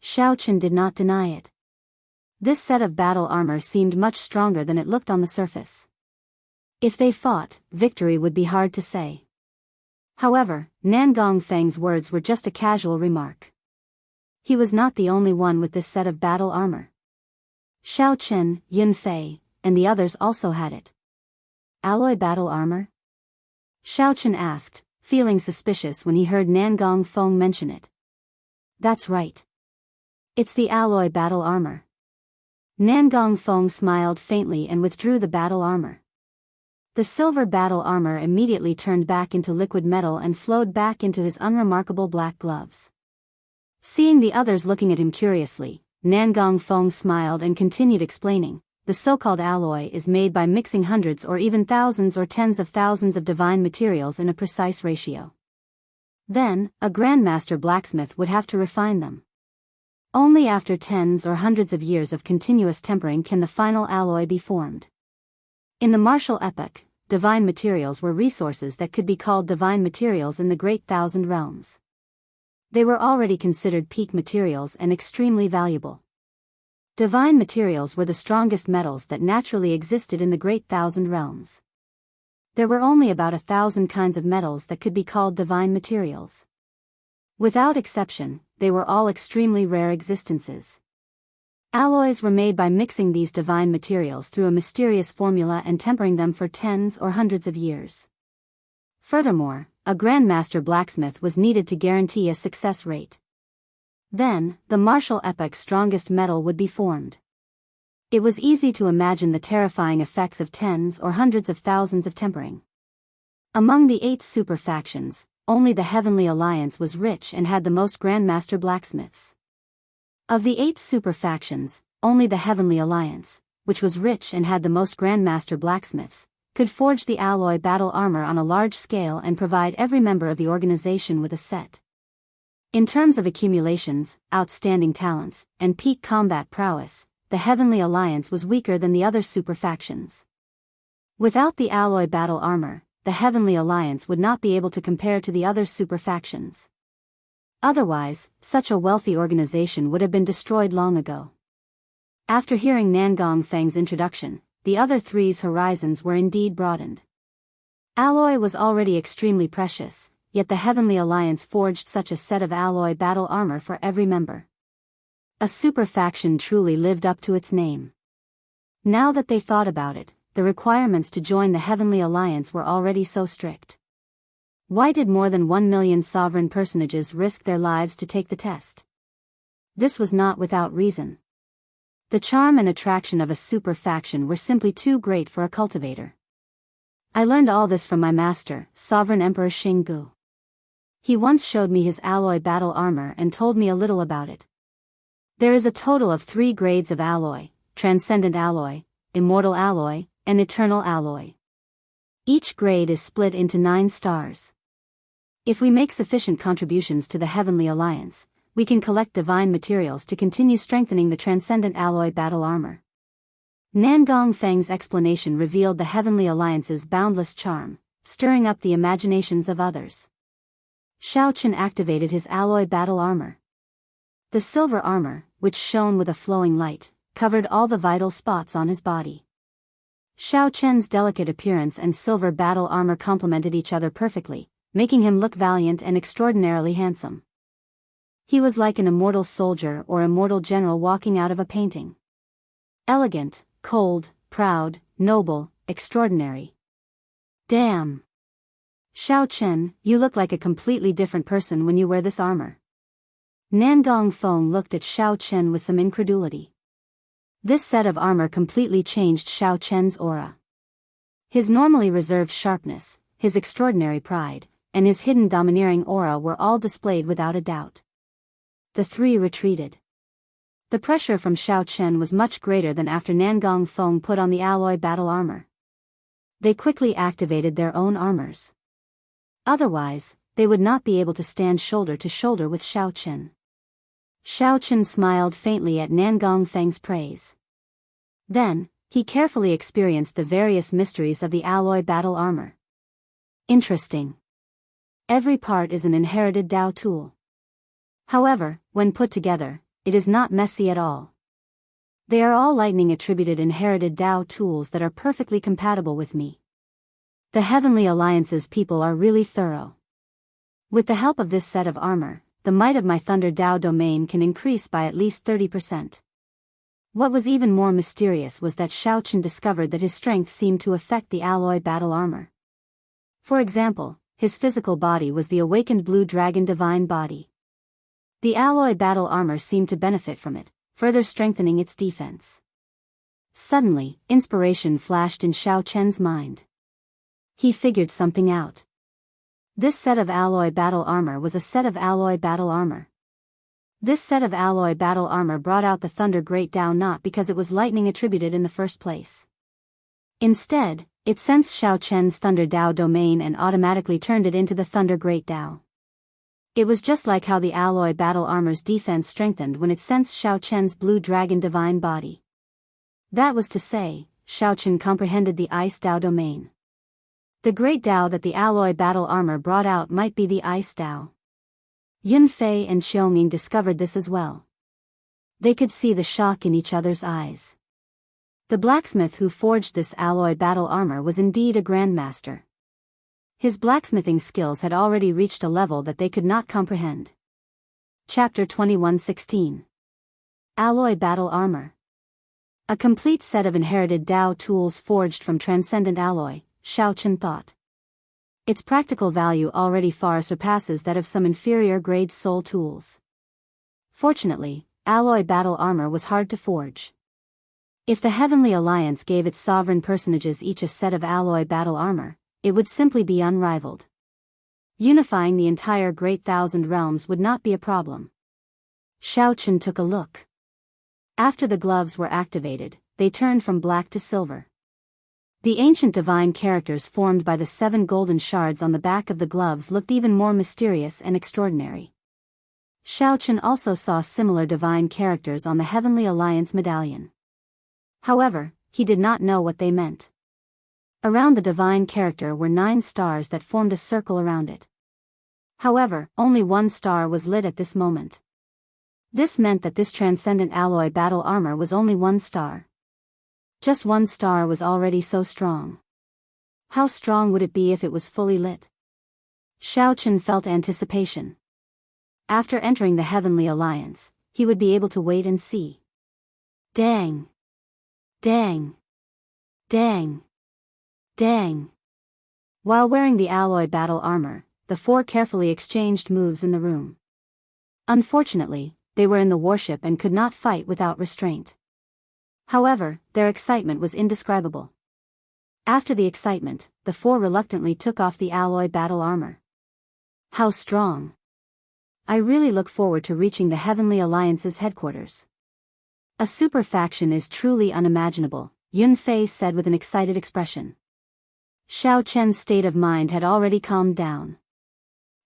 Xiao Chen did not deny it. This set of battle armor seemed much stronger than it looked on the surface. If they fought, victory would be hard to say. However, Nangong Feng's words were just a casual remark. He was not the only one with this set of battle armor. Xiao Chen, Yun Fei, and the others also had it. Alloy battle armor? Xiao Chen asked, feeling suspicious when he heard Nangong Feng mention it. That's right. It's the alloy battle armor. Nangong Feng smiled faintly and withdrew the battle armor. The silver battle armor immediately turned back into liquid metal and flowed back into his unremarkable black gloves. Seeing the others looking at him curiously, Nangong Feng smiled and continued explaining, the so-called alloy is made by mixing hundreds or even thousands or tens of thousands of divine materials in a precise ratio. Then, a grandmaster blacksmith would have to refine them. Only after tens or hundreds of years of continuous tempering can the final alloy be formed. In the martial epoch, divine materials were resources that could be called divine materials in the Great Thousand Realms. They were already considered peak materials and extremely valuable. Divine materials were the strongest metals that naturally existed in the Great Thousand Realms. There were only about 1,000 kinds of metals that could be called divine materials. Without exception, they were all extremely rare existences. Alloys were made by mixing these divine materials through a mysterious formula and tempering them for tens or hundreds of years. Furthermore, a grandmaster blacksmith was needed to guarantee a success rate. Then, the martial epoch's strongest metal would be formed. It was easy to imagine the terrifying effects of tens or hundreds of thousands of tempering. Among the 8 super factions, only the Heavenly Alliance was rich and had the most grandmaster blacksmiths. Of the 8 super factions, only the Heavenly Alliance, which was rich and had the most grandmaster blacksmiths, could forge the alloy battle armor on a large scale and provide every member of the organization with a set. In terms of accumulations, outstanding talents, and peak combat prowess, the Heavenly Alliance was weaker than the other super factions. Without the alloy battle armor, the Heavenly Alliance would not be able to compare to the other super factions. Otherwise, such a wealthy organization would have been destroyed long ago. After hearing Nangong Feng's introduction, the other three's horizons were indeed broadened. Alloy was already extremely precious, yet the Heavenly Alliance forged such a set of alloy battle armor for every member. A super faction truly lived up to its name. Now that they thought about it, the requirements to join the Heavenly Alliance were already so strict. Why did more than 1 million sovereign personages risk their lives to take the test? This was not without reason. The charm and attraction of a super faction were simply too great for a cultivator. I learned all this from my master, Sovereign Emperor Xinggu. He once showed me his alloy battle armor and told me a little about it. There is a total of 3 grades of alloy: transcendent alloy, immortal alloy, and eternal alloy. Each grade is split into 9 stars. If we make sufficient contributions to the Heavenly Alliance, we can collect divine materials to continue strengthening the transcendent alloy battle armor. Nangong Feng's explanation revealed the Heavenly Alliance's boundless charm, stirring up the imaginations of others. Shao Chen activated his alloy battle armor. The silver armor, which shone with a flowing light, covered all the vital spots on his body. Shao Chen's delicate appearance and silver battle armor complemented each other perfectly, making him look valiant and extraordinarily handsome. He was like an immortal soldier or immortal general walking out of a painting. Elegant, cold, proud, noble, extraordinary. Damn! Shao Chen, you look like a completely different person when you wear this armor. Nangong Feng looked at Shao Chen with some incredulity. This set of armor completely changed Shao Chen's aura. His normally reserved sharpness, his extraordinary pride, and his hidden domineering aura were all displayed without a doubt. The three retreated. The pressure from Shao Chen was much greater than after Nangong Feng put on the alloy battle armor. They quickly activated their own armors. Otherwise, they would not be able to stand shoulder to shoulder with Shao Chen. Shao Chen smiled faintly at Nangong Feng's praise. Then, he carefully experienced the various mysteries of the alloy battle armor. Interesting. Every part is an inherited Dao tool. However, when put together, it is not messy at all. They are all lightning attributed inherited Dao tools that are perfectly compatible with me. The Heavenly Alliance's people are really thorough. With the help of this set of armor, the might of my Thunder Dao domain can increase by at least 30%. What was even more mysterious was that Shao Chen discovered that his strength seemed to affect the alloy battle armor. For example, his physical body was the awakened blue dragon divine body. The alloy battle armor seemed to benefit from it, further strengthening its defense. Suddenly, inspiration flashed in Shao Chen's mind. He figured something out. This set of alloy battle armor was a set of alloy battle armor. This set of alloy battle armor brought out the Thunder Great Dao not because it was lightning attributed in the first place. Instead, it sensed Shao Chen's Thunder Dao domain and automatically turned it into the Thunder Great Dao. It was just like how the alloy battle armor's defense strengthened when it sensed Shao Chen's blue dragon divine body. That was to say, Shao Chen comprehended the Ice Dao domain. The great Dao that the alloy battle armor brought out might be the Ice Dao. Yun Fei and Xiaoming discovered this as well. They could see the shock in each other's eyes. The blacksmith who forged this alloy battle armor was indeed a grandmaster. His blacksmithing skills had already reached a level that they could not comprehend. Chapter 21:16. Alloy Battle Armor. A complete set of inherited Dao tools forged from transcendent alloy, Shao Chen thought. Its practical value already far surpasses that of some inferior grade soul tools. Fortunately, alloy battle armor was hard to forge. If the Heavenly Alliance gave its sovereign personages each a set of alloy battle armor, it would simply be unrivaled. Unifying the entire Great Thousand Realms would not be a problem. Shao Chen took a look. After the gloves were activated, they turned from black to silver. The ancient divine characters formed by the 7 golden shards on the back of the gloves looked even more mysterious and extraordinary. Shao Chen also saw similar divine characters on the Heavenly Alliance medallion. However, he did not know what they meant. Around the divine character were 9 stars that formed a circle around it. However, only 1 star was lit at this moment. This meant that this transcendent alloy battle armor was only 1 star. Just 1 star was already so strong. How strong would it be if it was fully lit? Shao Chen felt anticipation. After entering the Heavenly Alliance, he would be able to wait and see. Dang! Dang! Dang! Dang! While wearing the alloy battle armor, the 4 carefully exchanged moves in the room. Unfortunately, they were in the warship and could not fight without restraint. However, their excitement was indescribable. After the excitement, the 4 reluctantly took off the alloy battle armor. How strong! I really look forward to reaching the Heavenly Alliance's headquarters. A super faction is truly unimaginable, Yun Fei said with an excited expression. Shao Chen's state of mind had already calmed down.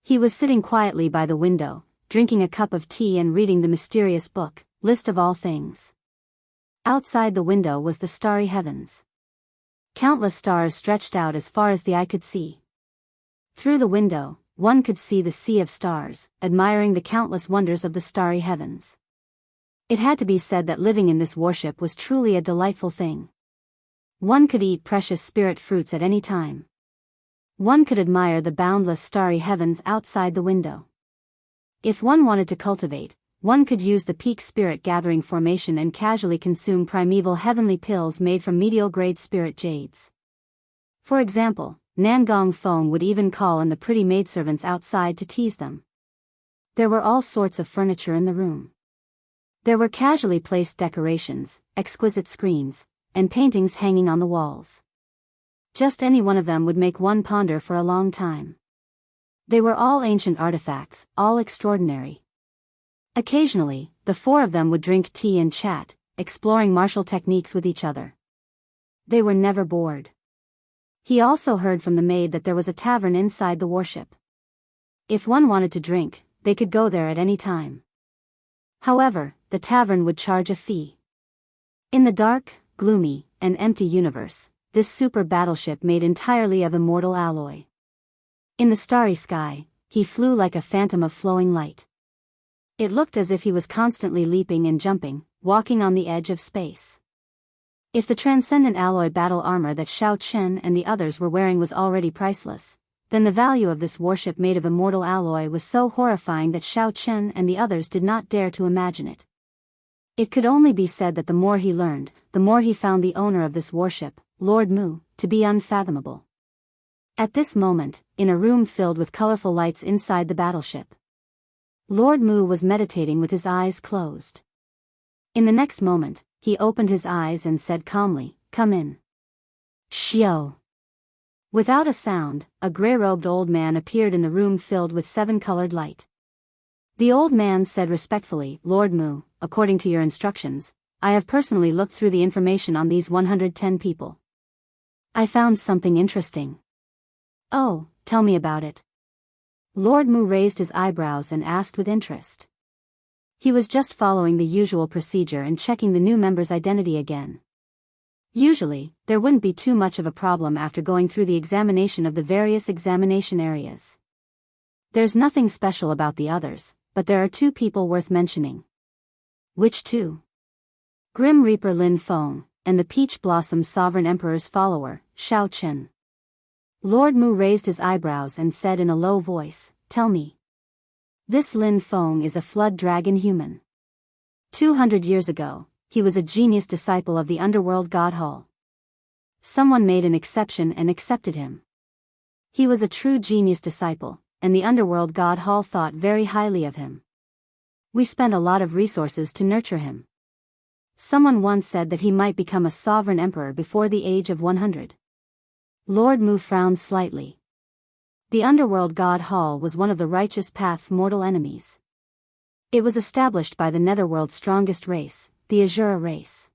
He was sitting quietly by the window, drinking a cup of tea and reading the mysterious book, List of All Things. Outside the window was the starry heavens. Countless stars stretched out as far as the eye could see. Through the window, one could see the sea of stars, admiring the countless wonders of the starry heavens. It had to be said that living in this worship was truly a delightful thing. One could eat precious spirit fruits at any time. One could admire the boundless starry heavens outside the window. If one wanted to cultivate, one could use the peak spirit gathering formation and casually consume primeval heavenly pills made from medial-grade spirit jades. For example, Nangong Feng would even call in the pretty maidservants outside to tease them. There were all sorts of furniture in the room. There were casually placed decorations, exquisite screens, and paintings hanging on the walls. Just any one of them would make one ponder for a long time. They were all ancient artifacts, all extraordinary. Occasionally, the four of them would drink tea and chat, exploring martial techniques with each other. They were never bored. He also heard from the maid that there was a tavern inside the worship. If one wanted to drink, they could go there at any time. However, the tavern would charge a fee. In the dark, gloomy, and empty universe, this super battleship made entirely of immortal alloy. In the starry sky, he flew like a phantom of flowing light. It looked as if he was constantly leaping and jumping, walking on the edge of space. If the transcendent alloy battle armor that Xiao Chen and the others were wearing was already priceless, then the value of this warship made of immortal alloy was so horrifying that Xiao Chen and the others did not dare to imagine it. It could only be said that the more he learned, the more he found the owner of this warship, Lord Mu, to be unfathomable. At this moment, in a room filled with colorful lights inside the battleship, Lord Mu was meditating with his eyes closed. In the next moment, he opened his eyes and said calmly, "Come in." Xiao. Without a sound, a gray-robed old man appeared in the room filled with seven-colored light. The old man said respectfully, "Lord Mu, according to your instructions, I have personally looked through the information on these 110 people. I found something interesting." "Oh, tell me about it." Lord Mu raised his eyebrows and asked with interest. He was just following the usual procedure and checking the new member's identity again. Usually, there wouldn't be too much of a problem after going through the examination of the various examination areas. There's nothing special about the others, but there are two people worth mentioning. Which two? Grim Reaper Lin Feng, and the Peach Blossom Sovereign Emperor's follower, Xiao Chen. Lord Mu raised his eyebrows and said in a low voice, "Tell me. This Lin Feng is a flood dragon human. 200 years ago, he was a genius disciple of the underworld god Hall. Someone made an exception and accepted him. He was a true genius disciple, and the underworld god Hall thought very highly of him. We spent a lot of resources to nurture him. Someone once said that he might become a sovereign emperor before the age of 100. Lord Mu frowned slightly. The underworld god Hall was one of the righteous path's mortal enemies. It was established by the netherworld's strongest race, the Azura race.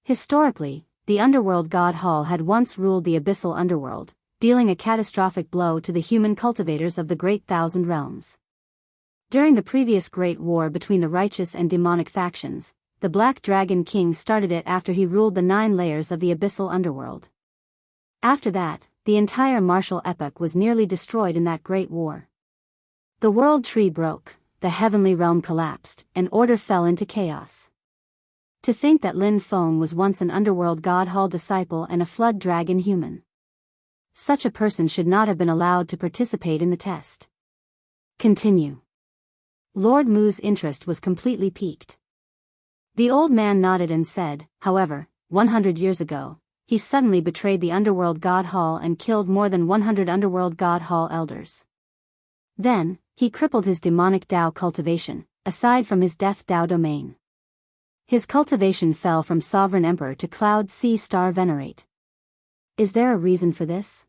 Historically, the underworld god Hall had once ruled the abyssal underworld, dealing a catastrophic blow to the human cultivators of the Great Thousand Realms. During the previous great war between the righteous and demonic factions, the Black Dragon King started it after he ruled the 9 layers of the abyssal underworld. After that, the entire martial epoch was nearly destroyed in that great war. The world tree broke, the heavenly realm collapsed, and order fell into chaos. To think that Lin Feng was once an underworld god Hall disciple and a flood dragon human. Such a person should not have been allowed to participate in the test. Continue. Lord Mu's interest was completely piqued. The old man nodded and said, "However, 100 years ago, he suddenly betrayed the underworld god Hall and killed more than 100 underworld god Hall elders. Then, he crippled his demonic Dao cultivation, aside from his death Dao domain. His cultivation fell from Sovereign Emperor to Cloud Sea Star Venerate. Is there a reason for this?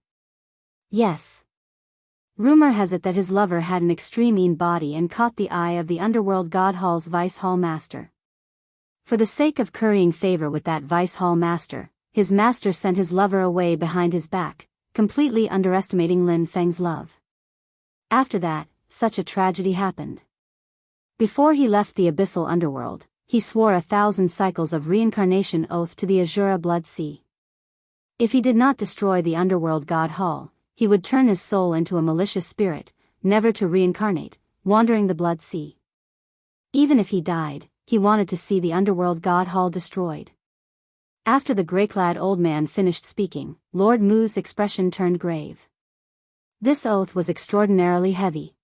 Yes. Rumor has it that his lover had an extreme mean body and caught the eye of the underworld god Hall's Vice Hall Master. For the sake of currying favor with that Vice Hall Master, his master sent his lover away behind his back, completely underestimating Lin Feng's love. After that, such a tragedy happened. Before he left the abyssal underworld, he swore 1,000 cycles of reincarnation oath to the Azura Blood Sea. If he did not destroy the underworld god hall, he would turn his soul into a malicious spirit, never to reincarnate, wandering the Blood Sea. Even if he died, he wanted to see the underworld god hall destroyed. After the grey-clad old man finished speaking, Lord Mu's expression turned grave. This oath was extraordinarily heavy.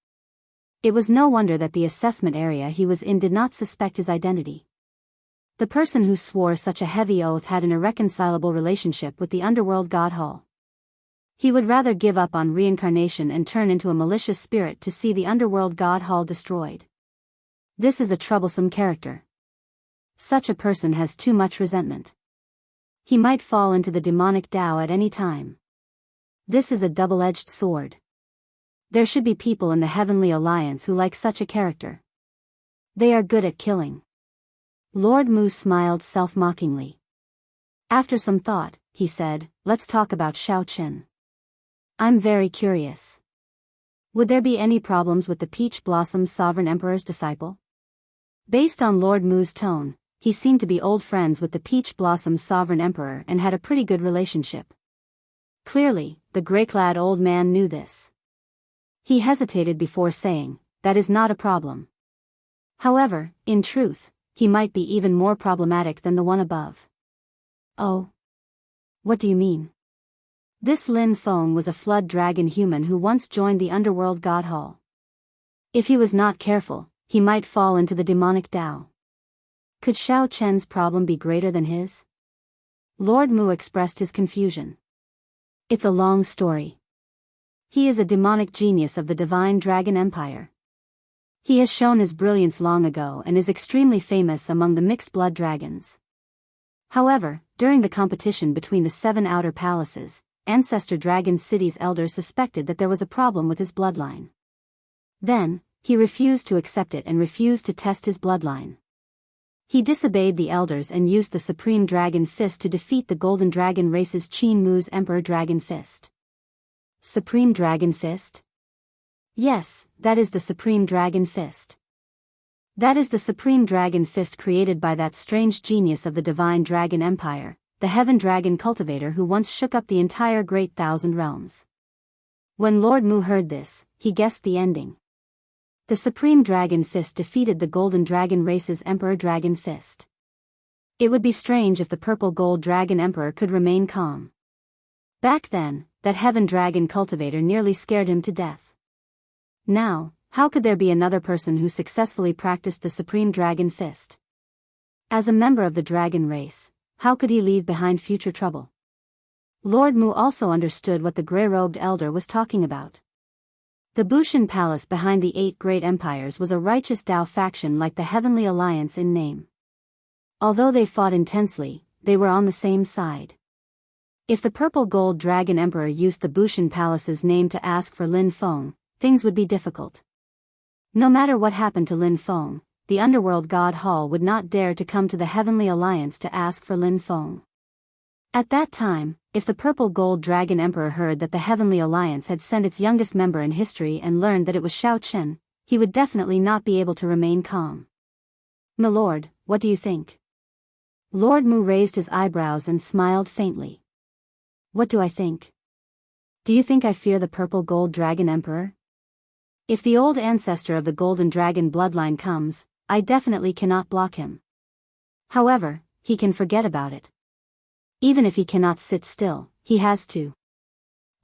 It was no wonder that the assessment area he was in did not suspect his identity. The person who swore such a heavy oath had an irreconcilable relationship with the underworld god hall. He would rather give up on reincarnation and turn into a malicious spirit to see the underworld god hall destroyed. This is a troublesome character. Such a person has too much resentment. He might fall into the demonic Tao at any time. This is a double-edged sword. There should be people in the Heavenly Alliance who like such a character. They are good at killing. Lord Mu smiled self-mockingly. After some thought, he said, "Let's talk about Xiaoqin. I'm very curious. Would there be any problems with the Peach Blossom's Sovereign Emperor's disciple?" Based on Lord Mu's tone, he seemed to be old friends with the Peach Blossom's Sovereign Emperor and had a pretty good relationship. Clearly, the grey-clad old man knew this. He hesitated before saying, "That is not a problem." However, in truth, he might be even more problematic than the one above. "Oh? What do you mean?" This Lin Feng was a flood dragon human who once joined the underworld god hall. If he was not careful, he might fall into the demonic Tao. Could Xiao Chen's problem be greater than his? Lord Mu expressed his confusion. It's a long story. He is a demonic genius of the Divine Dragon Empire. He has shown his brilliance long ago and is extremely famous among the mixed blood dragons. However, during the competition between the 7 outer palaces, Ancestor Dragon City's elders suspected that there was a problem with his bloodline. Then, he refused to accept it and refused to test his bloodline. He disobeyed the elders and used the Supreme Dragon Fist to defeat the Golden Dragon race's Qin Mu's Emperor Dragon Fist. Supreme Dragon Fist? Yes, that is the Supreme Dragon Fist. That is the Supreme Dragon Fist created by that strange genius of the Divine Dragon Empire, the Heaven Dragon Cultivator who once shook up the entire Great Thousand Realms. When Lord Mu heard this, he guessed the ending. The Supreme Dragon Fist defeated the Golden Dragon race's Emperor Dragon Fist. It would be strange if the Purple Gold Dragon Emperor could remain calm. Back then, that Heaven Dragon Cultivator nearly scared him to death. Now, how could there be another person who successfully practiced the Supreme Dragon Fist? As a member of the dragon race, how could he leave behind future trouble? Lord Mu also understood what the grey-robed elder was talking about. The Bushan Palace behind the 8 great empires was a righteous Tao faction like the Heavenly Alliance in name. Although they fought intensely, they were on the same side. If the Purple Gold Dragon Emperor used the Bushan Palace's name to ask for Lin Feng, things would be difficult. No matter what happened to Lin Feng, the Underworld God Hall would not dare to come to the Heavenly Alliance to ask for Lin Feng. At that time, if the Purple Gold Dragon Emperor heard that the Heavenly Alliance had sent its youngest member in history and learned that it was Xiao Chen, he would definitely not be able to remain calm. "My lord, what do you think?" Lord Mu raised his eyebrows and smiled faintly. "What do I think? Do you think I fear the Purple Gold Dragon Emperor? If the old ancestor of the Golden Dragon bloodline comes, I definitely cannot block him. However, he can forget about it. Even if he cannot sit still, he has to.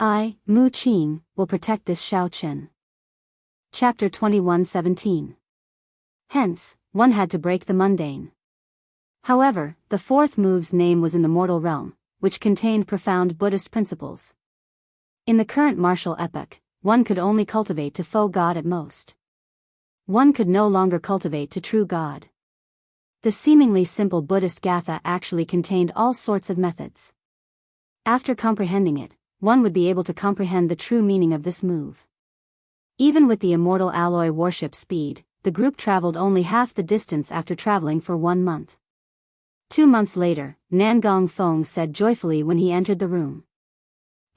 I, Mu Qing, will protect this Xiao Chen." Chapter 21:17. Hence, one had to break the mundane. However, the 4th move's name was in the mortal realm, which contained profound Buddhist principles. In the current martial epoch, one could only cultivate to faux God at most. One could no longer cultivate to true God. The seemingly simple Buddhist Gatha actually contained all sorts of methods. After comprehending it, one would be able to comprehend the true meaning of this move. Even with the immortal alloy warship speed, the group traveled only half the distance after traveling for 1 month. 2 months later, Nangong Feng said joyfully when he entered the room.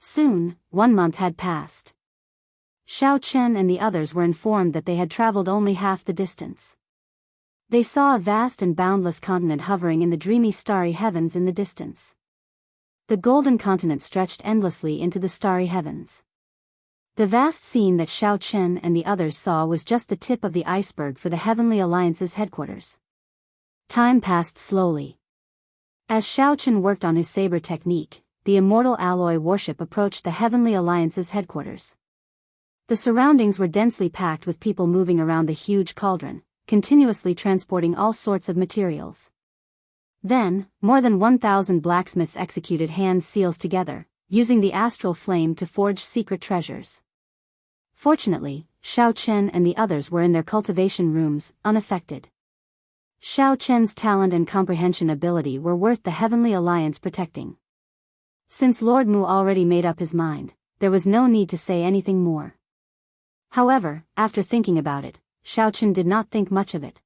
Soon, 1 month had passed. Xiao Chen and the others were informed that they had traveled only half the distance. They saw a vast and boundless continent hovering in the dreamy starry heavens in the distance. The golden continent stretched endlessly into the starry heavens. The vast scene that Xiao Chen and the others saw was just the tip of the iceberg for the Heavenly Alliance's headquarters. Time passed slowly. As Xiao Chen worked on his saber technique, the immortal alloy warship approached the Heavenly Alliance's headquarters. The surroundings were densely packed with people moving around the huge cauldron, continuously transporting all sorts of materials. Then, more than 1,000 blacksmiths executed hand seals together, using the astral flame to forge secret treasures. Fortunately, Xiao Chen and the others were in their cultivation rooms, unaffected. Xiao Chen's talent and comprehension ability were worth the Heavenly Alliance protecting. Since Lord Mu already made up his mind, there was no need to say anything more. However, after thinking about it, Xiao Chen did not think much of it.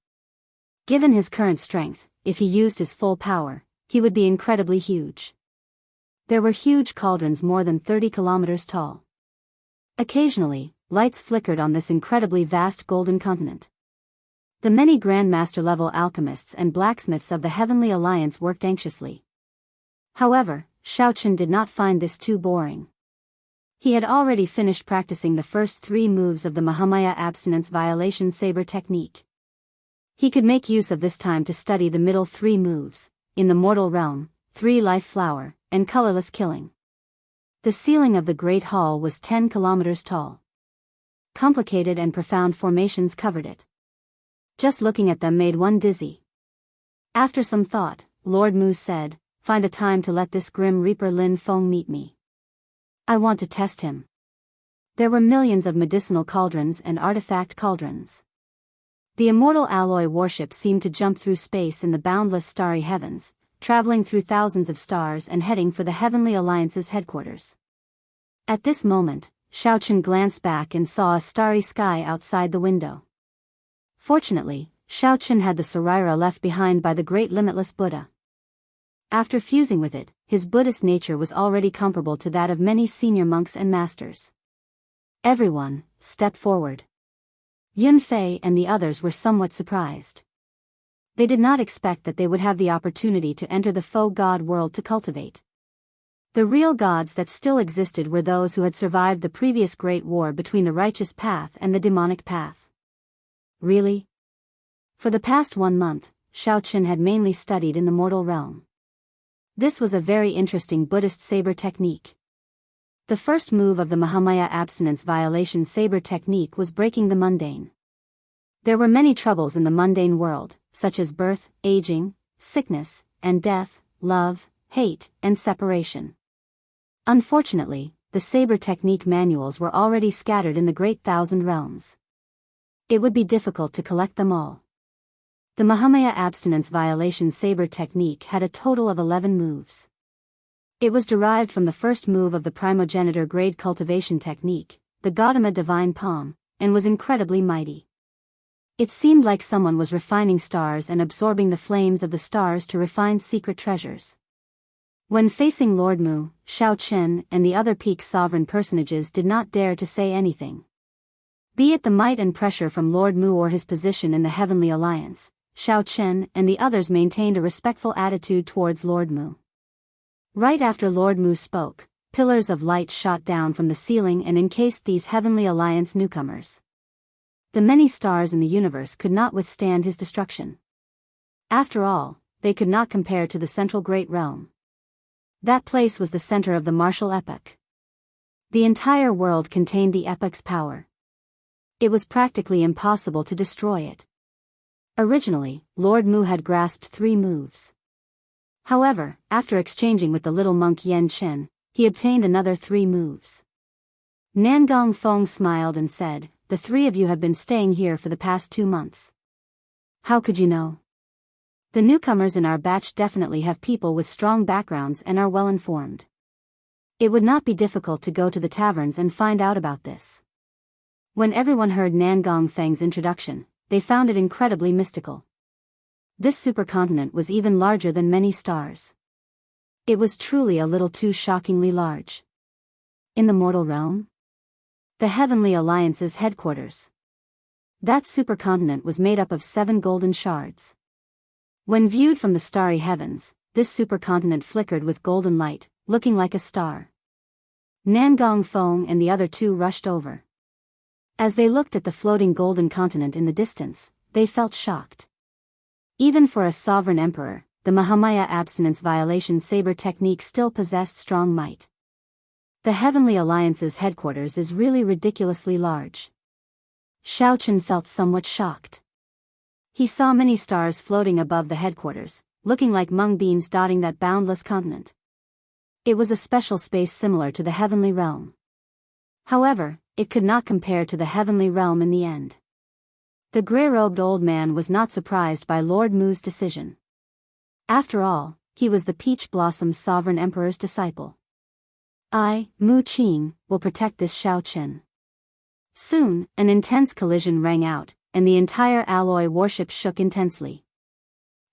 Given his current strength, if he used his full power, he would be incredibly huge. There were huge cauldrons more than 30 kilometers tall. Occasionally, lights flickered on this incredibly vast golden continent. The many Grandmaster-level alchemists and blacksmiths of the Heavenly Alliance worked anxiously. However, Xiao Chen did not find this too boring. He had already finished practicing the first 3 moves of the Mahamaya Abstinence Violation Saber technique. He could make use of this time to study the middle 3 moves, in the mortal realm, 3 life flower, and colorless killing. The ceiling of the Great Hall was 10 kilometers tall. Complicated and profound formations covered it. Just looking at them made one dizzy. After some thought, Lord Mu said, "Find a time to let this grim reaper Lin Feng meet me. I want to test him." There were millions of medicinal cauldrons and artifact cauldrons. The immortal alloy warship seemed to jump through space in the boundless starry heavens, traveling through thousands of stars and heading for the Heavenly Alliance's headquarters. At this moment, Xiao Chen glanced back and saw a starry sky outside the window. Fortunately, Xiao Chen had the Sarira left behind by the great limitless Buddha. After fusing with it, his Buddhist nature was already comparable to that of many senior monks and masters. Everyone, step forward. Yun Fei and the others were somewhat surprised. They did not expect that they would have the opportunity to enter the faux god world to cultivate. The real gods that still existed were those who had survived the previous great war between the righteous path and the demonic path. Really? For the past 1 month, Xiao Chen had mainly studied in the mortal realm. This was a very interesting Buddhist saber technique. The first move of the Mahamaya Abstinence Violation Saber technique was breaking the mundane. There were many troubles in the mundane world, such as birth, aging, sickness, and death, love, hate, and separation. Unfortunately, the saber technique manuals were already scattered in the Great Thousand Realms. It would be difficult to collect them all. The Mahamaya Abstinence Violation Saber technique had a total of 11 moves. It was derived from the first move of the primogenitor grade cultivation technique, the Gautama Divine Palm, and was incredibly mighty. It seemed like someone was refining stars and absorbing the flames of the stars to refine secret treasures. When facing Lord Mu, Xiao Chen and the other peak sovereign personages did not dare to say anything. Be it the might and pressure from Lord Mu or his position in the Heavenly Alliance, Xiao Chen and the others maintained a respectful attitude towards Lord Mu. Right after Lord Mu spoke, pillars of light shot down from the ceiling and encased these Heavenly Alliance newcomers. The many stars in the universe could not withstand his destruction. After all, they could not compare to the central great realm. That place was the center of the martial epoch. The entire world contained the epoch's power. It was practically impossible to destroy it. Originally, Lord Mu had grasped 3 moves. However, after exchanging with the little monk Yan Chen, he obtained another 3 moves. Nangong Feng smiled and said, "The 3 of you have been staying here for the past 2 months. How could you know? The newcomers in our batch definitely have people with strong backgrounds and are well informed. It would not be difficult to go to the taverns and find out about this." When everyone heard Nangong Feng's introduction, they found it incredibly mystical. This supercontinent was even larger than many stars. It was truly a little too shockingly large. In the mortal realm? The Heavenly Alliance's headquarters. That supercontinent was made up of 7 golden shards. When viewed from the starry heavens, this supercontinent flickered with golden light, looking like a star. Nangong Feng and the other 2 rushed over. As they looked at the floating golden continent in the distance, they felt shocked. Even for a sovereign emperor, the Mahamaya abstinence violation saber technique still possessed strong might. The Heavenly Alliance's headquarters is really ridiculously large. Xiaochen felt somewhat shocked. He saw many stars floating above the headquarters, looking like mung beans dotting that boundless continent. It was a special space similar to the heavenly realm. However, it could not compare to the heavenly realm in the end. The grey-robed old man was not surprised by Lord Mu's decision. After all, he was the Peach Blossom's sovereign emperor's disciple. I, Mu Qing, will protect this Xiaochen. Soon, an intense collision rang out, and the entire alloy warship shook intensely.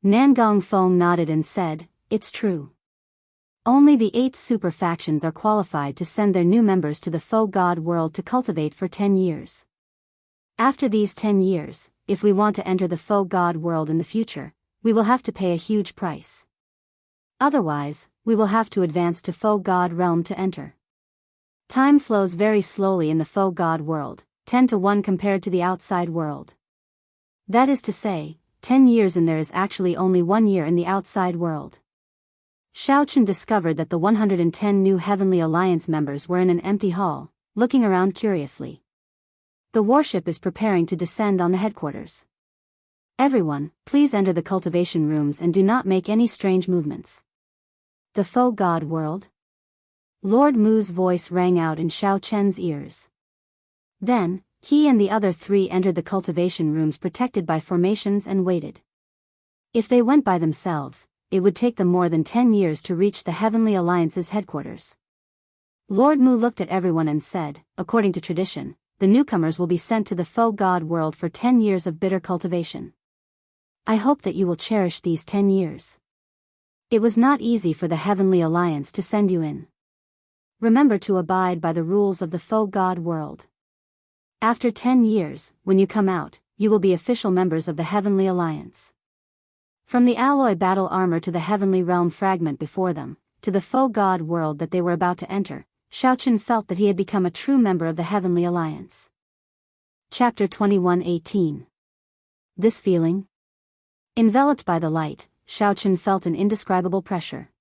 Nangong Feng nodded and said, "It's true. Only the 8 super factions are qualified to send their new members to the Foe God world to cultivate for 10 years. After these 10 years, if we want to enter the Foe God world in the future, we will have to pay a huge price. Otherwise, we will have to advance to Foe God realm to enter. Time flows very slowly in the Foe God world, 10 to 1 compared to the outside world. That is to say, 10 years in there is actually only 1 year in the outside world." Xiaochen discovered that the 110 new Heavenly Alliance members were in an empty hall, looking around curiously. The warship is preparing to descend on the headquarters. Everyone, please enter the cultivation rooms and do not make any strange movements. The Foe God world? Lord Mu's voice rang out in Xiaochen's ears. Then, he and the other 3 entered the cultivation rooms protected by formations and waited. If they went by themselves, it would take them more than 10 years to reach the Heavenly Alliance's headquarters. Lord Mu looked at everyone and said, "According to tradition, the newcomers will be sent to the Foe God world for 10 years of bitter cultivation. I hope that you will cherish these 10 years. It was not easy for the Heavenly Alliance to send you in. Remember to abide by the rules of the Foe God world. After 10 years, when you come out, you will be official members of the Heavenly Alliance." From the alloy battle armor to the heavenly realm fragment before them, to the Foe God world that they were about to enter, Xiaochen felt that he had become a true member of the Heavenly Alliance. Chapter 21:18. This feeling? Enveloped by the light, Xiaochen felt an indescribable pressure.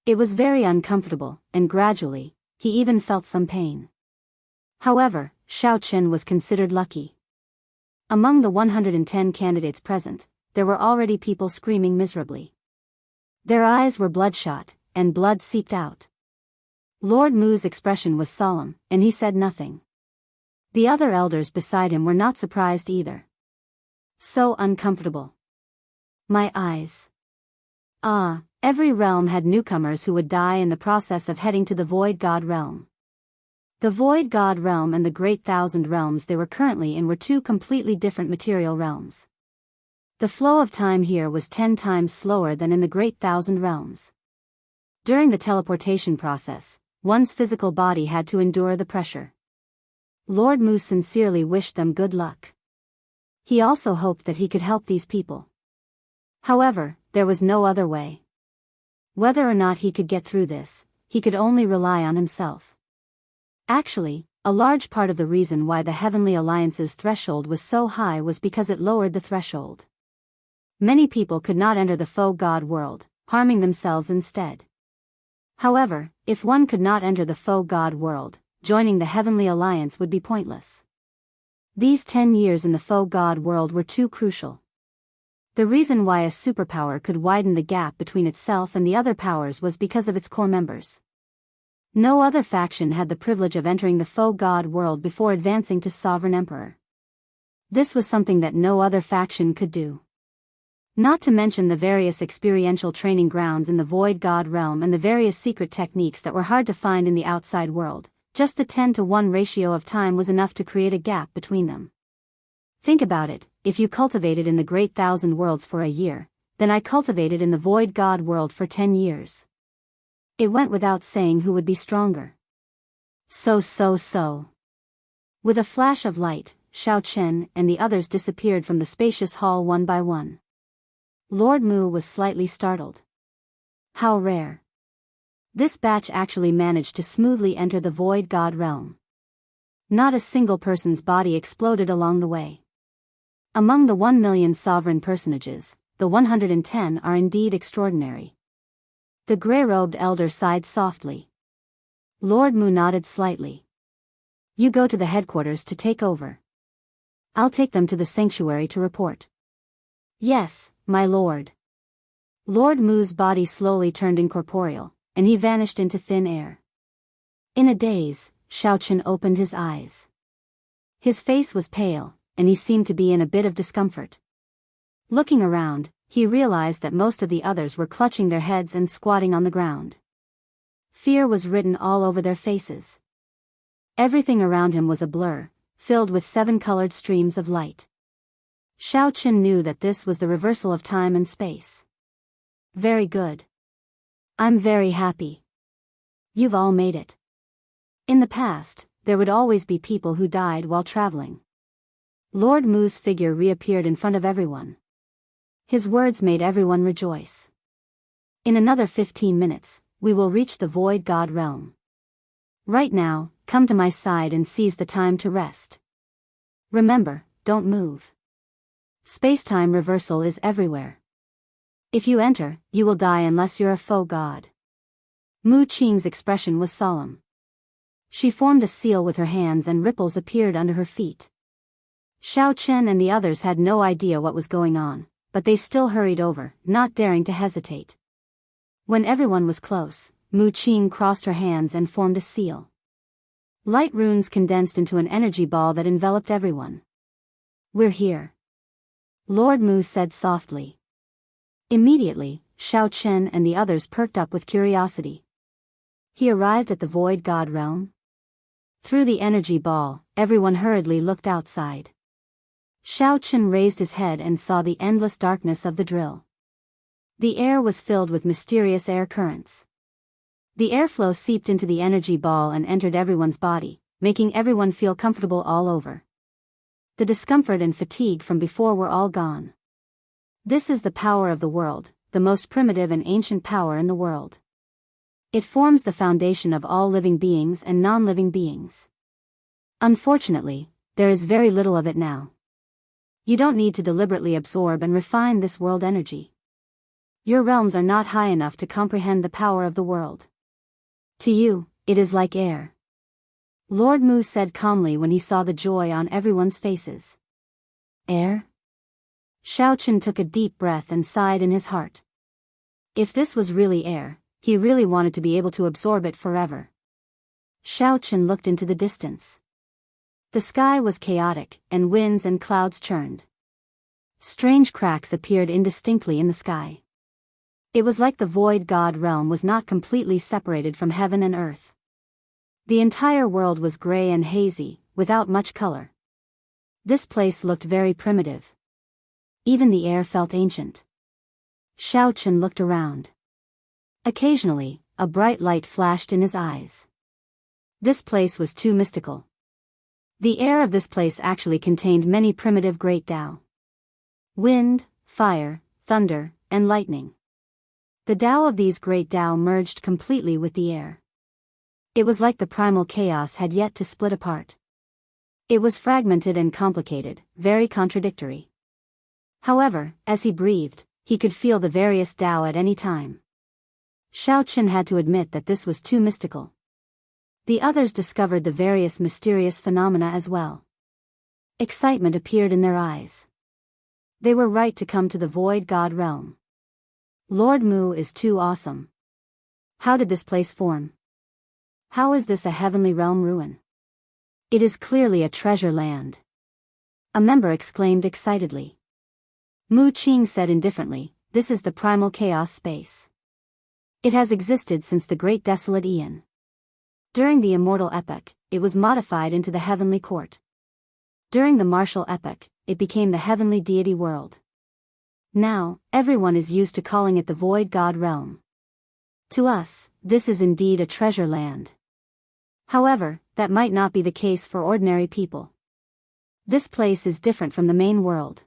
It was very uncomfortable, and gradually, he even felt some pain. However, Xiaochen was considered lucky. Among the 110 candidates present, there were already people screaming miserably. Their eyes were bloodshot, and blood seeped out. Lord Mu's expression was solemn, and he said nothing. The other elders beside him were not surprised either. So uncomfortable. My eyes. Ah, every realm had newcomers who would die in the process of heading to the Void God realm. The Void God realm and the Great Thousand realms they were currently in were 2 completely different material realms. The flow of time here was 10 times slower than in the Great Thousand realms. During the teleportation process, one's physical body had to endure the pressure. Lord Mu sincerely wished them good luck. He also hoped that he could help these people. However, there was no other way. Whether or not he could get through this, he could only rely on himself. Actually, a large part of the reason why the Heavenly Alliance's threshold was so high was because it lowered the threshold. Many people could not enter the Foe God world, harming themselves instead. However, if one could not enter the Foe God world, joining the Heavenly Alliance would be pointless. These 10 years in the Foe God world were too crucial. The reason why a superpower could widen the gap between itself and the other powers was because of its core members. No other faction had the privilege of entering the Foe God world before advancing to Sovereign Emperor. This was something that no other faction could do. Not to mention the various experiential training grounds in the Void God realm and the various secret techniques that were hard to find in the outside world, just the 10 to 1 ratio of time was enough to create a gap between them. Think about it, if you cultivated in the Great Thousand Worlds for a year, then I cultivated in the Void God world for 10 years. It went without saying who would be stronger. So. With a flash of light, Shao Chen and the others disappeared from the spacious hall one by one. Lord Mu was slightly startled. How rare. This batch actually managed to smoothly enter the Void God realm. Not a single person's body exploded along the way. Among the 1 million sovereign personages, the 110 are indeed extraordinary. The gray-robed elder sighed softly. Lord Mu nodded slightly. You go to the headquarters to take over. I'll take them to the sanctuary to report. Yes, my lord. Lord Mu's body slowly turned incorporeal, and he vanished into thin air. In a daze, Shao Chen opened his eyes. His face was pale, and he seemed to be in a bit of discomfort. Looking around, he realized that most of the others were clutching their heads and squatting on the ground. Fear was written all over their faces. Everything around him was a blur, filled with 7-colored streams of light. Shao Chen knew that this was the reversal of time and space. Very good. I'm very happy. You've all made it. In the past, there would always be people who died while traveling. Lord Mu's figure reappeared in front of everyone. His words made everyone rejoice. In another 15 minutes, we will reach the Void God realm. Right now, come to my side and seize the time to rest. Remember, don't move. Space-time reversal is everywhere. If you enter, you will die unless you're a faux god. Mu Qing's expression was solemn. She formed a seal with her hands and ripples appeared under her feet. Shao Chen and the others had no idea what was going on, but they still hurried over, not daring to hesitate. When everyone was close, Mu Qing crossed her hands and formed a seal. Light runes condensed into an energy ball that enveloped everyone. We're here. Lord Mu said softly. Immediately, Shao Chen and the others perked up with curiosity. He arrived at the Void God realm? Through the energy ball, everyone hurriedly looked outside. Shao Chen raised his head and saw the endless darkness of the drill. The air was filled with mysterious air currents. The airflow seeped into the energy ball and entered everyone's body, making everyone feel comfortable all over. The discomfort and fatigue from before were all gone. This is the power of the world, the most primitive and ancient power in the world. It forms the foundation of all living beings and non-living beings. Unfortunately, there is very little of it now. You don't need to deliberately absorb and refine this world energy. Your realms are not high enough to comprehend the power of the world. To you, it is like air. Lord Mu said calmly when he saw the joy on everyone's faces. Air? Shao Chen took a deep breath and sighed in his heart. If this was really air, he really wanted to be able to absorb it forever. Shao Chen looked into the distance. The sky was chaotic, and winds and clouds churned. Strange cracks appeared indistinctly in the sky. It was like the Void God realm was not completely separated from heaven and earth. The entire world was gray and hazy, without much color. This place looked very primitive. Even the air felt ancient. Shao Chen looked around. Occasionally, a bright light flashed in his eyes. This place was too mystical. The air of this place actually contained many primitive great Tao. Wind, fire, thunder, and lightning. The Tao of these great Tao merged completely with the air. It was like the primal chaos had yet to split apart. It was fragmented and complicated, very contradictory. However, as he breathed, he could feel the various Tao at any time. Shao Chen had to admit that this was too mystical. The others discovered the various mysterious phenomena as well. Excitement appeared in their eyes. They were right to come to the Void God realm. Lord Mu is too awesome. How did this place form? How is this a heavenly realm ruin? It is clearly a treasure land. A member exclaimed excitedly. Mu Qing said indifferently, this is the primal chaos space. It has existed since the great desolate Aeon. During the immortal epoch, it was modified into the heavenly court. During the martial epoch, it became the heavenly deity world. Now, everyone is used to calling it the Void God realm. To us, this is indeed a treasure land. However, that might not be the case for ordinary people. This place is different from the main world.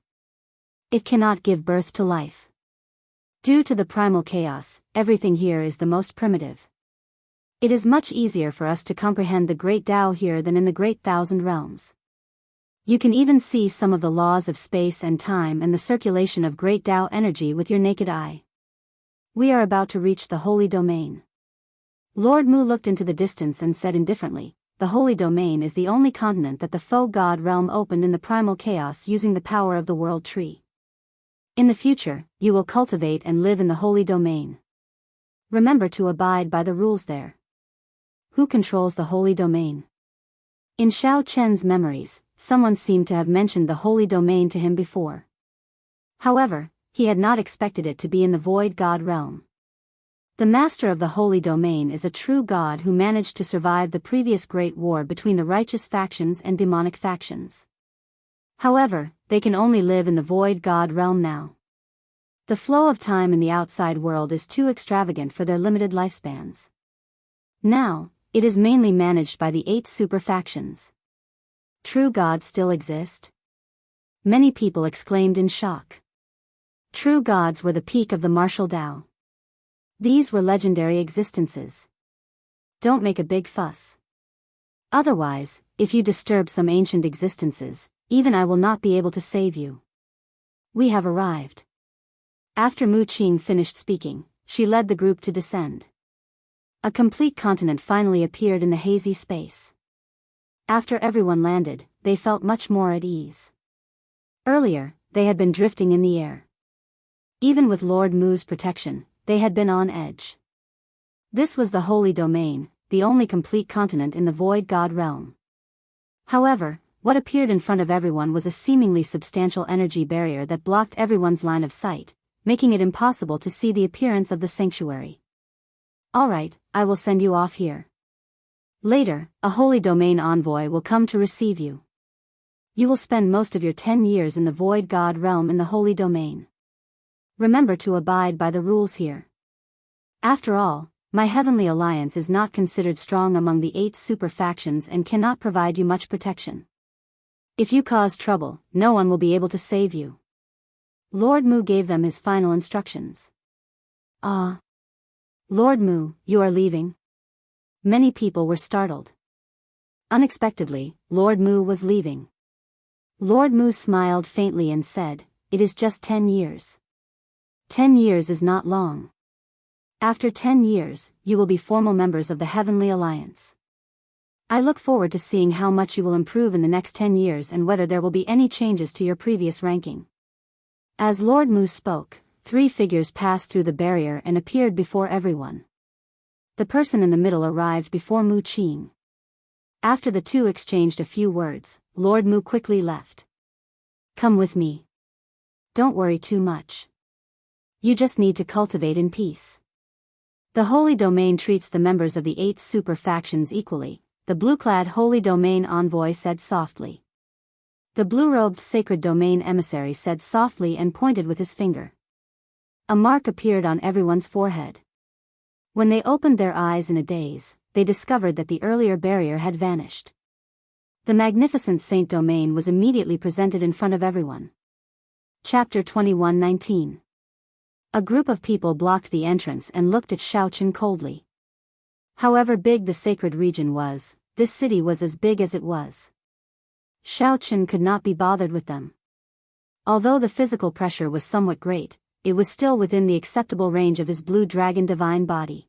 It cannot give birth to life. Due to the primal chaos, everything here is the most primitive. It is much easier for us to comprehend the great Tao here than in the great thousand realms. You can even see some of the laws of space and time and the circulation of great Tao energy with your naked eye. We are about to reach the holy domain. Lord Mu looked into the distance and said indifferently, the holy domain is the only continent that the foe god realm opened in the primal chaos using the power of the world tree. In the future, you will cultivate and live in the holy domain. Remember to abide by the rules there. Who controls the holy domain? In Xiao Chen's memories, someone seemed to have mentioned the holy domain to him before. However, he had not expected it to be in the void god realm. The master of the holy domain is a true god who managed to survive the previous great war between the righteous factions and demonic factions. However, they can only live in the void god realm now. The flow of time in the outside world is too extravagant for their limited lifespans. Now, it is mainly managed by the 8 super factions. True gods still exist? Many people exclaimed in shock. True gods were the peak of the martial Tao. These were legendary existences. Don't make a big fuss. Otherwise, if you disturb some ancient existences, even I will not be able to save you. We have arrived. After Mu Qing finished speaking, she led the group to descend. A complete continent finally appeared in the hazy space. After everyone landed, they felt much more at ease. Earlier, they had been drifting in the air. Even with Lord Mu's protection, they had been on edge. This was the holy domain, the only complete continent in the void god realm. However, what appeared in front of everyone was a seemingly substantial energy barrier that blocked everyone's line of sight, making it impossible to see the appearance of the sanctuary. Alright, I will send you off here. Later, a holy domain envoy will come to receive you. You will spend most of your 10 years in the void god realm in the holy domain. Remember to abide by the rules here. After all, my heavenly alliance is not considered strong among the 8 super factions and cannot provide you much protection. If you cause trouble, no one will be able to save you. Lord Mu gave them his final instructions. Ah. Lord Mu, you are leaving? Many people were startled. Unexpectedly, Lord Mu was leaving. Lord Mu smiled faintly and said, "It is just 10 years. 10 years is not long. After 10 years, you will be formal members of the Heavenly Alliance. I look forward to seeing how much you will improve in the next 10 years and whether there will be any changes to your previous ranking." As Lord Mu spoke, 3 figures passed through the barrier and appeared before everyone. The person in the middle arrived before Mu Qing. After the two exchanged a few words, Lord Mu quickly left. "Come with me. Don't worry too much. You just need to cultivate in peace. The Holy Domain treats the members of the 8 super factions equally," the blue-clad Holy Domain envoy said softly. The blue-robed Sacred Domain emissary said softly and pointed with his finger. A mark appeared on everyone's forehead. When they opened their eyes in a daze, they discovered that the earlier barrier had vanished. The magnificent Saint Domain was immediately presented in front of everyone. Chapter 21:19. A group of people blocked the entrance and looked at Shaochen coldly. However big the sacred region was, this city was as big as it was. Shaochen could not be bothered with them. Although the physical pressure was somewhat great, it was still within the acceptable range of his blue dragon divine body.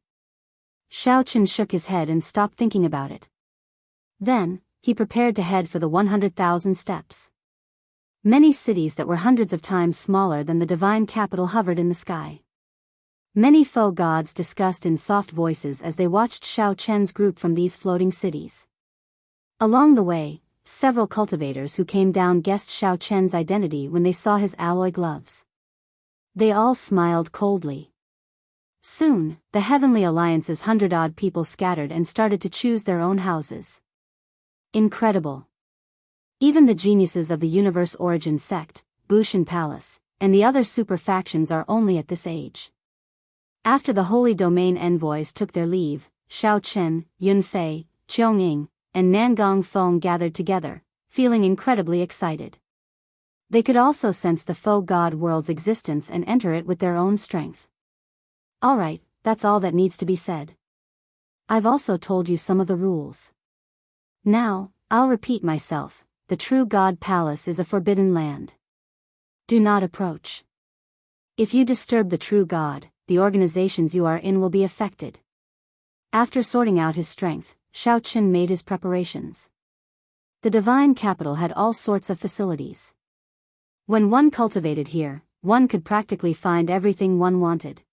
Shaochen shook his head and stopped thinking about it. Then, he prepared to head for the 100,000 steps. Many cities that were hundreds of times smaller than the divine capital hovered in the sky. Many foe gods discussed in soft voices as they watched Xiao Chen's group from these floating cities. Along the way, several cultivators who came down guessed Xiao Chen's identity when they saw his alloy gloves. They all smiled coldly. Soon, the Heavenly Alliance's 100-odd people scattered and started to choose their own houses. Incredible. Even the geniuses of the Universe Origin Sect, Bushan Palace, and the other super factions are only at this age. After the Holy Domain envoys took their leave, Xiao Chen, Yun Fei, Qiong Ying, and Nangong Feng gathered together, feeling incredibly excited. They could also sense the faux god world's existence and enter it with their own strength. Alright, that's all that needs to be said. I've also told you some of the rules. Now, I'll repeat myself, the true God Palace is a forbidden land. Do not approach. If you disturb the true God, the organizations you are in will be affected. After sorting out his strength, Xiaoqun made his preparations. The divine capital had all sorts of facilities. When one cultivated here, one could practically find everything one wanted.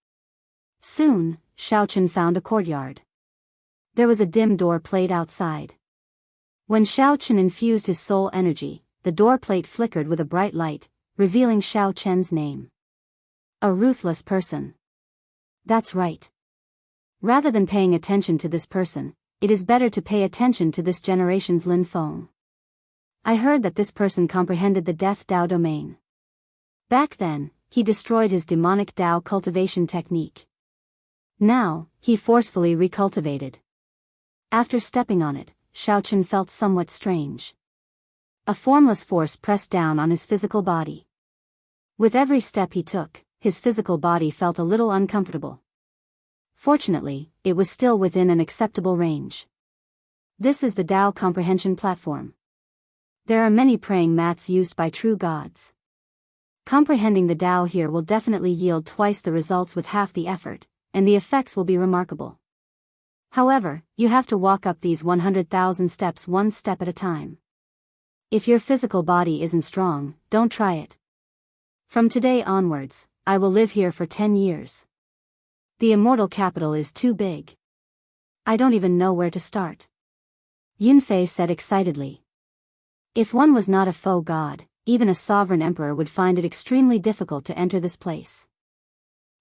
Soon, Xiaoqun found a courtyard. There was a dim door plate outside. When Xiaoqun infused his soul energy, the door plate flickered with a bright light, revealing Xiaoqun's name. A ruthless person. That's right. Rather than paying attention to this person, it is better to pay attention to this generation's Lin Feng. I heard that this person comprehended the Death Dao domain. Back then, he destroyed his demonic Dao cultivation technique. Now, he forcefully recultivated. After stepping on it, Xiaoqun felt somewhat strange. A formless force pressed down on his physical body. With every step he took, his physical body felt a little uncomfortable. Fortunately, it was still within an acceptable range. This is the Dao comprehension platform. There are many praying mats used by true gods. Comprehending the Dao here will definitely yield twice the results with half the effort, and the effects will be remarkable. However, you have to walk up these 100,000 steps one step at a time. If your physical body isn't strong, don't try it. From today onwards, I will live here for 10 years. The immortal capital is too big. I don't even know where to start. Yunfei said excitedly. If one was not a faux god, even a sovereign emperor would find it extremely difficult to enter this place.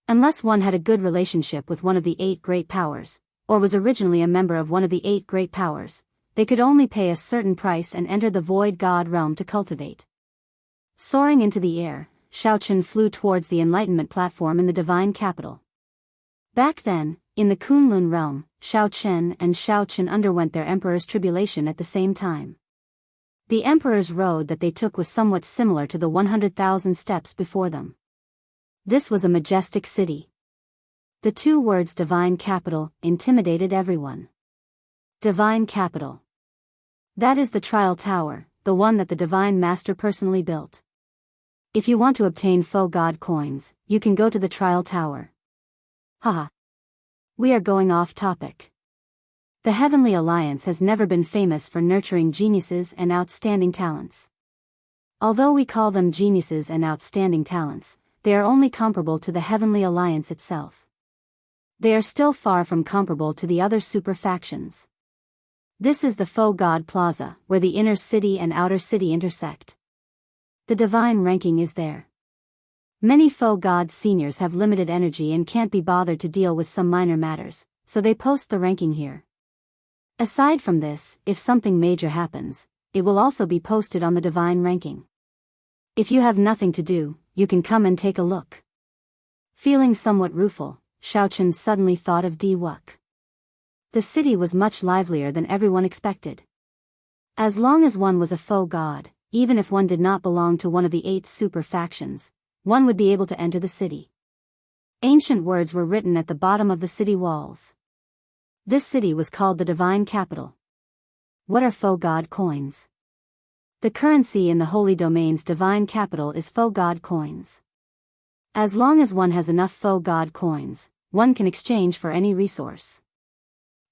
Unless one had a good relationship with one of the 8 great powers, or was originally a member of one of the 8 great powers, they could only pay a certain price and enter the void god realm to cultivate. Soaring into the air, Xiaoqun flew towards the enlightenment platform in the divine capital. Back then, in the Kunlun realm, Xiaoqun and Xiaoqun underwent their emperor's tribulation at the same time. The emperor's road that they took was somewhat similar to the 100,000 steps before them. This was a majestic city. The 2 words divine capital intimidated everyone. Divine capital. That is the trial tower, the one that the divine master personally built. If you want to obtain faux god coins, you can go to the trial tower. Haha. We are going off topic. The Heavenly Alliance has never been famous for nurturing geniuses and outstanding talents. Although we call them geniuses and outstanding talents, they are only comparable to the Heavenly Alliance itself. They are still far from comparable to the other super factions. This is the Faux God Plaza, where the inner city and outer city intersect. The divine ranking is there. Many faux god seniors have limited energy and can't be bothered to deal with some minor matters, so they post the ranking here. Aside from this, if something major happens, it will also be posted on the divine ranking. If you have nothing to do, you can come and take a look. Feeling somewhat rueful, Xiaoqun suddenly thought of Diwuk. The city was much livelier than everyone expected. As long as one was a faux god, even if one did not belong to one of the 8 super factions, one would be able to enter the city. Ancient words were written at the bottom of the city walls. This city was called the Divine Capital. What are faux god coins? The currency in the Holy Domain's Divine Capital is faux god coins. As long as one has enough faux god coins, one can exchange for any resource.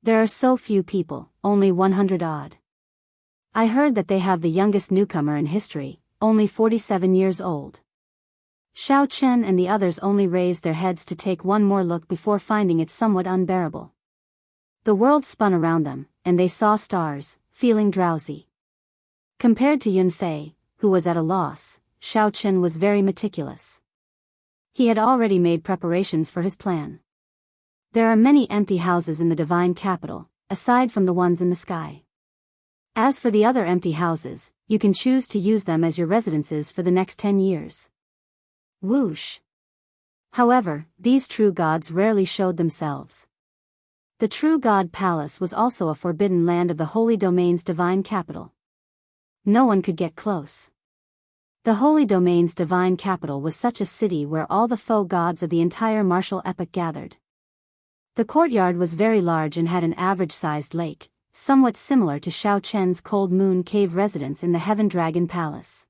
There are so few people, only 100 odd. I heard that they have the youngest newcomer in history, only 47 years old. Xiaoqun and the others only raised their heads to take one more look before finding it somewhat unbearable. The world spun around them, and they saw stars, feeling drowsy. Compared to Yunfei, who was at a loss, Xiaoqun was very meticulous. He had already made preparations for his plan. There are many empty houses in the divine capital, aside from the ones in the sky. As for the other empty houses, you can choose to use them as your residences for the next 10 years. Whoosh. However, these true gods rarely showed themselves. The true god palace was also a forbidden land of the Holy Domain's divine capital. No one could get close. The Holy Domain's divine capital was such a city where all the foe gods of the entire martial epoch gathered. The courtyard was very large and had an average-sized lake, somewhat similar to Xiao Chen's Cold Moon Cave residence in the Heaven Dragon Palace.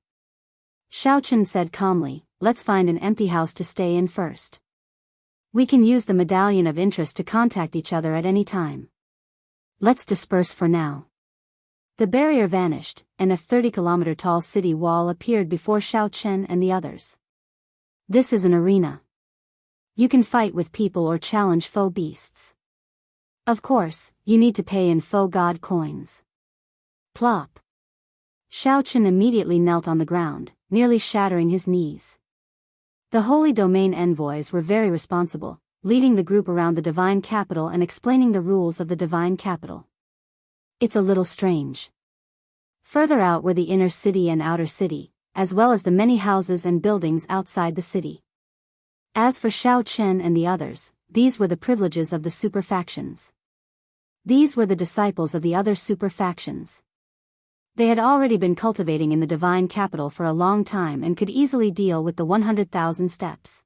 Xiao Chen said calmly, "Let's find an empty house to stay in first. We can use the medallion of interest to contact each other at any time. Let's disperse for now." The barrier vanished, and a 30-kilometer-tall city wall appeared before Xiao Chen and the others. This is an arena. You can fight with people or challenge foe beasts. Of course, you need to pay in foe god coins. Plop. Xiao Chen immediately knelt on the ground, nearly shattering his knees. The Holy Domain envoys were very responsible, leading the group around the divine capital and explaining the rules of the divine capital. It's a little strange. Further out were the inner city and outer city, as well as the many houses and buildings outside the city. As for Xiao Chen and the others, these were the privileges of the super factions. These were the disciples of the other super factions. They had already been cultivating in the divine capital for a long time and could easily deal with the 100,000 steps.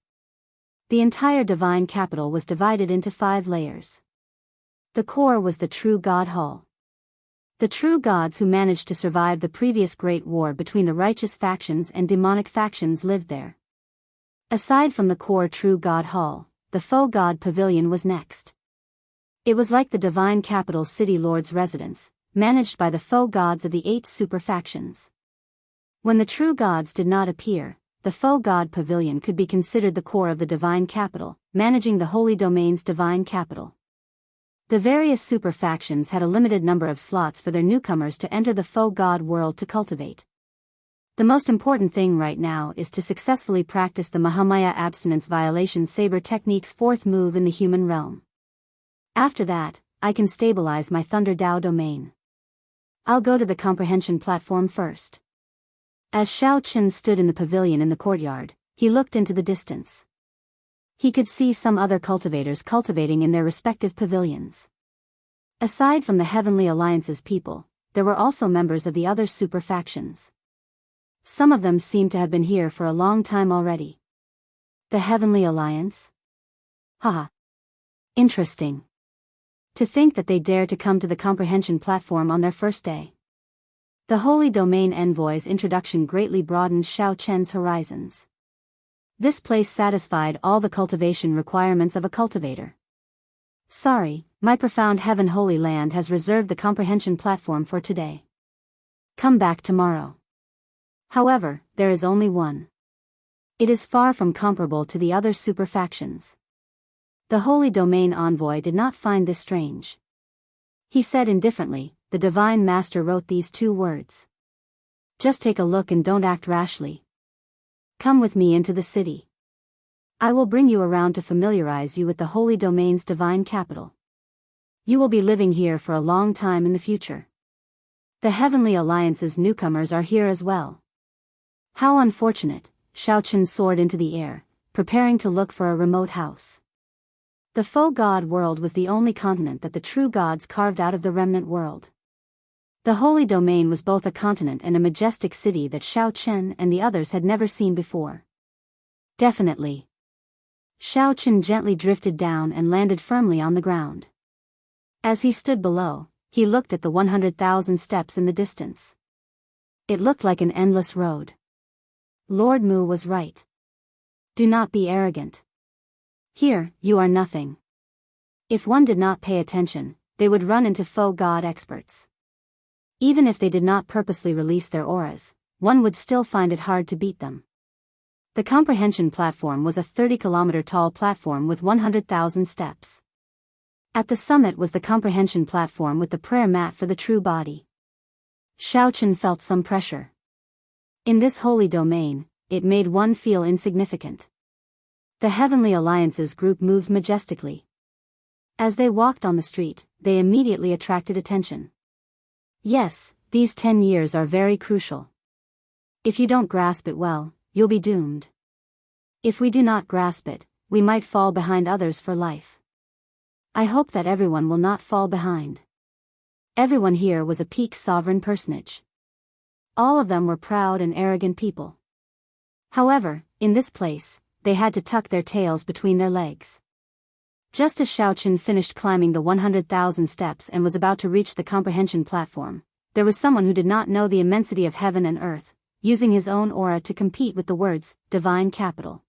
The entire divine capital was divided into 5 layers. The core was the true God Hall. The true gods who managed to survive the previous great war between the righteous factions and demonic factions lived there. Aside from the core true God Hall, the foe god pavilion was next. It was like the divine capital city lord's residence, managed by the foe gods of the 8 super factions. When the true gods did not appear, the foe god pavilion could be considered the core of the divine capital, managing the Holy Domain's divine capital. The various super factions had a limited number of slots for their newcomers to enter the foe god world to cultivate. The most important thing right now is to successfully practice the Mahamaya abstinence violation saber technique's 4th move in the human realm. After that, I can stabilize my Thunder Dao domain. I'll go to the comprehension platform first. As Xiao Chen stood in the pavilion in the courtyard, he looked into the distance. He could see some other cultivators cultivating in their respective pavilions. Aside from the Heavenly Alliance's people, there were also members of the other super factions. Some of them seemed to have been here for a long time already. The Heavenly Alliance? Haha. Interesting. To think that they dared to come to the comprehension platform on their first day. The Holy Domain envoy's introduction greatly broadened Xiao Chen's horizons. This place satisfied all the cultivation requirements of a cultivator. Sorry, my profound heaven holy land has reserved the comprehension platform for today. Come back tomorrow. However, there is only one. It is far from comparable to the other super factions. The Holy Domain envoy did not find this strange. He said indifferently, "The Divine Master wrote these 2 words. Just take a look and don't act rashly. Come with me into the city. I will bring you around to familiarize you with the Holy Domain's divine capital. You will be living here for a long time in the future. The Heavenly Alliance's newcomers are here as well." How unfortunate, Xiao Chen soared into the air, preparing to look for a remote house. The foe god world was the only continent that the true gods carved out of the remnant world. The Holy Domain was both a continent and a majestic city that Xiao Chen and the others had never seen before. Definitely. Xiao Chen gently drifted down and landed firmly on the ground. As he stood below, he looked at the 100,000 steps in the distance. It looked like an endless road. Lord Mu was right. Do not be arrogant. Here, you are nothing. If one did not pay attention, they would run into foe god experts. Even if they did not purposely release their auras, one would still find it hard to beat them. The comprehension platform was a 30-kilometer-tall platform with 100,000 steps. At the summit was the comprehension platform with the prayer mat for the true body. Xiao Chen felt some pressure. In this holy domain, it made one feel insignificant. The Heavenly Alliance's group moved majestically. As they walked on the street, they immediately attracted attention. Yes, these 10 years are very crucial. If you don't grasp it well, you'll be doomed. If we do not grasp it, we might fall behind others for life. I hope that everyone will not fall behind. Everyone here was a peak sovereign personage. All of them were proud and arrogant people. However, in this place, they had to tuck their tails between their legs. Just as Xiaochen finished climbing the 100,000 steps and was about to reach the comprehension platform, there was someone who did not know the immensity of heaven and earth, using his own aura to compete with the words, divine capital.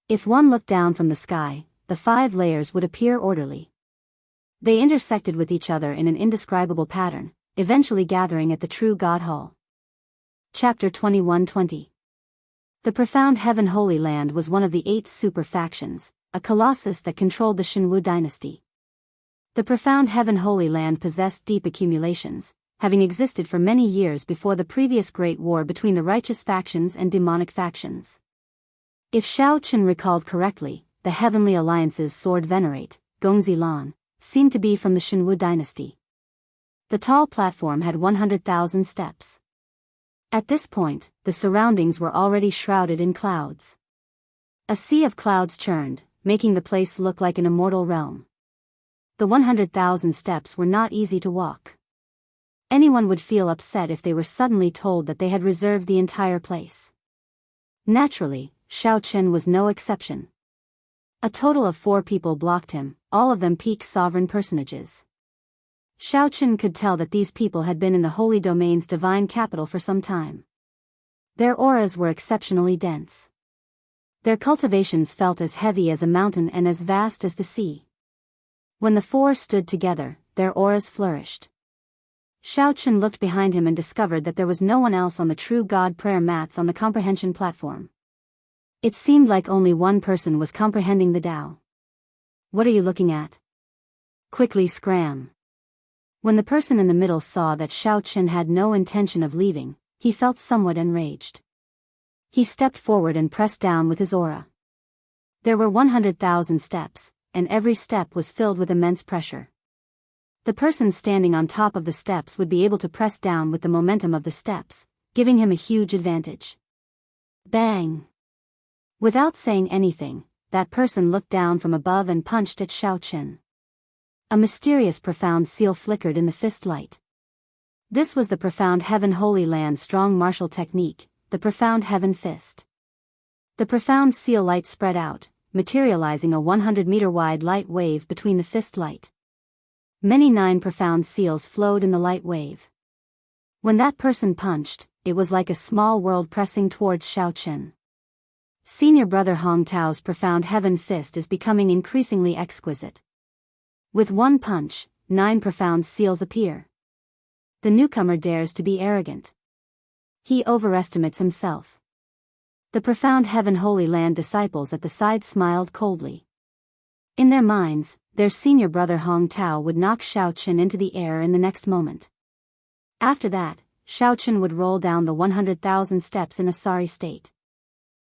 If one looked down from the sky, the 5 layers would appear orderly. They intersected with each other in an indescribable pattern, eventually gathering at the true God Hall. Chapter 21-20. The profound Heaven Holy Land was one of the 8 super factions, a colossus that controlled the Jianghu dynasty. The profound Heaven Holy Land possessed deep accumulations, having existed for many years before the previous great war between the righteous factions and demonic factions. If Xiaochen recalled correctly, the Heavenly Alliance's sword venerate, Gongzilan, seemed to be from the Jianghu dynasty. The tall platform had 100,000 steps. At this point, the surroundings were already shrouded in clouds. A sea of clouds churned, making the place look like an immortal realm. The 100,000 steps were not easy to walk. Anyone would feel upset if they were suddenly told that they had reserved the entire place. Naturally, Xiaochen was no exception. A total of 4 people blocked him, all of them peak sovereign personages. Xiaochen could tell that these people had been in the Holy Domain's divine capital for some time. Their auras were exceptionally dense. Their cultivations felt as heavy as a mountain and as vast as the sea. When the 4 stood together, their auras flourished. Xiaochen looked behind him and discovered that there was no one else on the true God prayer mats on the comprehension platform. It seemed like only one person was comprehending the Tao. What are you looking at? Quickly scram. When the person in the middle saw that Xiaochen had no intention of leaving, he felt somewhat enraged. He stepped forward and pressed down with his aura. There were 100,000 steps, and every step was filled with immense pressure. The person standing on top of the steps would be able to press down with the momentum of the steps, giving him a huge advantage. Bang! Without saying anything, that person looked down from above and punched at Xiaochen. A mysterious profound seal flickered in the fist light. This was the profound Heaven Holy Land strong martial technique, the profound Heaven Fist. The profound seal light spread out, materializing a 100-meter wide light wave between the fist light. Many 9 profound seals flowed in the light wave. When that person punched, it was like a small world pressing towards Xiaochen. Senior brother Hong Tao's profound Heaven Fist is becoming increasingly exquisite. With one punch, 9 profound seals appear. The newcomer dares to be arrogant. He overestimates himself. The profound Heaven Holy Land disciples at the side smiled coldly. In their minds, their senior brother Hong Tao would knock Xiaochen into the air in the next moment. After that, Xiaochen would roll down the 100,000 steps in a sorry state.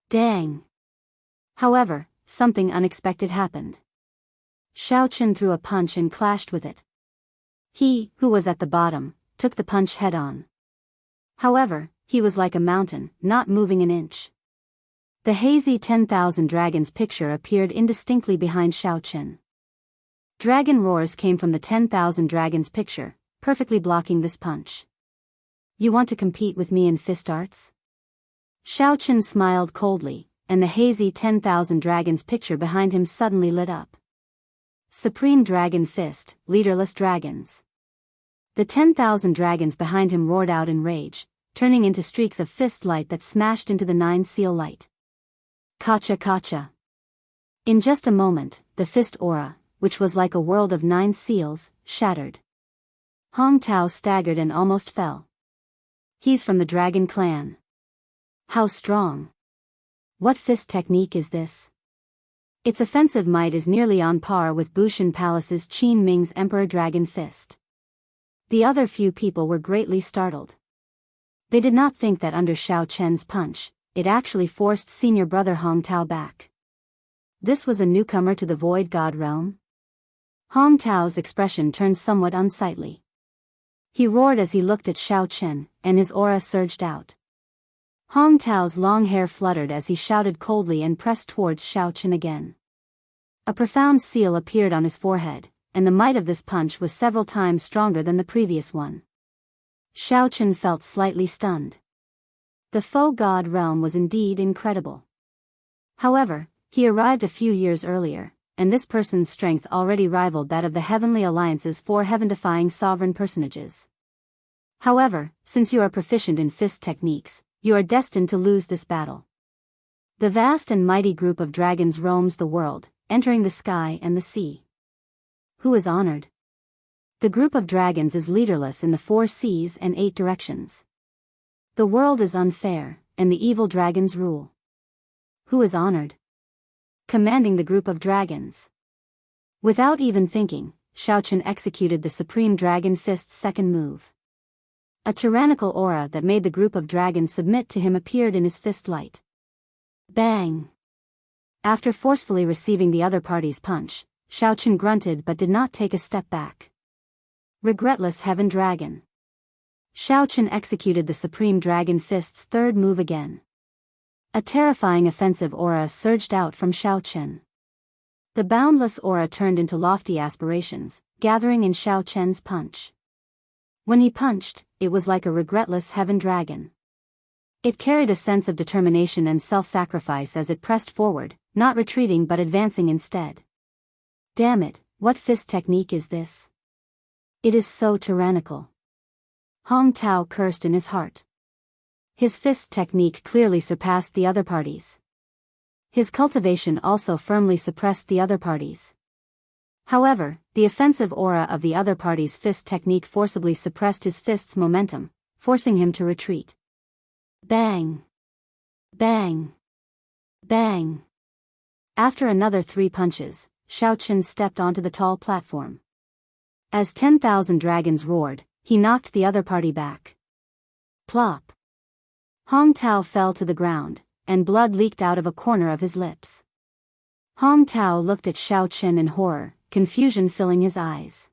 Dang! However, something unexpected happened. Xiaochen threw a punch and clashed with it. He, who was at the bottom, took the punch head-on. However, he was like a mountain, not moving an inch. The hazy 10,000 dragons picture appeared indistinctly behind Xiaochen. Dragon roars came from the 10,000 dragons picture, perfectly blocking this punch. You want to compete with me in fist arts? Xiaochen smiled coldly, and the hazy 10,000 dragons picture behind him suddenly lit up. Supreme Dragon Fist, leaderless dragons. The 10,000 dragons behind him roared out in rage, turning into streaks of fist light that smashed into the 9 seal light. Kacha kacha. In just a moment, the fist aura, which was like a world of 9 seals, shattered. Hong Tao staggered and almost fell. He's from the Dragon Clan. How strong. What fist technique is this? Its offensive might is nearly on par with Bushan Palace's Qin Ming's Emperor Dragon Fist. The other few people were greatly startled. They did not think that under Xiaochen's punch, it actually forced senior brother Hong Tao back. This was a newcomer to the Void God realm? Hong Tao's expression turned somewhat unsightly. He roared as he looked at Xiaochen, and his aura surged out. Hong Tao's long hair fluttered as he shouted coldly and pressed towards Xiaochen again. A profound seal appeared on his forehead, and the might of this punch was several times stronger than the previous one. Xiao Chen felt slightly stunned. The faux god realm was indeed incredible. However, he arrived a few years earlier, and this person's strength already rivaled that of the Heavenly Alliance's 4 heaven-defying sovereign personages. However, since you are proficient in fist techniques, you are destined to lose this battle. The vast and mighty group of dragons roams the world, entering the sky and the sea. Who is honored? The group of dragons is leaderless in the 4 seas and 8 directions. The world is unfair, and the evil dragons rule. Who is honored? Commanding the group of dragons. Without even thinking, Xiao Chen executed the Supreme Dragon Fist's second move. A tyrannical aura that made the group of dragons submit to him appeared in his fist light. Bang! After forcefully receiving the other party's punch, Xiao Chen grunted but did not take a step back. Regretless Heaven Dragon. Xiao Chen executed the Supreme Dragon Fist's third move again. A terrifying offensive aura surged out from Xiao Chen. The boundless aura turned into lofty aspirations, gathering in Xiao Chen's punch. When he punched, it was like a regretless Heaven Dragon. It carried a sense of determination and self-sacrifice as it pressed forward, not retreating but advancing instead. Damn it, what fist technique is this? It is so tyrannical. Hong Tao cursed in his heart. His fist technique clearly surpassed the other parties. His cultivation also firmly suppressed the other parties. However, the offensive aura of the other party's fist technique forcibly suppressed his fist's momentum, forcing him to retreat. Bang! Bang! Bang! After another 3 punches, Xiao Chen stepped onto the tall platform. As 10,000 dragons roared, he knocked the other party back. Plop! Hong Tao fell to the ground, and blood leaked out of a corner of his lips. Hong Tao looked at Xiao Chen in horror, confusion filling his eyes.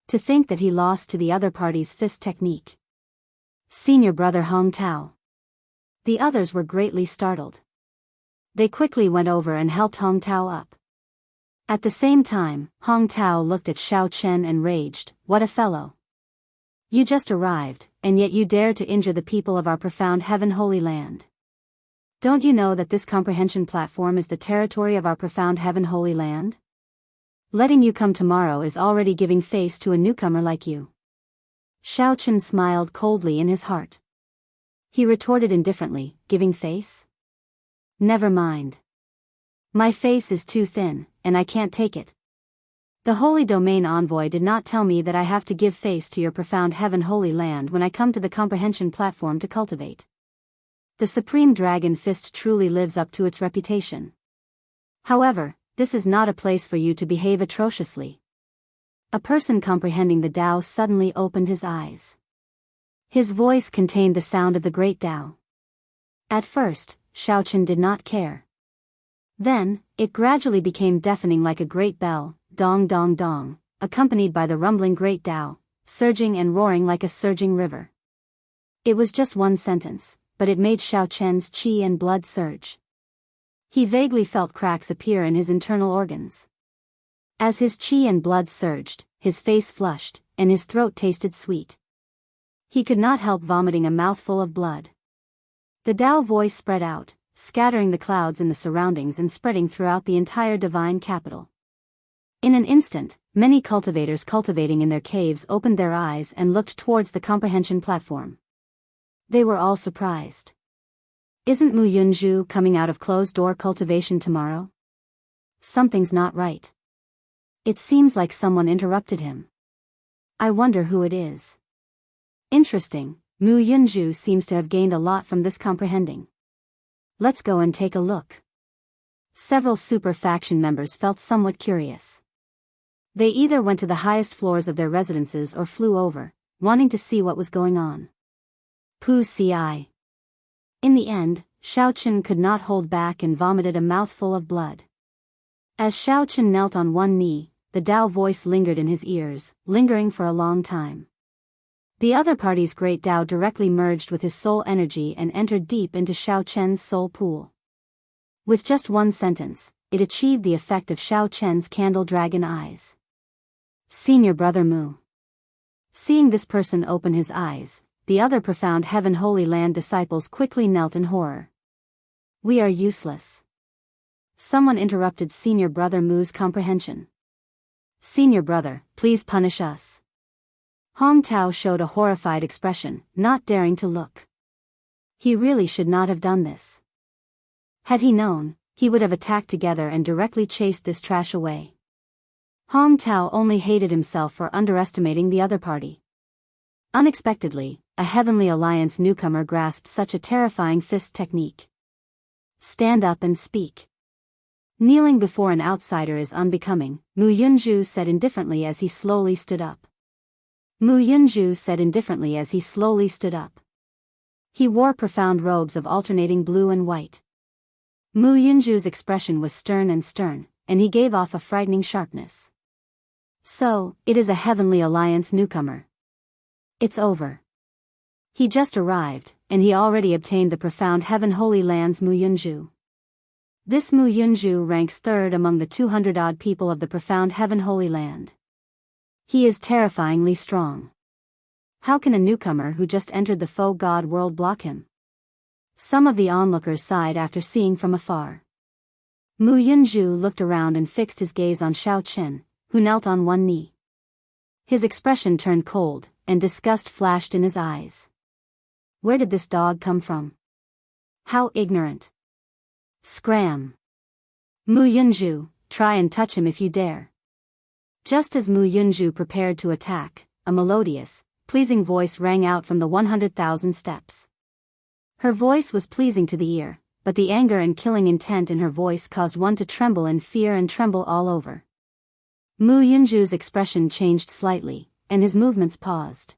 To think that he lost to the other party's fist technique. Senior brother Hong Tao. The others were greatly startled. They quickly went over and helped Hong Tao up. At the same time, Hong Tao looked at Xiao Chen and raged, "What a fellow! You just arrived, and yet you dare to injure the people of our profound heaven holy land. Don't you know that this comprehension platform is the territory of our profound heaven holy land? Letting you come tomorrow is already giving face to a newcomer like you." Xiao Chen smiled coldly in his heart. He retorted indifferently, "Giving face? Never mind. My face is too thin, and I can't take it. The Holy Domain Envoy did not tell me that I have to give face to your profound heaven holy land when I come to the comprehension platform to cultivate. The Supreme Dragon Fist truly lives up to its reputation. However, this is not a place for you to behave atrociously." A person comprehending the Tao suddenly opened his eyes. His voice contained the sound of the great Tao. At first, Xiao Chen did not care. Then, it gradually became deafening like a great bell, dong dong dong, accompanied by the rumbling great Tao, surging and roaring like a surging river. It was just one sentence, but it made Xiao Chen's qi and blood surge. He vaguely felt cracks appear in his internal organs. As his qi and blood surged, his face flushed, and his throat tasted sweet. He could not help vomiting a mouthful of blood. The Tao voice spread out, scattering the clouds in the surroundings and spreading throughout the entire divine capital. In an instant, many cultivators cultivating in their caves opened their eyes and looked towards the comprehension platform. They were all surprised. Isn't Mu Yunzhu coming out of closed-door cultivation tomorrow? Something's not right. It seems like someone interrupted him. I wonder who it is. Interesting, Mu Yunzhu seems to have gained a lot from this comprehending. Let's go and take a look. Several super faction members felt somewhat curious. They either went to the highest floors of their residences or flew over, wanting to see what was going on. Pu Ci. In the end, Xiao Chen could not hold back and vomited a mouthful of blood. As Xiao Chen knelt on one knee, the Tao voice lingered in his ears, lingering for a long time. The other party's great Tao directly merged with his soul energy and entered deep into Xiao Chen's soul pool. With just one sentence, it achieved the effect of Xiao Chen's candle dragon eyes. Senior brother Mu. Seeing this person open his eyes, the other profound Heaven Holy Land disciples quickly knelt in horror. "We are useless." Someone interrupted Senior Brother Mu's comprehension. "Senior Brother, please punish us." Hong Tao showed a horrified expression, not daring to look. He really should not have done this. Had he known, he would have attacked together and directly chased this trash away. Hong Tao only hated himself for underestimating the other party. Unexpectedly, a Heavenly Alliance newcomer grasped such a terrifying fist technique. "Stand up and speak." "Kneeling before an outsider is unbecoming," Mu Yunju said indifferently as he slowly stood up. Mu Yunju said indifferently as he slowly stood up. He wore profound robes of alternating blue and white. Mu Yunju's expression was stern, and he gave off a frightening sharpness. "So, it is a Heavenly Alliance newcomer. It's over. He just arrived, and he already obtained the profound Heaven Holy Land's Mu Yunju. This Mu Yunju ranks third among the 200-odd people of the profound Heaven Holy Land. He is terrifyingly strong. How can a newcomer who just entered the faux god world block him?" Some of the onlookers sighed after seeing from afar. Mu Yunju looked around and fixed his gaze on Xiao Chen, who knelt on one knee. His expression turned cold, and disgust flashed in his eyes. Where did this dog come from? How ignorant. Scram. Mu Yunju, try and touch him if you dare. Just as Mu Yunju prepared to attack, a melodious, pleasing voice rang out from the 100,000 steps. Her voice was pleasing to the ear, but the anger and killing intent in her voice caused one to tremble in fear and tremble all over. Mu Yunju's expression changed slightly, and his movements paused.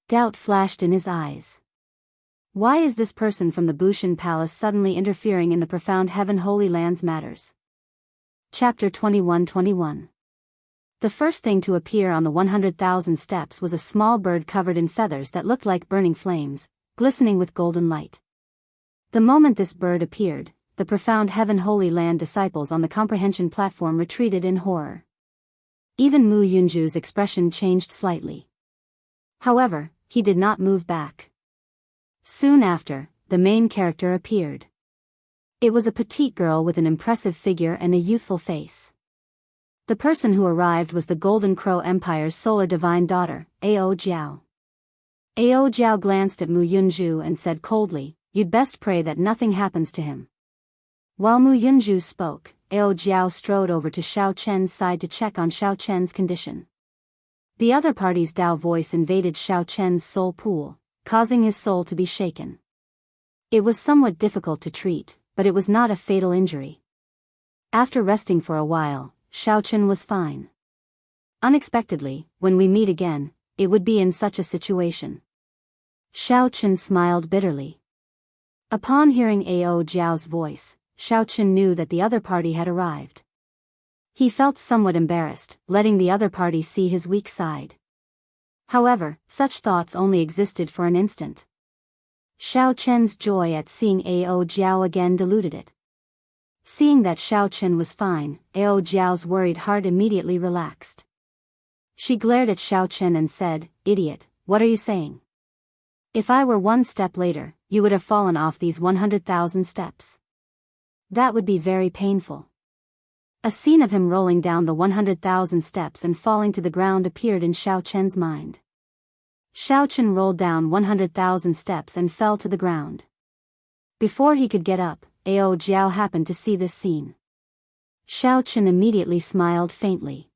Doubt flashed in his eyes. Why is this person from the Bushan Palace suddenly interfering in the profound Heaven Holy Land's matters? Chapter 21-21. The first thing to appear on the 100,000 steps was a small bird covered in feathers that looked like burning flames, glistening with golden light. The moment this bird appeared, the profound Heaven Holy Land disciples on the comprehension platform retreated in horror. Even Mu Yunju's expression changed slightly. However, he did not move back. Soon after, the main character appeared. It was a petite girl with an impressive figure and a youthful face. The person who arrived was the Golden Crow Empire's solar divine daughter, Ao Jiao. Ao Jiao glanced at Mu Yunju and said coldly, "You'd best pray that nothing happens to him." While Mu Yunju spoke, Ao Jiao strode over to Xiao Chen's side to check on Xiao Chen's condition. The other party's Dao voice invaded Xiao Chen's soul pool, causing his soul to be shaken. It was somewhat difficult to treat, but it was not a fatal injury. After resting for a while, Xiao Chen was fine. Unexpectedly, when we meet again, it would be in such a situation. Xiao Chen smiled bitterly. Upon hearing Ao Jiao's voice, Xiao Chen knew that the other party had arrived. He felt somewhat embarrassed, letting the other party see his weak side. However, such thoughts only existed for an instant. Xiao Chen's joy at seeing Ao Jiao again diluted it. Seeing that Xiao Chen was fine, Ao Jiao's worried heart immediately relaxed. She glared at Xiao Chen and said, "Idiot, what are you saying? If I were one step later, you would have fallen off these 100,000 steps. That would be very painful." A scene of him rolling down the 100,000 steps and falling to the ground appeared in Xiao Chen's mind. Xiao Chen rolled down 100,000 steps and fell to the ground. Before he could get up, Ao Jiao happened to see this scene. Xiao Chen immediately smiled faintly.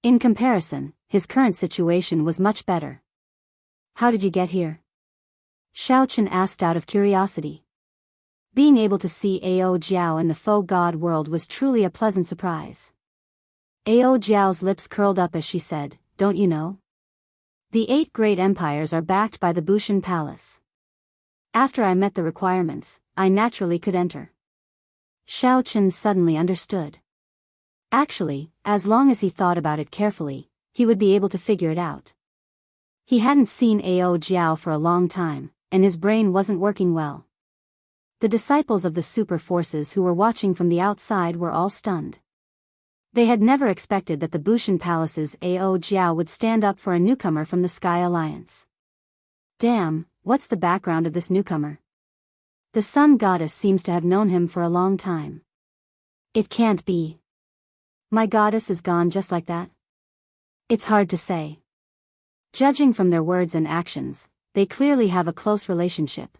In comparison, his current situation was much better. "How did you get here?" Xiao Chen asked out of curiosity. Being able to see Ao Jiao in the faux god world was truly a pleasant surprise. Ao Jiao's lips curled up as she said, "Don't you know? The 8 great empires are backed by the Bushan Palace. After I met the requirements, I naturally could enter." Xiao Chen suddenly understood. Actually, as long as he thought about it carefully, he would be able to figure it out. He hadn't seen Ao Jiao for a long time, and his brain wasn't working well. The disciples of the super forces who were watching from the outside were all stunned. They had never expected that the Bushan Palace's Ao Jiao would stand up for a newcomer from the Sky Alliance. Damn, what's the background of this newcomer? The Sun Goddess seems to have known him for a long time. It can't be. My goddess is gone just like that? It's hard to say. Judging from their words and actions, they clearly have a close relationship.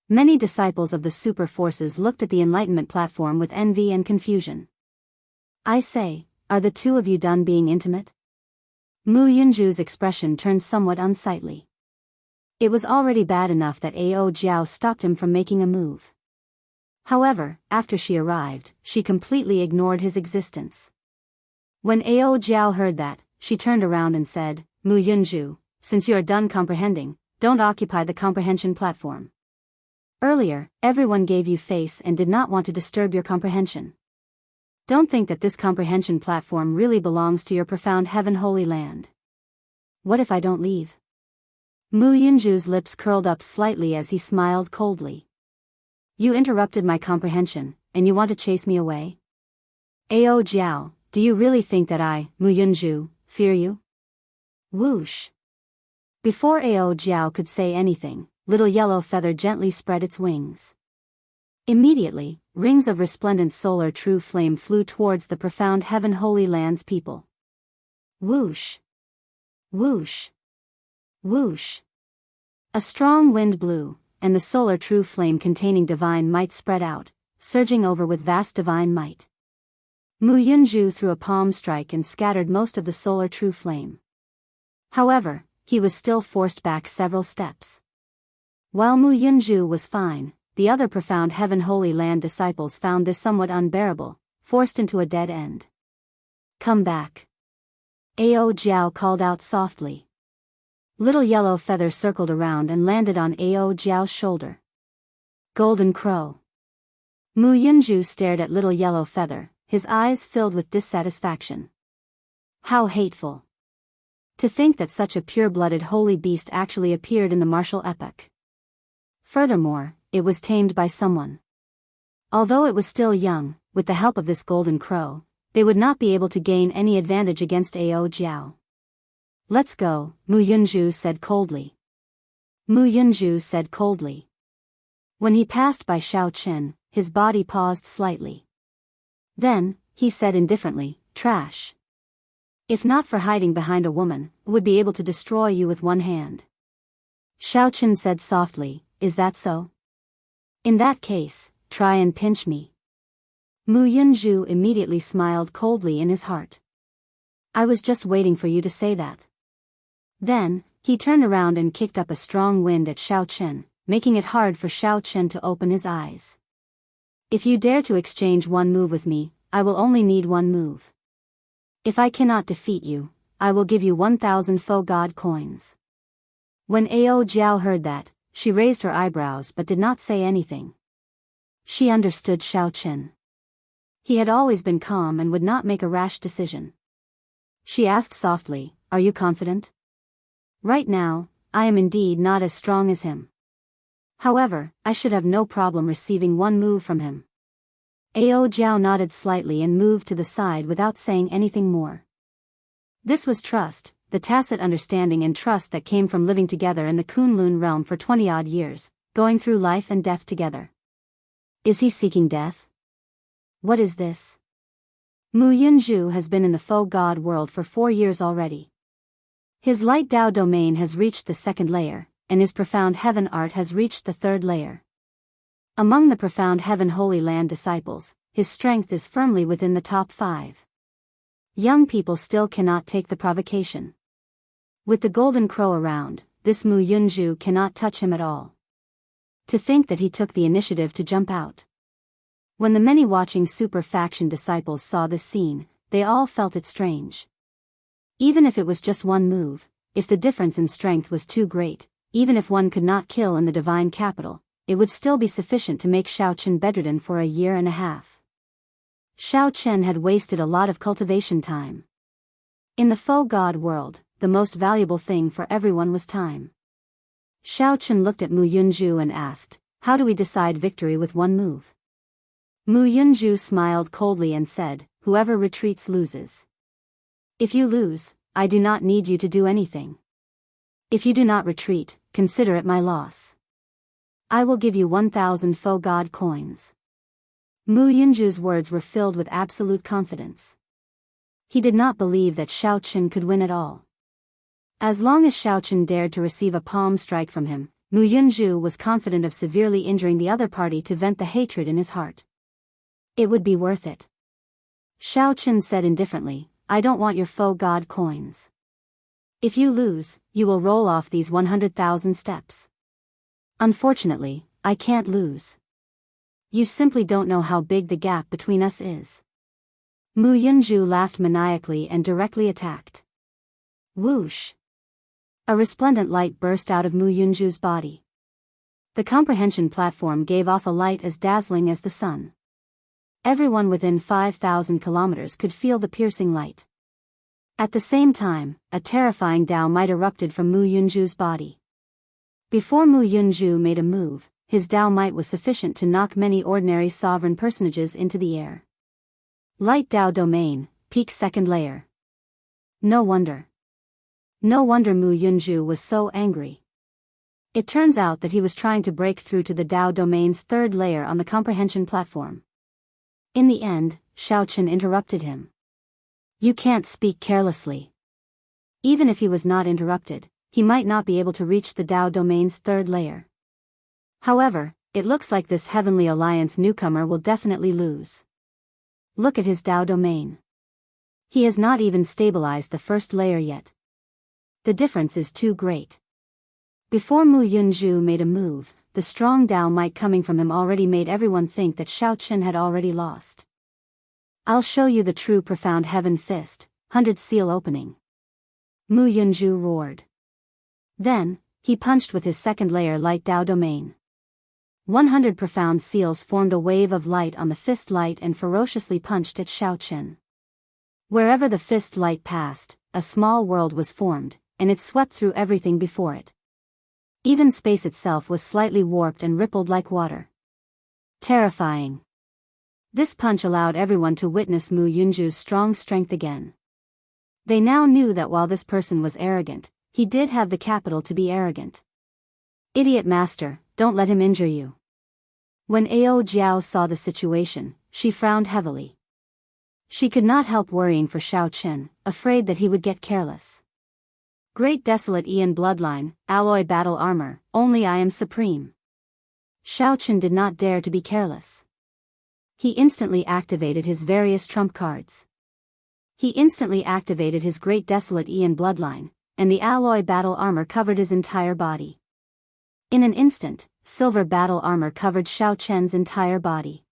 Many disciples of the super forces looked at the Enlightenment platform with envy and confusion. I say, are the two of you done being intimate? Mu Yunju's expression turned somewhat unsightly. It was already bad enough that Ao Jiao stopped him from making a move. However, after she arrived, she completely ignored his existence. When Ao Jiao heard that, she turned around and said, Mu Yunju, since you are done comprehending, don't occupy the comprehension platform. Earlier, everyone gave you face and did not want to disturb your comprehension. Don't think that this comprehension platform really belongs to your profound heaven holy land. What if I don't leave? Mu Yunju's lips curled up slightly as he smiled coldly. You interrupted my comprehension, and you want to chase me away? Ao Jiao, do you really think that I, Mu Yunju, fear you? Whoosh. Before Ao Jiao could say anything, Little Yellow Feather gently spread its wings. Immediately, rings of resplendent solar true flame flew towards the profound heaven holy land's people. Whoosh. Whoosh. Whoosh. A strong wind blew, and the solar true flame containing divine might spread out, surging over with vast divine might. Mu Yunju threw a palm strike and scattered most of the solar true flame. However, he was still forced back several steps. While Mu Yunju was fine, the other profound heaven holy land disciples found this somewhat unbearable, forced into a dead end. Come back. Ao Jiao called out softly. Little Yellow Feather circled around and landed on Ao Jiao's shoulder. Golden Crow. Mu Yunju stared at Little Yellow Feather, his eyes filled with dissatisfaction. How hateful. To think that such a pure-blooded holy beast actually appeared in the martial epoch. Furthermore, it was tamed by someone. Although it was still young, with the help of this Golden Crow, they would not be able to gain any advantage against Ao Jiao. Let's go, Mu Yunju said coldly. Mu Yunju said coldly. When he passed by Shao Chen, his body paused slightly. Then, he said indifferently, trash. If not for hiding behind a woman, would be able to destroy you with one hand. Shao Chen said softly, is that so? In that case, try and pinch me. Mu Yunju immediately smiled coldly in his heart. I was just waiting for you to say that. Then, he turned around and kicked up a strong wind at Shao Chen, making it hard for Shao Chen to open his eyes. If you dare to exchange one move with me, I will only need one move. If I cannot defeat you, I will give you 1,000 faux god coins. When Ao Jiao heard that, she raised her eyebrows but did not say anything. She understood Shao Chen. He had always been calm and would not make a rash decision. She asked softly, are you confident? Right now, I am indeed not as strong as him. However, I should have no problem receiving one move from him. Ao Jiao nodded slightly and moved to the side without saying anything more. This was trust, the tacit understanding and trust that came from living together in the Kunlun realm for 20-odd years, going through life and death together. Is he seeking death? What is this? Mu Yunju has been in the faux god world for 4 years already. His light Dao domain has reached the 2nd layer, and his profound heaven art has reached the 3rd layer. Among the profound heaven holy land disciples, his strength is firmly within the top 5. Young people still cannot take the provocation. With the Golden Crow around, this Mu Yunju cannot touch him at all. To think that he took the initiative to jump out. When the many watching super faction disciples saw this scene, they all felt it strange. Even if it was just one move, if the difference in strength was too great, even if one could not kill in the divine capital, it would still be sufficient to make Shao Chen bedridden for a year and a half. Shao Chen had wasted a lot of cultivation time. In the faux god world, the most valuable thing for everyone was time. Shao Chen looked at Mu Yunju and asked, how do we decide victory with one move? Mu Yunju smiled coldly and said, whoever retreats loses. If you lose, I do not need you to do anything. If you do not retreat, consider it my loss. I will give you 1,000 faux god coins. Mu Yunju's words were filled with absolute confidence. He did not believe that Xiaoqin could win at all. As long as Xiaoqin dared to receive a palm strike from him, Mu Yunju was confident of severely injuring the other party to vent the hatred in his heart. It would be worth it. Xiaoqin said indifferently, I don't want your faux god coins. If you lose, you will roll off these 100,000 steps. Unfortunately, I can't lose. You simply don't know how big the gap between us is. Mu Yunju laughed maniacally and directly attacked. Whoosh! A resplendent light burst out of Mu Yunju's body. The comprehension platform gave off a light as dazzling as the sun. Everyone within 5,000 kilometers could feel the piercing light. At the same time, a terrifying Dao might erupted from Mu Yunju's body. Before Mu Yunju made a move, his Dao might was sufficient to knock many ordinary sovereign personages into the air. Light Dao Domain, peak second layer. No wonder. No wonder Mu Yunju was so angry. It turns out that he was trying to break through to the Dao Domain's third layer on the comprehension platform. In the end, Xiaoqin interrupted him. You can't speak carelessly. Even if he was not interrupted, he might not be able to reach the Dao Domain's third layer. However, it looks like this Heavenly Alliance newcomer will definitely lose. Look at his Dao Domain. He has not even stabilized the first layer yet. The difference is too great. Before Mu Yunju made a move, the strong Dao might coming from him already made everyone think that Xiaoqin had already lost. I'll show you the true profound heaven fist, 100 seal opening. Mu Yunju roared. Then, he punched with his second layer light Dao Domain. 100 profound seals formed a wave of light on the fist light and ferociously punched at Xiaoqin. Wherever the fist light passed, a small world was formed, and it swept through everything before it. Even space itself was slightly warped and rippled like water. Terrifying. This punch allowed everyone to witness Mu Yunju's strong strength again. They now knew that while this person was arrogant, he did have the capital to be arrogant. Idiot master, don't let him injure you. When Ao Jiao saw the situation, she frowned heavily. She could not help worrying for Xiaoqin, afraid that he would get careless. Great Desolate Aeon Bloodline, Alloy Battle Armor, only I am supreme. Xiaoqin did not dare to be careless. He instantly activated his various trump cards. He instantly activated his Great Desolate Aeon Bloodline, and the Alloy Battle Armor covered his entire body. In an instant, Silver Battle Armor covered Xiaoqin's entire body.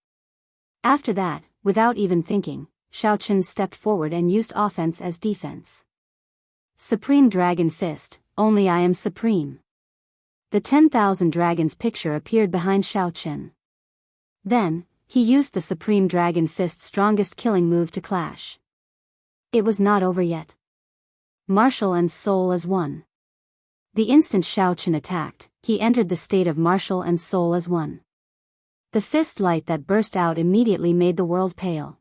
After that, without even thinking, Xiaoqin stepped forward and used offense as defense. Supreme Dragon Fist, only I am supreme. The 10,000 dragons picture appeared behind Xiaoqin. Then, he used the Supreme Dragon Fist's strongest killing move to clash. It was not over yet. Martial and soul as one. The instant Xiaoqin attacked, he entered the state of martial and soul as one. The fist light that burst out immediately made the world pale.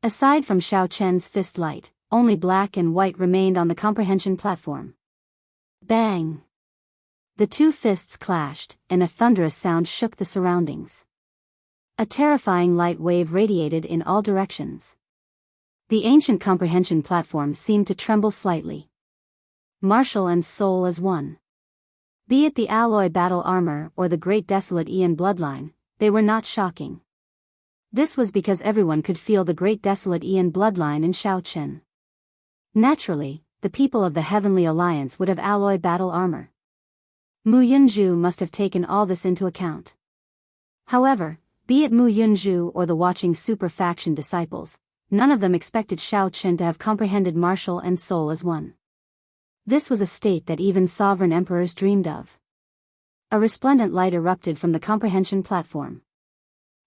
Aside from Xiaoqin's fist light, only black and white remained on the comprehension platform. Bang! The two fists clashed, and a thunderous sound shook the surroundings. A terrifying light wave radiated in all directions. The ancient comprehension platform seemed to tremble slightly. Martial and soul as one. Be it the Alloy Battle Armor or the Great Desolate Aeon Bloodline, they were not shocking. This was because everyone could feel the Great Desolate Aeon Bloodline in Xiaoqin. Naturally, the people of the Heavenly Alliance would have Alloy Battle Armor. Mu Yunju must have taken all this into account. However, be it Mu Yunju or the watching super faction disciples, none of them expected Xiaoqin to have comprehended martial and soul as one. This was a state that even sovereign emperors dreamed of. A resplendent light erupted from the comprehension platform.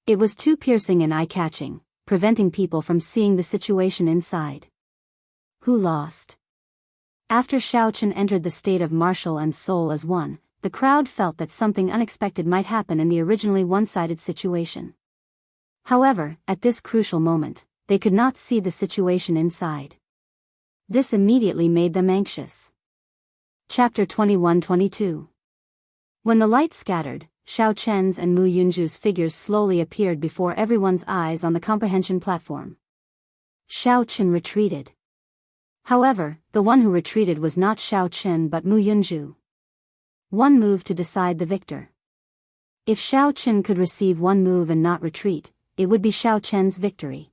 It was too piercing and eye-catching, preventing people from seeing the situation inside. Who lost? After Xiaoqin entered the state of martial and soul as one, the crowd felt that something unexpected might happen in the originally one-sided situation. However, at this crucial moment, they could not see the situation inside. This immediately made them anxious. Chapter 21-22. When the light scattered, Xiao Chen's and Mu Yunju's figures slowly appeared before everyone's eyes on the comprehension platform. Xiao Chen retreated. However, the one who retreated was not Xiao Chen but Mu Yunju. One move to decide the victor. If Xiao Chen could receive one move and not retreat, it would be Xiao Chen's victory.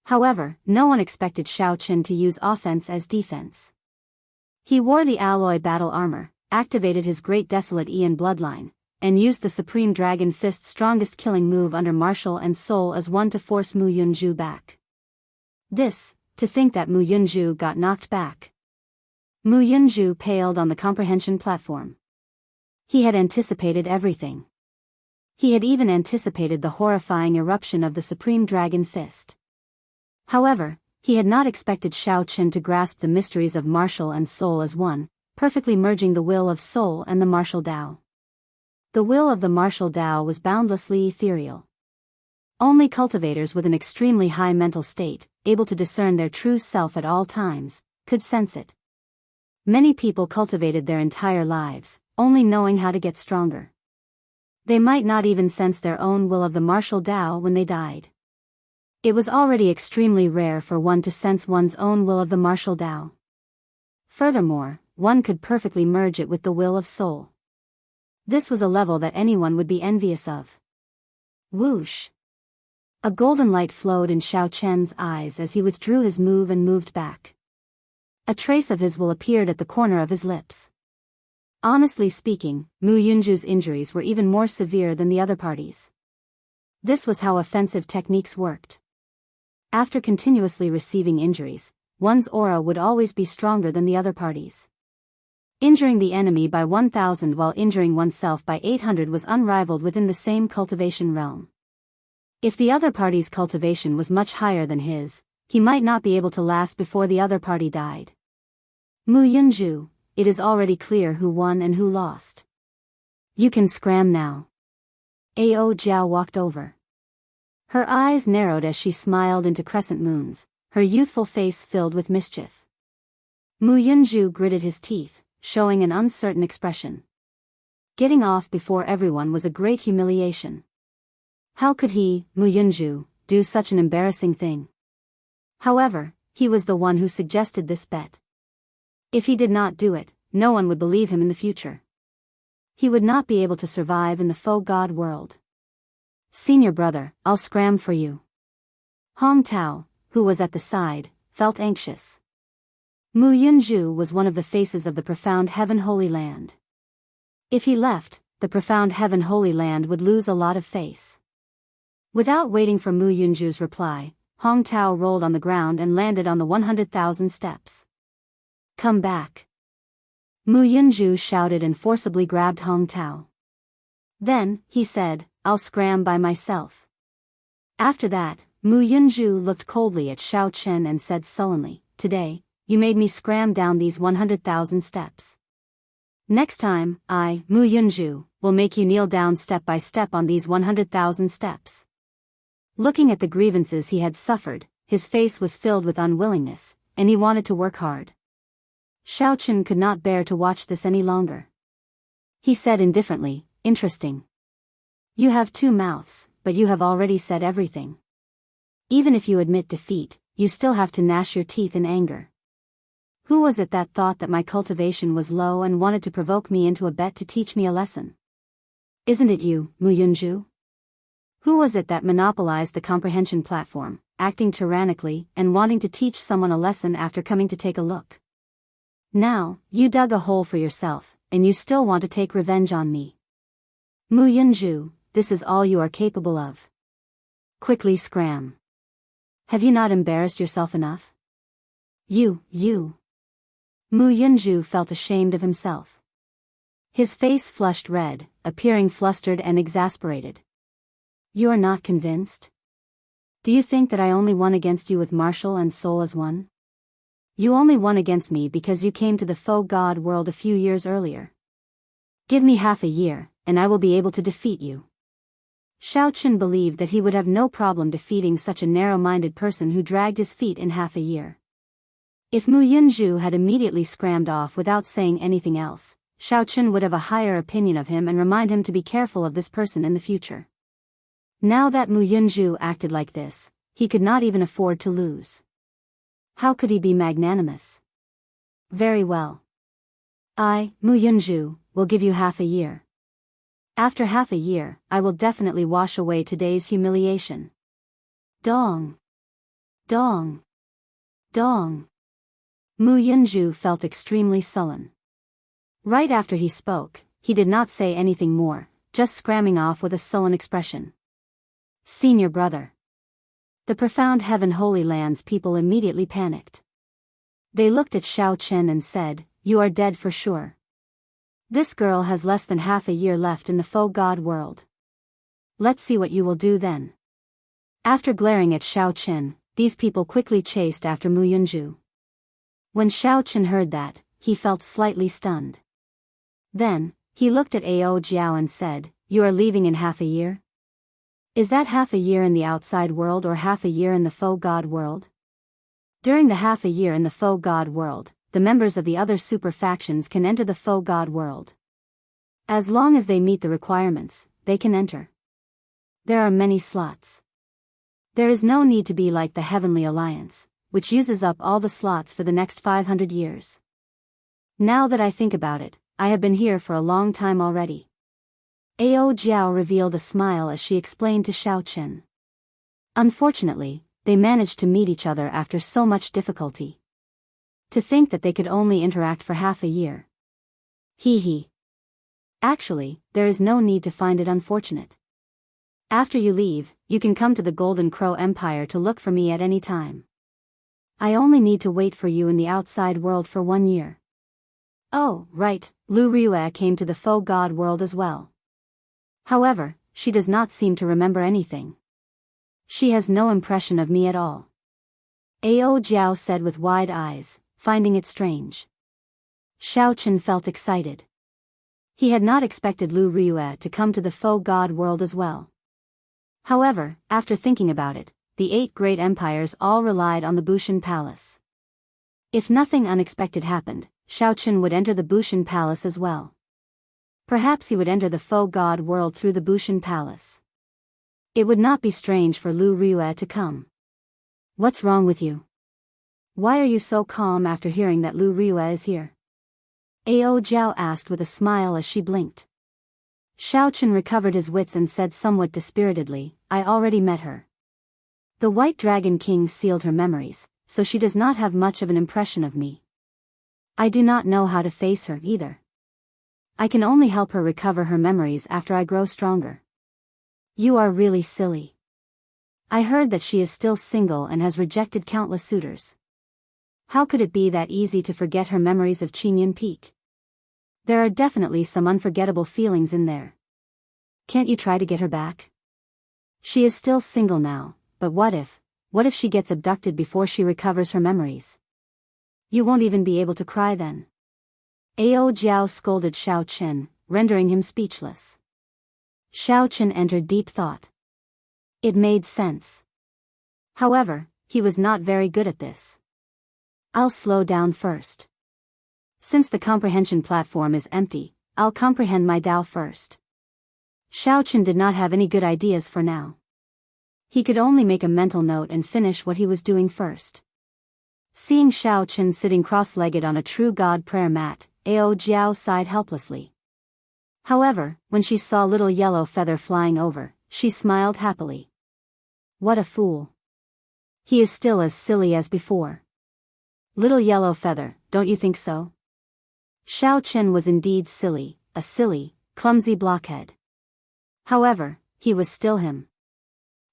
However, no one expected Xiao Chen to use offense as defense. He wore the alloy battle armor, activated his Great Desolate Aeon bloodline, and used the Supreme Dragon Fist's strongest killing move under Martial and Soul as one to force Mu Yunju back. To think that Mu Yunju got knocked back. Mu Yunju paled on the comprehension platform. He had anticipated everything. He had even anticipated the horrifying eruption of the Supreme Dragon Fist. However, he had not expected Xiao Chen to grasp the mysteries of Martial and Soul as one, perfectly merging the will of Soul and the martial Tao. The will of the martial Tao was boundlessly ethereal. Only cultivators with an extremely high mental state, able to discern their true self at all times, could sense it. Many people cultivated their entire lives, only knowing how to get stronger. They might not even sense their own will of the martial Tao when they died. It was already extremely rare for one to sense one's own will of the martial Tao. Furthermore, one could perfectly merge it with the will of Soul. This was a level that anyone would be envious of. Whoosh! A golden light flowed in Xiao Chen's eyes as he withdrew his move and moved back. A trace of his will appeared at the corner of his lips. Honestly speaking, Mu Yunju's injuries were even more severe than the other parties. This was how offensive techniques worked. After continuously receiving injuries, one's aura would always be stronger than the other parties. Injuring the enemy by 1,000 while injuring oneself by 800 was unrivaled within the same cultivation realm. If the other party's cultivation was much higher than his, he might not be able to last before the other party died. Mu Yunju, it is already clear who won and who lost. You can scram now. Ao Jiao walked over. Her eyes narrowed as she smiled into crescent moons, her youthful face filled with mischief. Mu Yunju gritted his teeth, showing an uncertain expression. Getting off before everyone was a great humiliation. How could he, Mu Yunju, do such an embarrassing thing? However, he was the one who suggested this bet. If he did not do it, no one would believe him in the future. He would not be able to survive in the faux god world. Senior brother, I'll scram for you. Hong Tao, who was at the side, felt anxious. Mu Yunju was one of the faces of the profound Heaven Holy Land. If he left, the profound Heaven Holy Land would lose a lot of face. Without waiting for Mu Yunju's reply, Hong Tao rolled on the ground and landed on the 100,000 steps. Come back. Mu Yunju shouted and forcibly grabbed Hong Tao. Then, he said, I'll scram by myself. After that, Mu Yunju looked coldly at Xiao Chen and said sullenly, Today, you made me scram down these 100,000 steps. Next time, I, Mu Yunju, will make you kneel down step by step on these 100,000 steps. Looking at the grievances he had suffered, his face was filled with unwillingness, and he wanted to work hard. Xiao Chen could not bear to watch this any longer. He said indifferently, Interesting. You have two mouths, but you have already said everything. Even if you admit defeat, you still have to gnash your teeth in anger. Who was it that thought that my cultivation was low and wanted to provoke me into a bet to teach me a lesson? Isn't it you, Mu Yunju? Who was it that monopolized the comprehension platform, acting tyrannically and wanting to teach someone a lesson after coming to take a look? Now, you dug a hole for yourself, and you still want to take revenge on me. Mu Yunju, this is all you are capable of. Quickly scram. Have you not embarrassed yourself enough? You. Mu Yunju felt ashamed of himself. His face flushed red, appearing flustered and exasperated. You are not convinced? Do you think that I only won against you with Martial and Soul as one? You only won against me because you came to the faux god world a few years earlier. Give me half a year, and I will be able to defeat you. Xiao Chen believed that he would have no problem defeating such a narrow-minded person who dragged his feet in half a year. If Mu Yunzhu had immediately scrammed off without saying anything else, Xiao Chen would have a higher opinion of him and remind him to be careful of this person in the future. Now that Mu Yunzhu acted like this, he could not even afford to lose. How could he be magnanimous? Very well. I, Mu Yunzhu, will give you half a year. After half a year, I will definitely wash away today's humiliation. Dong. Dong. Dong. Mu Yunzhu felt extremely sullen. Right after he spoke, he did not say anything more, just scramming off with a sullen expression. Senior brother. The profound Heaven Holy Lands people immediately panicked. They looked at Xiao Chen and said, "You are dead for sure. This girl has less than half a year left in the faux god world. Let's see what you will do then." After glaring at Xiao Chen, these people quickly chased after Mu Yunzhu. When Xiao Chen heard that, he felt slightly stunned. Then, he looked at Ao Jiao and said, "You are leaving in half a year? Is that half a year in the outside world or half a year in the faux god world?" During the half a year in the faux god world, the members of the other super factions can enter the faux god world. As long as they meet the requirements, they can enter. There are many slots. There is no need to be like the Heavenly Alliance, which uses up all the slots for the next 500 years. Now that I think about it, I have been here for a long time already. Ao Jiao revealed a smile as she explained to Xiao Chen. Unfortunately, they managed to meet each other after so much difficulty. To think that they could only interact for half a year. Hee hee. Actually, there is no need to find it unfortunate. After you leave, you can come to the Golden Crow Empire to look for me at any time. I only need to wait for you in the outside world for 1 year. Oh, right, Lu Ryue came to the faux god world as well. However, she does not seem to remember anything. She has no impression of me at all. Ao Jiao said with wide eyes, finding it strange. Xiao Chen felt excited. He had not expected Lu Ryue to come to the faux god world as well. However, after thinking about it, the 8 great empires all relied on the Bushan Palace. If nothing unexpected happened, Xiao Chen would enter the Bushan Palace as well. Perhaps he would enter the faux god world through the Bushan Palace. It would not be strange for Lu Ryue to come. What's wrong with you? Why are you so calm after hearing that Lu Ryue is here? Ao Jiao asked with a smile as she blinked. Xiao Chen recovered his wits and said somewhat dispiritedly, "I already met her. The White Dragon King sealed her memories, so she does not have much of an impression of me. I do not know how to face her either. I can only help her recover her memories after I grow stronger." You are really silly. I heard that she is still single and has rejected countless suitors. How could it be that easy to forget her memories of Qingyun Peak? There are definitely some unforgettable feelings in there. Can't you try to get her back? She is still single now, but what if she gets abducted before she recovers her memories? You won't even be able to cry then. Ao Jiao scolded Xiao Chen, rendering him speechless. Xiao Chen entered deep thought. It made sense. However, he was not very good at this. I'll slow down first. Since the comprehension platform is empty, I'll comprehend my Tao first. Xiao Chen did not have any good ideas for now. He could only make a mental note and finish what he was doing first. Seeing Xiao Chen sitting cross-legged on a true god prayer mat, Ao Jiao sighed helplessly. However, when she saw little yellow feather flying over, she smiled happily. What a fool. He is still as silly as before. Little yellow feather, don't you think so? Xiao Chen was indeed silly, a silly, clumsy blockhead. However, he was still him.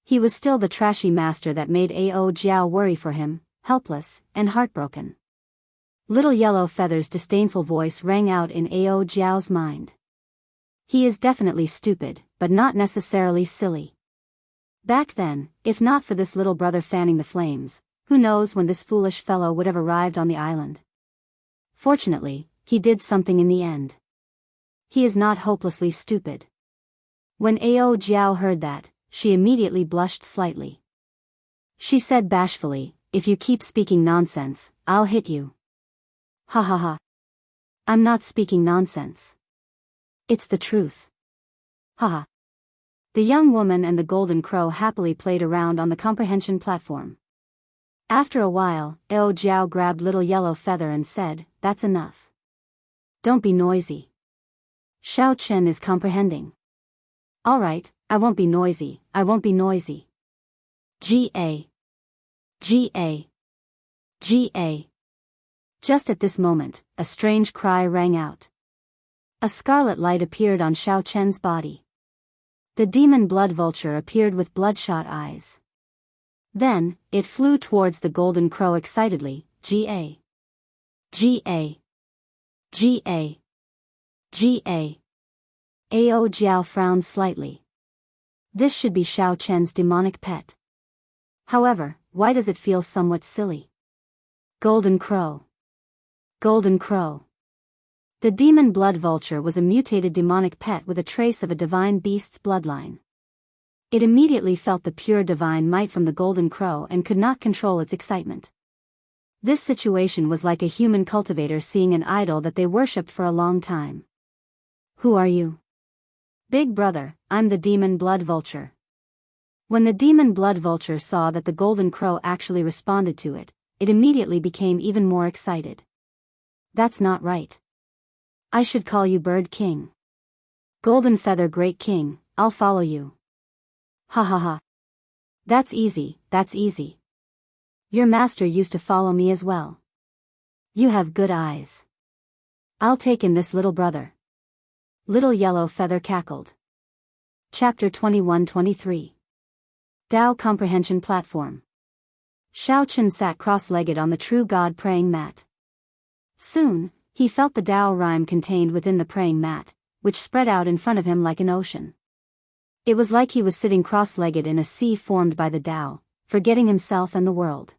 He was still the trashy master that made Ao Jiao worry for him, helpless and heartbroken. Little yellow feather's disdainful voice rang out in Ao Jiao's mind. He is definitely stupid, but not necessarily silly. Back then, if not for this little brother fanning the flames, who knows when this foolish fellow would have arrived on the island. Fortunately, he did something in the end. He is not hopelessly stupid. When Ao Jiao heard that, she immediately blushed slightly. She said bashfully, "If you keep speaking nonsense, I'll hit you." "Ha ha ha. I'm not speaking nonsense. It's the truth. Ha ha." The young woman and the golden crow happily played around on the comprehension platform. After a while, Ao Jiao grabbed Little Yellow Feather and said, "That's enough. Don't be noisy. Xiao Chen is comprehending." "All right, I won't be noisy, I won't be noisy." G.A. G.A. G.A. Just at this moment, a strange cry rang out. A scarlet light appeared on Xiao Chen's body. The demon blood vulture appeared with bloodshot eyes. Then, it flew towards the golden crow excitedly. G.A. G.A. G.A. G.A. Ao Jiao frowned slightly. This should be Xiao Chen's demonic pet. However, why does it feel somewhat silly? Golden crow. Golden crow. The demon blood vulture was a mutated demonic pet with a trace of a divine beast's bloodline. It immediately felt the pure divine might from the golden crow and could not control its excitement. This situation was like a human cultivator seeing an idol that they worshipped for a long time. "Who are you?" "Big brother, I'm the demon blood vulture." When the demon blood vulture saw that the golden crow actually responded to it, it immediately became even more excited. "That's not right. I should call you Bird King. Golden Feather Great King, I'll follow you." "Ha ha ha. That's easy, that's easy. Your master used to follow me as well. You have good eyes. I'll take in this little brother." Little Yellow Feather cackled. Chapter 21-23. Tao Comprehension Platform. Xiao Chen sat cross-legged on the true God praying mat. Soon, he felt the Tao rhyme contained within the praying mat, which spread out in front of him like an ocean. It was like he was sitting cross-legged in a sea formed by the Tao, forgetting himself and the world.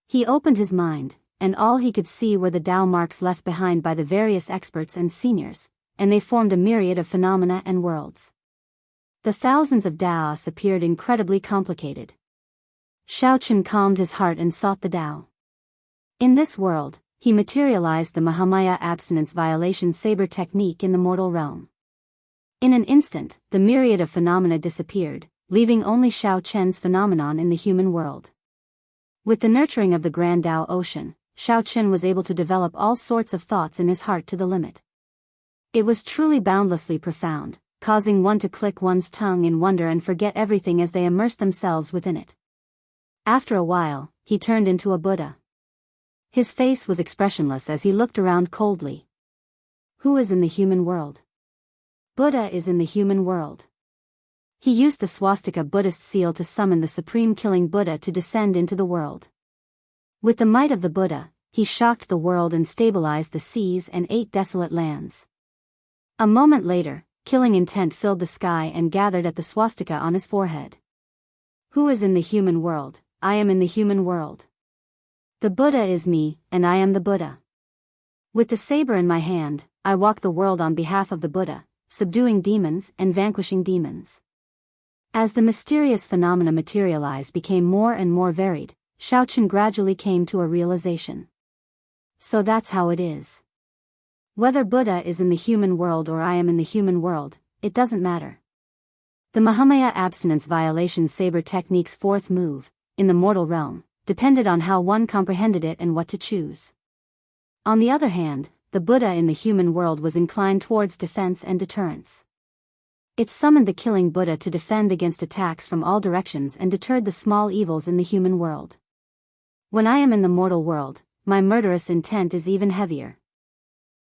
He opened his mind, and all he could see were the Tao marks left behind by the various experts and seniors, and they formed a myriad of phenomena and worlds. The thousands of Taos appeared incredibly complicated. Xiao Chen calmed his heart and sought the Tao. In this world, he materialized the Mahamaya abstinence violation saber technique in the mortal realm. In an instant, the myriad of phenomena disappeared, leaving only Xiao Chen's phenomenon in the human world. With the nurturing of the Grand Tao Ocean, Xiao Chen was able to develop all sorts of thoughts in his heart to the limit. It was truly boundlessly profound, causing one to click one's tongue in wonder and forget everything as they immersed themselves within it. After a while, he turned into a Buddha. His face was expressionless as he looked around coldly. Who is in the human world? Buddha is in the human world. He used the swastika Buddhist seal to summon the supreme killing Buddha to descend into the world. With the might of the Buddha, he shocked the world and stabilized the seas and 8 desolate lands. A moment later, killing intent filled the sky and gathered at the swastika on his forehead. Who is in the human world? I am in the human world. The Buddha is me, and I am the Buddha. With the saber in my hand, I walk the world on behalf of the Buddha, subduing demons and vanquishing demons. As the mysterious phenomena materialized became more and more varied, Xiao Chen gradually came to a realization. So that's how it is. Whether Buddha is in the human world or I am in the human world, it doesn't matter. The Mahamaya abstinence violation saber technique's fourth move, in the mortal realm, depended on how one comprehended it and what to choose. On the other hand, the Buddha in the human world was inclined towards defense and deterrence. It summoned the killing Buddha to defend against attacks from all directions and deterred the small evils in the human world. When I am in the mortal world, my murderous intent is even heavier.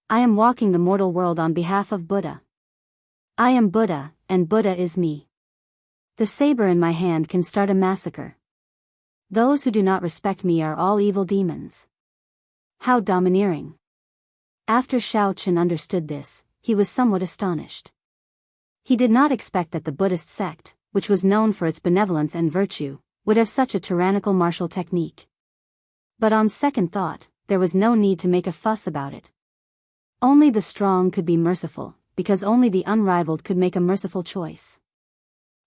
I am walking the mortal world on behalf of Buddha. I am Buddha, and Buddha is me. The saber in my hand can start a massacre. Those who do not respect me are all evil demons. How domineering. After Xiao Chen understood this, he was somewhat astonished. He did not expect that the Buddhist sect, which was known for its benevolence and virtue, would have such a tyrannical martial technique. But on second thought, there was no need to make a fuss about it. Only the strong could be merciful, because only the unrivaled could make a merciful choice.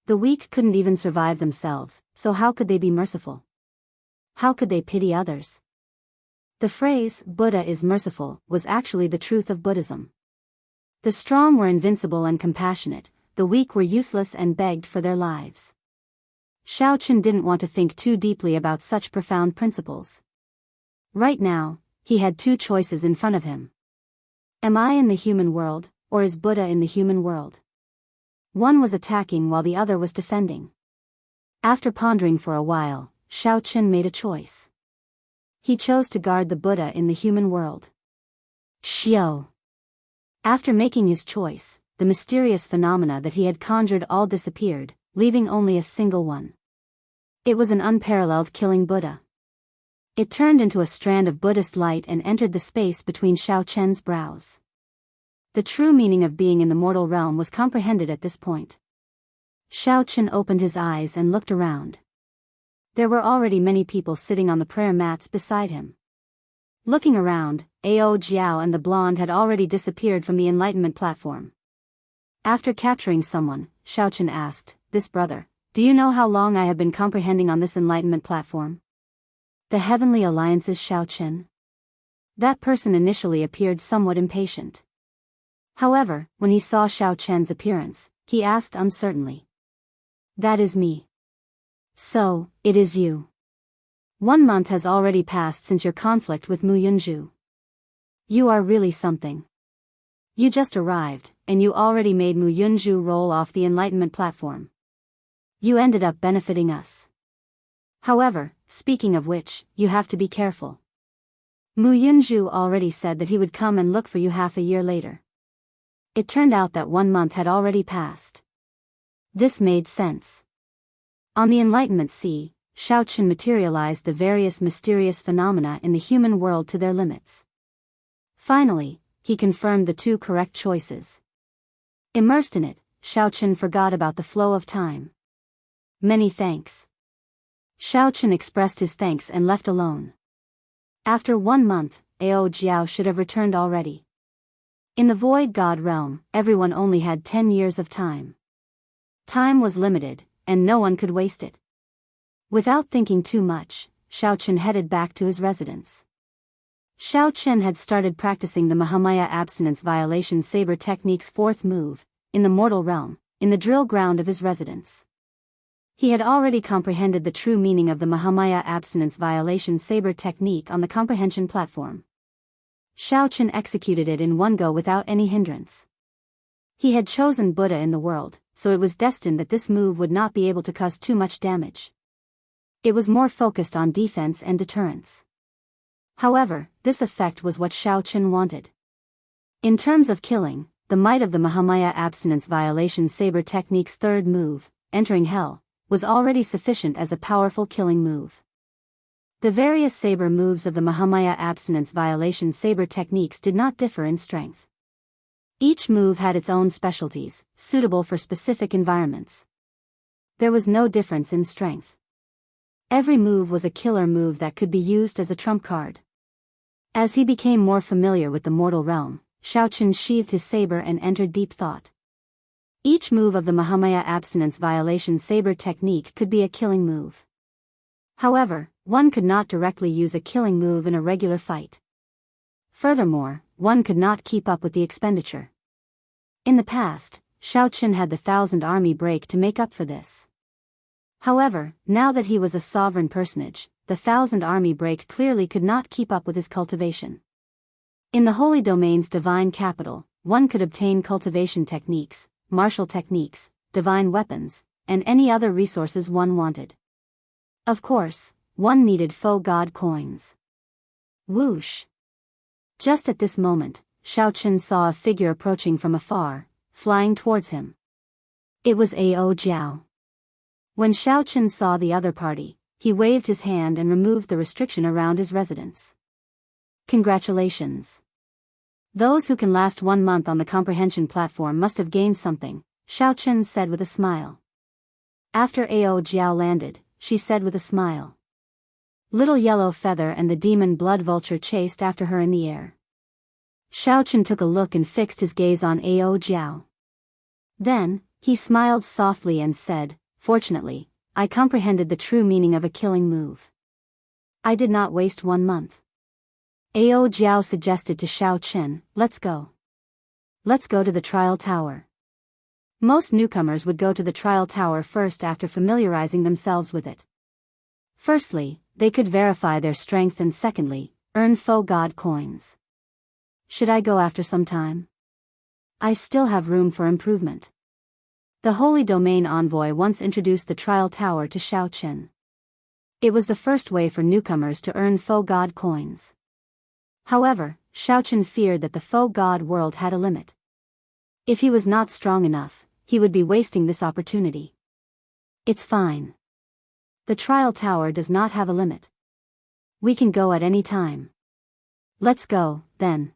The weak couldn't even survive themselves, so how could they be merciful? How could they pity others? The phrase, Buddha is merciful, was actually the truth of Buddhism. The strong were invincible and compassionate, the weak were useless and begged for their lives. Shaochen didn't want to think too deeply about such profound principles. Right now, he had two choices in front of him. Am I in the human world, or is Buddha in the human world? One was attacking while the other was defending. After pondering for a while, Shaochen made a choice. He chose to guard the Buddha in the human world. Xiao. After making his choice, the mysterious phenomena that he had conjured all disappeared, leaving only a single one. It was an unparalleled killing Buddha. It turned into a strand of Buddhist light and entered the space between Shaochen's brows. The true meaning of being in the mortal realm was comprehended at this point. Shaochen opened his eyes and looked around. There were already many people sitting on the prayer mats beside him. Looking around, Ao Jiao and the blonde had already disappeared from the enlightenment platform. After capturing someone, Shaochen asked, "This brother, do you know how long I have been comprehending on this enlightenment platform?" The Heavenly Alliance's Shaochen? That person initially appeared somewhat impatient. However, when he saw Shaochen's appearance, he asked uncertainly. "That is me." "So, it is you. 1 month has already passed since your conflict with Mu Yunju. You are really something. You just arrived, and you already made Mu Yunju roll off the enlightenment platform. You ended up benefiting us. However, speaking of which, you have to be careful. Mu Yunju already said that he would come and look for you half a year later." It turned out that 1 month had already passed. This made sense. On the Enlightenment Sea, Shaochen materialized the various mysterious phenomena in the human world to their limits. Finally, he confirmed the two correct choices. Immersed in it, Shaochen forgot about the flow of time. "Many thanks." Shaochen expressed his thanks and left alone. After 1 month, Ao Jiao should have returned already. In the Void God realm, everyone only had 10 years of time. Time was limited, and no one could waste it. Without thinking too much, Shaochen headed back to his residence. Shaochen had started practicing the Mahamaya abstinence violation saber technique's 4th move, in the mortal realm, in the drill ground of his residence. He had already comprehended the true meaning of the Mahamaya abstinence violation saber technique on the comprehension platform. Shaochen executed it in one go without any hindrance. He had chosen Buddha in the world, so it was destined that this move would not be able to cause too much damage. It was more focused on defense and deterrence. However, this effect was what Shaochen wanted. In terms of killing, the might of the Mahamaya abstinence violation saber technique's 3rd move, entering hell, was already sufficient as a powerful killing move. The various saber moves of the Mahamaya abstinence violation saber techniques did not differ in strength. Each move had its own specialties, suitable for specific environments. There was no difference in strength. Every move was a killer move that could be used as a trump card. As he became more familiar with the mortal realm, Shaochen sheathed his saber and entered deep thought. Each move of the Mahamaya abstinence violation saber technique could be a killing move. However, one could not directly use a killing move in a regular fight. Furthermore, one could not keep up with the expenditure. In the past, Shaochen had the 1,000 army break to make up for this. However, now that he was a sovereign personage, the 1,000 army break clearly could not keep up with his cultivation. In the Holy Domain's divine capital, one could obtain cultivation techniques, martial techniques, divine weapons, and any other resources one wanted. Of course, one needed faux god coins. Whoosh! Just at this moment, Shaochen saw a figure approaching from afar, flying towards him. It was Ao Jiao. When Shaochen saw the other party, he waved his hand and removed the restriction around his residence. Congratulations. Those who can last 1 month on the comprehension platform must have gained something, Shaochen said with a smile. After Ao Jiao landed, she said with a smile. Little Yellow Feather and the demon blood vulture chased after her in the air. Xiaochen took a look and fixed his gaze on Ao Jiao. Then, he smiled softly and said, "Fortunately, I comprehended the true meaning of a killing move. I did not waste 1 month." Ao Jiao suggested to Xiaochen, "Let's go. Let's go to the trial tower." Most newcomers would go to the trial tower first after familiarizing themselves with it. Firstly, they could verify their strength, and secondly, earn faux god coins. Should I go after some time? I still have room for improvement. The Holy Domain envoy once introduced the trial tower to Xiaochen. It was the first way for newcomers to earn faux god coins. However, Xiaochen feared that the faux god world had a limit. If he was not strong enough, he would be wasting this opportunity. It's fine. The trial tower does not have a limit. We can go at any time. Let's go, then.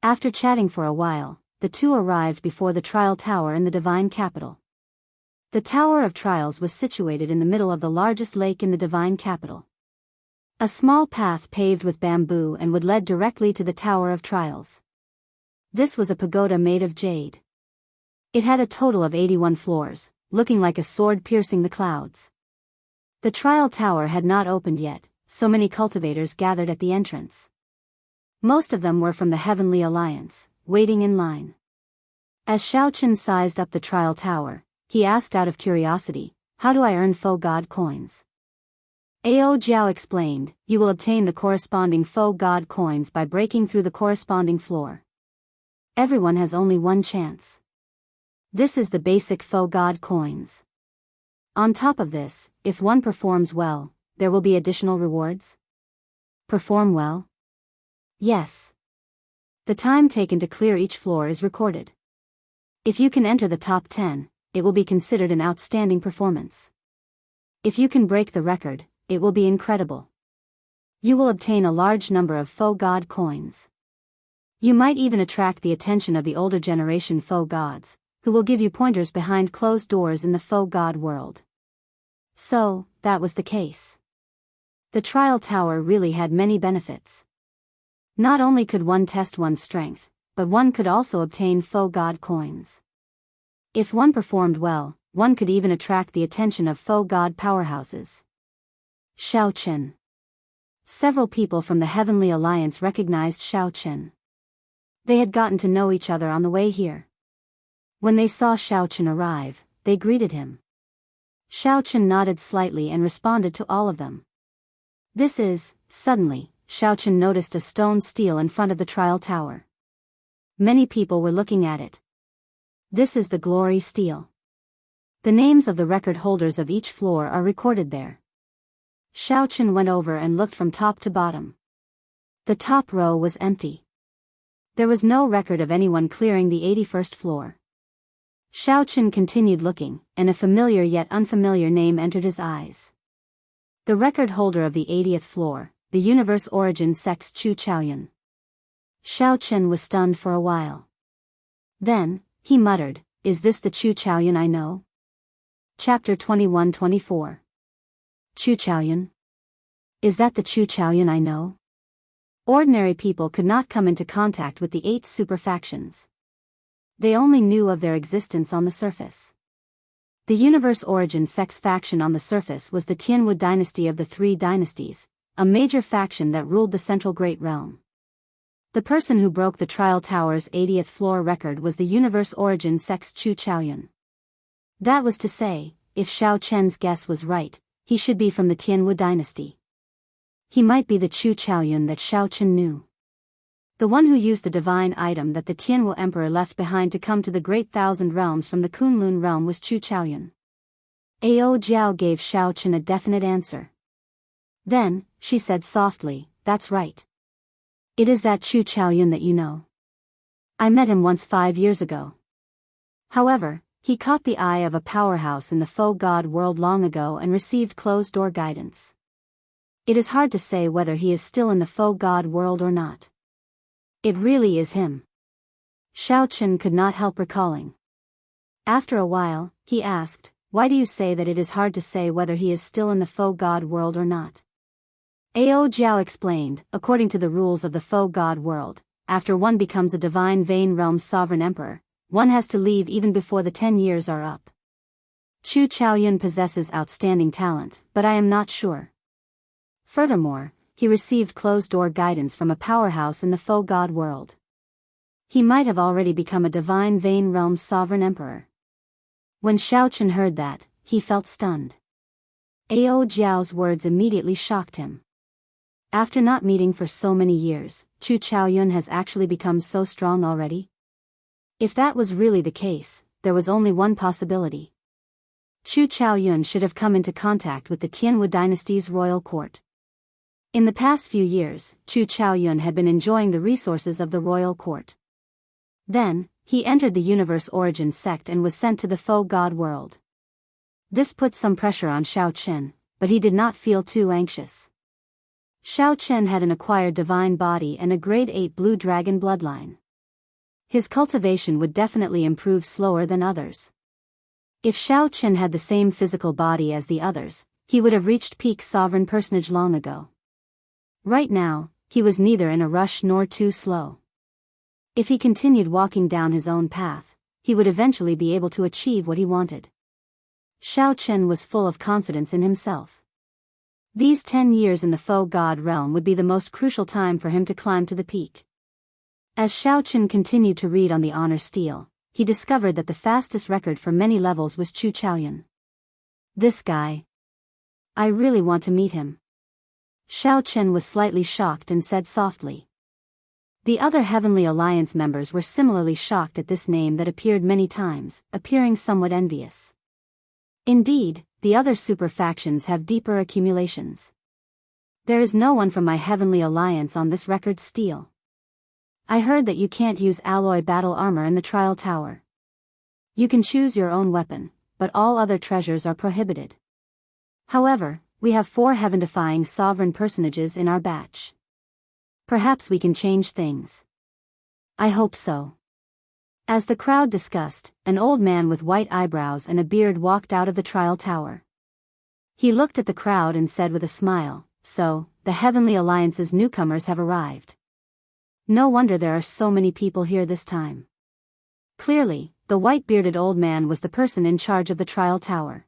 After chatting for a while, the two arrived before the trial tower in the divine capital. The Tower of Trials was situated in the middle of the largest lake in the divine capital. A small path paved with bamboo and wood led directly to the Tower of Trials. This was a pagoda made of jade. It had a total of 81 floors, looking like a sword piercing the clouds. The trial tower had not opened yet, so many cultivators gathered at the entrance. Most of them were from the Heavenly Alliance, waiting in line. As Xiaochen sized up the trial tower, he asked out of curiosity, "How do I earn faux god coins?" Ao Jiao explained, "You will obtain the corresponding faux god coins by breaking through the corresponding floor. Everyone has only one chance. This is the basic faux god coins. On top of this, if one performs well, there will be additional rewards." Perform well? Yes. The time taken to clear each floor is recorded. If you can enter the top 10, it will be considered an outstanding performance. If you can break the record, it will be incredible. You will obtain a large number of faux god coins. You might even attract the attention of the older generation faux gods, who will give you pointers behind closed doors in the faux god world. So, that was the case. The trial tower really had many benefits. Not only could one test one's strength, but one could also obtain faux god coins. If one performed well, one could even attract the attention of faux god powerhouses. Xiaochen. Several people from the Heavenly Alliance recognized Xiaochen. They had gotten to know each other on the way here. When they saw Xiaochen arrive, they greeted him. Xiaochen nodded slightly and responded to all of them. Suddenly, Xiaochen noticed a stone stele in front of the trial tower. Many people were looking at it. This is the glory stele. The names of the record holders of each floor are recorded there. Xiaochen went over and looked from top to bottom. The top row was empty. There was no record of anyone clearing the 81st floor. Xiaochen continued looking, and a familiar yet unfamiliar name entered his eyes. The record holder of the 80th floor, the Universe Origin Sex Chu Chaoyun. Xiaochen was stunned for a while. Then, he muttered, "Is this the Chu Chaoyun I know?" Chapter 21-24. Chu Chaoyun? Is that the Chu Chaoyun I know? Ordinary people could not come into contact with the 8 super factions. They only knew of their existence on the surface. The Universe Origin Sex faction on the surface was the Tianwu dynasty of the 3 dynasties, a major faction that ruled the Central Great Realm. The person who broke the trial tower's 80th floor record was the Universe Origin Sex Chu Chaoyun. That was to say, if Xiaochen's guess was right, he should be from the Tianwu dynasty. He might be the Chu Chaoyun that Xiaochen knew. The one who used the divine item that the Tianwu emperor left behind to come to the Great Thousand Realms from the Kunlun realm was Chu Chaoyun. Ao Jiao gave Xiaochen a definite answer. Then, she said softly, "That's right. It is that Chu Chaoyun that you know. I met him once 5 years ago. However, he caught the eye of a powerhouse in the faux god world long ago and received closed-door guidance. It is hard to say whether he is still in the faux god world or not. It really is him." Xiaochen could not help recalling. After a while, he asked, "Why do you say that it is hard to say whether he is still in the faux god world or not?" Ao Jiao explained, "According to the rules of the faux god world, after one becomes a divine Vane Realm's sovereign emperor, one has to leave even before the 10 years are up. Chu Chaoyun possesses outstanding talent, but I am not sure. Furthermore, he received closed-door guidance from a powerhouse in the faux god world. He might have already become a divine Vane Realm's sovereign emperor. When Xiaochen heard that, he felt stunned. Ao Jiao's words immediately shocked him. After not meeting for so many years, Chu Chaoyun has actually become so strong already? If that was really the case, there was only one possibility. Chu Chaoyun should have come into contact with the Tianwu dynasty's royal court. In the past few years, Chu Chaoyun had been enjoying the resources of the royal court. Then, he entered the universe origin sect and was sent to the faux god world. This put some pressure on Xiaochen, but he did not feel too anxious. Xiaochen had an acquired divine body and a grade 8 blue dragon bloodline. His cultivation would definitely improve slower than others. If Xiaochen had the same physical body as the others, he would have reached peak sovereign personage long ago. Right now, he was neither in a rush nor too slow. If he continued walking down his own path, he would eventually be able to achieve what he wanted. Xiaochen was full of confidence in himself. These 10 years in the faux god realm would be the most crucial time for him to climb to the peak. As Xiaochen continued to read on the honor stele, he discovered that the fastest record for many levels was Chu Chaoyun. This guy. I really want to meet him. Xiaochen was slightly shocked and said softly. The other Heavenly Alliance members were similarly shocked at this name that appeared many times, appearing somewhat envious. Indeed, the other super factions have deeper accumulations. There is no one from my Heavenly Alliance on this record stele. I heard that you can't use alloy battle armor in the trial tower. You can choose your own weapon, but all other treasures are prohibited. However, we have 4 heaven-defying sovereign personages in our batch. Perhaps we can change things. I hope so. As the crowd discussed, an old man with white eyebrows and a beard walked out of the trial tower. He looked at the crowd and said with a smile, "So, the Heavenly Alliance's newcomers have arrived. No wonder there are so many people here this time." Clearly, the white-bearded old man was the person in charge of the trial tower.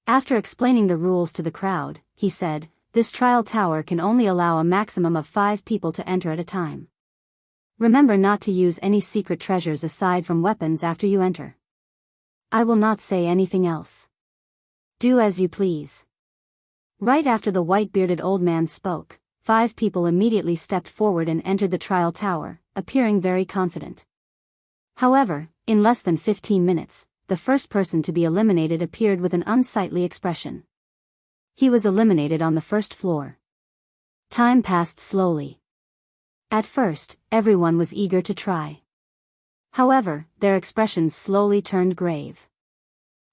After explaining the rules to the crowd, he said, "This trial tower can only allow a maximum of 5 people to enter at a time. Remember not to use any secret treasures aside from weapons after you enter. I will not say anything else. Do as you please." Right after the white-bearded old man spoke, 5 people immediately stepped forward and entered the trial tower, appearing very confident. However, in less than 15 minutes, the first person to be eliminated appeared with an unsightly expression. He was eliminated on the first floor. Time passed slowly. At first, everyone was eager to try. However, their expressions slowly turned grave.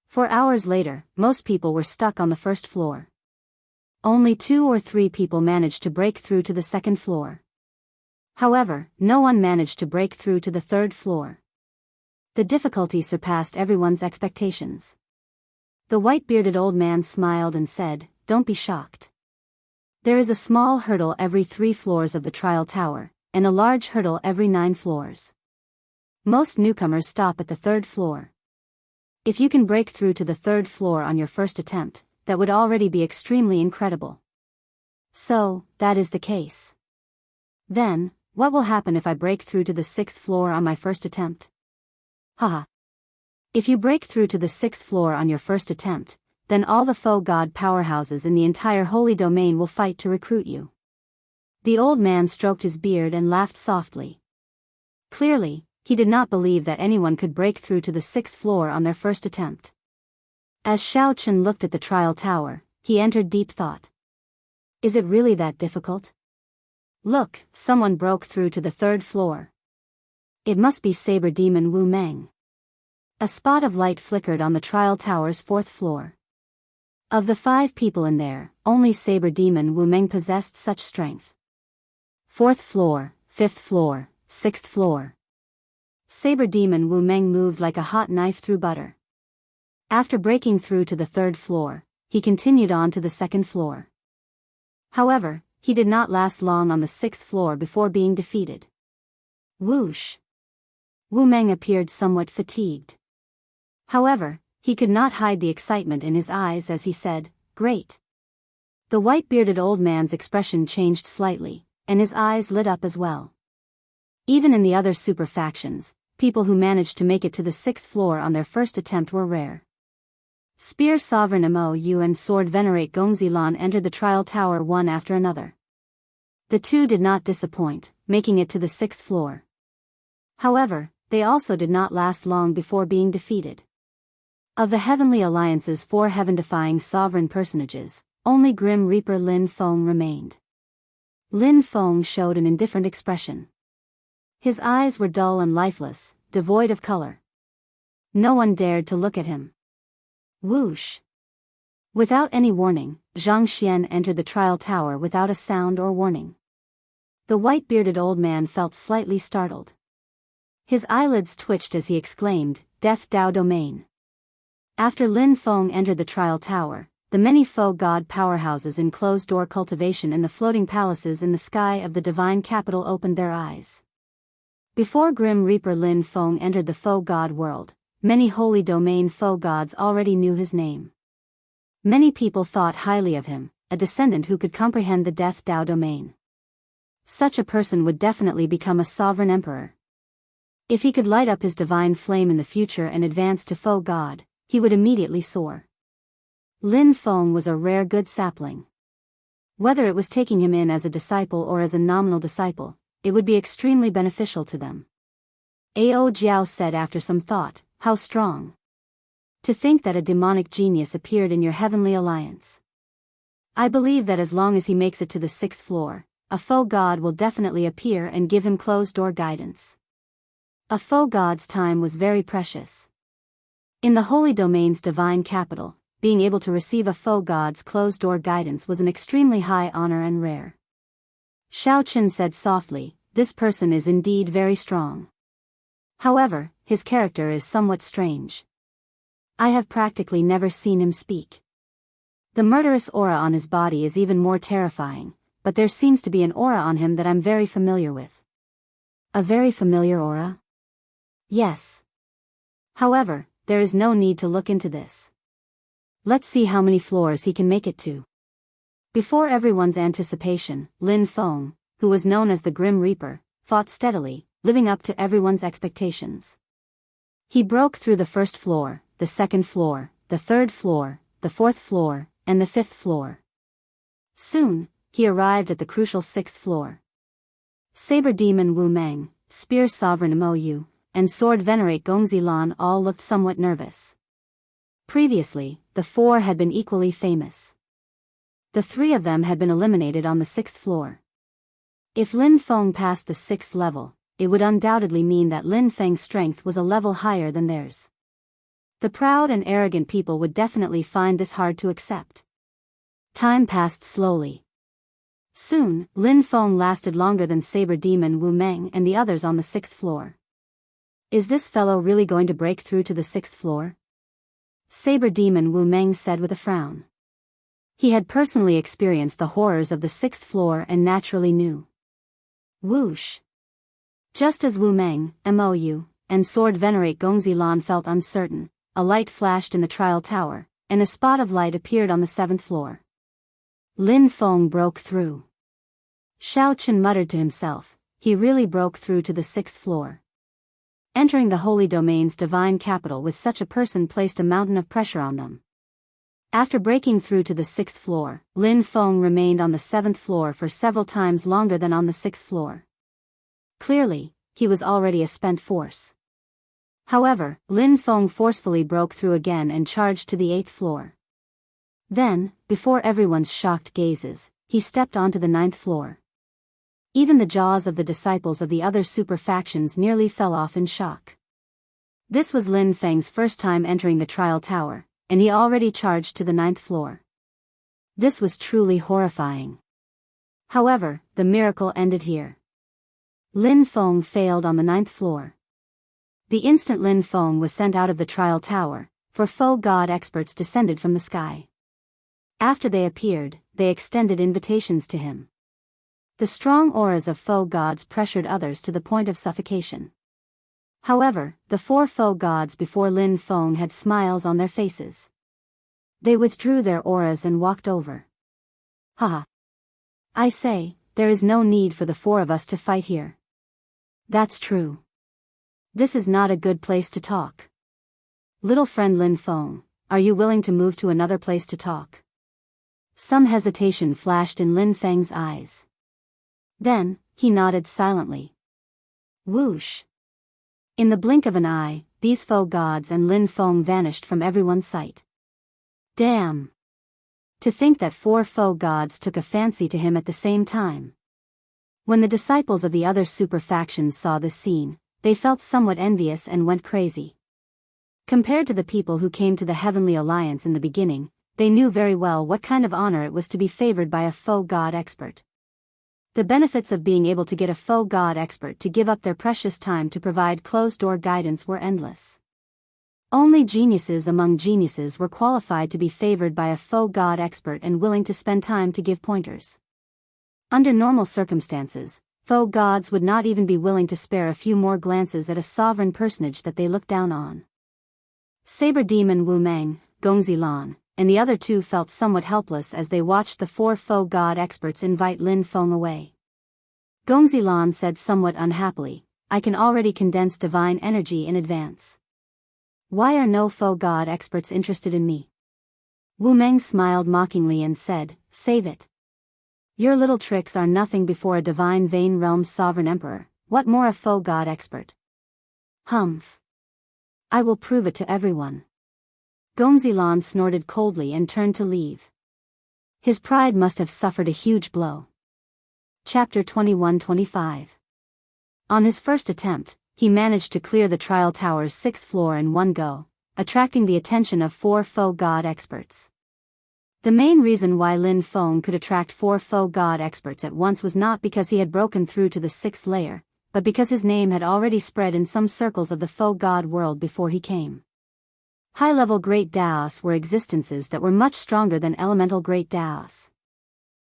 4 hours later, most people were stuck on the first floor. Only 2 or 3 people managed to break through to the second floor. However, no one managed to break through to the third floor. The difficulty surpassed everyone's expectations. The white-bearded old man smiled and said, "Don't be shocked. There is a small hurdle every 3 floors of the trial tower, and a large hurdle every 9 floors. Most newcomers stop at the 3rd floor. If you can break through to the 3rd floor on your first attempt, that would already be extremely incredible. So, that is the case. Then, what will happen if I break through to the 6th floor on my first attempt? Haha. If you break through to the 6th floor on your first attempt, then all the faux god powerhouses in the entire holy domain will fight to recruit you." The old man stroked his beard and laughed softly. Clearly, he did not believe that anyone could break through to the 6th floor on their first attempt. As Xiaochen looked at the trial tower, he entered deep thought. Is it really that difficult? Look, someone broke through to the 3rd floor. It must be Saber Demon Wu Meng. A spot of light flickered on the trial tower's 4th floor. Of the 5 people in there, only Saber Demon Wu Meng possessed such strength. 4th floor, 5th floor, 6th floor. Saber Demon Wu Meng moved like a hot knife through butter. After breaking through to the 3rd floor, he continued on to the 2nd floor. However, he did not last long on the 6th floor before being defeated. Whoosh! Wu Meng appeared somewhat fatigued. However, he could not hide the excitement in his eyes as he said, "Great." The white-bearded old man's expression changed slightly, and his eyes lit up as well. Even in the other super factions, people who managed to make it to the 6th floor on their first attempt were rare. Spear Sovereign Mo and Sword Venerate Gongzilan entered the trial tower one after another. The two did not disappoint, making it to the 6th floor. However, they also did not last long before being defeated. Of the Heavenly Alliance's 4 heaven-defying sovereign personages, only Grim Reaper Lin Feng remained. Lin Feng showed an indifferent expression. His eyes were dull and lifeless, devoid of color. No one dared to look at him. Whoosh! Without any warning, Zhang Xian entered the trial tower without a sound or warning. The white-bearded old man felt slightly startled. His eyelids twitched as he exclaimed, "Death Dao Domain." After Lin Feng entered the trial tower, the many faux god powerhouses in closed-door cultivation and the floating palaces in the sky of the divine capital opened their eyes. Before Grim Reaper Lin Feng entered the faux god world, many holy domain faux gods already knew his name. Many people thought highly of him, a descendant who could comprehend the Death Dao domain. Such a person would definitely become a sovereign emperor. If he could light up his divine flame in the future and advance to faux god, he would immediately soar. Lin Feng was a rare good sapling. Whether it was taking him in as a disciple or as a nominal disciple, it would be extremely beneficial to them. Ao Jiao said after some thought, "How strong. To think that a demonic genius appeared in your heavenly alliance. I believe that as long as he makes it to the 6th floor, a faux god will definitely appear and give him closed-door guidance." A faux god's time was very precious. In the holy domain's divine capital, being able to receive a faux god's closed-door guidance was an extremely high honor and rare. Shao Chen said softly, "This person is indeed very strong. However, his character is somewhat strange. I have practically never seen him speak. The murderous aura on his body is even more terrifying, but there seems to be an aura on him that I'm very familiar with." A very familiar aura? Yes. However, there is no need to look into this. Let's see how many floors he can make it to. Before everyone's anticipation, Lin Feng, who was known as the Grim Reaper, fought steadily, living up to everyone's expectations. He broke through the 1st floor, the 2nd floor, the 3rd floor, the 4th floor, and the 5th floor. Soon, he arrived at the crucial 6th floor. Saber Demon Wu Meng, Spear Sovereign Mo Yu, and Sword Venerate Gongzilan all looked somewhat nervous. Previously, the 4 had been equally famous. The 3 of them had been eliminated on the 6th floor. If Lin Feng passed the 6th level, it would undoubtedly mean that Lin Feng's strength was a level higher than theirs. The proud and arrogant people would definitely find this hard to accept. Time passed slowly. Soon, Lin Feng lasted longer than Saber Demon Wu Meng and the others on the 6th floor. Is this fellow really going to break through to the 6th floor? Saber Demon Wu Meng said with a frown. He had personally experienced the horrors of the 6th floor and naturally knew. Whoosh! Just as Wu Meng, Mou, and Sword Venerate Gongzilan felt uncertain, a light flashed in the trial tower, and a spot of light appeared on the 7th floor. Lin Feng broke through. Shao Chen muttered to himself, he really broke through to the 6th floor. Entering the holy domain's divine capital with such a person placed a mountain of pressure on them. After breaking through to the 6th floor, Lin Feng remained on the 7th floor for several times longer than on the 6th floor. Clearly, he was already a spent force. However, Lin Feng forcefully broke through again and charged to the 8th floor. Then, before everyone's shocked gazes, he stepped onto the 9th floor. Even the jaws of the disciples of the other super factions nearly fell off in shock. This was Lin Feng's first time entering the trial tower, and he already charged to the 9th floor. This was truly horrifying. However, the miracle ended here. Lin Feng failed on the 9th floor. The instant Lin Feng was sent out of the trial tower, for faux god experts descended from the sky. After they appeared, they extended invitations to him. The strong auras of foe gods pressured others to the point of suffocation. However, the 4 foe gods before Lin Feng had smiles on their faces. They withdrew their auras and walked over. Haha. I say, there is no need for the 4 of us to fight here. That's true. This is not a good place to talk. Little friend Lin Feng, are you willing to move to another place to talk? Some hesitation flashed in Lin Feng's eyes. Then, he nodded silently. Whoosh. In the blink of an eye, these foe gods and Lin Feng vanished from everyone's sight. Damn. To think that 4 foe gods took a fancy to him at the same time. When the disciples of the other super factions saw this scene, they felt somewhat envious and went crazy. Compared to the people who came to the Heavenly Alliance in the beginning, they knew very well what kind of honor it was to be favored by a foe god expert. The benefits of being able to get a foe god expert to give up their precious time to provide closed-door guidance were endless. Only geniuses among geniuses were qualified to be favored by a foe god expert and willing to spend time to give pointers. Under normal circumstances, foe gods would not even be willing to spare a few more glances at a sovereign personage that they looked down on. Saber Demon Wu Meng, Gongzi Lan, and the other 2 felt somewhat helpless as they watched the 4 foe god experts invite Lin Feng away. Gongzi Lan said somewhat unhappily, I can already condense divine energy in advance. Why are no foe god experts interested in me? Wu Meng smiled mockingly and said, save it. Your little tricks are nothing before a divine Vane Realm's sovereign emperor, what more a foe god expert? Humph. I will prove it to everyone. Gongzi Lan snorted coldly and turned to leave. His pride must have suffered a huge blow. Chapter 21-25. On his first attempt, he managed to clear the trial tower's 6th floor in one go, attracting the attention of 4 foe god experts. The main reason why Lin Feng could attract 4 foe god experts at once was not because he had broken through to the 6th layer, but because his name had already spread in some circles of the foe god world before he came. High-level Great Daos were existences that were much stronger than elemental Great Daos.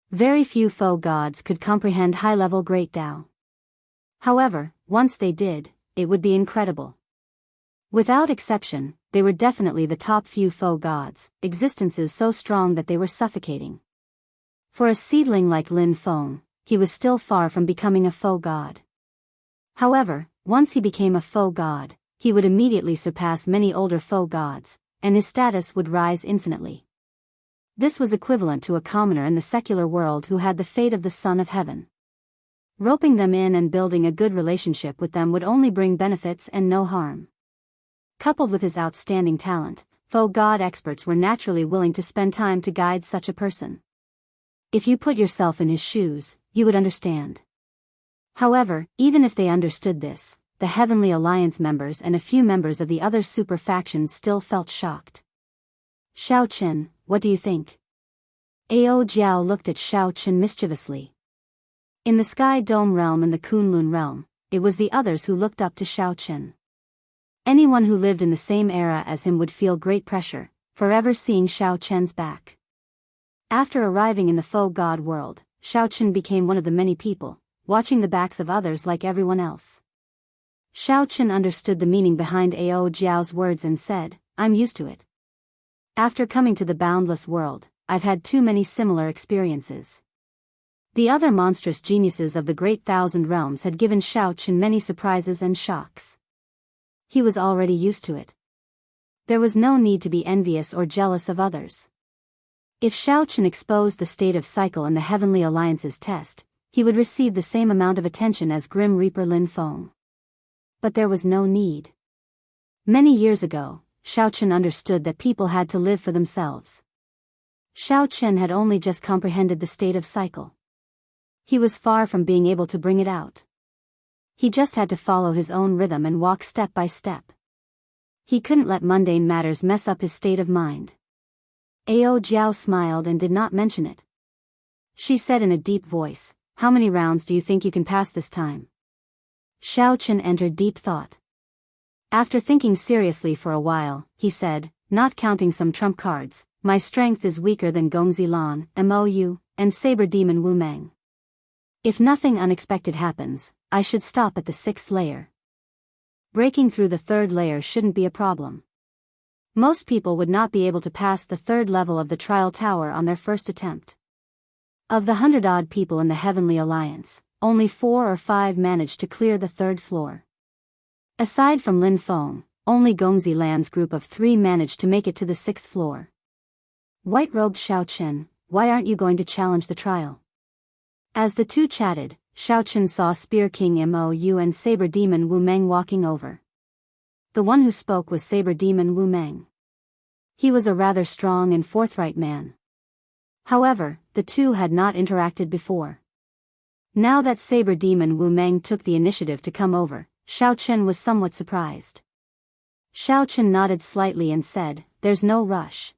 Very few foe gods could comprehend high-level Great Dao. However, once they did, it would be incredible. Without exception, they were definitely the top few foe gods, existences so strong that they were suffocating. For a seedling like Lin Feng, he was still far from becoming a foe god. However, once he became a foe god, he would immediately surpass many older foe gods, and his status would rise infinitely. This was equivalent to a commoner in the secular world who had the fate of the Son of Heaven. Roping them in and building a good relationship with them would only bring benefits and no harm. Coupled with his outstanding talent, foe god experts were naturally willing to spend time to guide such a person. If you put yourself in his shoes, you would understand. However, even if they understood this, the Heavenly Alliance members and a few members of the other super factions still felt shocked. Shao Chen, what do you think? Ao Jiao looked at Shao Chen mischievously. In the Sky Dome realm and the Kunlun realm, it was the others who looked up to Shao Chen. Anyone who lived in the same era as him would feel great pressure, forever seeing Shao Chen's back. After arriving in the foe god world, Shao Chen became one of the many people, watching the backs of others like everyone else. Shao Chen understood the meaning behind Ao Jiao's words and said, I'm used to it. After coming to the boundless world, I've had too many similar experiences. The other monstrous geniuses of the Great Thousand Realms had given Shao Chen many surprises and shocks. He was already used to it. There was no need to be envious or jealous of others. If Shao Chen exposed the state of cycle in the Heavenly Alliance's test, he would receive the same amount of attention as Grim Reaper Lin Feng. But there was no need. Many years ago, Shao Chen understood that people had to live for themselves. Shao Chen had only just comprehended the state of cycle. He was far from being able to bring it out. He just had to follow his own rhythm and walk step by step. He couldn't let mundane matters mess up his state of mind. Ao Jiao smiled and did not mention it. She said in a deep voice, how many rounds do you think you can pass this time? Shao Chen entered deep thought. After thinking seriously for a while, he said, not counting some trump cards, my strength is weaker than Gongzi Lan, Mou, and Saber Demon Wu Meng. If nothing unexpected happens, I should stop at the 6th layer. Breaking through the 3rd layer shouldn't be a problem. Most people would not be able to pass the 3rd level of the trial tower on their first attempt. Of the 100-odd people in the Heavenly Alliance, only 4 or 5 managed to clear the 3rd floor. Aside from Lin Feng, only Gongzi Lan's group of 3 managed to make it to the 6th floor. White-robed Xiao Chen, why aren't you going to challenge the trial? As the two chatted, Xiao Chen saw Spear King Mou and Saber Demon Wu Meng walking over. The one who spoke was Saber Demon Wu Meng. He was a rather strong and forthright man. However, the two had not interacted before. Now that Saber Demon Wu Meng took the initiative to come over, Xiao Chen was somewhat surprised. Xiao Chen nodded slightly and said, "There's no rush.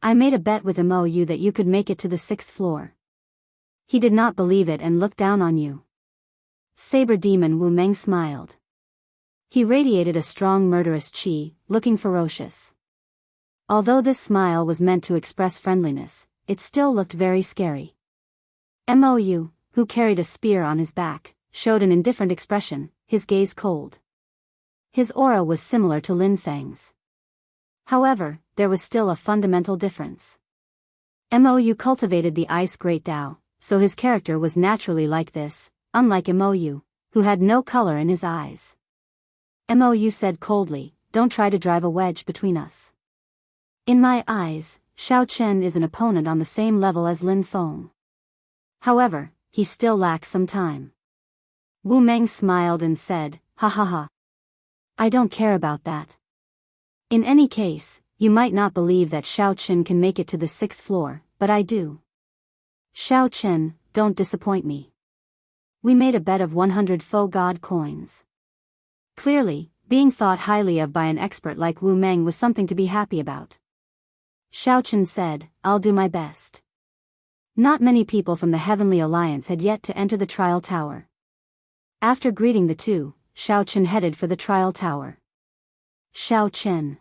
I made a bet with Mou that you could make it to the 6th floor. He did not believe it and looked down on you." Saber Demon Wu Meng smiled. He radiated a strong murderous qi, looking ferocious. Although this smile was meant to express friendliness, it still looked very scary. Mou, who carried a spear on his back, showed an indifferent expression, his gaze cold. His aura was similar to Lin Feng's. However, there was still a fundamental difference. Mou cultivated the ice great Tao, so his character was naturally like this, unlike Mou, who had no color in his eyes. Mou said coldly, "Don't try to drive a wedge between us. In my eyes, Xiao Chen is an opponent on the same level as Lin Feng. However, he still lacks some time." Wu Meng smiled and said, "Ha ha ha. I don't care about that. In any case, you might not believe that Xiao Chen can make it to the 6th floor, but I do. Xiao Chen, don't disappoint me. We made a bet of 100 faux god coins." Clearly, being thought highly of by an expert like Wu Meng was something to be happy about. Xiao Chen said, "I'll do my best." Not many people from the Heavenly Alliance had yet to enter the trial tower. After greeting the two, Xiao Chen headed for the trial tower. "Xiao Chen.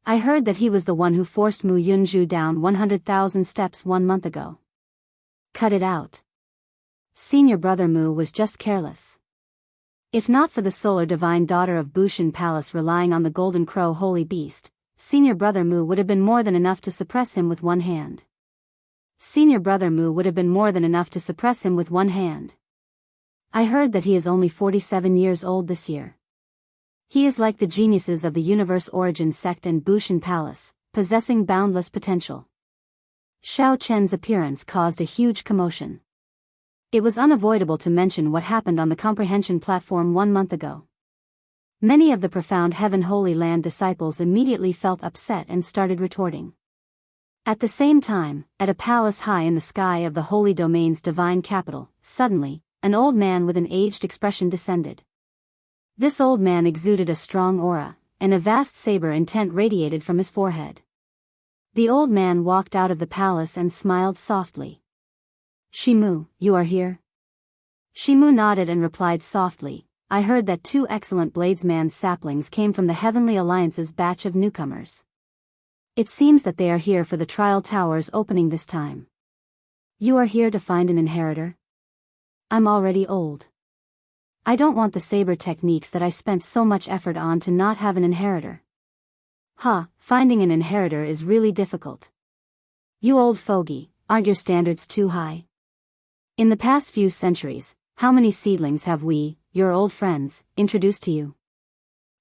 I heard that he was the one who forced Mu Yunzhu down 100,000 steps 1 month ago." "Cut it out. Senior brother Mu was just careless. If not for the solar divine daughter of Bushan Palace relying on the Golden Crow holy beast, senior brother Mu would have been more than enough to suppress him with one hand. Senior brother Mu would have been more than enough to suppress him with one hand. I heard that he is only 47 years old this year. He is like the geniuses of the Universe Origin sect and Bushan Palace, possessing boundless potential." Xiao Chen's appearance caused a huge commotion. It was unavoidable to mention what happened on the comprehension platform 1 month ago. Many of the profound Heaven Holy Land disciples immediately felt upset and started retorting. At the same time, at a palace high in the sky of the Holy Domain's divine capital, suddenly, an old man with an aged expression descended. This old man exuded a strong aura, and a vast saber intent radiated from his forehead. The old man walked out of the palace and smiled softly. "Shimu, you are here?" Shimu nodded and replied softly, "I heard that 2 excellent Bladesman saplings came from the Heavenly Alliance's batch of newcomers. It seems that they are here for the trial tower's opening this time. You are here to find an inheritor? I'm already old. I don't want the saber techniques that I spent so much effort on to not have an inheritor. Finding an inheritor is really difficult. You old fogey, aren't your standards too high? In the past few centuries, how many seedlings have we, your old friends, introduced to you?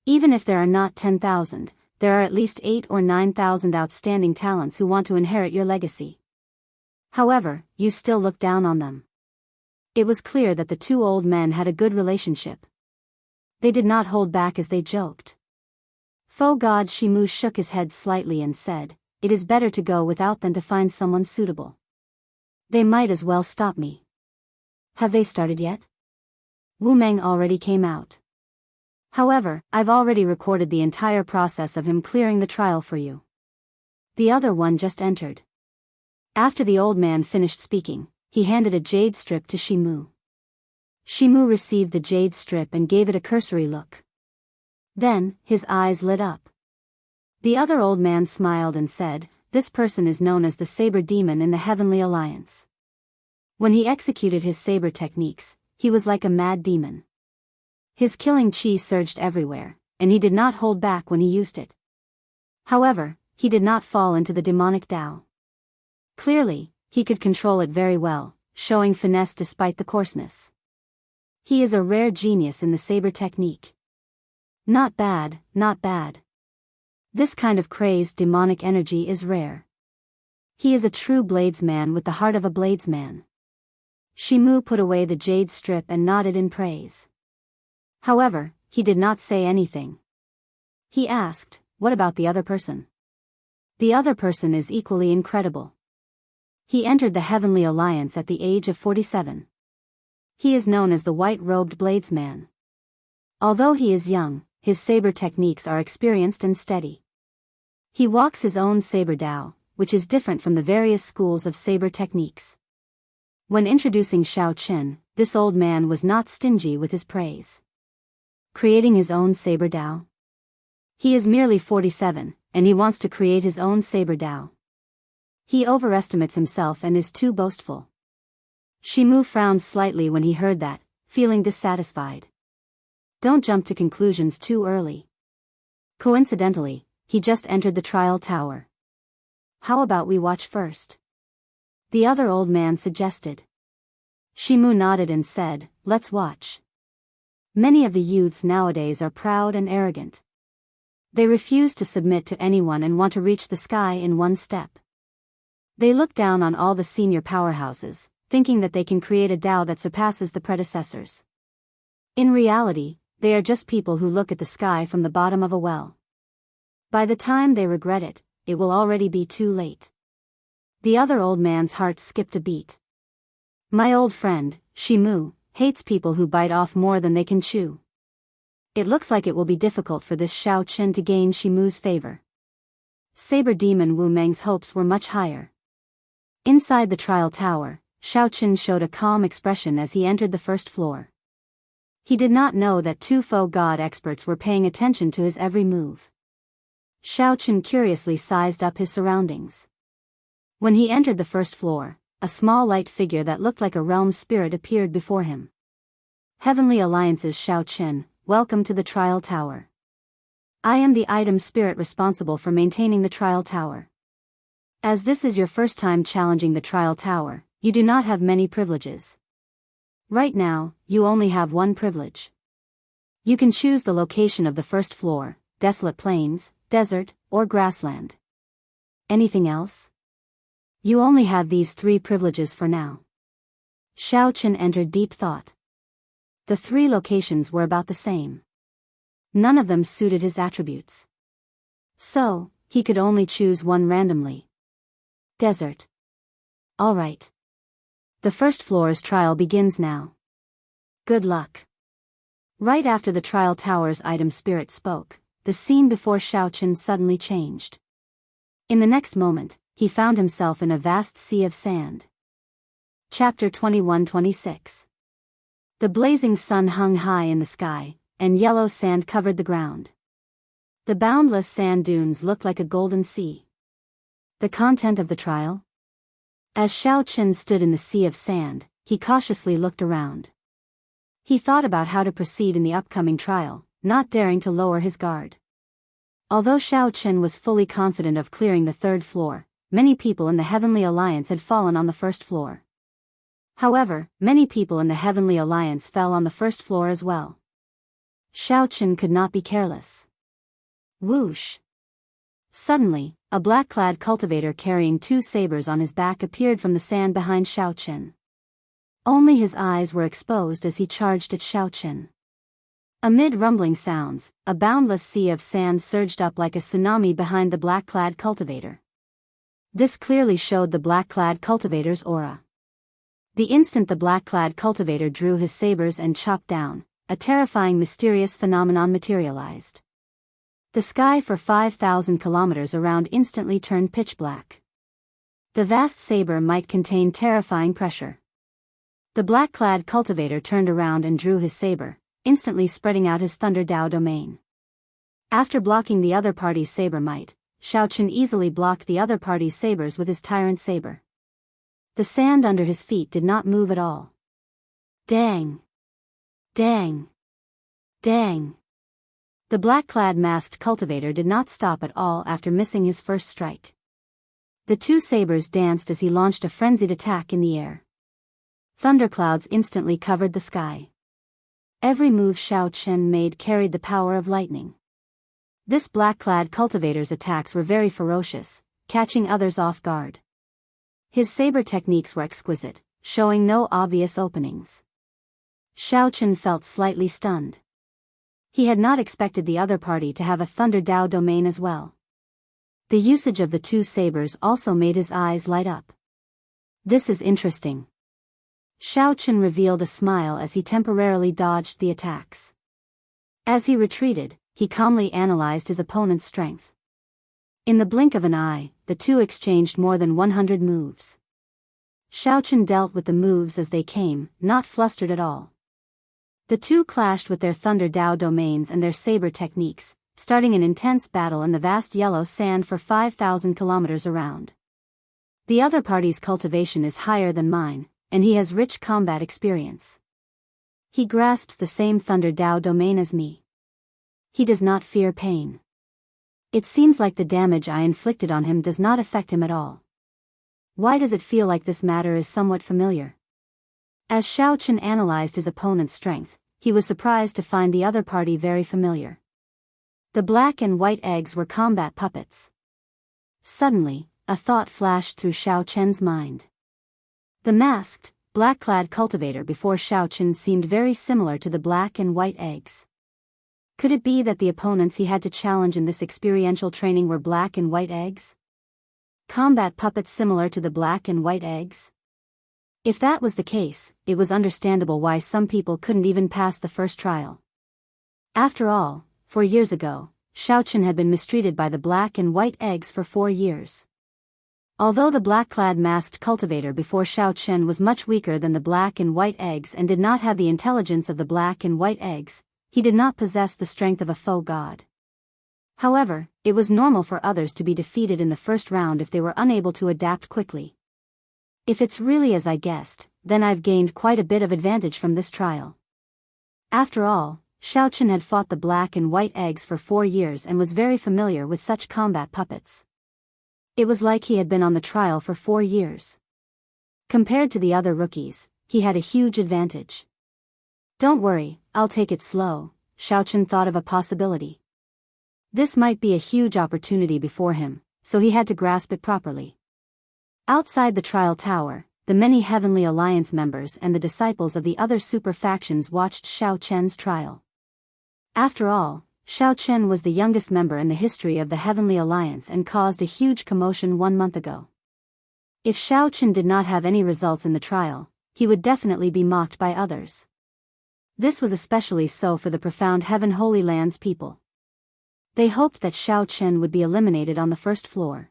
Even if there are not 10,000, there are at least 8 or 9,000 outstanding talents who want to inherit your legacy. However, you still look down on them." It was clear that the 2 old men had a good relationship. They did not hold back as they joked. Faux God Shimu shook his head slightly and said, "It is better to go without than to find someone suitable. They might as well stop me." "Have they started yet?" Wu Meng already came out. "However, I've already recorded the entire process of him clearing the trial for you." The other one just entered. After the old man finished speaking, he handed a jade strip to Shimu. Shimu received the jade strip and gave it a cursory look. Then, his eyes lit up. The other old man smiled and said, "This person is known as the Saber Demon in the Heavenly Alliance. When he executed his saber techniques, he was like a mad demon. His killing chi surged everywhere, and he did not hold back when he used it. However, he did not fall into the demonic Tao. Clearly, he could control it very well, showing finesse despite the coarseness. He is a rare genius in the saber technique. Not bad, not bad. This kind of crazed demonic energy is rare. He is a true bladesman with the heart of a bladesman. Shimu put away the jade strip and nodded in praise. However, he did not say anything. He asked, "What about the other person?" "The other person is equally incredible. He entered the Heavenly Alliance at the age of 47. He is known as the White-Robed Bladesman. Although he is young, his saber techniques are experienced and steady. He walks his own saber Tao, which is different from the various schools of saber techniques." When introducing Xiao Qin, this old man was not stingy with his praise. Creating his own saber Tao? He is merely 47, and he wants to create his own saber Tao. He overestimates himself and is too boastful. Shimu frowned slightly when he heard that, feeling dissatisfied. Don't jump to conclusions too early. Coincidentally, he just entered the trial tower. How about we watch first? The other old man suggested. Shimu nodded and said, "Let's watch." Many of the youths nowadays are proud and arrogant. They refuse to submit to anyone and want to reach the sky in one step. They look down on all the senior powerhouses, thinking that they can create a Tao that surpasses the predecessors. In reality, they are just people who look at the sky from the bottom of a well. By the time they regret it, it will already be too late. The other old man's heart skipped a beat. My old friend, Shimu, hates people who bite off more than they can chew. It looks like it will be difficult for this Xiao Qin to gain Shimu's favor. Saber Demon Wu Meng's hopes were much higher. Inside the trial tower, Xiao Qin showed a calm expression as he entered the first floor. He did not know that two Faux God experts were paying attention to his every move. Xiao Qin curiously sized up his surroundings. When he entered the first floor, a small light figure that looked like a realm spirit appeared before him. Heavenly Alliance's Xiao Qin, welcome to the trial tower. I am the item spirit responsible for maintaining the trial tower. As this is your first time challenging the trial tower, you do not have many privileges. Right now, you only have one privilege. You can choose the location of the first floor, desolate plains, desert, or grassland. Anything else? You only have these three privileges for now. Xiao Qin entered deep thought. The three locations were about the same. None of them suited his attributes. So, he could only choose one randomly. Desert. All right. The first floor's trial begins now. Good luck. Right after the trial tower's item spirit spoke, the scene before Xiao Qin suddenly changed. In the next moment, he found himself in a vast sea of sand. Chapter 21-26. The blazing sun hung high in the sky, and yellow sand covered the ground. The boundless sand dunes looked like a golden sea. The content of the trial? As Xiao Qin stood in the sea of sand, he cautiously looked around. He thought about how to proceed in the upcoming trial, not daring to lower his guard. Although Xiao Qin was fully confident of clearing the third floor, many people in the Heavenly Alliance had fallen on the first floor. However, many people in the Heavenly Alliance fell on the first floor as well. Xiao Qin could not be careless. Whoosh! Suddenly, a black-clad cultivator carrying two sabers on his back appeared from the sand behind Xiao Qin. Only his eyes were exposed as he charged at Xiao Qin. Amid rumbling sounds, a boundless sea of sand surged up like a tsunami behind the black-clad cultivator. This clearly showed the black-clad cultivator's aura. The instant the black-clad cultivator drew his sabers and chopped down, a terrifying mysterious phenomenon materialized. The sky for 5,000 kilometers around instantly turned pitch black. The vast saber might contain terrifying pressure. The black-clad cultivator turned around and drew his saber, instantly spreading out his Thunder Dao domain. After blocking the other party's saber might, Xiao Qin easily blocked the other party's sabers with his tyrant saber. The sand under his feet did not move at all. Dang! Dang! Dang! The black-clad masked cultivator did not stop at all after missing his first strike. The two sabers danced as he launched a frenzied attack in the air. Thunderclouds instantly covered the sky. Every move Xiao Chen made carried the power of lightning. This black-clad cultivator's attacks were very ferocious, catching others off guard. His saber techniques were exquisite, showing no obvious openings. Xiao Chen felt slightly stunned. He had not expected the other party to have a Thunder Dao domain as well. The usage of the two sabers also made his eyes light up. This is interesting. Xiao Chen revealed a smile as he temporarily dodged the attacks. As he retreated, he calmly analyzed his opponent's strength. In the blink of an eye, the two exchanged more than 100 moves. Xiao Chen dealt with the moves as they came, not flustered at all. The two clashed with their Thunder Dao domains and their saber techniques, starting an intense battle in the vast yellow sand for 5,000 kilometers around. The other party's cultivation is higher than mine, and he has rich combat experience. He grasps the same Thunder Dao domain as me. He does not fear pain. It seems like the damage I inflicted on him does not affect him at all. Why does it feel like this matter is somewhat familiar? As Xiao Chen analyzed his opponent's strength, he was surprised to find the other party very familiar. The black and white eggs were combat puppets. Suddenly, a thought flashed through Xiao Chen's mind. The masked, black-clad cultivator before Xiao Chen seemed very similar to the black and white eggs. Could it be that the opponents he had to challenge in this experiential training were black and white eggs? Combat puppets similar to the black and white eggs? If that was the case, it was understandable why some people couldn't even pass the first trial. After all, 4 years ago, Xiao Chen had been mistreated by the black and white eggs for 4 years. Although the black-clad masked cultivator before Xiao Chen was much weaker than the black and white eggs and did not have the intelligence of the black and white eggs, he did not possess the strength of a faux god. However, it was normal for others to be defeated in the first round if they were unable to adapt quickly. If it's really as I guessed, then I've gained quite a bit of advantage from this trial. After all, Xiao Chen had fought the black and white eggs for 4 years and was very familiar with such combat puppets. It was like he had been on the trial for 4 years. Compared to the other rookies, he had a huge advantage. Don't worry, I'll take it slow, Xiao Chen thought of a possibility. This might be a huge opportunity before him, so he had to grasp it properly. Outside the trial tower, the many Heavenly Alliance members and the disciples of the other super factions watched Xiao Chen's trial. After all, Xiao Chen was the youngest member in the history of the Heavenly Alliance and caused a huge commotion 1 month ago. If Xiao Chen did not have any results in the trial, he would definitely be mocked by others. This was especially so for the profound Heaven Holy Lands people. They hoped that Xiao Chen would be eliminated on the first floor.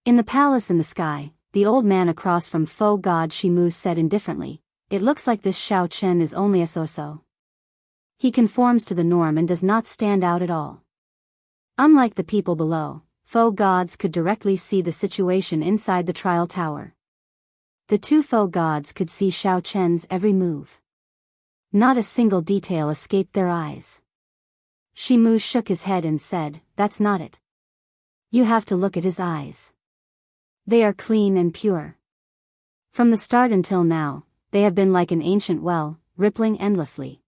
In the palace in the sky, the old man across from faux god Shimu said indifferently, "It looks like this Xiao Chen is only a so-so. He conforms to the norm and does not stand out at all." Unlike the people below, faux gods could directly see the situation inside the trial tower. The two faux gods could see Xiao Chen's every move. Not a single detail escaped their eyes. Shimu shook his head and said, "That's not it. You have to look at his eyes. They are clean and pure. From the start until now, they have been like an ancient well, rippling endlessly.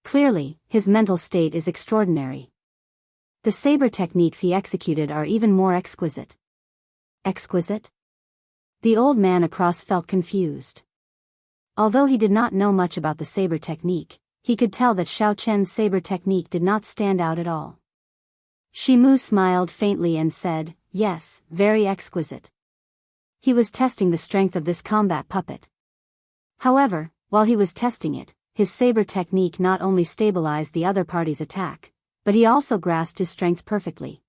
Clearly, his mental state is extraordinary. The saber techniques he executed are even more exquisite." Exquisite? The old man across felt confused. Although he did not know much about the saber technique, he could tell that Xiao Chen's saber technique did not stand out at all. Shimu smiled faintly and said, "Yes, very exquisite." He was testing the strength of this combat puppet. However, while he was testing it, his saber technique not only stabilized the other party's attack, but he also grasped his strength perfectly.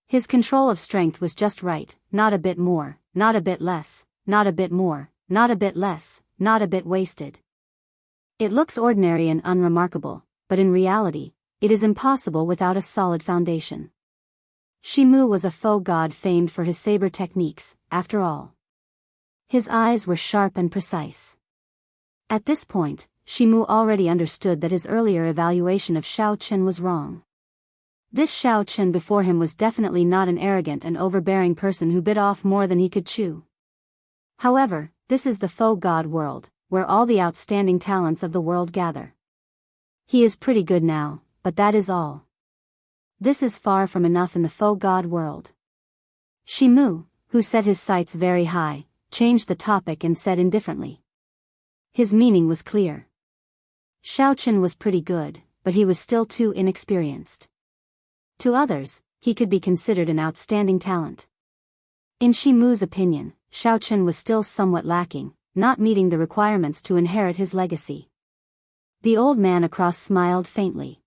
His control of strength was just right, not a bit more, not a bit less, not a bit more, not a bit less, not a bit wasted. It looks ordinary and unremarkable, but in reality, it is impossible without a solid foundation. Shimu was a faux god famed for his saber techniques, after all. His eyes were sharp and precise. At this point, Shimu already understood that his earlier evaluation of Xiao Chen was wrong. This Xiao Chen before him was definitely not an arrogant and overbearing person who bit off more than he could chew. However, this is the faux god world, where all the outstanding talents of the world gather. He is pretty good now, but that is all. This is far from enough in the faux god world. Shimu, who set his sights very high, changed the topic and said indifferently. His meaning was clear. Xiao Chen was pretty good, but he was still too inexperienced. To others, he could be considered an outstanding talent. In Shimu's opinion, Xiao Chen was still somewhat lacking, not meeting the requirements to inherit his legacy. The old man across smiled faintly.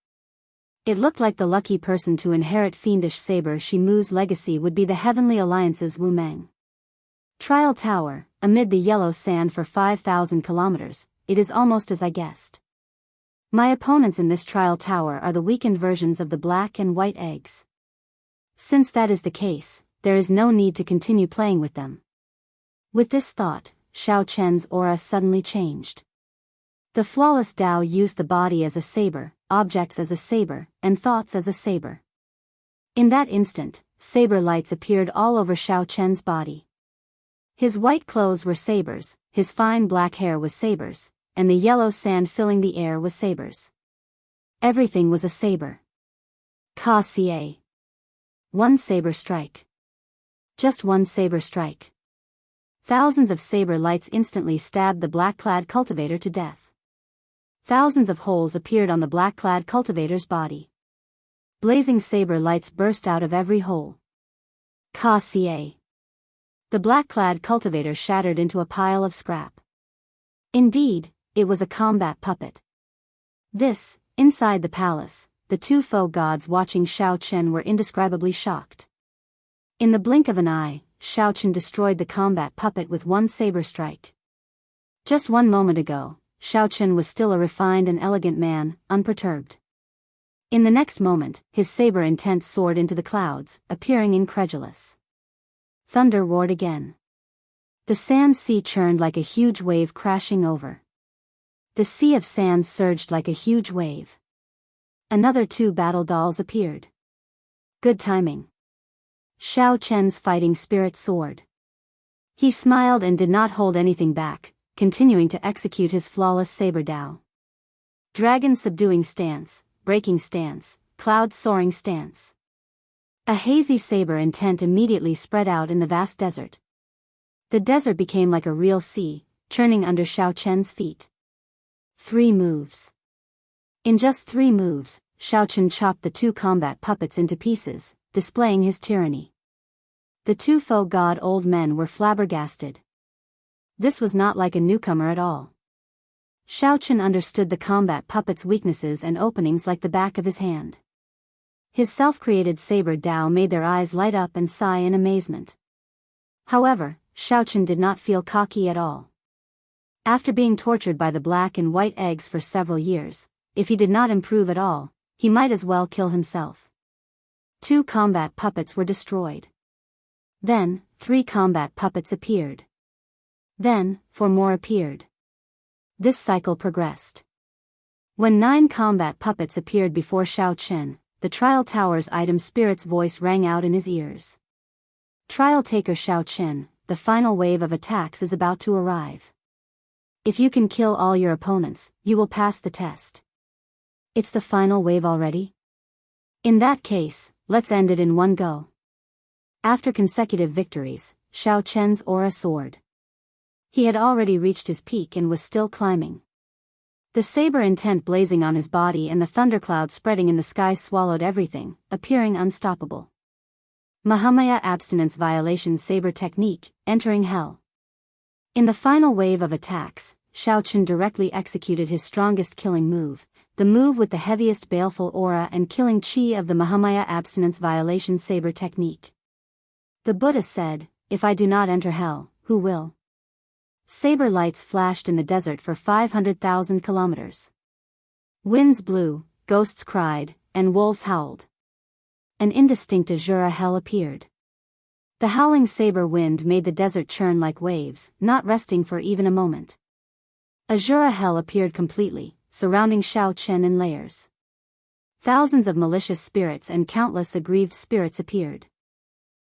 It looked like the lucky person to inherit fiendish saber Shimu's legacy would be the Heavenly Alliance's Wu Meng. Trial Tower, amid the yellow sand for 5,000 kilometers, it is almost as I guessed. My opponents in this trial tower are the weakened versions of the black and white eggs. Since that is the case, there is no need to continue playing with them. With this thought, Xiao Chen's aura suddenly changed. The flawless Tao used the body as a saber, objects as a saber, and thoughts as a saber. In that instant, saber lights appeared all over Xiao Chen's body. His white clothes were sabers, his fine black hair was sabers, and the yellow sand filling the air was sabers. Everything was a saber. Ka-ca. One saber strike. Just one saber strike. Thousands of saber lights instantly stabbed the black-clad cultivator to death. Thousands of holes appeared on the black-clad cultivator's body. Blazing saber lights burst out of every hole. Ka-ca. The black-clad cultivator shattered into a pile of scrap. Indeed, it was a combat puppet. This, inside the palace, the two faux gods watching Xiao Chen were indescribably shocked. In the blink of an eye, Xiao Chen destroyed the combat puppet with one saber strike. Just one moment ago, Xiao Chen was still a refined and elegant man, unperturbed. In the next moment, his saber intent soared into the clouds, appearing incredulous. Thunder roared again. The sand sea churned like a huge wave crashing over. The sea of sand surged like a huge wave. Another two battle dolls appeared. Good timing. Xiao Chen's fighting spirit soared. He smiled and did not hold anything back, continuing to execute his flawless saber Tao. Dragon subduing stance, breaking stance, cloud soaring stance. A hazy saber intent immediately spread out in the vast desert. The desert became like a real sea, churning under Xiao Chen's feet. 3 moves. In just 3 moves, Xiao Chen chopped the two combat puppets into pieces, displaying his tyranny. The two faux god old men were flabbergasted. This was not like a newcomer at all. Xiao Chen understood the combat puppet's weaknesses and openings like the back of his hand. His self-created saber Tao made their eyes light up and sigh in amazement. However, Xiao Chen did not feel cocky at all. After being tortured by the black and white eggs for several years, if he did not improve at all, he might as well kill himself. 2 combat puppets were destroyed. Then, 3 combat puppets appeared. Then, 4 more appeared. This cycle progressed. When 9 combat puppets appeared before Xiao Chen, the Trial Tower's item spirit's voice rang out in his ears. Trial Taker Xiao Chen, the final wave of attacks is about to arrive. If you can kill all your opponents, you will pass the test. It's the final wave already? In that case, let's end it in one go. After consecutive victories, Xiao Chen's aura soared. He had already reached his peak and was still climbing. The saber intent blazing on his body and the thundercloud spreading in the sky swallowed everything, appearing unstoppable. Mahamaya abstinence violation saber technique, entering hell. In the final wave of attacks, Xiao Chen directly executed his strongest killing move, the move with the heaviest baleful aura and killing chi of the Mahamaya abstinence violation saber technique. The Buddha said, "If I do not enter hell, who will?" Saber lights flashed in the desert for 500,000 kilometers. Winds blew, ghosts cried, and wolves howled. An indistinct azura hell appeared. The howling saber wind made the desert churn like waves, not resting for even a moment. Azura hell appeared completely, surrounding Xiao Chen in layers. Thousands of malicious spirits and countless aggrieved spirits appeared.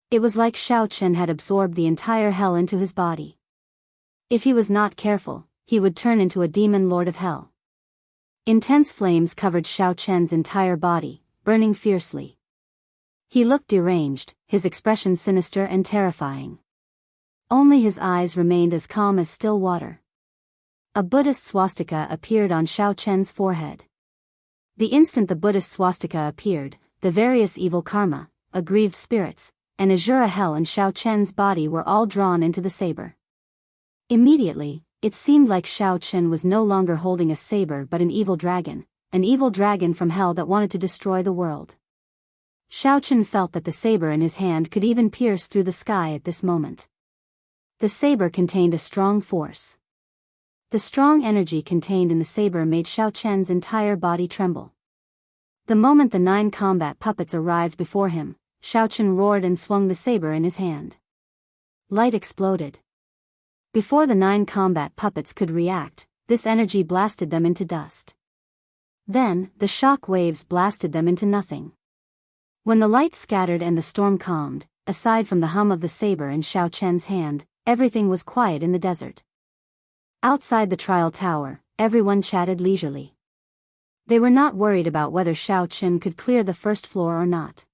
It was like Xiao Chen had absorbed the entire hell into his body. If he was not careful, he would turn into a demon lord of hell. Intense flames covered Xiao Chen's entire body, burning fiercely. He looked deranged, his expression sinister and terrifying. Only his eyes remained as calm as still water. A Buddhist swastika appeared on Xiao Chen's forehead. The instant the Buddhist swastika appeared, the various evil karma, aggrieved spirits, and Azura hell in Xiao Chen's body were all drawn into the saber. Immediately, it seemed like Xiao Chen was no longer holding a saber but an evil dragon from hell that wanted to destroy the world. Xiao Chen felt that the saber in his hand could even pierce through the sky at this moment. The saber contained a strong force. The strong energy contained in the saber made Xiao Chen's entire body tremble. The moment the 9 combat puppets arrived before him, Xiao Chen roared and swung the saber in his hand. Light exploded. Before the 9 combat puppets could react, this energy blasted them into dust. Then, the shock waves blasted them into nothing. When the light scattered and the storm calmed, aside from the hum of the saber in Xiao Chen's hand, everything was quiet in the desert. Outside the trial tower, everyone chatted leisurely. They were not worried about whether Xiao Chen could clear the first floor or not.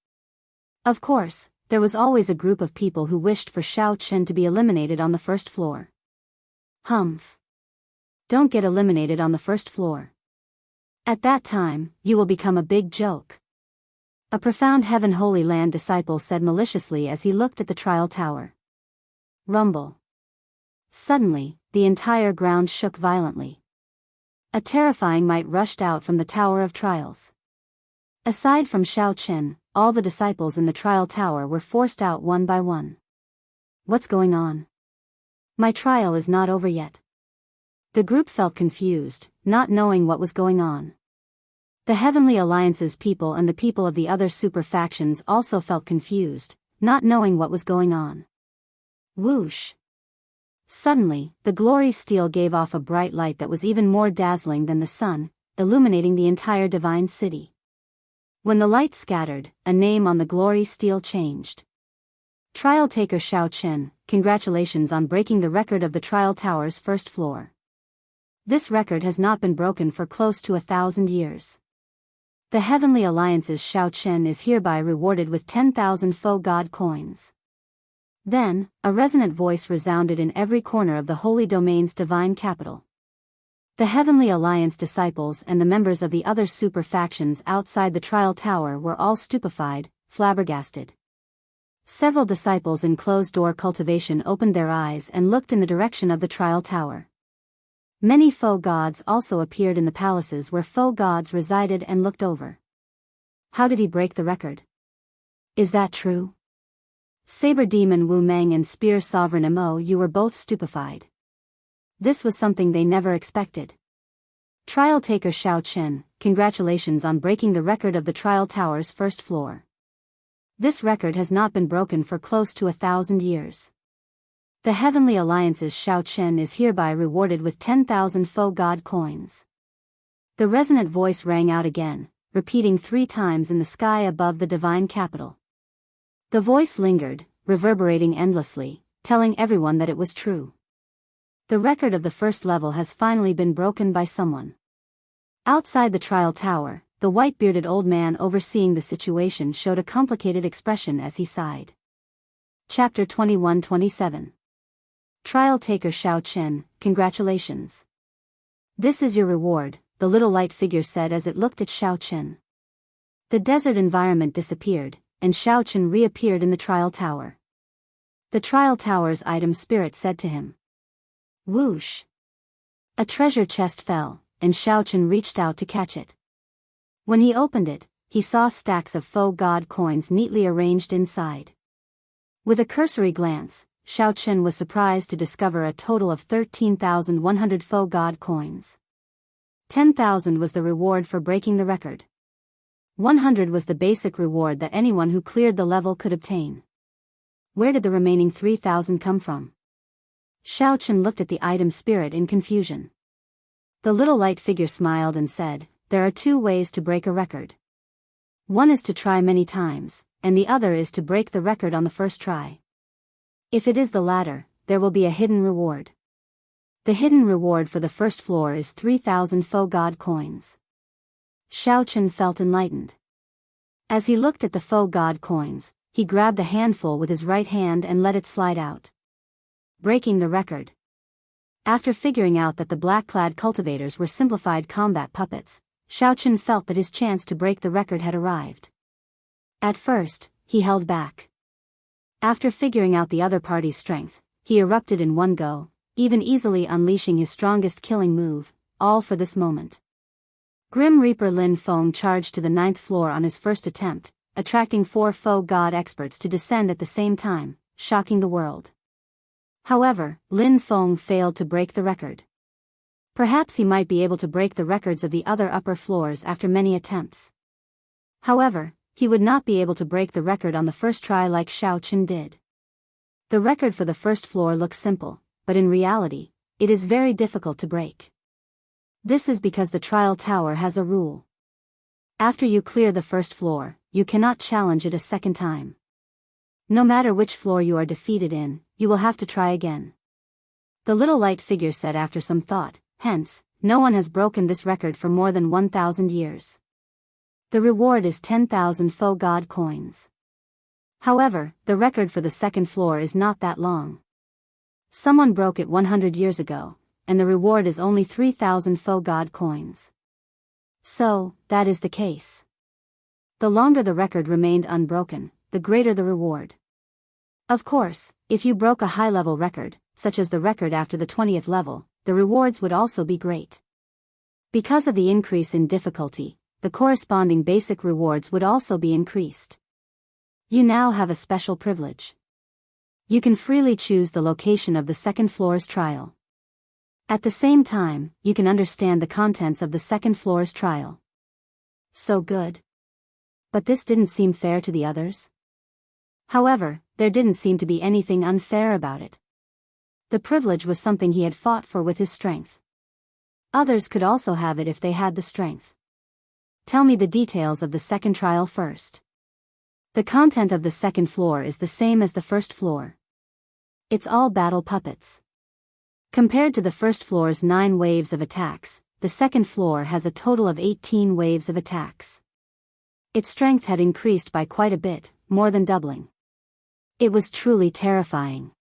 Of course, there was always a group of people who wished for Xiao Chen to be eliminated on the first floor. Humph. Don't get eliminated on the first floor. At that time, you will become a big joke. A profound Heaven Holy Land disciple said maliciously as he looked at the trial tower. Rumble. Suddenly, the entire ground shook violently. A terrifying might rushed out from the Tower of Trials. Aside from Xiao Chen, all the disciples in the trial tower were forced out one by one. What's going on? My trial is not over yet. The group felt confused, not knowing what was going on. The Heavenly Alliance's people and the people of the other super factions also felt confused, not knowing what was going on. Whoosh! Suddenly, the glory steel gave off a bright light that was even more dazzling than the sun, illuminating the entire divine city. When the light scattered, a name on the glory steel changed. Trial Taker Xiao Chen, congratulations on breaking the record of the trial tower's first floor. This record has not been broken for close to 1,000 years. The Heavenly Alliance's Xiao Chen is hereby rewarded with 10,000 faux god coins. Then, a resonant voice resounded in every corner of the Holy Domain's divine capital. The Heavenly Alliance disciples and the members of the other super factions outside the trial tower were all stupefied, flabbergasted. Several disciples in closed-door cultivation opened their eyes and looked in the direction of the trial tower. Many faux gods also appeared in the palaces where faux gods resided and looked over. How did he break the record? Is that true? Saber Demon Wu Meng and Spear Sovereign Mo Yu were both stupefied. This was something they never expected. Trial Taker Xiao Chen, congratulations on breaking the record of the trial tower's first floor. This record has not been broken for close to 1,000 years. The Heavenly Alliance's Xiao Chen is hereby rewarded with 10,000 faux god coins. The resonant voice rang out again, repeating 3 times in the sky above the divine capital. The voice lingered, reverberating endlessly, telling everyone that it was true. The record of the first level has finally been broken by someone. Outside the trial tower, the white-bearded old man overseeing the situation showed a complicated expression as he sighed. Chapter 21-27. Trial Taker Xiao Chen, congratulations. This is your reward, the little light figure said as it looked at Xiao Chen. The desert environment disappeared, and Xiao Chen reappeared in the trial tower. The trial tower's item spirit said to him. Whoosh! A treasure chest fell, and Xiao Chen reached out to catch it. When he opened it, he saw stacks of faux god coins neatly arranged inside. With a cursory glance, Xiao Chen was surprised to discover a total of 13,100 faux god coins. 10,000 was the reward for breaking the record. 100 was the basic reward that anyone who cleared the level could obtain. Where did the remaining 3,000 come from? Xiao Chen looked at the item spirit in confusion. The little light figure smiled and said, there are two ways to break a record. One is to try many times, and the other is to break the record on the first try. If it is the latter, there will be a hidden reward. The hidden reward for the first floor is 3,000 faux god coins. Xiao Chen felt enlightened. As he looked at the faux god coins, he grabbed a handful with his right hand and let it slide out. Breaking the record. After figuring out that the black-clad cultivators were simplified combat puppets, Xiao Chen felt that his chance to break the record had arrived. At first, he held back. After figuring out the other party's strength, he erupted in one go, even easily unleashing his strongest killing move, all for this moment. Grim Reaper Lin Feng charged to the 9th floor on his first attempt, attracting 4 faux god experts to descend at the same time, shocking the world. However, Lin Feng failed to break the record. Perhaps he might be able to break the records of the other upper floors after many attempts. However, he would not be able to break the record on the first try like Xiao Chen did. The record for the first floor looks simple, but in reality, it is very difficult to break. This is because the trial tower has a rule. After you clear the first floor, you cannot challenge it a second time. No matter which floor you are defeated in, you will have to try again. The little light figure said after some thought, hence, no one has broken this record for more than 1,000 years. The reward is 10,000 faux god coins. However, the record for the second floor is not that long. Someone broke it 100 years ago, and the reward is only 3,000 faux god coins. So, that is the case. The longer the record remained unbroken, the greater the reward. Of course, if you broke a high-level record, such as the record after the 20th level, the rewards would also be great. Because of the increase in difficulty, the corresponding basic rewards would also be increased. You now have a special privilege. You can freely choose the location of the second floor's trial. At the same time, you can understand the contents of the second floor's trial. So good. But this didn't seem fair to the others. However, there didn't seem to be anything unfair about it. The privilege was something he had fought for with his strength. Others could also have it if they had the strength. Tell me the details of the second trial first. The content of the second floor is the same as the first floor. It's all battle puppets. Compared to the first floor's 9 waves of attacks, the second floor has a total of 18 waves of attacks. Its strength had increased by quite a bit, more than doubling. It was truly terrifying.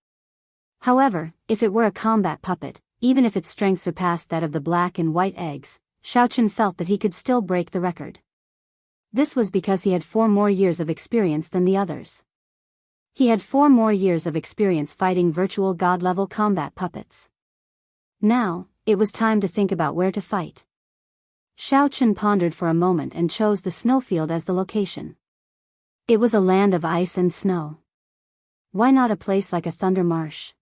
However, if it were a combat puppet, even if its strength surpassed that of the black and white eggs, Xiao Chen felt that he could still break the record. This was because he had 4 more years of experience than the others. He had 4 more years of experience fighting virtual god-level combat puppets. Now, it was time to think about where to fight. Xiao Chen pondered for a moment and chose the snowfield as the location. It was a land of ice and snow. Why not a place like a thunder marsh?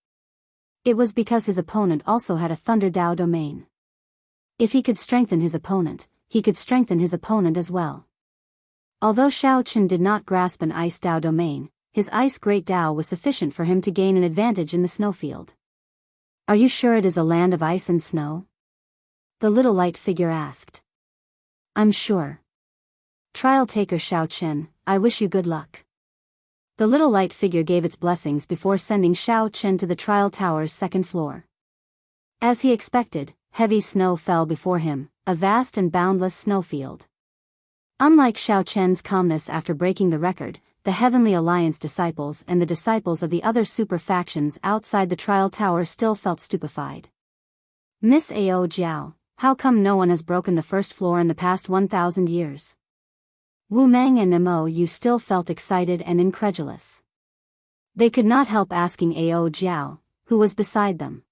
It was because his opponent also had a thunder Dao domain. If he could strengthen his opponent, he could strengthen his opponent as well. Although Xiao Chen did not grasp an ice Dao domain, his ice great Dao was sufficient for him to gain an advantage in the snowfield. Are you sure it is a land of ice and snow? The little light figure asked. I'm sure. Trial taker Xiao Chen, I wish you good luck. The little light figure gave its blessings before sending Xiao Chen to the trial tower's second floor. As he expected, heavy snow fell before him, a vast and boundless snowfield. Unlike Xiao Chen's calmness after breaking the record, the Heavenly Alliance disciples and the disciples of the other super factions outside the trial tower still felt stupefied. Miss Ao Jiao, how come no one has broken the first floor in the past 1,000 years? Wu Meng and Mo Yu still felt excited and incredulous. They could not help asking Ao Jiao, who was beside them.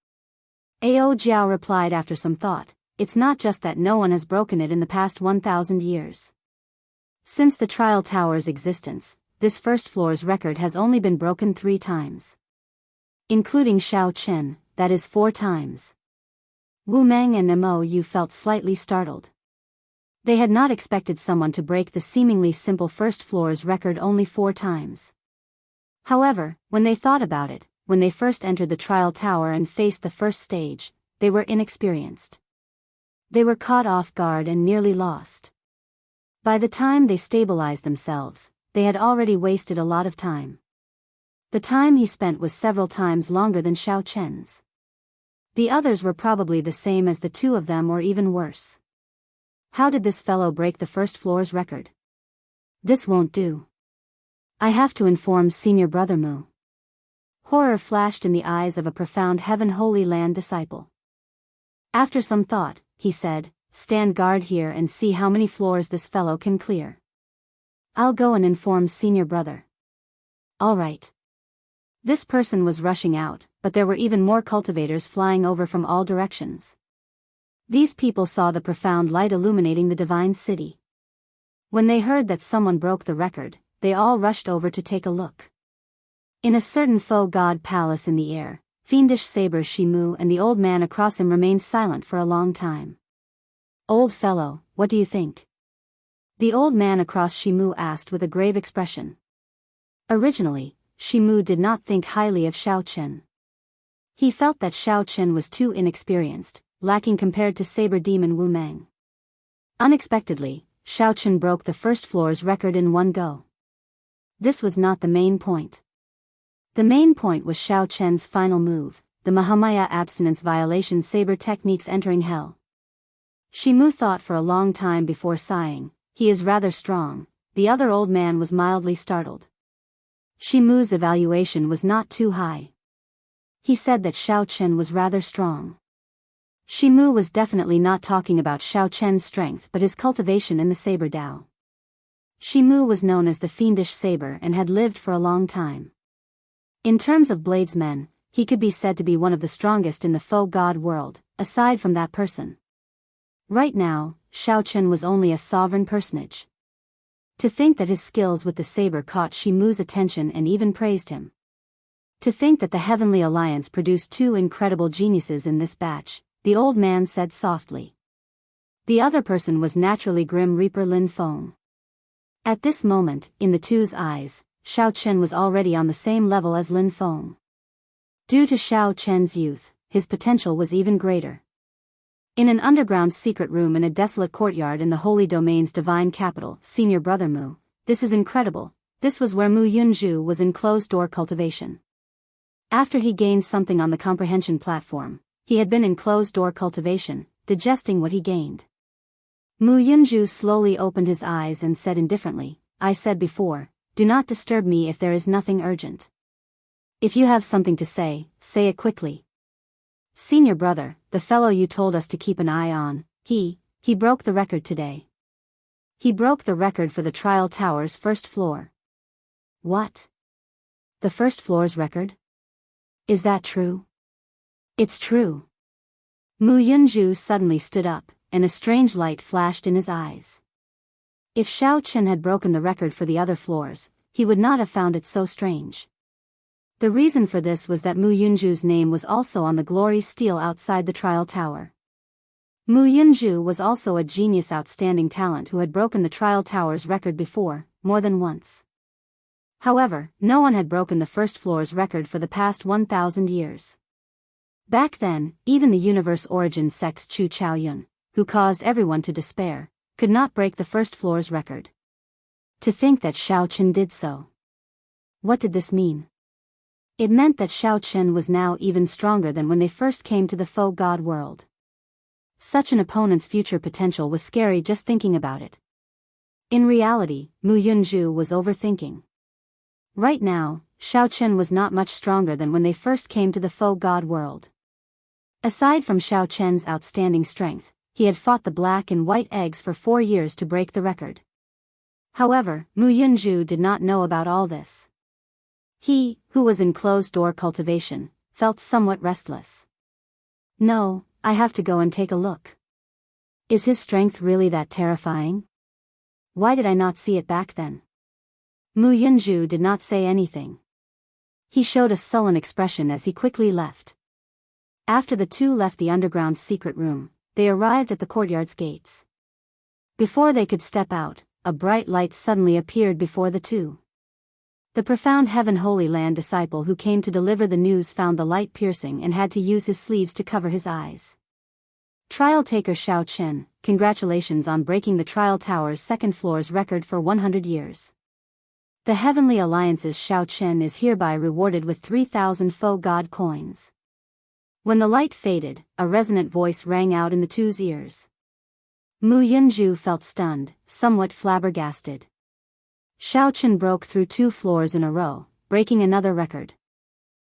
Ao Jiao replied after some thought, it's not just that no one has broken it in the past 1,000 years. Since the trial tower's existence, this first floor's record has only been broken 3 times. Including Xiao Chen, that is 4 times. Wu Meng and Mo Yu felt slightly startled. They had not expected someone to break the seemingly simple first floor's record only 4 times. However, when they thought about it, when they first entered the trial tower and faced the first stage, they were inexperienced. They were caught off guard and nearly lost. By the time they stabilized themselves, they had already wasted a lot of time. The time he spent was several times longer than Xiao Chen's. The others were probably the same as the two of them or even worse. How did this fellow break the first floor's record? This won't do. I have to inform Senior Brother Mu. Horror flashed in the eyes of a profound Heaven Holy Land disciple. After some thought, he said, stand guard here and see how many floors this fellow can clear. I'll go and inform Senior Brother. All right. This person was rushing out, but there were even more cultivators flying over from all directions. These people saw the profound light illuminating the divine city. When they heard that someone broke the record, they all rushed over to take a look. In a certain faux god palace in the air, fiendish saber Shimu and the old man across him remained silent for a long time. Old fellow, what do you think? The old man across Shimu asked with a grave expression. Originally, Shimu did not think highly of Xiao Chen. He felt that Xiao Chen was too inexperienced, lacking compared to saber demon Wu Meng. Unexpectedly, Xiao Chen broke the first floor's record in one go. This was not the main point. The main point was Xiao Chen's final move, the Mahamaya abstinence violation saber techniques entering hell. Shimu thought for a long time before sighing, he is rather strong. The other old man was mildly startled. Shimu's evaluation was not too high. He said that Xiao Chen was rather strong. Shimu was definitely not talking about Xiao Chen's strength but his cultivation in the saber Dao. Shimu was known as the fiendish saber and had lived for a long time. In terms of bladesmen, he could be said to be one of the strongest in the faux god world, aside from that person. Right now, Xiao Chen was only a sovereign personage. To think that his skills with the saber caught Shimu's attention and even praised him. To think that the Heavenly Alliance produced two incredible geniuses in this batch, the old man said softly. The other person was naturally Grim Reaper Lin Feng. At this moment, in the two's eyes, Xiao Chen was already on the same level as Lin Feng. Due to Xiao Chen's youth, his potential was even greater. In an underground secret room in a desolate courtyard in the Holy Domain's divine capital, Senior Brother Mu, this is incredible, this was where Mu Yunzhu was in closed-door cultivation. After he gained something on the comprehension platform, he had been in closed-door cultivation, digesting what he gained. Mu Yunzhu slowly opened his eyes and said indifferently, I said before, do not disturb me if there is nothing urgent. If you have something to say it quickly. Senior brother, the fellow you told us to keep an eye on, he broke the record today. He broke the record for the trial tower's first floor. What? The first floor's record? Is that true? It's true. Mu Yunzhu suddenly stood up, and a strange light flashed in his eyes. If Xiao Chen had broken the record for the other floors, he would not have found it so strange. The reason for this was that Mu Yunzhu's name was also on the glory stele outside the trial tower. Mu Yunzhu was also a genius outstanding talent who had broken the trial tower's record before, more than once. However, no one had broken the first floor's record for the past 1,000 years. Back then, even the universe origin sect's Chu Chaoyun, who caused everyone to despair, could not break the first floor's record. To think that Xiao Chen did so. What did this mean? It meant that Xiao Chen was now even stronger than when they first came to the faux god world. Such an opponent's future potential was scary just thinking about it. In reality, Mu Yunzhu was overthinking. Right now, Xiao Chen was not much stronger than when they first came to the faux god world. Aside from Xiao Chen's outstanding strength, he had fought the black and white eggs for 4 years to break the record. However, Mu Yunzhu did not know about all this. He, who was in closed-door cultivation, felt somewhat restless. No, I have to go and take a look. Is his strength really that terrifying? Why did I not see it back then? Mu Yunzhu did not say anything. He showed a sullen expression as he quickly left. After the two left the underground secret room, they arrived at the courtyard's gates. Before they could step out, a bright light suddenly appeared before the two. The profound Heaven Holy Land disciple who came to deliver the news found the light piercing and had to use his sleeves to cover his eyes. Trial taker Xiao Qin, congratulations on breaking the Trial Tower's second floor's record for 100 years. The Heavenly Alliance's Xiao Qin is hereby rewarded with 3,000 faux god coins. When the light faded, a resonant voice rang out in the two's ears. Mu Yunju felt stunned, somewhat flabbergasted. Xiao Qin broke through 2 floors in a row, breaking another record.